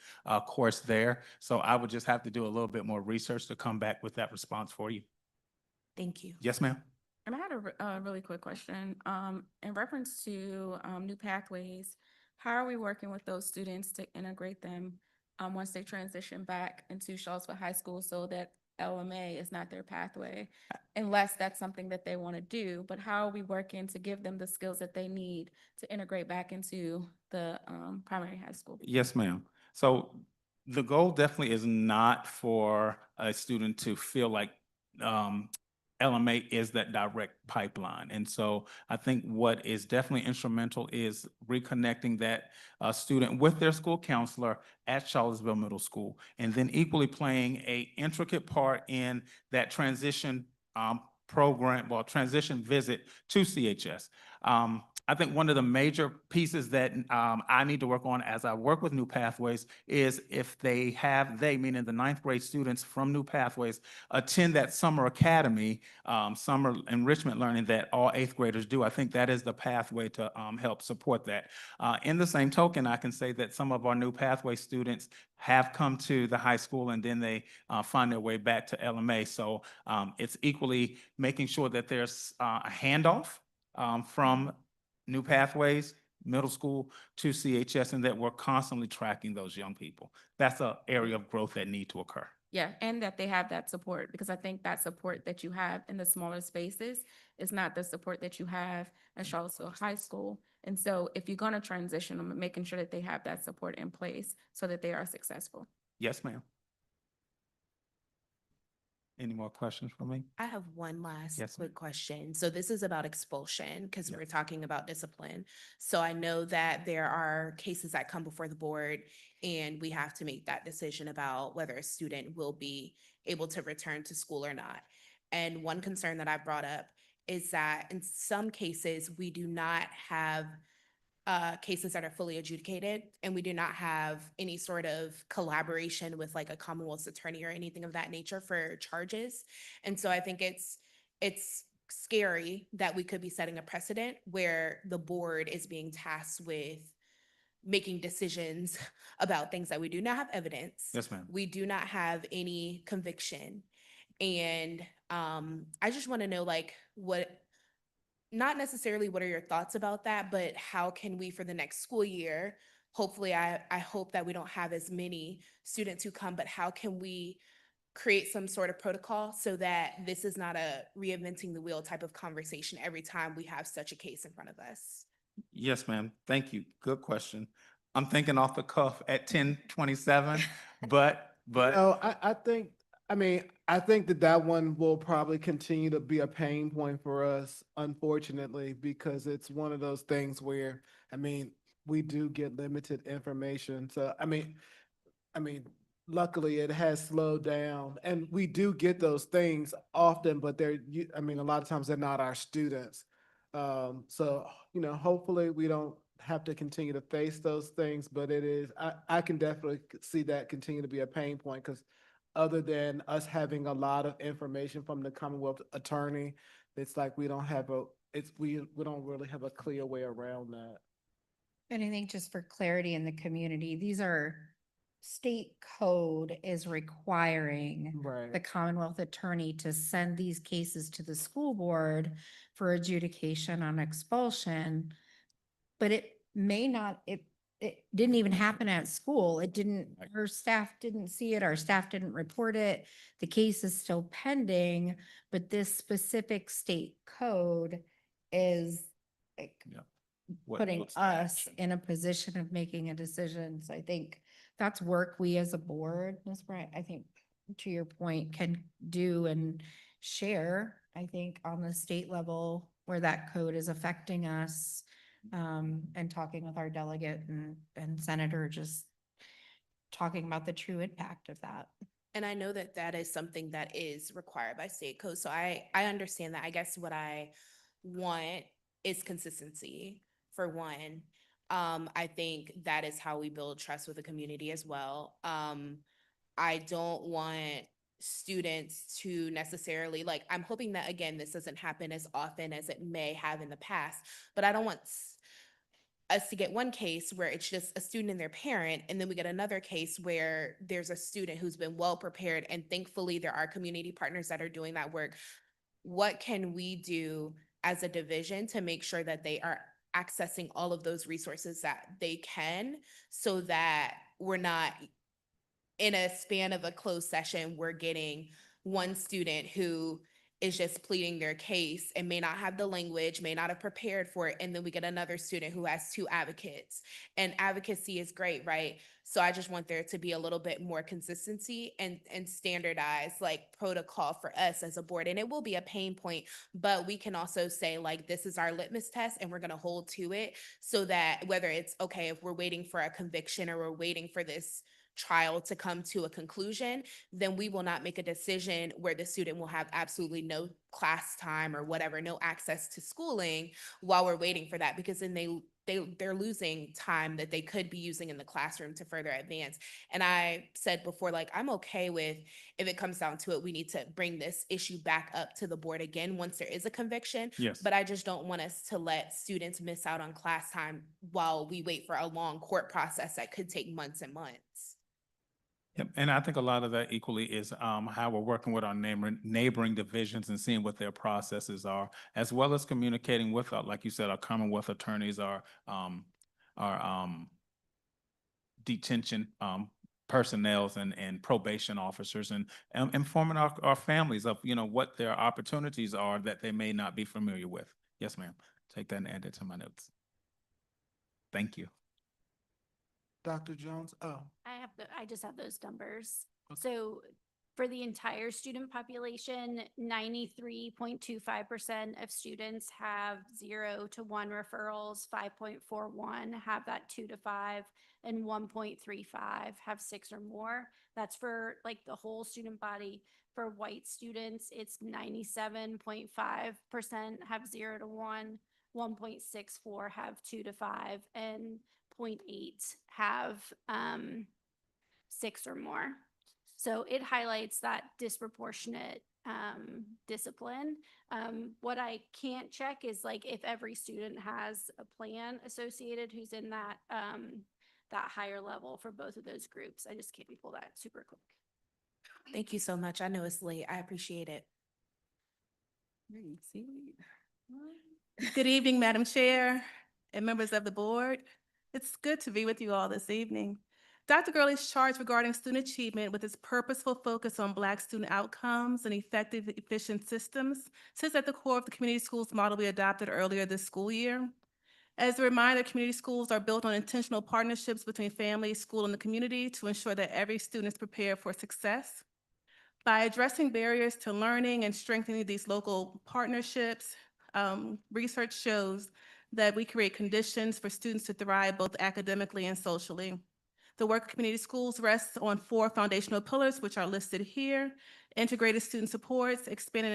course there. So I would just have to do a little bit more research to come back with that response for you. Thank you. Yes, ma'am. And I had a really quick question. In reference to new pathways, how are we working with those students to integrate them once they transition back into Charlottesville High School so that LMA is not their pathway, unless that's something that they want to do? But how are we working to give them the skills that they need to integrate back into the primary high school? Yes, ma'am. So the goal definitely is not for a student to feel like LMA is that direct pipeline. And so I think what is definitely instrumental is reconnecting that student with their school counselor at Charlottesville Middle School, and then equally playing a intricate part in that transition transition visit to CHS. I think one of the major pieces that I need to work on as I work with New Pathways is if they meaning the ninth grade students from New Pathways, attend that summer academy, summer enrichment learning that all eighth graders do. I think that is the pathway to help support that. In the same token, I can say that some of our New Pathway students have come to the high school and then they find their way back to LMA. So it's equally making sure that there's a handoff from New Pathways, middle school to CHS, and that we're constantly tracking those young people. That's an area of growth that need to occur. Yeah, and that they have that support, because I think that support that you have in the smaller spaces is not the support that you have at Charlottesville High School. And so if you're going to transition them, making sure that they have that support in place so that they are successful. Yes, ma'am. Any more questions for me? I have one last Yes, quick question. So this is about expulsion because Yeah. we're talking about discipline. So I know that there are cases that come before the board and we have to make that decision about whether a student will be able to return to school or not. And one concern that I brought up is that in some cases, we do not have cases that are fully adjudicated, and we do not have any sort of collaboration with like a Commonwealth's attorney or anything of that nature for charges. And so I think it's scary that we could be setting a precedent where the board is being tasked with making decisions about things that we do not have evidence. Yes, ma'am. We do not have any conviction. And I just want to know like what not necessarily what are your thoughts about that, but how can we for the next school year, hopefully I hope that we don't have as many students who come, but how can we create some sort of protocol so that this is not a reinventing the wheel type of conversation every time we have such a case in front of us? Yes, ma'am. Thank you. Good question. I'm thinking off the cuff at 10:27, but No, I think that that one will probably continue to be a pain point for us, unfortunately, because it's one of those things where, we do get limited information. So, I mean, luckily it has slowed down and we do get those things often, but a lot of times they're not our students. So, hopefully we don't have to continue to face those things, but I can definitely see that continue to be a pain point because other than us having a lot of information from the Commonwealth attorney, it's like we don't have we don't really have a clear way around that. And I think just for clarity in the community, these are state code is requiring Right. the Commonwealth attorney to send these cases to the school board for adjudication on expulsion. But it may not, it didn't even happen at school. It didn't, her staff didn't see it, our staff didn't report it. The case is still pending, but this specific state code is like Yeah. What- putting what's the us action? in a position of making a decision. So I think that's work we as a board, Ms. Bryant, I think to your point, can do and share, I think, on the state level where that code is affecting us. And talking with our delegate and senator, just talking about the true impact of that. And I know that that is something that is required by state code. So I understand that. I guess what I want is consistency for one. I think that is how we build trust with the community as well. I don't want students to necessarily like, I'm hoping that again, this doesn't happen as often as it may have in the past, but I don't want us to get one case where it's just a student and their parent, and then we get another case where there's a student who's been well prepared, and thankfully there are community partners that are doing that work. What can we do as a division to make sure that they are accessing all of those resources that they can so that we're not in a span of a closed session, we're getting one student who is just pleading their case and may not have the language, may not have prepared for it. And then we get another student who has two advocates. And advocacy is great, right? So I just want there to be a little bit more consistency and standardized like protocol for us as a board. And it will be a pain point, but we can also say like, this is our litmus test and we're gonna hold to it so that whether it's okay, if we're waiting for a conviction or we're waiting for this trial to come to a conclusion, then we will not make a decision where the student will have absolutely no class time or whatever, no access to schooling while we're waiting for that, because then they're losing time that they could be using in the classroom to further advance. And I said before, like, I'm okay with, if it comes down to it, we need to bring this issue back up to the board again once there is a conviction. Yes. But I just don't want us to let students miss out on class time while we wait for a long court process that could take months and months. Yep, and I think a lot of that equally is how we're working with our neighboring divisions and seeing what their processes are, as well as communicating with, like you said, our Commonwealth attorneys, our detention personnels and probation officers, and informing our families of what their opportunities are that they may not be familiar with. Yes, ma'am. Take that and add it to my notes. Thank you. Dr. Jones? Oh. I just have those numbers. So For the entire student population, 93.25% of students have 0 to 1 referrals, 5.41 have that 2 to 5, and 1.35 have 6 or more. That's for like the whole student body. For white students, it's 97.5% have 0 to 1, 1.64 have 2 to 5, and 0.8 have 6 or more. So it highlights that disproportionate discipline. What I can't check is like if every student has a plan associated who's in that that higher level for both of those groups. I just can't pull that super quick. Thank you so much. I know it's late. I appreciate it. Good evening, Madam Chair and members of the board. It's good to be with you all this evening. Dr. Gurley's charge regarding student achievement with its purposeful focus on Black student outcomes and effective, efficient systems sits at the core of the community schools model we adopted earlier this school year. As a reminder, community schools are built on intentional partnerships between family, school, and the community to ensure that every student is prepared for success. By addressing barriers to learning and strengthening these local partnerships, research shows that we create conditions for students to thrive both academically and socially. The work of community schools rests on 4 foundational pillars, which are listed here: integrated student supports, expanded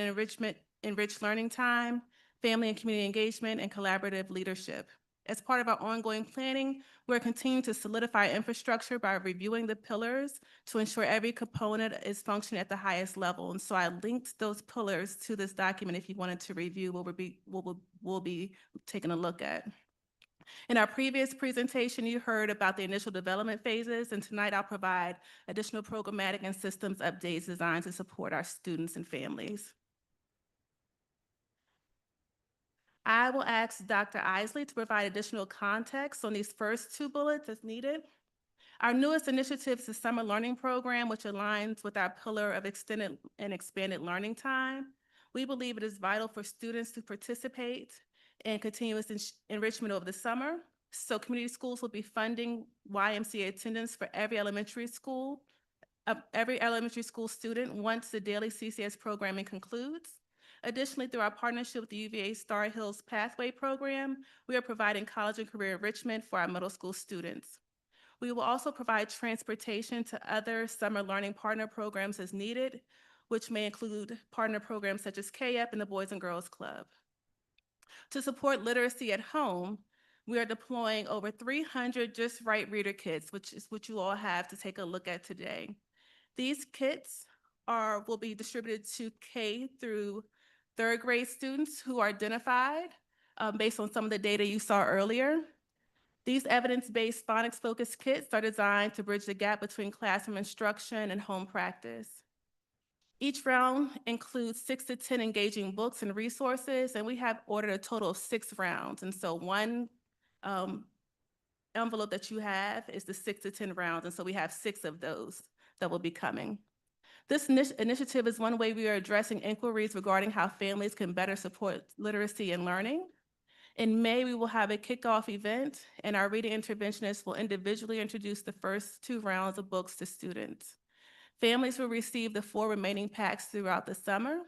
enriched learning time, family and community engagement, and collaborative leadership. As part of our ongoing planning, we're continuing to solidify infrastructure by reviewing the pillars to ensure every component is functioning at the highest level. And so I linked those pillars to this document if you wanted to review what we'll be taking a look at. In our previous presentation, you heard about the initial development phases, and tonight I'll provide additional programmatic and systems updates designed to support our students and families. I will ask Dr. Isley to provide additional context on these first 2 bullets as needed. Our newest initiative is the Summer Learning Program, which aligns with our pillar of extended and expanded learning time. We believe it is vital for students to participate in continuous enrichment over the summer. So community schools will be funding YMCA attendance for every elementary school student once the daily CCS programming concludes. Additionally, through our partnership with the UVA Star Hills Pathway Program, we are providing college and career enrichment for our middle school students. We will also provide transportation to other summer learning partner programs as needed, which may include partner programs such as KF and the Boys and Girls Club. To support literacy at home, we are deploying over 300 Just Right Reader kits, which is what you all have to take a look at today. These kits will be distributed to K through 3rd grade students who are identified based on some of the data you saw earlier. These evidence-based phonics-focused kits are designed to bridge the gap between classroom instruction and home practice. Each round includes 6 to 10 engaging books and resources, and we have ordered a total of 6 rounds. And so one envelope that you have is the 6 to 10 rounds, and so we have 6 of those that will be coming. This initiative is one way we are addressing inquiries regarding how families can better support literacy and learning. In May, we will have a kickoff event, and our reading interventionists will individually introduce the first 2 rounds of books to students. Families will receive the 4 remaining packs throughout the summer.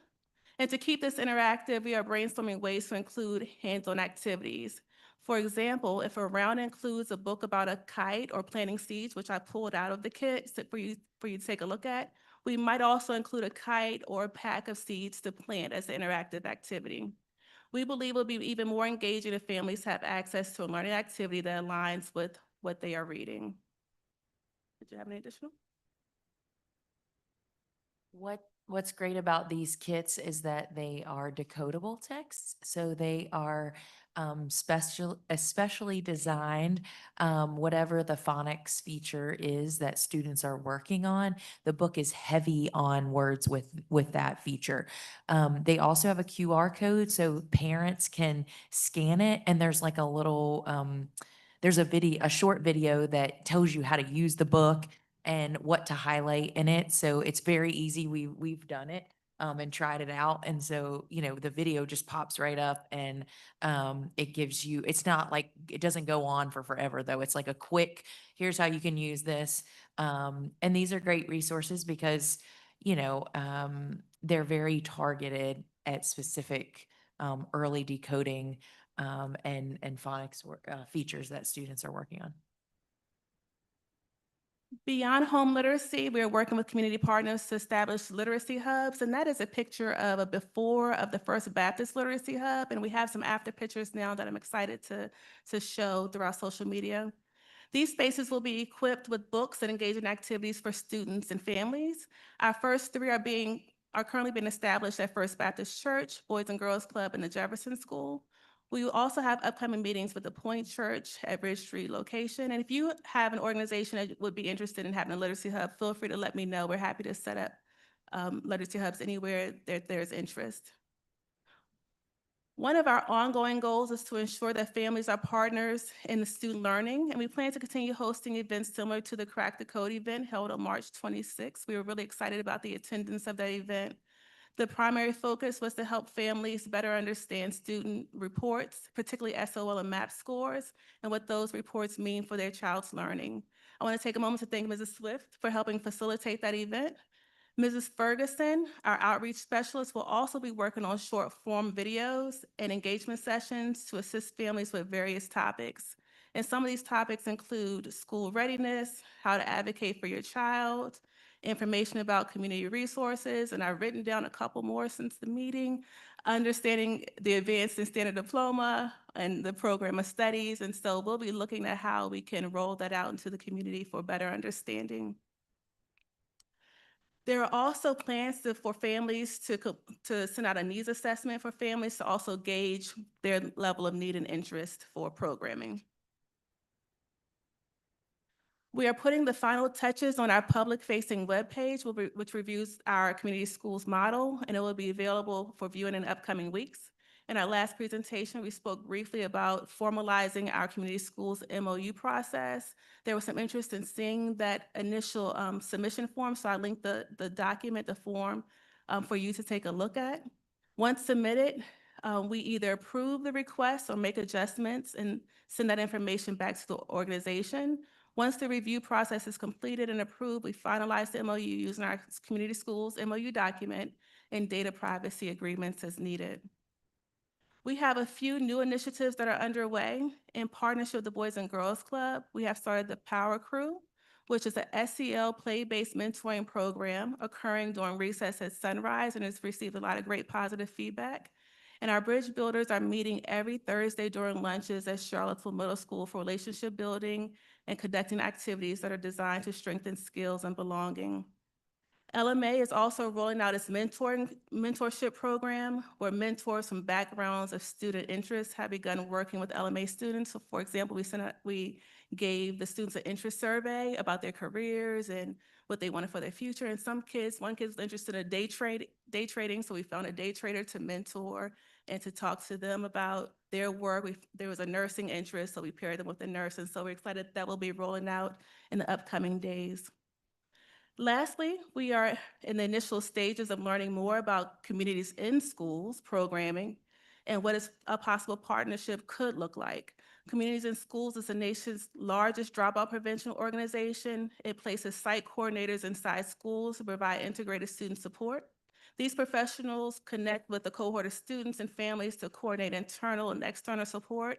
And to keep this interactive, we are brainstorming ways to include hands-on activities. For example, if a round includes a book about a kite or planting seeds, which I pulled out of the kit for you to take a look at, we might also include a kite or a pack of seeds to plant as an interactive activity. We believe it will be even more engaging if families have access to a learning activity that aligns with what they are reading. Did you have any additional? What's great about these kits is that they are decodable texts. So they are especially designed, whatever the phonics feature is that students are working on. The book is heavy on words with that feature. They also have a QR code so parents can scan it, and there's like a little, there's a short video that tells you how to use the book and what to highlight in it. So it's very easy. We've done it and tried it out. And so, the video just pops right up, and it gives you, it's not like, it doesn't go on for forever though. It's like a quick, here's how you can use this. And these are great resources because they're very targeted at specific early decoding and phonics features that students are working on. Beyond home literacy, we are working with community partners to establish literacy hubs, and that is a picture of a before of the First Baptist Literacy Hub, and we have some after pictures now that I'm excited to show through our social media. These spaces will be equipped with books and engaging activities for students and families. Our first three are currently being established at First Baptist Church, Boys and Girls Club, and the Jefferson School. We will also have upcoming meetings with the Point Church at Bridge Street location. And if you have an organization that would be interested in having a literacy hub, feel free to let me know. We're happy to set up literacy hubs anywhere that there's interest. One of our ongoing goals is to ensure that families are partners in the student learning, and we plan to continue hosting events similar to the Crack the Code event held on March 26th. We were really excited about the attendance of that event. The primary focus was to help families better understand student reports, particularly SOL and MAP scores, and what those reports mean for their child's learning. I want to take a moment to thank Mrs. Swift for helping facilitate that event. Mrs. Ferguson, our outreach specialist, will also be working on short form videos and engagement sessions to assist families with various topics. And some of these topics include school readiness, how to advocate for your child, information about community resources, and I've written down a couple more since the meeting, understanding the advanced and standard diploma and the program of studies. And so we'll be looking at how we can roll that out into the community for better understanding. There are also plans for families to send out a needs assessment for families to also gauge their level of need and interest for programming. We are putting the final touches on our public-facing webpage, which reviews our community schools model, and it will be available for viewing in upcoming weeks. In our last presentation, we spoke briefly about formalizing our community schools MOU process. There was some interest in seeing that initial submission form, so I linked the document, the form, for you to take a look at. Once submitted, we either approve the request or make adjustments and send that information back to the organization. Once the review process is completed and approved, we finalize the MOU using our community schools MOU document and data privacy agreements as needed. We have a few new initiatives that are underway. In partnership with the Boys and Girls Club, we have started the Power Crew, which is a SEL play-based mentoring program occurring during recess at Sunrise, and has received a lot of great positive feedback. And our bridge builders are meeting every Thursday during lunches at Charlottesville Middle School for relationship building and conducting activities that are designed to strengthen skills and belonging. LMA is also rolling out its mentorship program, where mentors from backgrounds of student interest have begun working with LMA students. So for example, we gave the students an interest survey about their careers and what they wanted for their future. And one kid was interested in day trading, so we found a day trader to mentor and to talk to them about their work. There was a nursing interest, so we paired them with a nurse, and so we're excited that will be rolling out in the upcoming days. Lastly, we are in the initial stages of learning more about communities in schools programming and what a possible partnership could look like. Communities in Schools is the nation's largest dropout prevention organization. It places site coordinators inside schools to provide integrated student support. These professionals connect with a cohort of students and families to coordinate internal and external support,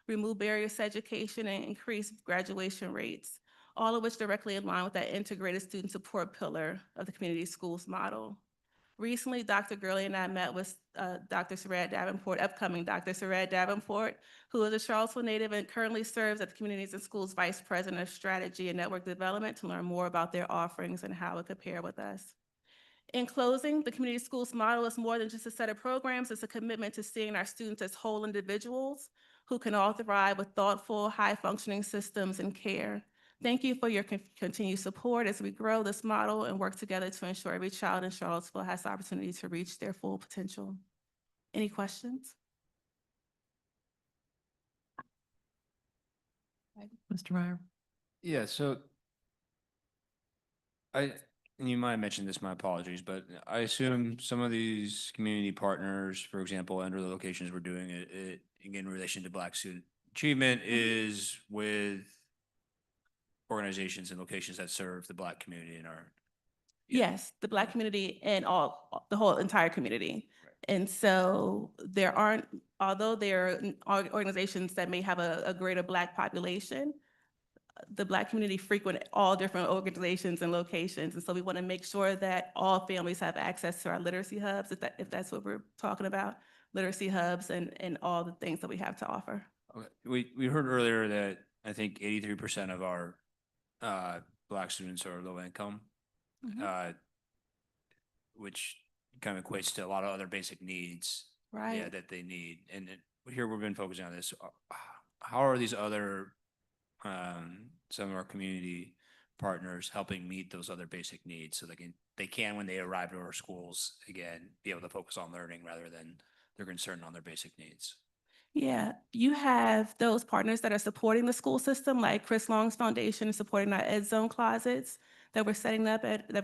remove barriers to education, and increase graduation rates, all of which directly align with that integrated student support pillar of the community schools model. Recently, Dr. Gurley and I met with Dr. Sarad Davenport, upcoming Dr. Sarad Davenport, who is a Charlottesville native and currently serves as the Communities and Schools Vice President of Strategy and Network Development, to learn more about their offerings and how it could pair with us. In closing, the community schools model is more than just a set of programs. It's a commitment to seeing our students as whole individuals who can all thrive with thoughtful, high-functioning systems and care. Thank you for your continued support as we grow this model and work together to ensure every child in Charlottesville has the opportunity to reach their full potential. Any questions? Mr. Meyer? Yeah, so and you might have mentioned this, my apologies, but I assume some of these community partners, for example, under the locations we're doing it in relation to Black student achievement, is with organizations and locations that serve the Black community in our Yes, the Black community and the whole entire community. And so there aren't, although there are organizations that may have a greater Black population, the Black community frequent all different organizations and locations. And so we want to make sure that all families have access to our literacy hubs, if that's what we're talking about, literacy hubs and all the things that we have to offer. Okay. We heard earlier that I think 83% of our Black students are low income, which kind of equates to a lot of other basic needs. Right. Yeah, that they need. And here we've been focusing on this. How are these other some of our community partners helping meet those other basic needs so they can when they arrive to our schools again be able to focus on learning rather than they're concerned on their basic needs? Yeah, you have those partners that are supporting the school system, like Chris Long's foundation supporting our Ed Zone closets that we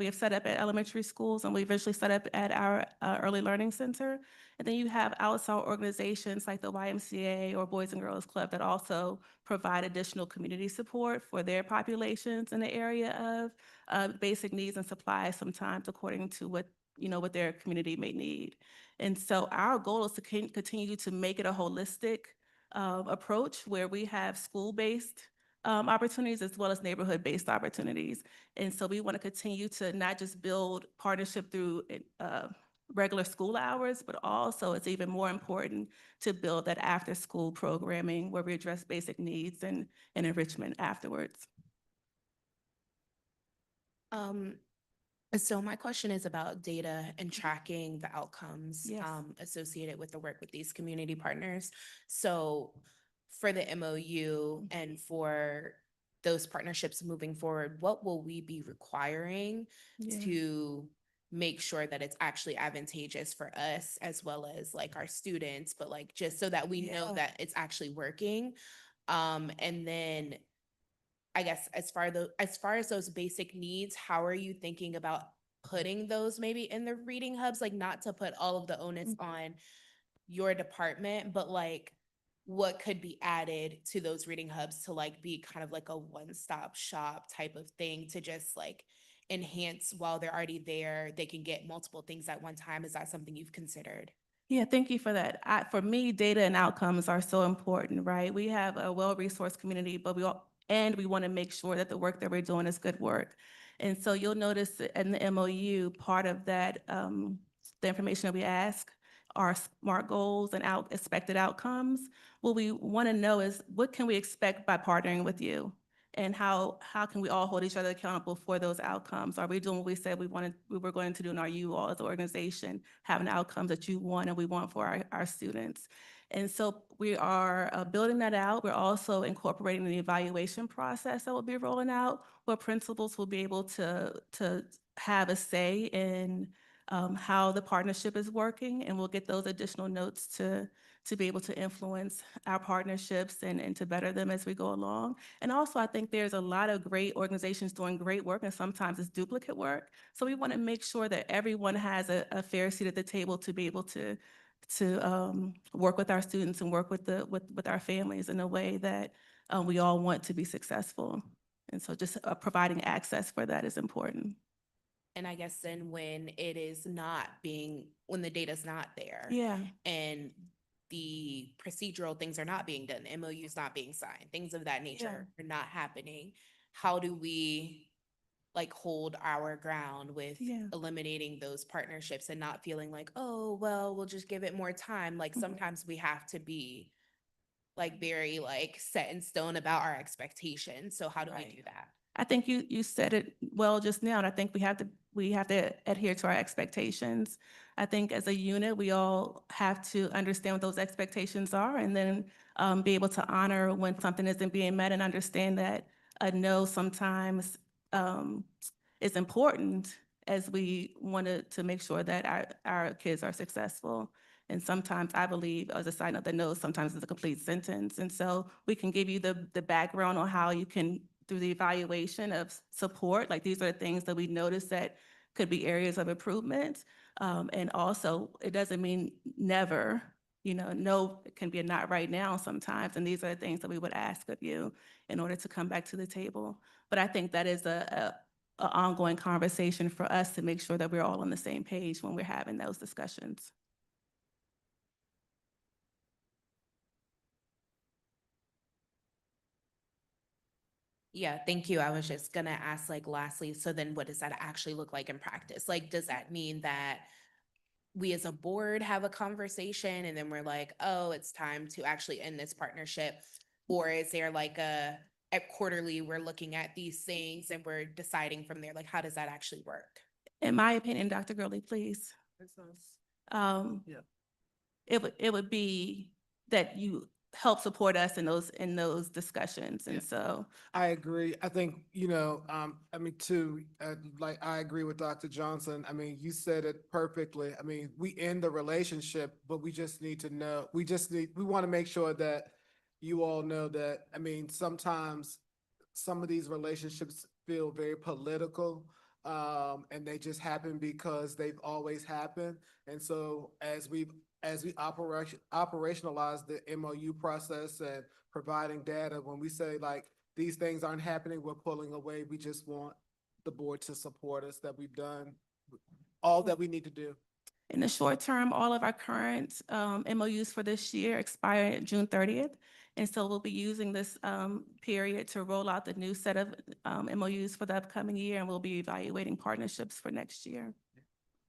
have set up at elementary schools and we eventually set up at our early learning center. And then you have outside organizations like the YMCA or Boys and Girls Club that also provide additional community support for their populations in the area of basic needs and supplies, sometimes according to what their community may need. And so our goal is to continue to make it a holistic approach where we have school-based opportunities as well as neighborhood-based opportunities. And so we want to continue to not just build partnership through regular school hours, but also it's even more important to build that after-school programming where we address basic needs and enrichment afterwards. So my question is about data and tracking the outcomes Yes. associated with the work with these community partners. So for the MOU and for those partnerships moving forward, what will we be requiring to make sure that it's actually advantageous for us as well as like our students, but like just so that we know that it's actually working? And then I guess as far as those basic needs, how are you thinking about putting those maybe in the reading hubs? Like not to put all of the onus on your department, but like what could be added to those reading hubs to like be kind of like a one-stop shop type of thing to just like enhance while they're already there, they can get multiple things at one time. Is that something you've considered? Yeah, thank you for that. For me, data and outcomes are so important, right? We have a well-resourced community, but we want to make sure that the work that we're doing is good work. And so you'll notice in the MOU, part of that, the information that we ask are SMART goals and expected outcomes. What we want to know is what can we expect by partnering with you? And how can we all hold each other accountable for those outcomes? Are we doing what we said we were going to do, and are you all as an organization having outcomes that you want and we want for our students? And so we are building that out. We're also incorporating the evaluation process that will be rolling out, where principals will be able to have a say in how the partnership is working, and we'll get those additional notes to be able to influence our partnerships and to better them as we go along. And also, I think there's a lot of great organizations doing great work, and sometimes it's duplicate work. So we want to make sure that everyone has a fair seat at the table to be able to work with our students and work with our families in a way that we all want to be successful. And so just providing access for that is important. And I guess then when when the data's not there. Yeah. And the procedural things are not being done, the MOU is not being signed, things of that nature are not happening. How do we like hold our ground with eliminating those partnerships and not feeling like, oh, well, we'll just give it more time. Like sometimes we have to be like very like set in stone about our expectations. So how do we do that? I think you said it well just now, and I think we have to adhere to our expectations. I think as a unit, we all have to understand what those expectations are, and then be able to honor when something isn't being met, and understand that a no sometimes is important as we wanted to make sure that our kids are successful. And sometimes I believe, as a side note, the no sometimes is a complete sentence. And so we can give you the background on how you can, through the evaluation of support, like these are the things that we notice that could be areas of improvement. And also, it doesn't mean never, no, it can be a not right now sometimes. And these are the things that we would ask of you in order to come back to the table. But I think that is an ongoing conversation for us to make sure that we're all on the same page when we're having those discussions. Yeah, thank you. I was just gonna ask, like, lastly, so then what does that actually look like in practice? Like, does that mean that we as a board have a conversation and then we're like, oh, it's time to actually end this partnership? Or is there like at quarterly, we're looking at these things and we're deciding from there, like, how does that actually work? In my opinion, Dr. Gurley, please. Yeah. It would be that you help support us in those discussions. And so I agree. I think, I mean, like, I agree with Dr. Johnson. I mean, you said it perfectly. I mean, we end the relationship, but we just need to know, we want to make sure that you all know that, I mean, sometimes some of these relationships feel very political, and they just happen because they've always happened. And so as we operationalize the MOU process and providing data, when we say like these things aren't happening, we're pulling away. We just want the board to support us that we've done all that we need to do. in the short term, all of our current MOUs for this year expire June 30th. And so we'll be using this period to roll out the new set of MOUs for the upcoming year, and we'll be evaluating partnerships for next year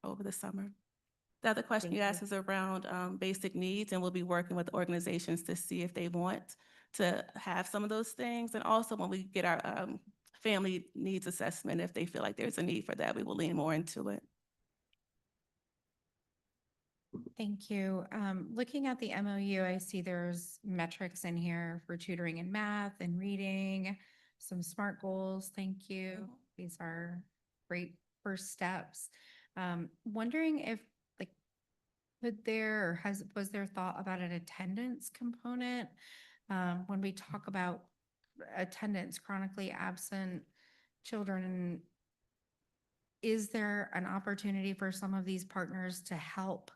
over the summer. The other question you asked is around basic needs, and we'll be working with organizations to see if they want to have some of those things. And also when we get our family needs assessment, if they feel like there's a need for that, we will lean more into it. Thank you. Looking at the MOU, I see there's metrics in here for tutoring in math and reading, some SMART goals. Thank you. These are great first steps. Wondering if, like, was there thought about an attendance component? When we talk about attendance, chronically absent children, is there an opportunity for some of these partners to help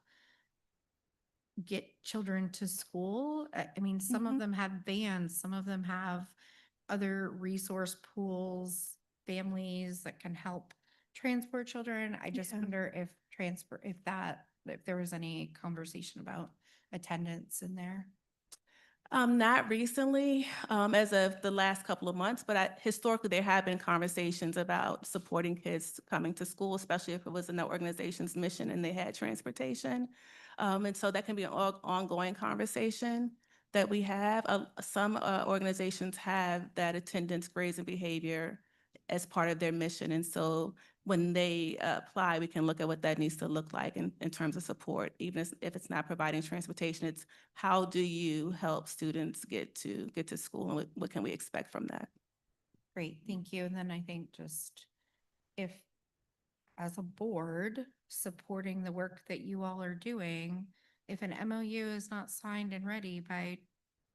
get children to school? I mean, some of them have vans, some of them have other resource pools, families that can help transport children. I just wonder if there was any conversation about attendance in there. Not recently, as of the last couple of months, but historically there have been conversations about supporting kids coming to school, especially if it was in the organization's mission and they had transportation. And so that can be an ongoing conversation that we have. Some organizations have that attendance, grades, and behavior as part of their mission. And so when they apply, we can look at what that needs to look like in terms of support. Even if it's not providing transportation, it's how do you help students get to school, and what can we expect from that? Great, thank you. And then I think just if, as a board, supporting the work that you all are doing, if an MOU is not signed and ready by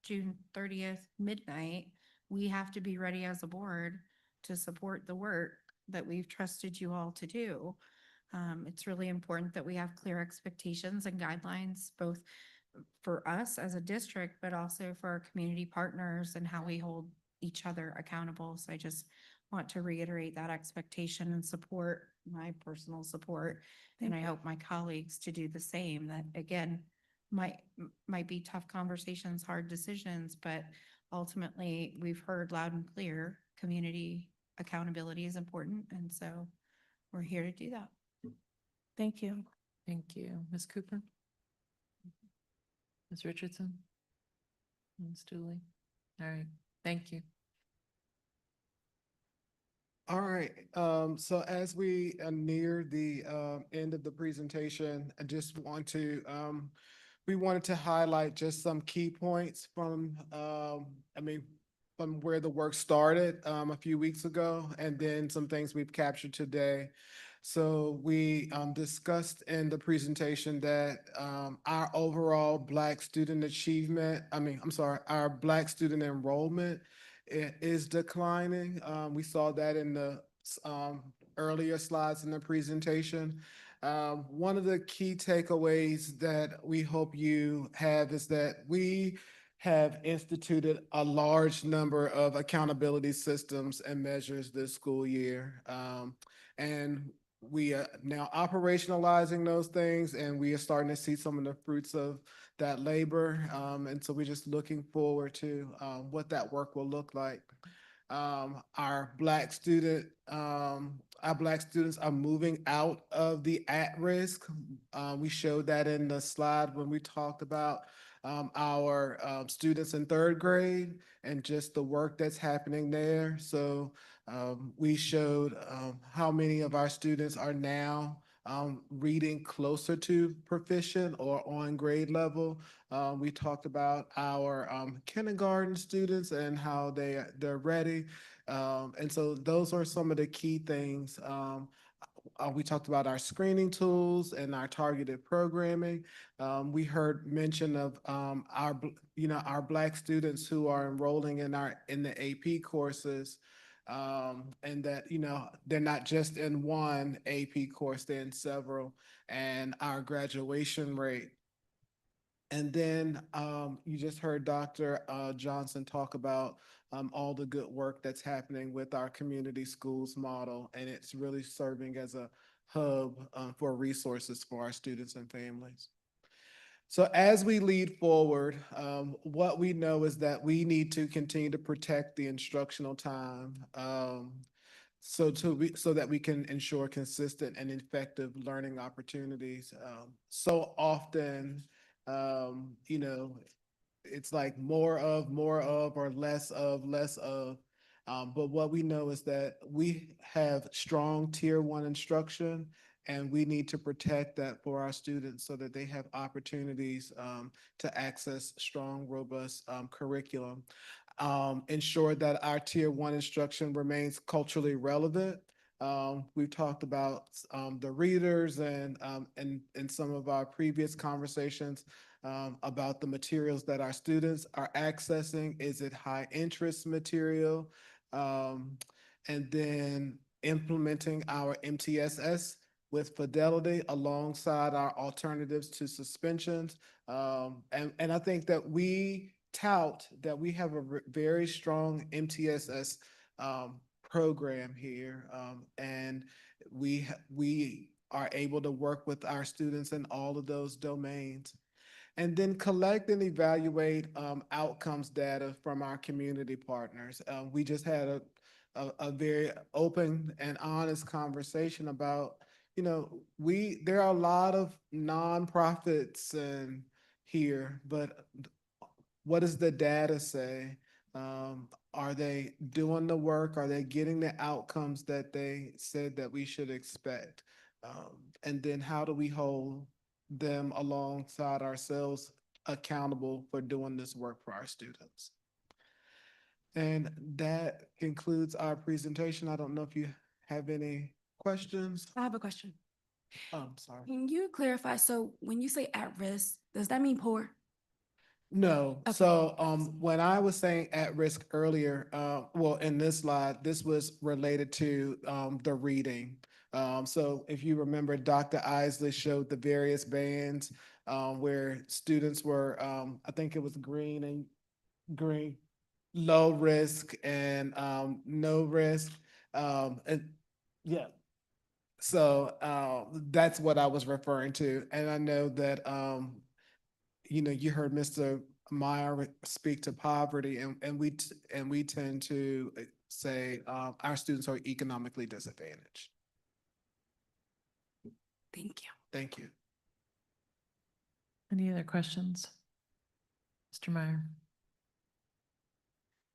June 30th midnight, we have to be ready as a board to support the work that we've trusted you all to do. It's really important that we have clear expectations and guidelines, both for us as a district, but also for our community partners and how we hold each other accountable. So I just want to reiterate that expectation and support, my personal support. And I hope my colleagues to do the same. That, again, might be tough conversations, hard decisions, but ultimately we've heard loud and clear, community accountability is important. And so we're here to do that. Thank you. Thank you. Ms. Cooper? Ms. Richardson? Ms. Dooley? All right, thank you. All right, so as we near the end of the presentation, I just want to, we wanted to highlight just some key points from, from where the work started a few weeks ago, and then some things we've captured today. So we discussed in the presentation that our overall Black student achievement, our Black student enrollment is declining. We saw that in the earlier slides in the presentation. One of the key takeaways that we hope you have is that we have instituted a large number of accountability systems and measures this school year. And we are now operationalizing those things, and we are starting to see some of the fruits of that labor. And so we're just looking forward to what that work will look like. Our Black students are moving out of the at-risk. We showed that in the slide when we talked about our students in third grade and just the work that's happening there. So we showed how many of our students are now reading closer to proficient or on grade level. We talked about our kindergarten students and how they're ready. And so those are some of the key things. We talked about our screening tools and our targeted programming. We heard mention of our Black students who are enrolling in the AP courses, and that they're not just in one AP course, they're in several, and our graduation rate. And then you just heard Dr. Johnson talk about all the good work that's happening with our community schools model, and it's really serving as a hub for resources for our students and families. So as we lead forward, what we know is that we need to continue to protect the instructional time so that we can ensure consistent and effective learning opportunities. So often, it's like more of, or less of, less of. But what we know is that we have strong tier one instruction, and we need to protect that for our students so that they have opportunities to access strong, robust curriculum. Ensure that our tier one instruction remains culturally relevant. We've talked about the readers and in some of our previous conversations about the materials that our students are accessing. Is it high interest material? And then implementing our MTSS with fidelity alongside our alternatives to suspensions. And I think that we tout that we have a very strong MTSS program here, and we are able to work with our students in all of those domains. And then collect and evaluate outcomes data from our community partners. We just had a very open and honest conversation about, there are a lot of nonprofits and here, but what does the data say? Are they doing the work? Are they getting the outcomes that they said that we should expect? And then how do we hold them alongside ourselves accountable for doing this work for our students? And that concludes our presentation. I don't know if you have any questions. I have a question. Oh, I'm sorry. Can you clarify? So when you say at risk, does that mean poor? No, Okay. so when I was saying at risk earlier, well, in this slide, this was related to the reading. So if you remember, Dr. Isley showed the various bands where students were, I think it was green, low risk and no risk. And yeah, so that's what I was referring to. And I know that you heard Mr. Meyer speak to poverty, and we tend to say our students are economically disadvantaged. Thank you. Thank you. Any other questions? Mr. Meyer?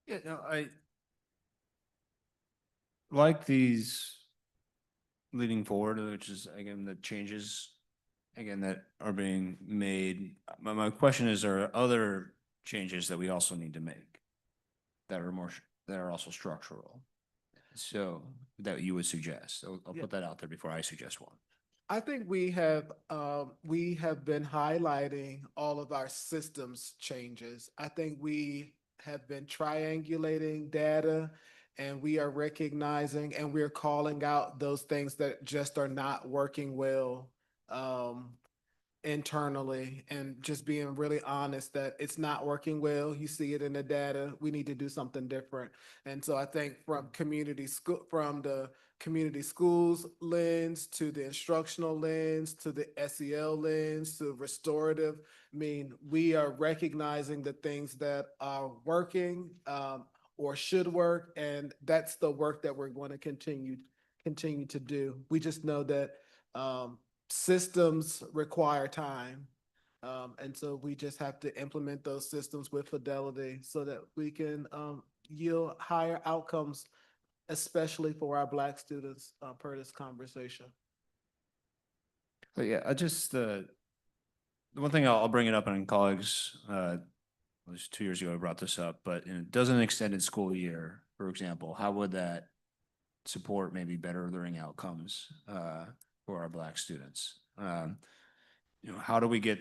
Yeah, no, I like these leading forward, which is again, the changes again that are being made. My question is, are there other changes that we also need to make that are that are also structural? So that you would suggest? I'll Yeah. put that out there before I suggest one. I think we have been highlighting all of our systems changes. I think we have been triangulating data, and we are recognizing and we're calling out those things that just are not working well. internally and just being really honest that it's not working well. You see it in the data. We need to do something different. And so I think from the community schools lens to the instructional lens to the SEL lens to restorative, I mean, we are recognizing the things that are working or should work, and that's the work that we're going to continue to do. We just know that systems require time. And so we just have to implement those systems with fidelity so that we can yield higher outcomes, especially for our Black students per this conversation. But yeah, the one thing I'll bring it up, and colleagues, it was 2 years ago I brought this up, but does an extended school year, for example, how would that support maybe better learning outcomes for our Black students? How do we get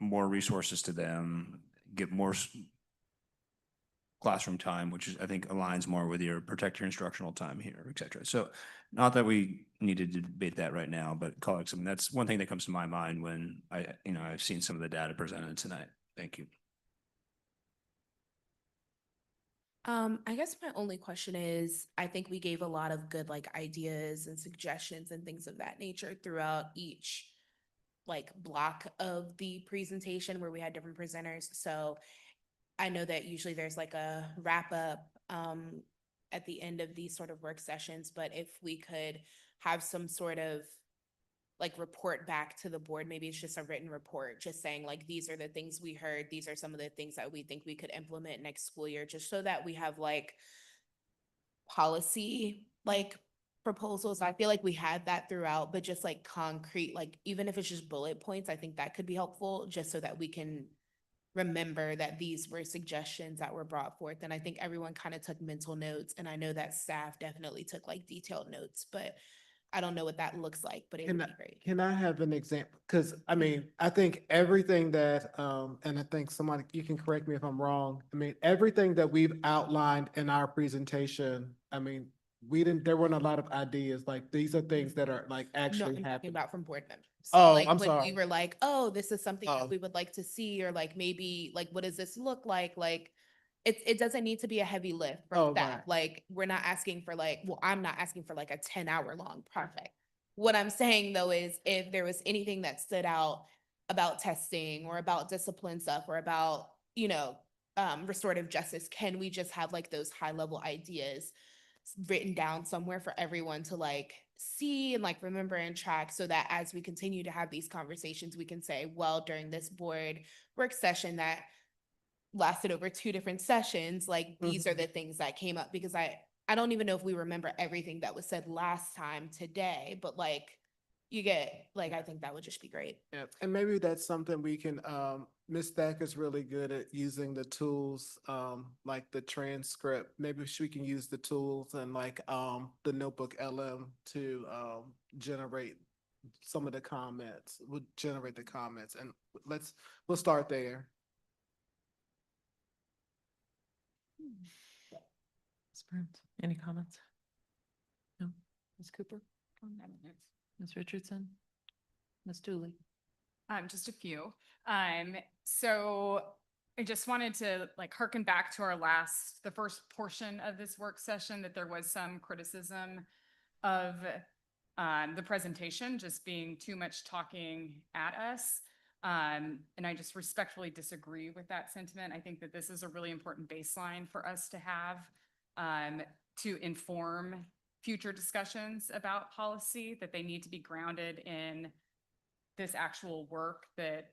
more resources to them, get more classroom time, which is, I think, aligns more with your protect your instructional time here, et cetera. So not that we need to debate that right now, but colleagues, I mean, that's one thing that comes to my mind when I've seen some of the data presented tonight. Thank you. I guess my only question is, I think we gave a lot of good ideas and suggestions and things of that nature throughout each block of the presentation where we had different presenters. So I know that usually there's a wrap up at the end of these sort of work sessions, but if we could have some sort of report back to the board, maybe it's just a written report, just saying these are the things we heard, these are some of the things that we think we could implement next school year, just so that we have policy proposals. I feel like we had that throughout, but just concrete, even if it's just bullet points, I think that could be helpful, just so that we can remember that these were suggestions that were brought forth. And I think everyone kind of took mental notes, and I know that staff definitely took detailed notes, but I don't know what that looks like, but it would be great. Can I have an example? Because I mean, I think everything that, and I think somebody, you can correct me if I'm wrong. I mean, everything that we've outlined in our presentation, I mean, there weren't a lot of ideas. These are things that are No, actually I'm talking happening. about from board members. Oh, Like I'm when sorry. we were oh, this is something Oh. that we would like to see, or maybe what does this look like? It doesn't need to be a heavy lift from Oh, staff. right. We're not asking for well, I'm not asking for a 10-hour long project. What I'm saying though is, if there was anything that stood out about testing or about discipline stuff or about, restorative justice, can we just have those high level ideas written down somewhere for everyone to see and remember and track, so that as we continue to have these conversations, we can say, well, during this board work session that lasted over 2 different sessions, these are the things that came up, because I don't even know if we remember everything that was said last time today, but you get, I think that would just be great. Yeah, and maybe that's something we can, Ms. Thack is really good at using the tools, like the transcript. Maybe we can use the tools and the Notebook LM to generate some of the comments, would generate the comments, and we'll start there. Ms. Burns, any comments? No? Ms. Cooper? Ms. Richardson? Ms. Dooley? Just a few. So I just wanted to harken back to the first portion of this work session, that there was some criticism of the presentation just being too much talking at us. And I just respectfully disagree with that sentiment. I think that this is a really important baseline for us to have to inform future discussions about policy, that they need to be grounded in this actual work that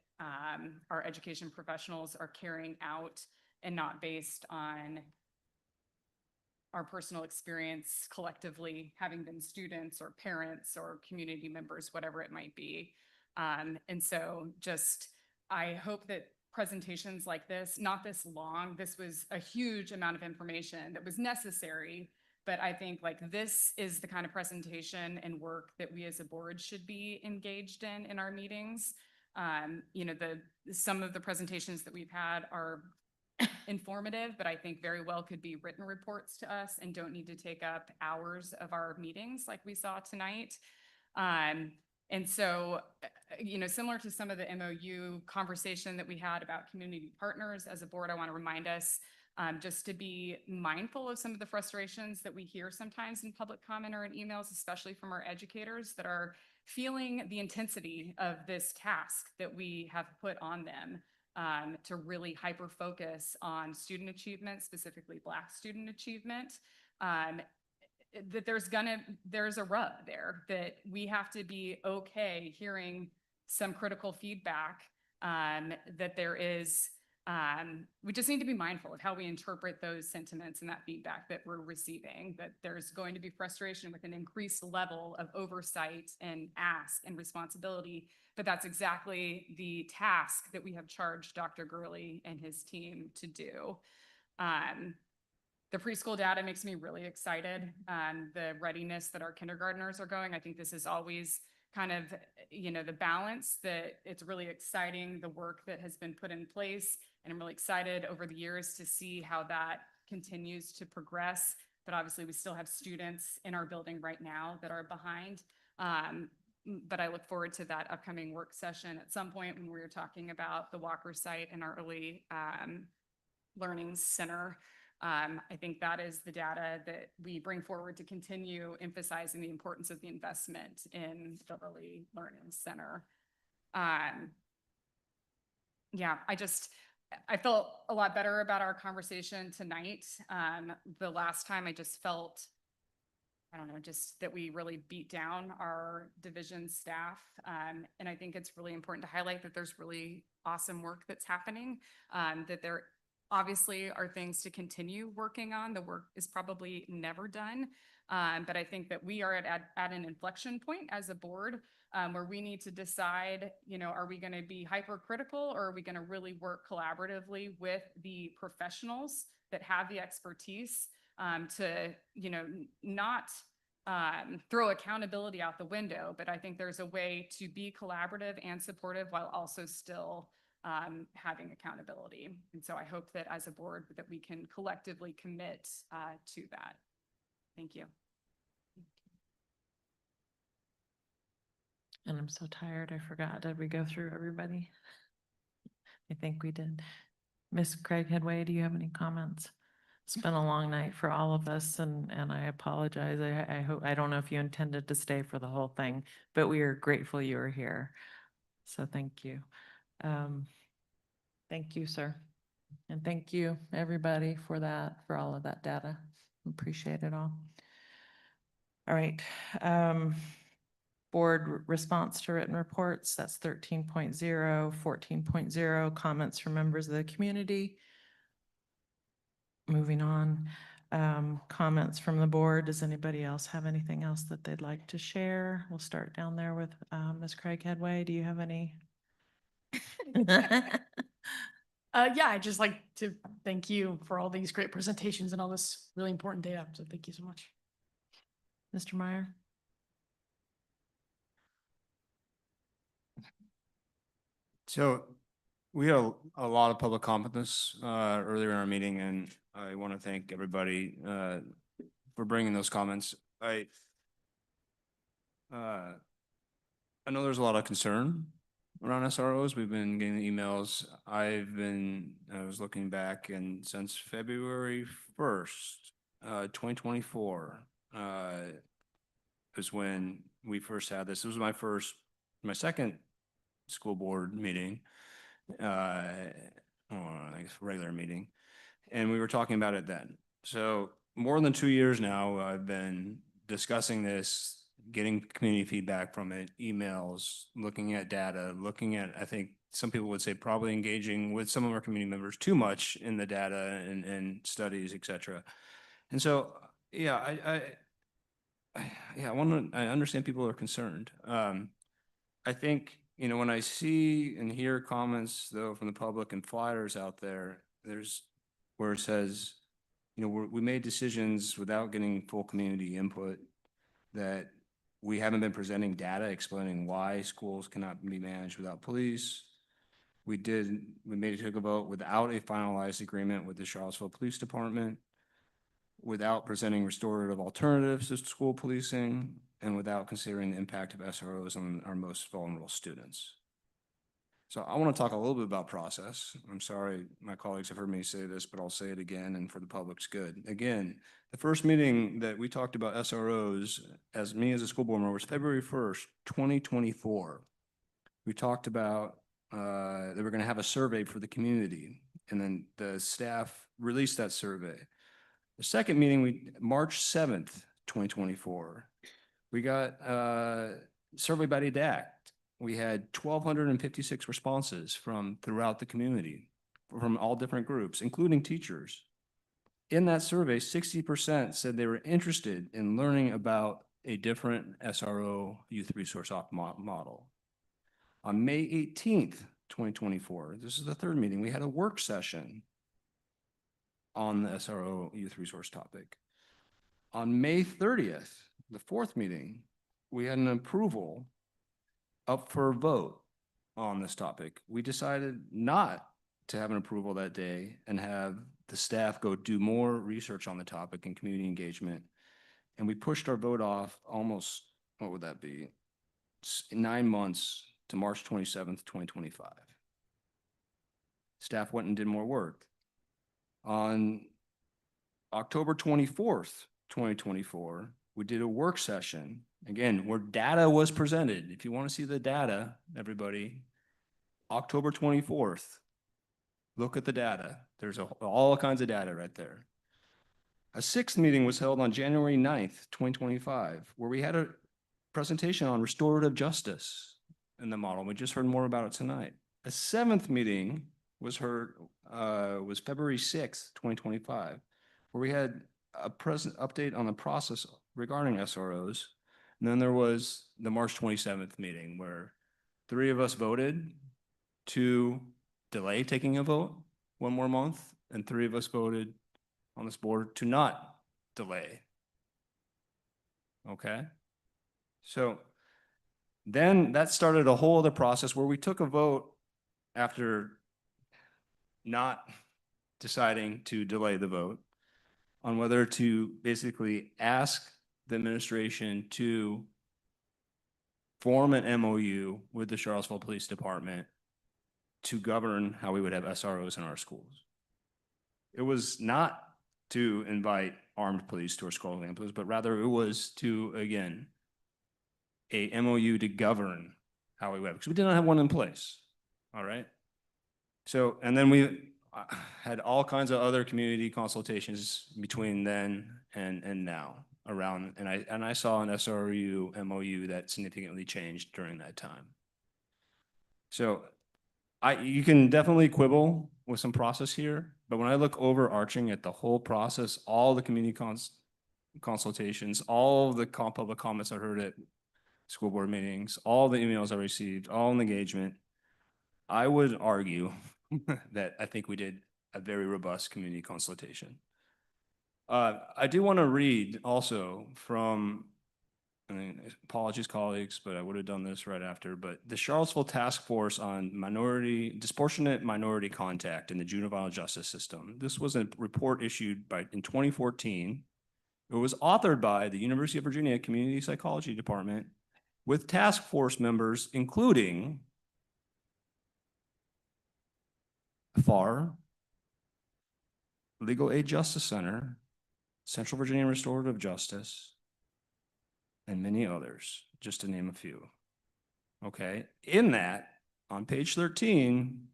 our education professionals are carrying out, and not based on our personal experience collectively, having been students or parents or community members, whatever it might be. And so I hope that presentations like this, not this long, this was a huge amount of information that was necessary, but I think this is the kind of presentation and work that we as a board should be engaged in our meetings. Some of the presentations that we've had are informative, but I think very well could be written reports to us and don't need to take up hours of our meetings like we saw tonight. And so, similar to some of the MOU conversation that we had about community partners, as a board, I want to remind us just to be mindful of some of the frustrations that we hear sometimes in public comment or in emails, especially from our educators that are feeling the intensity of this task that we have put on them to really hyper focus on student achievement, specifically Black student achievement. That there's a rub there, that we have to be okay hearing some critical feedback, that there is, we just need to be mindful of how we interpret those sentiments and that feedback that we're receiving, that there's going to be frustration with an increased level of oversight and ask and responsibility, but that's exactly the task that we have charged Dr. Gurley and his team to do. The preschool data makes me really excited. The readiness that our kindergartners are going. I think this is always kind of, the balance, that it's really exciting, the work that has been put in place. And I'm really excited over the years to see how that continues to progress. But obviously we still have students in our building right now that are behind. But I look forward to that upcoming work session at some point when we were talking about the Walker site and our early learning center. I think that is the data that we bring forward to continue emphasizing the importance of the investment in the early learning center. Yeah, I felt a lot better about our conversation tonight. The last time I just felt, I don't know, just that we really beat down our division staff. And I think it's really important to highlight that there's really awesome work that's happening, that there obviously are things to continue working on. The work is probably never done. But I think that we are at an inflection point as a board where we need to decide, are we going to be hypercritical, or are we going to really work collaboratively with the professionals that have the expertise to, not throw accountability out the window. But I think there's a way to be collaborative and supportive while also still having accountability. And so I hope that as a board that we can collectively commit to that. Thank you. And I'm so tired, I forgot. Did we go through everybody? I think we did. Ms. Craig Headway, do you have any comments? It's been a long night for all of us, and I apologize. I hope, I don't know if you intended to stay for the whole thing, but we are grateful you were here. So thank you. Thank you, sir. And thank you, everybody, for all of that data. Appreciate it all. All right. Board response to written reports, that's 13.0, 14.0, comments from members of the community. Moving on, comments from the board. Does anybody else have anything else that they'd like to share? We'll start down there with Ms. Craig Headway. Do you have any? Yeah, I'd just like to thank you for all these great presentations and all this really important data. So thank you so much. Mr. Meyer? So we had a lot of public comment this earlier in our meeting, and I want to thank everybody for bringing those comments. I know there's a lot of concern around SROs. We've been getting emails. I was looking back, and since February 1st, 2024, was when we first had this. It was my second school board meeting, I guess regular meeting, and we were talking about it then. So more than 2 years now, I've been discussing this, getting community feedback from it, emails, looking at data, I think some people would say probably engaging with some of our community members too much in the data and studies, et cetera. And so, yeah, I understand people are concerned. I think, when I see and hear comments though from the public and flyers out there, there's where it says, we made decisions without getting full community input, that we haven't been presenting data explaining why schools cannot be managed without police. We made it to a vote without a finalized agreement with the Charlottesville Police Department. without presenting restorative alternatives to school policing, and without considering the impact of SROs on our most vulnerable students. So I want to talk a little bit about process. I'm sorry, my colleagues have heard me say this, but I'll say it again and for the public's good. Again, the first meeting that we talked about SROs as a school board member was February 1st, 2024. We talked about that we're going to have a survey for the community, and then the staff released that survey. The second meeting, March 7th, 2024, we got survey by DACT. We had 1,256 responses from throughout the community, from all different groups, including teachers. In that survey, 60% said they were interested in learning about a different SRO youth resource model. On May 18th, 2024, this is the third meeting, we had a work session on the SRO youth resource topic. On May 30th, the fourth meeting, we had an approval up for a vote on this topic. We decided not to have an approval that day and have the staff go do more research on the topic and community engagement. And we pushed our vote off almost, what would that be? 9 months to March 27th, 2025. Staff went and did more work. On October 24th, 2024, we did a work session, again, where data was presented. If you want to see the data, everybody, October 24th, look at the data. There's all kinds of data right there. A sixth meeting was held on January 9th, 2025, where we had a presentation on restorative justice in the model. We just heard more about it tonight. A seventh meeting was February 6th, 2025, where we had a present update on the process regarding SROs. And then there was the March 27th meeting where 3 of us voted to delay taking a vote 1 more month, and 3 of us voted on this board to not delay. Okay? So then that started a whole other process where we took a vote after not deciding to delay the vote on whether to basically ask the administration to form an MOU with the Charlottesville Police Department to govern how we would have SROs in our schools. It was not to invite armed police to our school campuses, but rather it was to, again, a MOU to govern how we would have, because we did not have one in place. All right. So, and then we had all kinds of other community consultations between then and now around, and I saw an SRU MOU that significantly changed during that time. So you can definitely quibble with some process here, but when I look overarching at the whole process, all the community consultations, all the public comments I heard at school board meetings, all the emails I received, all the engagement, I would argue that I think we did a very robust community consultation. I do want to read also from, apologies colleagues, but I would have done this right after, but the Charlottesville Task Force on Disproportionate Minority Contact in the Juvenile Justice System. This was a report issued in 2014. It was authored by the University of Virginia Community Psychology Department with task force members, including FAR, Legal Aid Justice Center, Central Virginia Restorative Justice, and many others, just to name a few. Okay, in that, on page 13,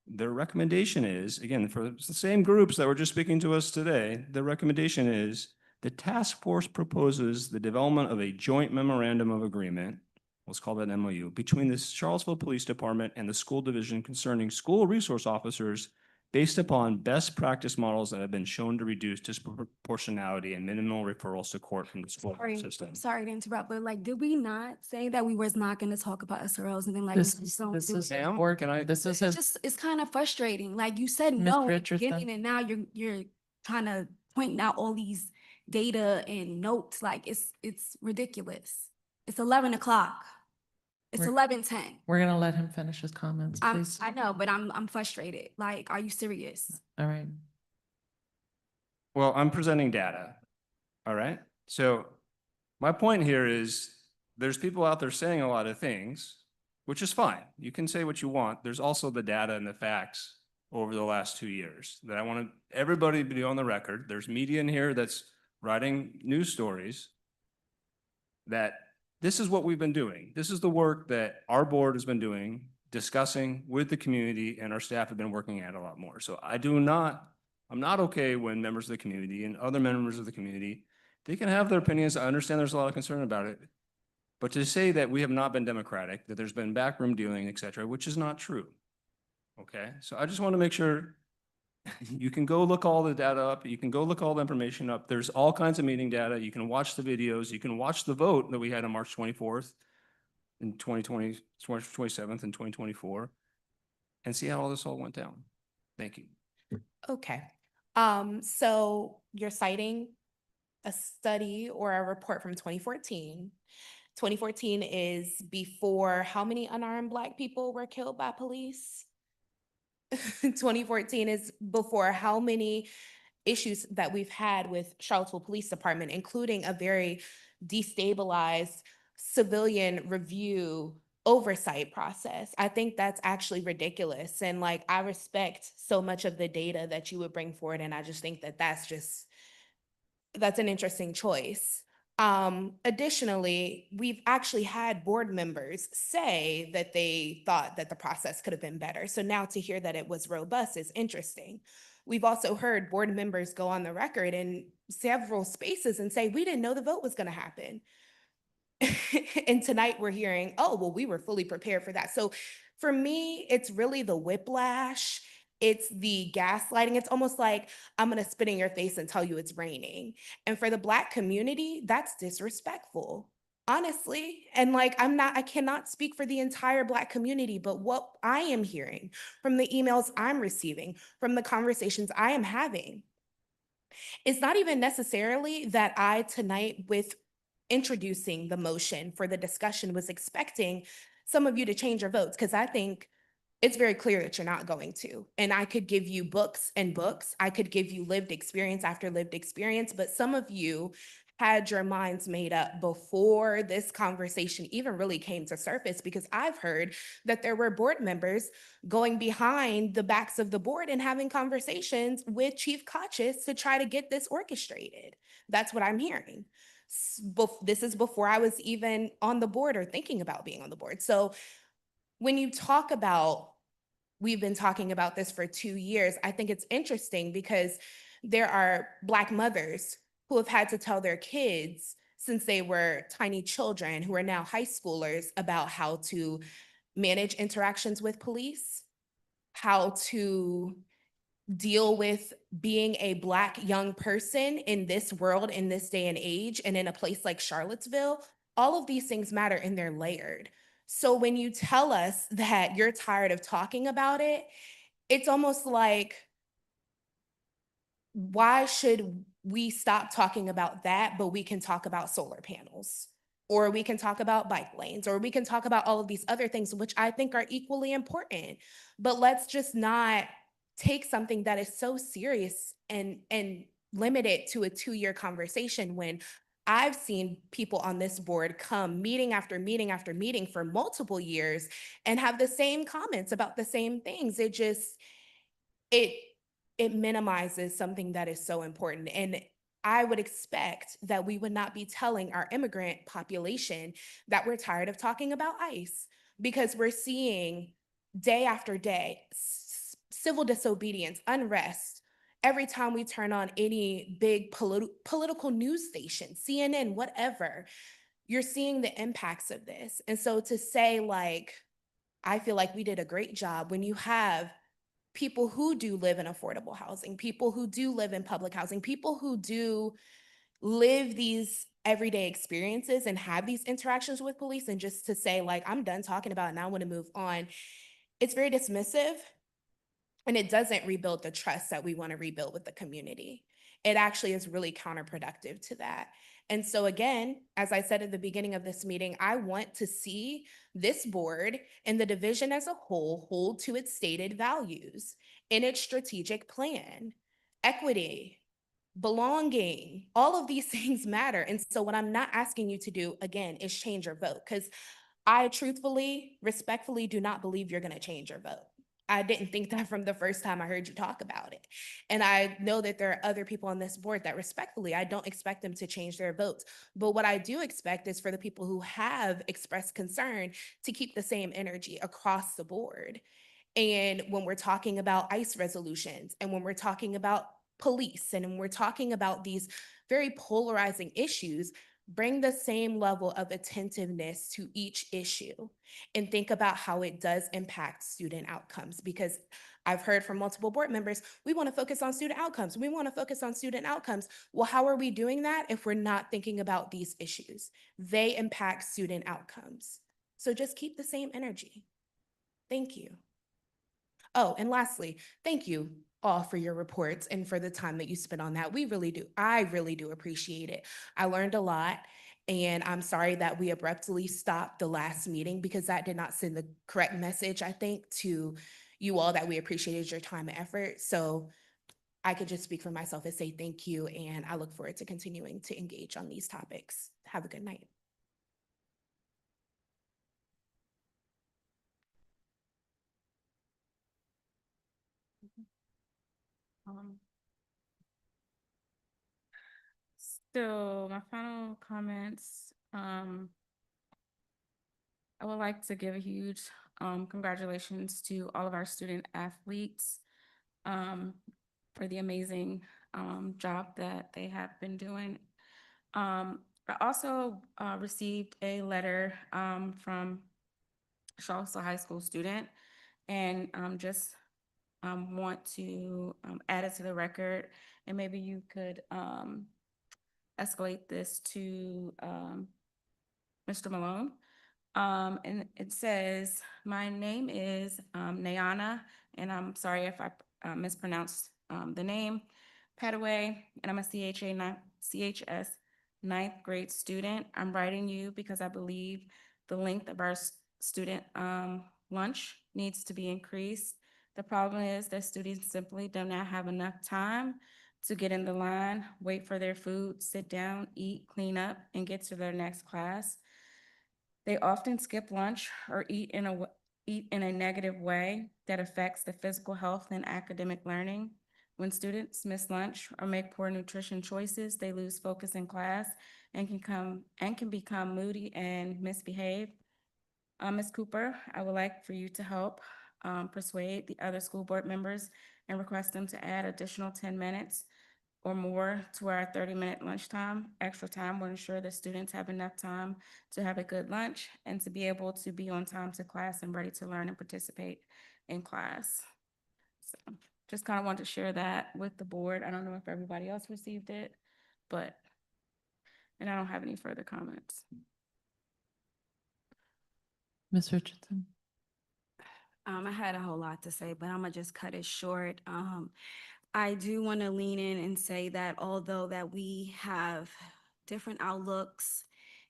their recommendation is, again, for the same groups that were just speaking to us today, the recommendation is the task force proposes the development of a joint memorandum of agreement, let's call that MOU, between the Charlottesville Police Department and the school division concerning school resource officers based upon best practice models that have been shown to reduce disproportionality and minimal referrals to court from the school system. Sorry to interrupt, but like, did we not say that we was not going to talk about SROs and then like This it's kind of frustrating. Like you said Ms. no at the Richardson. beginning, and now you're kind of pointing out all these data and notes. Like it's ridiculous. It's 11 o'clock. It's We're- 11:10. We're going to let him finish his comments, please. I know, but I'm frustrated. Like, are you serious? All right. Well, I'm presenting data. All right. So my point here is there's people out there saying a lot of things, which is fine. You can say what you want. There's also the data and the facts over the last 2 years that I want everybody to be on the record. There's media in here that's writing news stories that this is what we've been doing. This is the work that our board has been doing, discussing with the community, and our staff have been working at a lot more. So I'm not okay when members of the community and other members of the community, they can have their opinions. I understand there's a lot of concern about it. But to say that we have not been democratic, that there's been backroom dealing, et cetera, which is not true. Okay, so I just want to make sure you can go look all the data up. You can go look all the information up. There's all kinds of meeting data. You can watch the videos. You can watch the vote that we had on March 24th in 2020, March 27th in 2024 and see how all this all went down. Thank you. Okay. So you're citing a study or a report from 2014. 2014 is before how many unarmed Black people were killed by police? 2014 is before how many issues that we've had with Charlottesville Police Department, including a very destabilized civilian review oversight process. I think that's actually ridiculous. And like, I respect so much of the data that you would bring forward. And I just think that that's an interesting choice. Additionally, we've actually had board members say that they thought that the process could have been better. So now to hear that it was robust is interesting. We've also heard board members go on the record in several spaces and say, we didn't know the vote was going to happen. And tonight we're hearing, oh, well, we were fully prepared for that. So for me, it's really the whiplash. It's the gaslighting. It's almost like I'm going to spit in your face and tell you it's raining. And for the Black community, that's disrespectful, honestly. And like, I cannot speak for the entire Black community, but what I am hearing from the emails I'm receiving, from the conversations I am having, it's not even necessarily that I tonight with introducing the motion for the discussion was expecting some of you to change your votes, because I think it's very clear that you're not going to. And I could give you books and books. I could give you lived experience after lived experience, but some of you had your minds made up before this conversation even really came to surface, because I've heard that there were board members going behind the backs of the board and having conversations with Chief Kochis to try to get this orchestrated. That's what I'm hearing. This is before I was even on the board or thinking about being on the board. So when you talk about, we've been talking about this for 2 years, I think it's interesting because there are Black mothers who have had to tell their kids since they were tiny children, who are now high schoolers, about how to manage interactions with police, how to deal with being a Black young person in this world, in this day and age, and in a place like Charlottesville. All of these things matter and they're layered. So when you tell us that you're tired of talking about it, it's almost like, why should we stop talking about that, but we can talk about solar panels, or we can talk about bike lanes, or we can talk about all of these other things, which I think are equally important. But let's just not take something that is so serious and limit it to a 2-year conversation, when I've seen people on this board come meeting after meeting after meeting for multiple years and have the same comments about the same things. It minimizes something that is so important. And I would expect that we would not be telling our immigrant population that we're tired of talking about ICE, because we're seeing day after day civil disobedience, unrest. Every time we turn on any big political news station, CNN, whatever, you're seeing the impacts of this. And so to say, like, I feel like we did a great job, when you have people who do live in affordable housing, people who do live in public housing, people who do live these everyday experiences and have these interactions with police, and just to say, like, I'm done talking about it and I want to move on, it's very dismissive. And it doesn't rebuild the trust that we want to rebuild with the community. It actually is really counterproductive to that. And so again, as I said at the beginning of this meeting, I want to see this board and the division as a whole hold to its stated values in its strategic plan: equity, belonging, all of these things matter. And so what I'm not asking you to do, again, is change your vote, because I truthfully, respectfully do not believe you're going to change your vote. I didn't think that from the first time I heard you talk about it. And I know that there are other people on this board that respectfully, I don't expect them to change their votes. But what I do expect is for the people who have expressed concern to keep the same energy across the board. And when we're talking about ICE resolutions, and when we're talking about police, and when we're talking about these very polarizing issues, bring the same level of attentiveness to each issue and think about how it does impact student outcomes. Because I've heard from multiple board members, we want to focus on student outcomes. We want to focus on student outcomes. Well, how are we doing that if we're not thinking about these issues? They impact student outcomes. So just keep the same energy. Thank you. Oh, and lastly, thank you all for your reports and for the time that you spent on that. We really do. I really do appreciate it. I learned a lot, and I'm sorry that we abruptly stopped the last meeting because that did not send the correct message, I think, to you all that we appreciated your time and effort. So I could just speak for myself and say thank you, and I look forward to continuing to engage on these topics. Have a good night. Um, So my final comments, I would like to give a huge congratulations to all of our student athletes for the amazing job that they have been doing. I also received a letter from Charlottesville High School student, and just want to add it to the record, and maybe you could escalate this to Mr. Malone. And it says, my name is Nayana, and I'm sorry if I mispronounced the name, Padaway, and I'm a CHS ninth grade student. I'm writing you because I believe the length of our student lunch needs to be increased. The problem is that students simply do not have enough time to get in the line, wait for their food, sit down, eat, clean up, and get to their next class. They often skip lunch or eat in a negative way that affects the physical health and academic learning. When students miss lunch or make poor nutrition choices, they lose focus in class and can become moody and misbehave. Ms. Cooper, I would like for you to help persuade the other school board members and request them to add additional 10 minutes or more to our 30-minute lunchtime. Extra time will ensure that students have enough time to have a good lunch and to be able to be on time to class and ready to learn and participate in class. So just kind of want to share that with the board. I don't know if everybody else received it, and I don't have any further comments. Ms. Richardson? I had a whole lot to say, but I'm gonna just cut it short. I do want to lean in and say that although that we have different outlooks,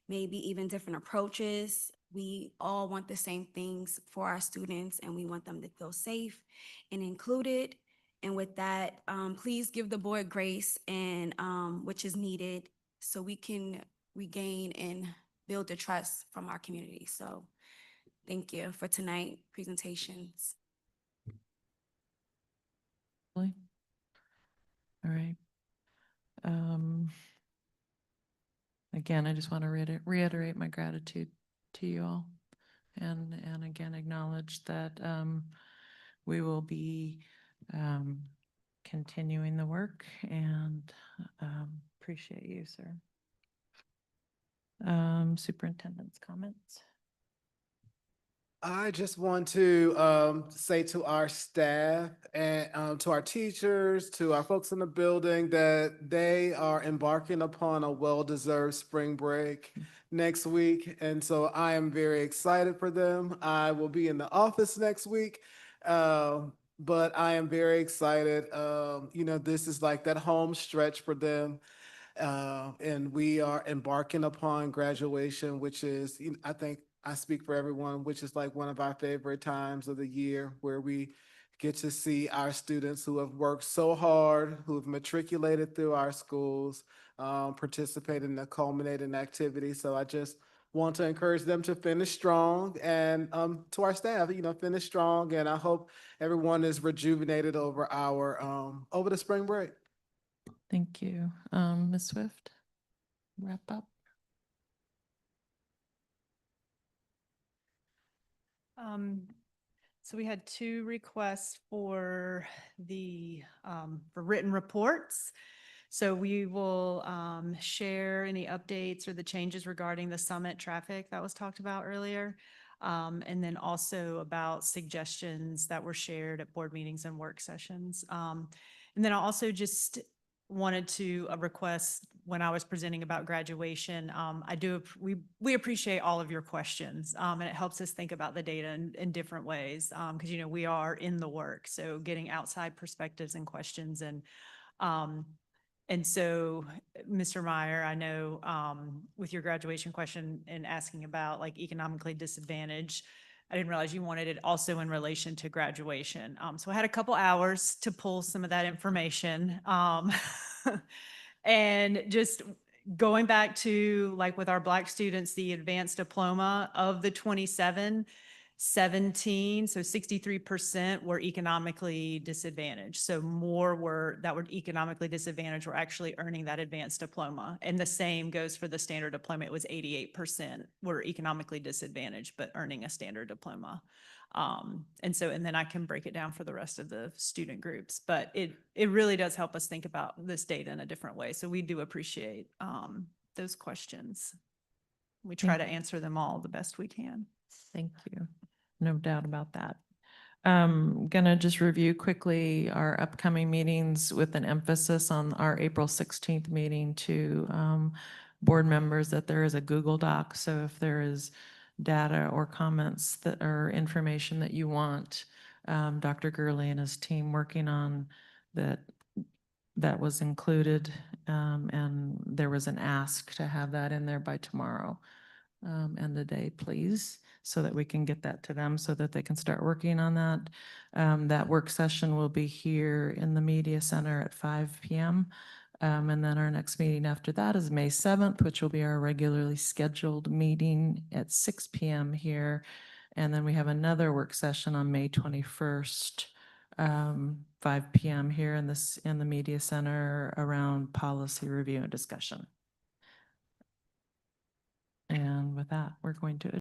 maybe even different approaches, we all want the same things for our students, and we want them to feel safe and included. And with that, please give the board grace and which is needed so we can regain and build the trust from our community. So thank you for tonight presentations. All right. Again, I just want to reiterate my gratitude to you all, and again acknowledge that we will be continuing the work, and appreciate you, sir. Superintendent's comments. I just want to say to our staff and to our teachers, to our folks in the building, that they are embarking upon a well-deserved spring break next week. And so I am very excited for them. I will be in the office next week, but I am very excited. This is like that home stretch for them. And we are embarking upon graduation, which is, I think I speak for everyone, which is like one of our favorite times of the year, where we get to see our students who have worked so hard, who have matriculated through our schools, participate in the culminating activity. So I just want to encourage them to finish strong, and to our staff, finish strong. And I hope everyone is rejuvenated over over the spring break. Thank you. Ms. Swift, wrap up. So we had two requests for for written reports. So we will share any updates or the changes regarding the summit traffic that was talked about earlier. And then also about suggestions that were shared at board meetings and work sessions. And then I also just wanted to request, when I was presenting about graduation, we appreciate all of your questions, and it helps us think about the data in different ways, because we are in the work, so getting outside perspectives and questions. And so, Mr. Meyer, I know with your graduation question and asking about like economically disadvantaged, I didn't realize you wanted it also in relation to graduation. So I had a couple hours to pull some of that information. And just going back to like with our Black students, the advanced diploma of the 27, 17, so 63% were economically disadvantaged. So more that were economically disadvantaged were actually earning that advanced diploma. And the same goes for the standard diploma. It was 88% were economically disadvantaged, but earning a standard diploma. And then I can break it down for the rest of the student groups, but it really does help us think about this data in a different way. So we do appreciate those questions. We try to answer them all the best we can. Thank you. No doubt about that. Gonna just review quickly our upcoming meetings with an emphasis on our April 16th meeting to board members that there is a Google Doc. So if there is data or comments that are information that you want, Dr. Gurley and his team working on that was included, and there was an ask to have that in there by tomorrow. End of day, please, so that we can get that to them so that they can start working on that. That work session will be here in the media center at 5 p.m. And then our next meeting after that is May 7th, which will be our regularly scheduled meeting at 6 p.m. here. And then we have another work session on May 21st, 5 p.m. here in the media center around policy review and discussion. And with that, we're going to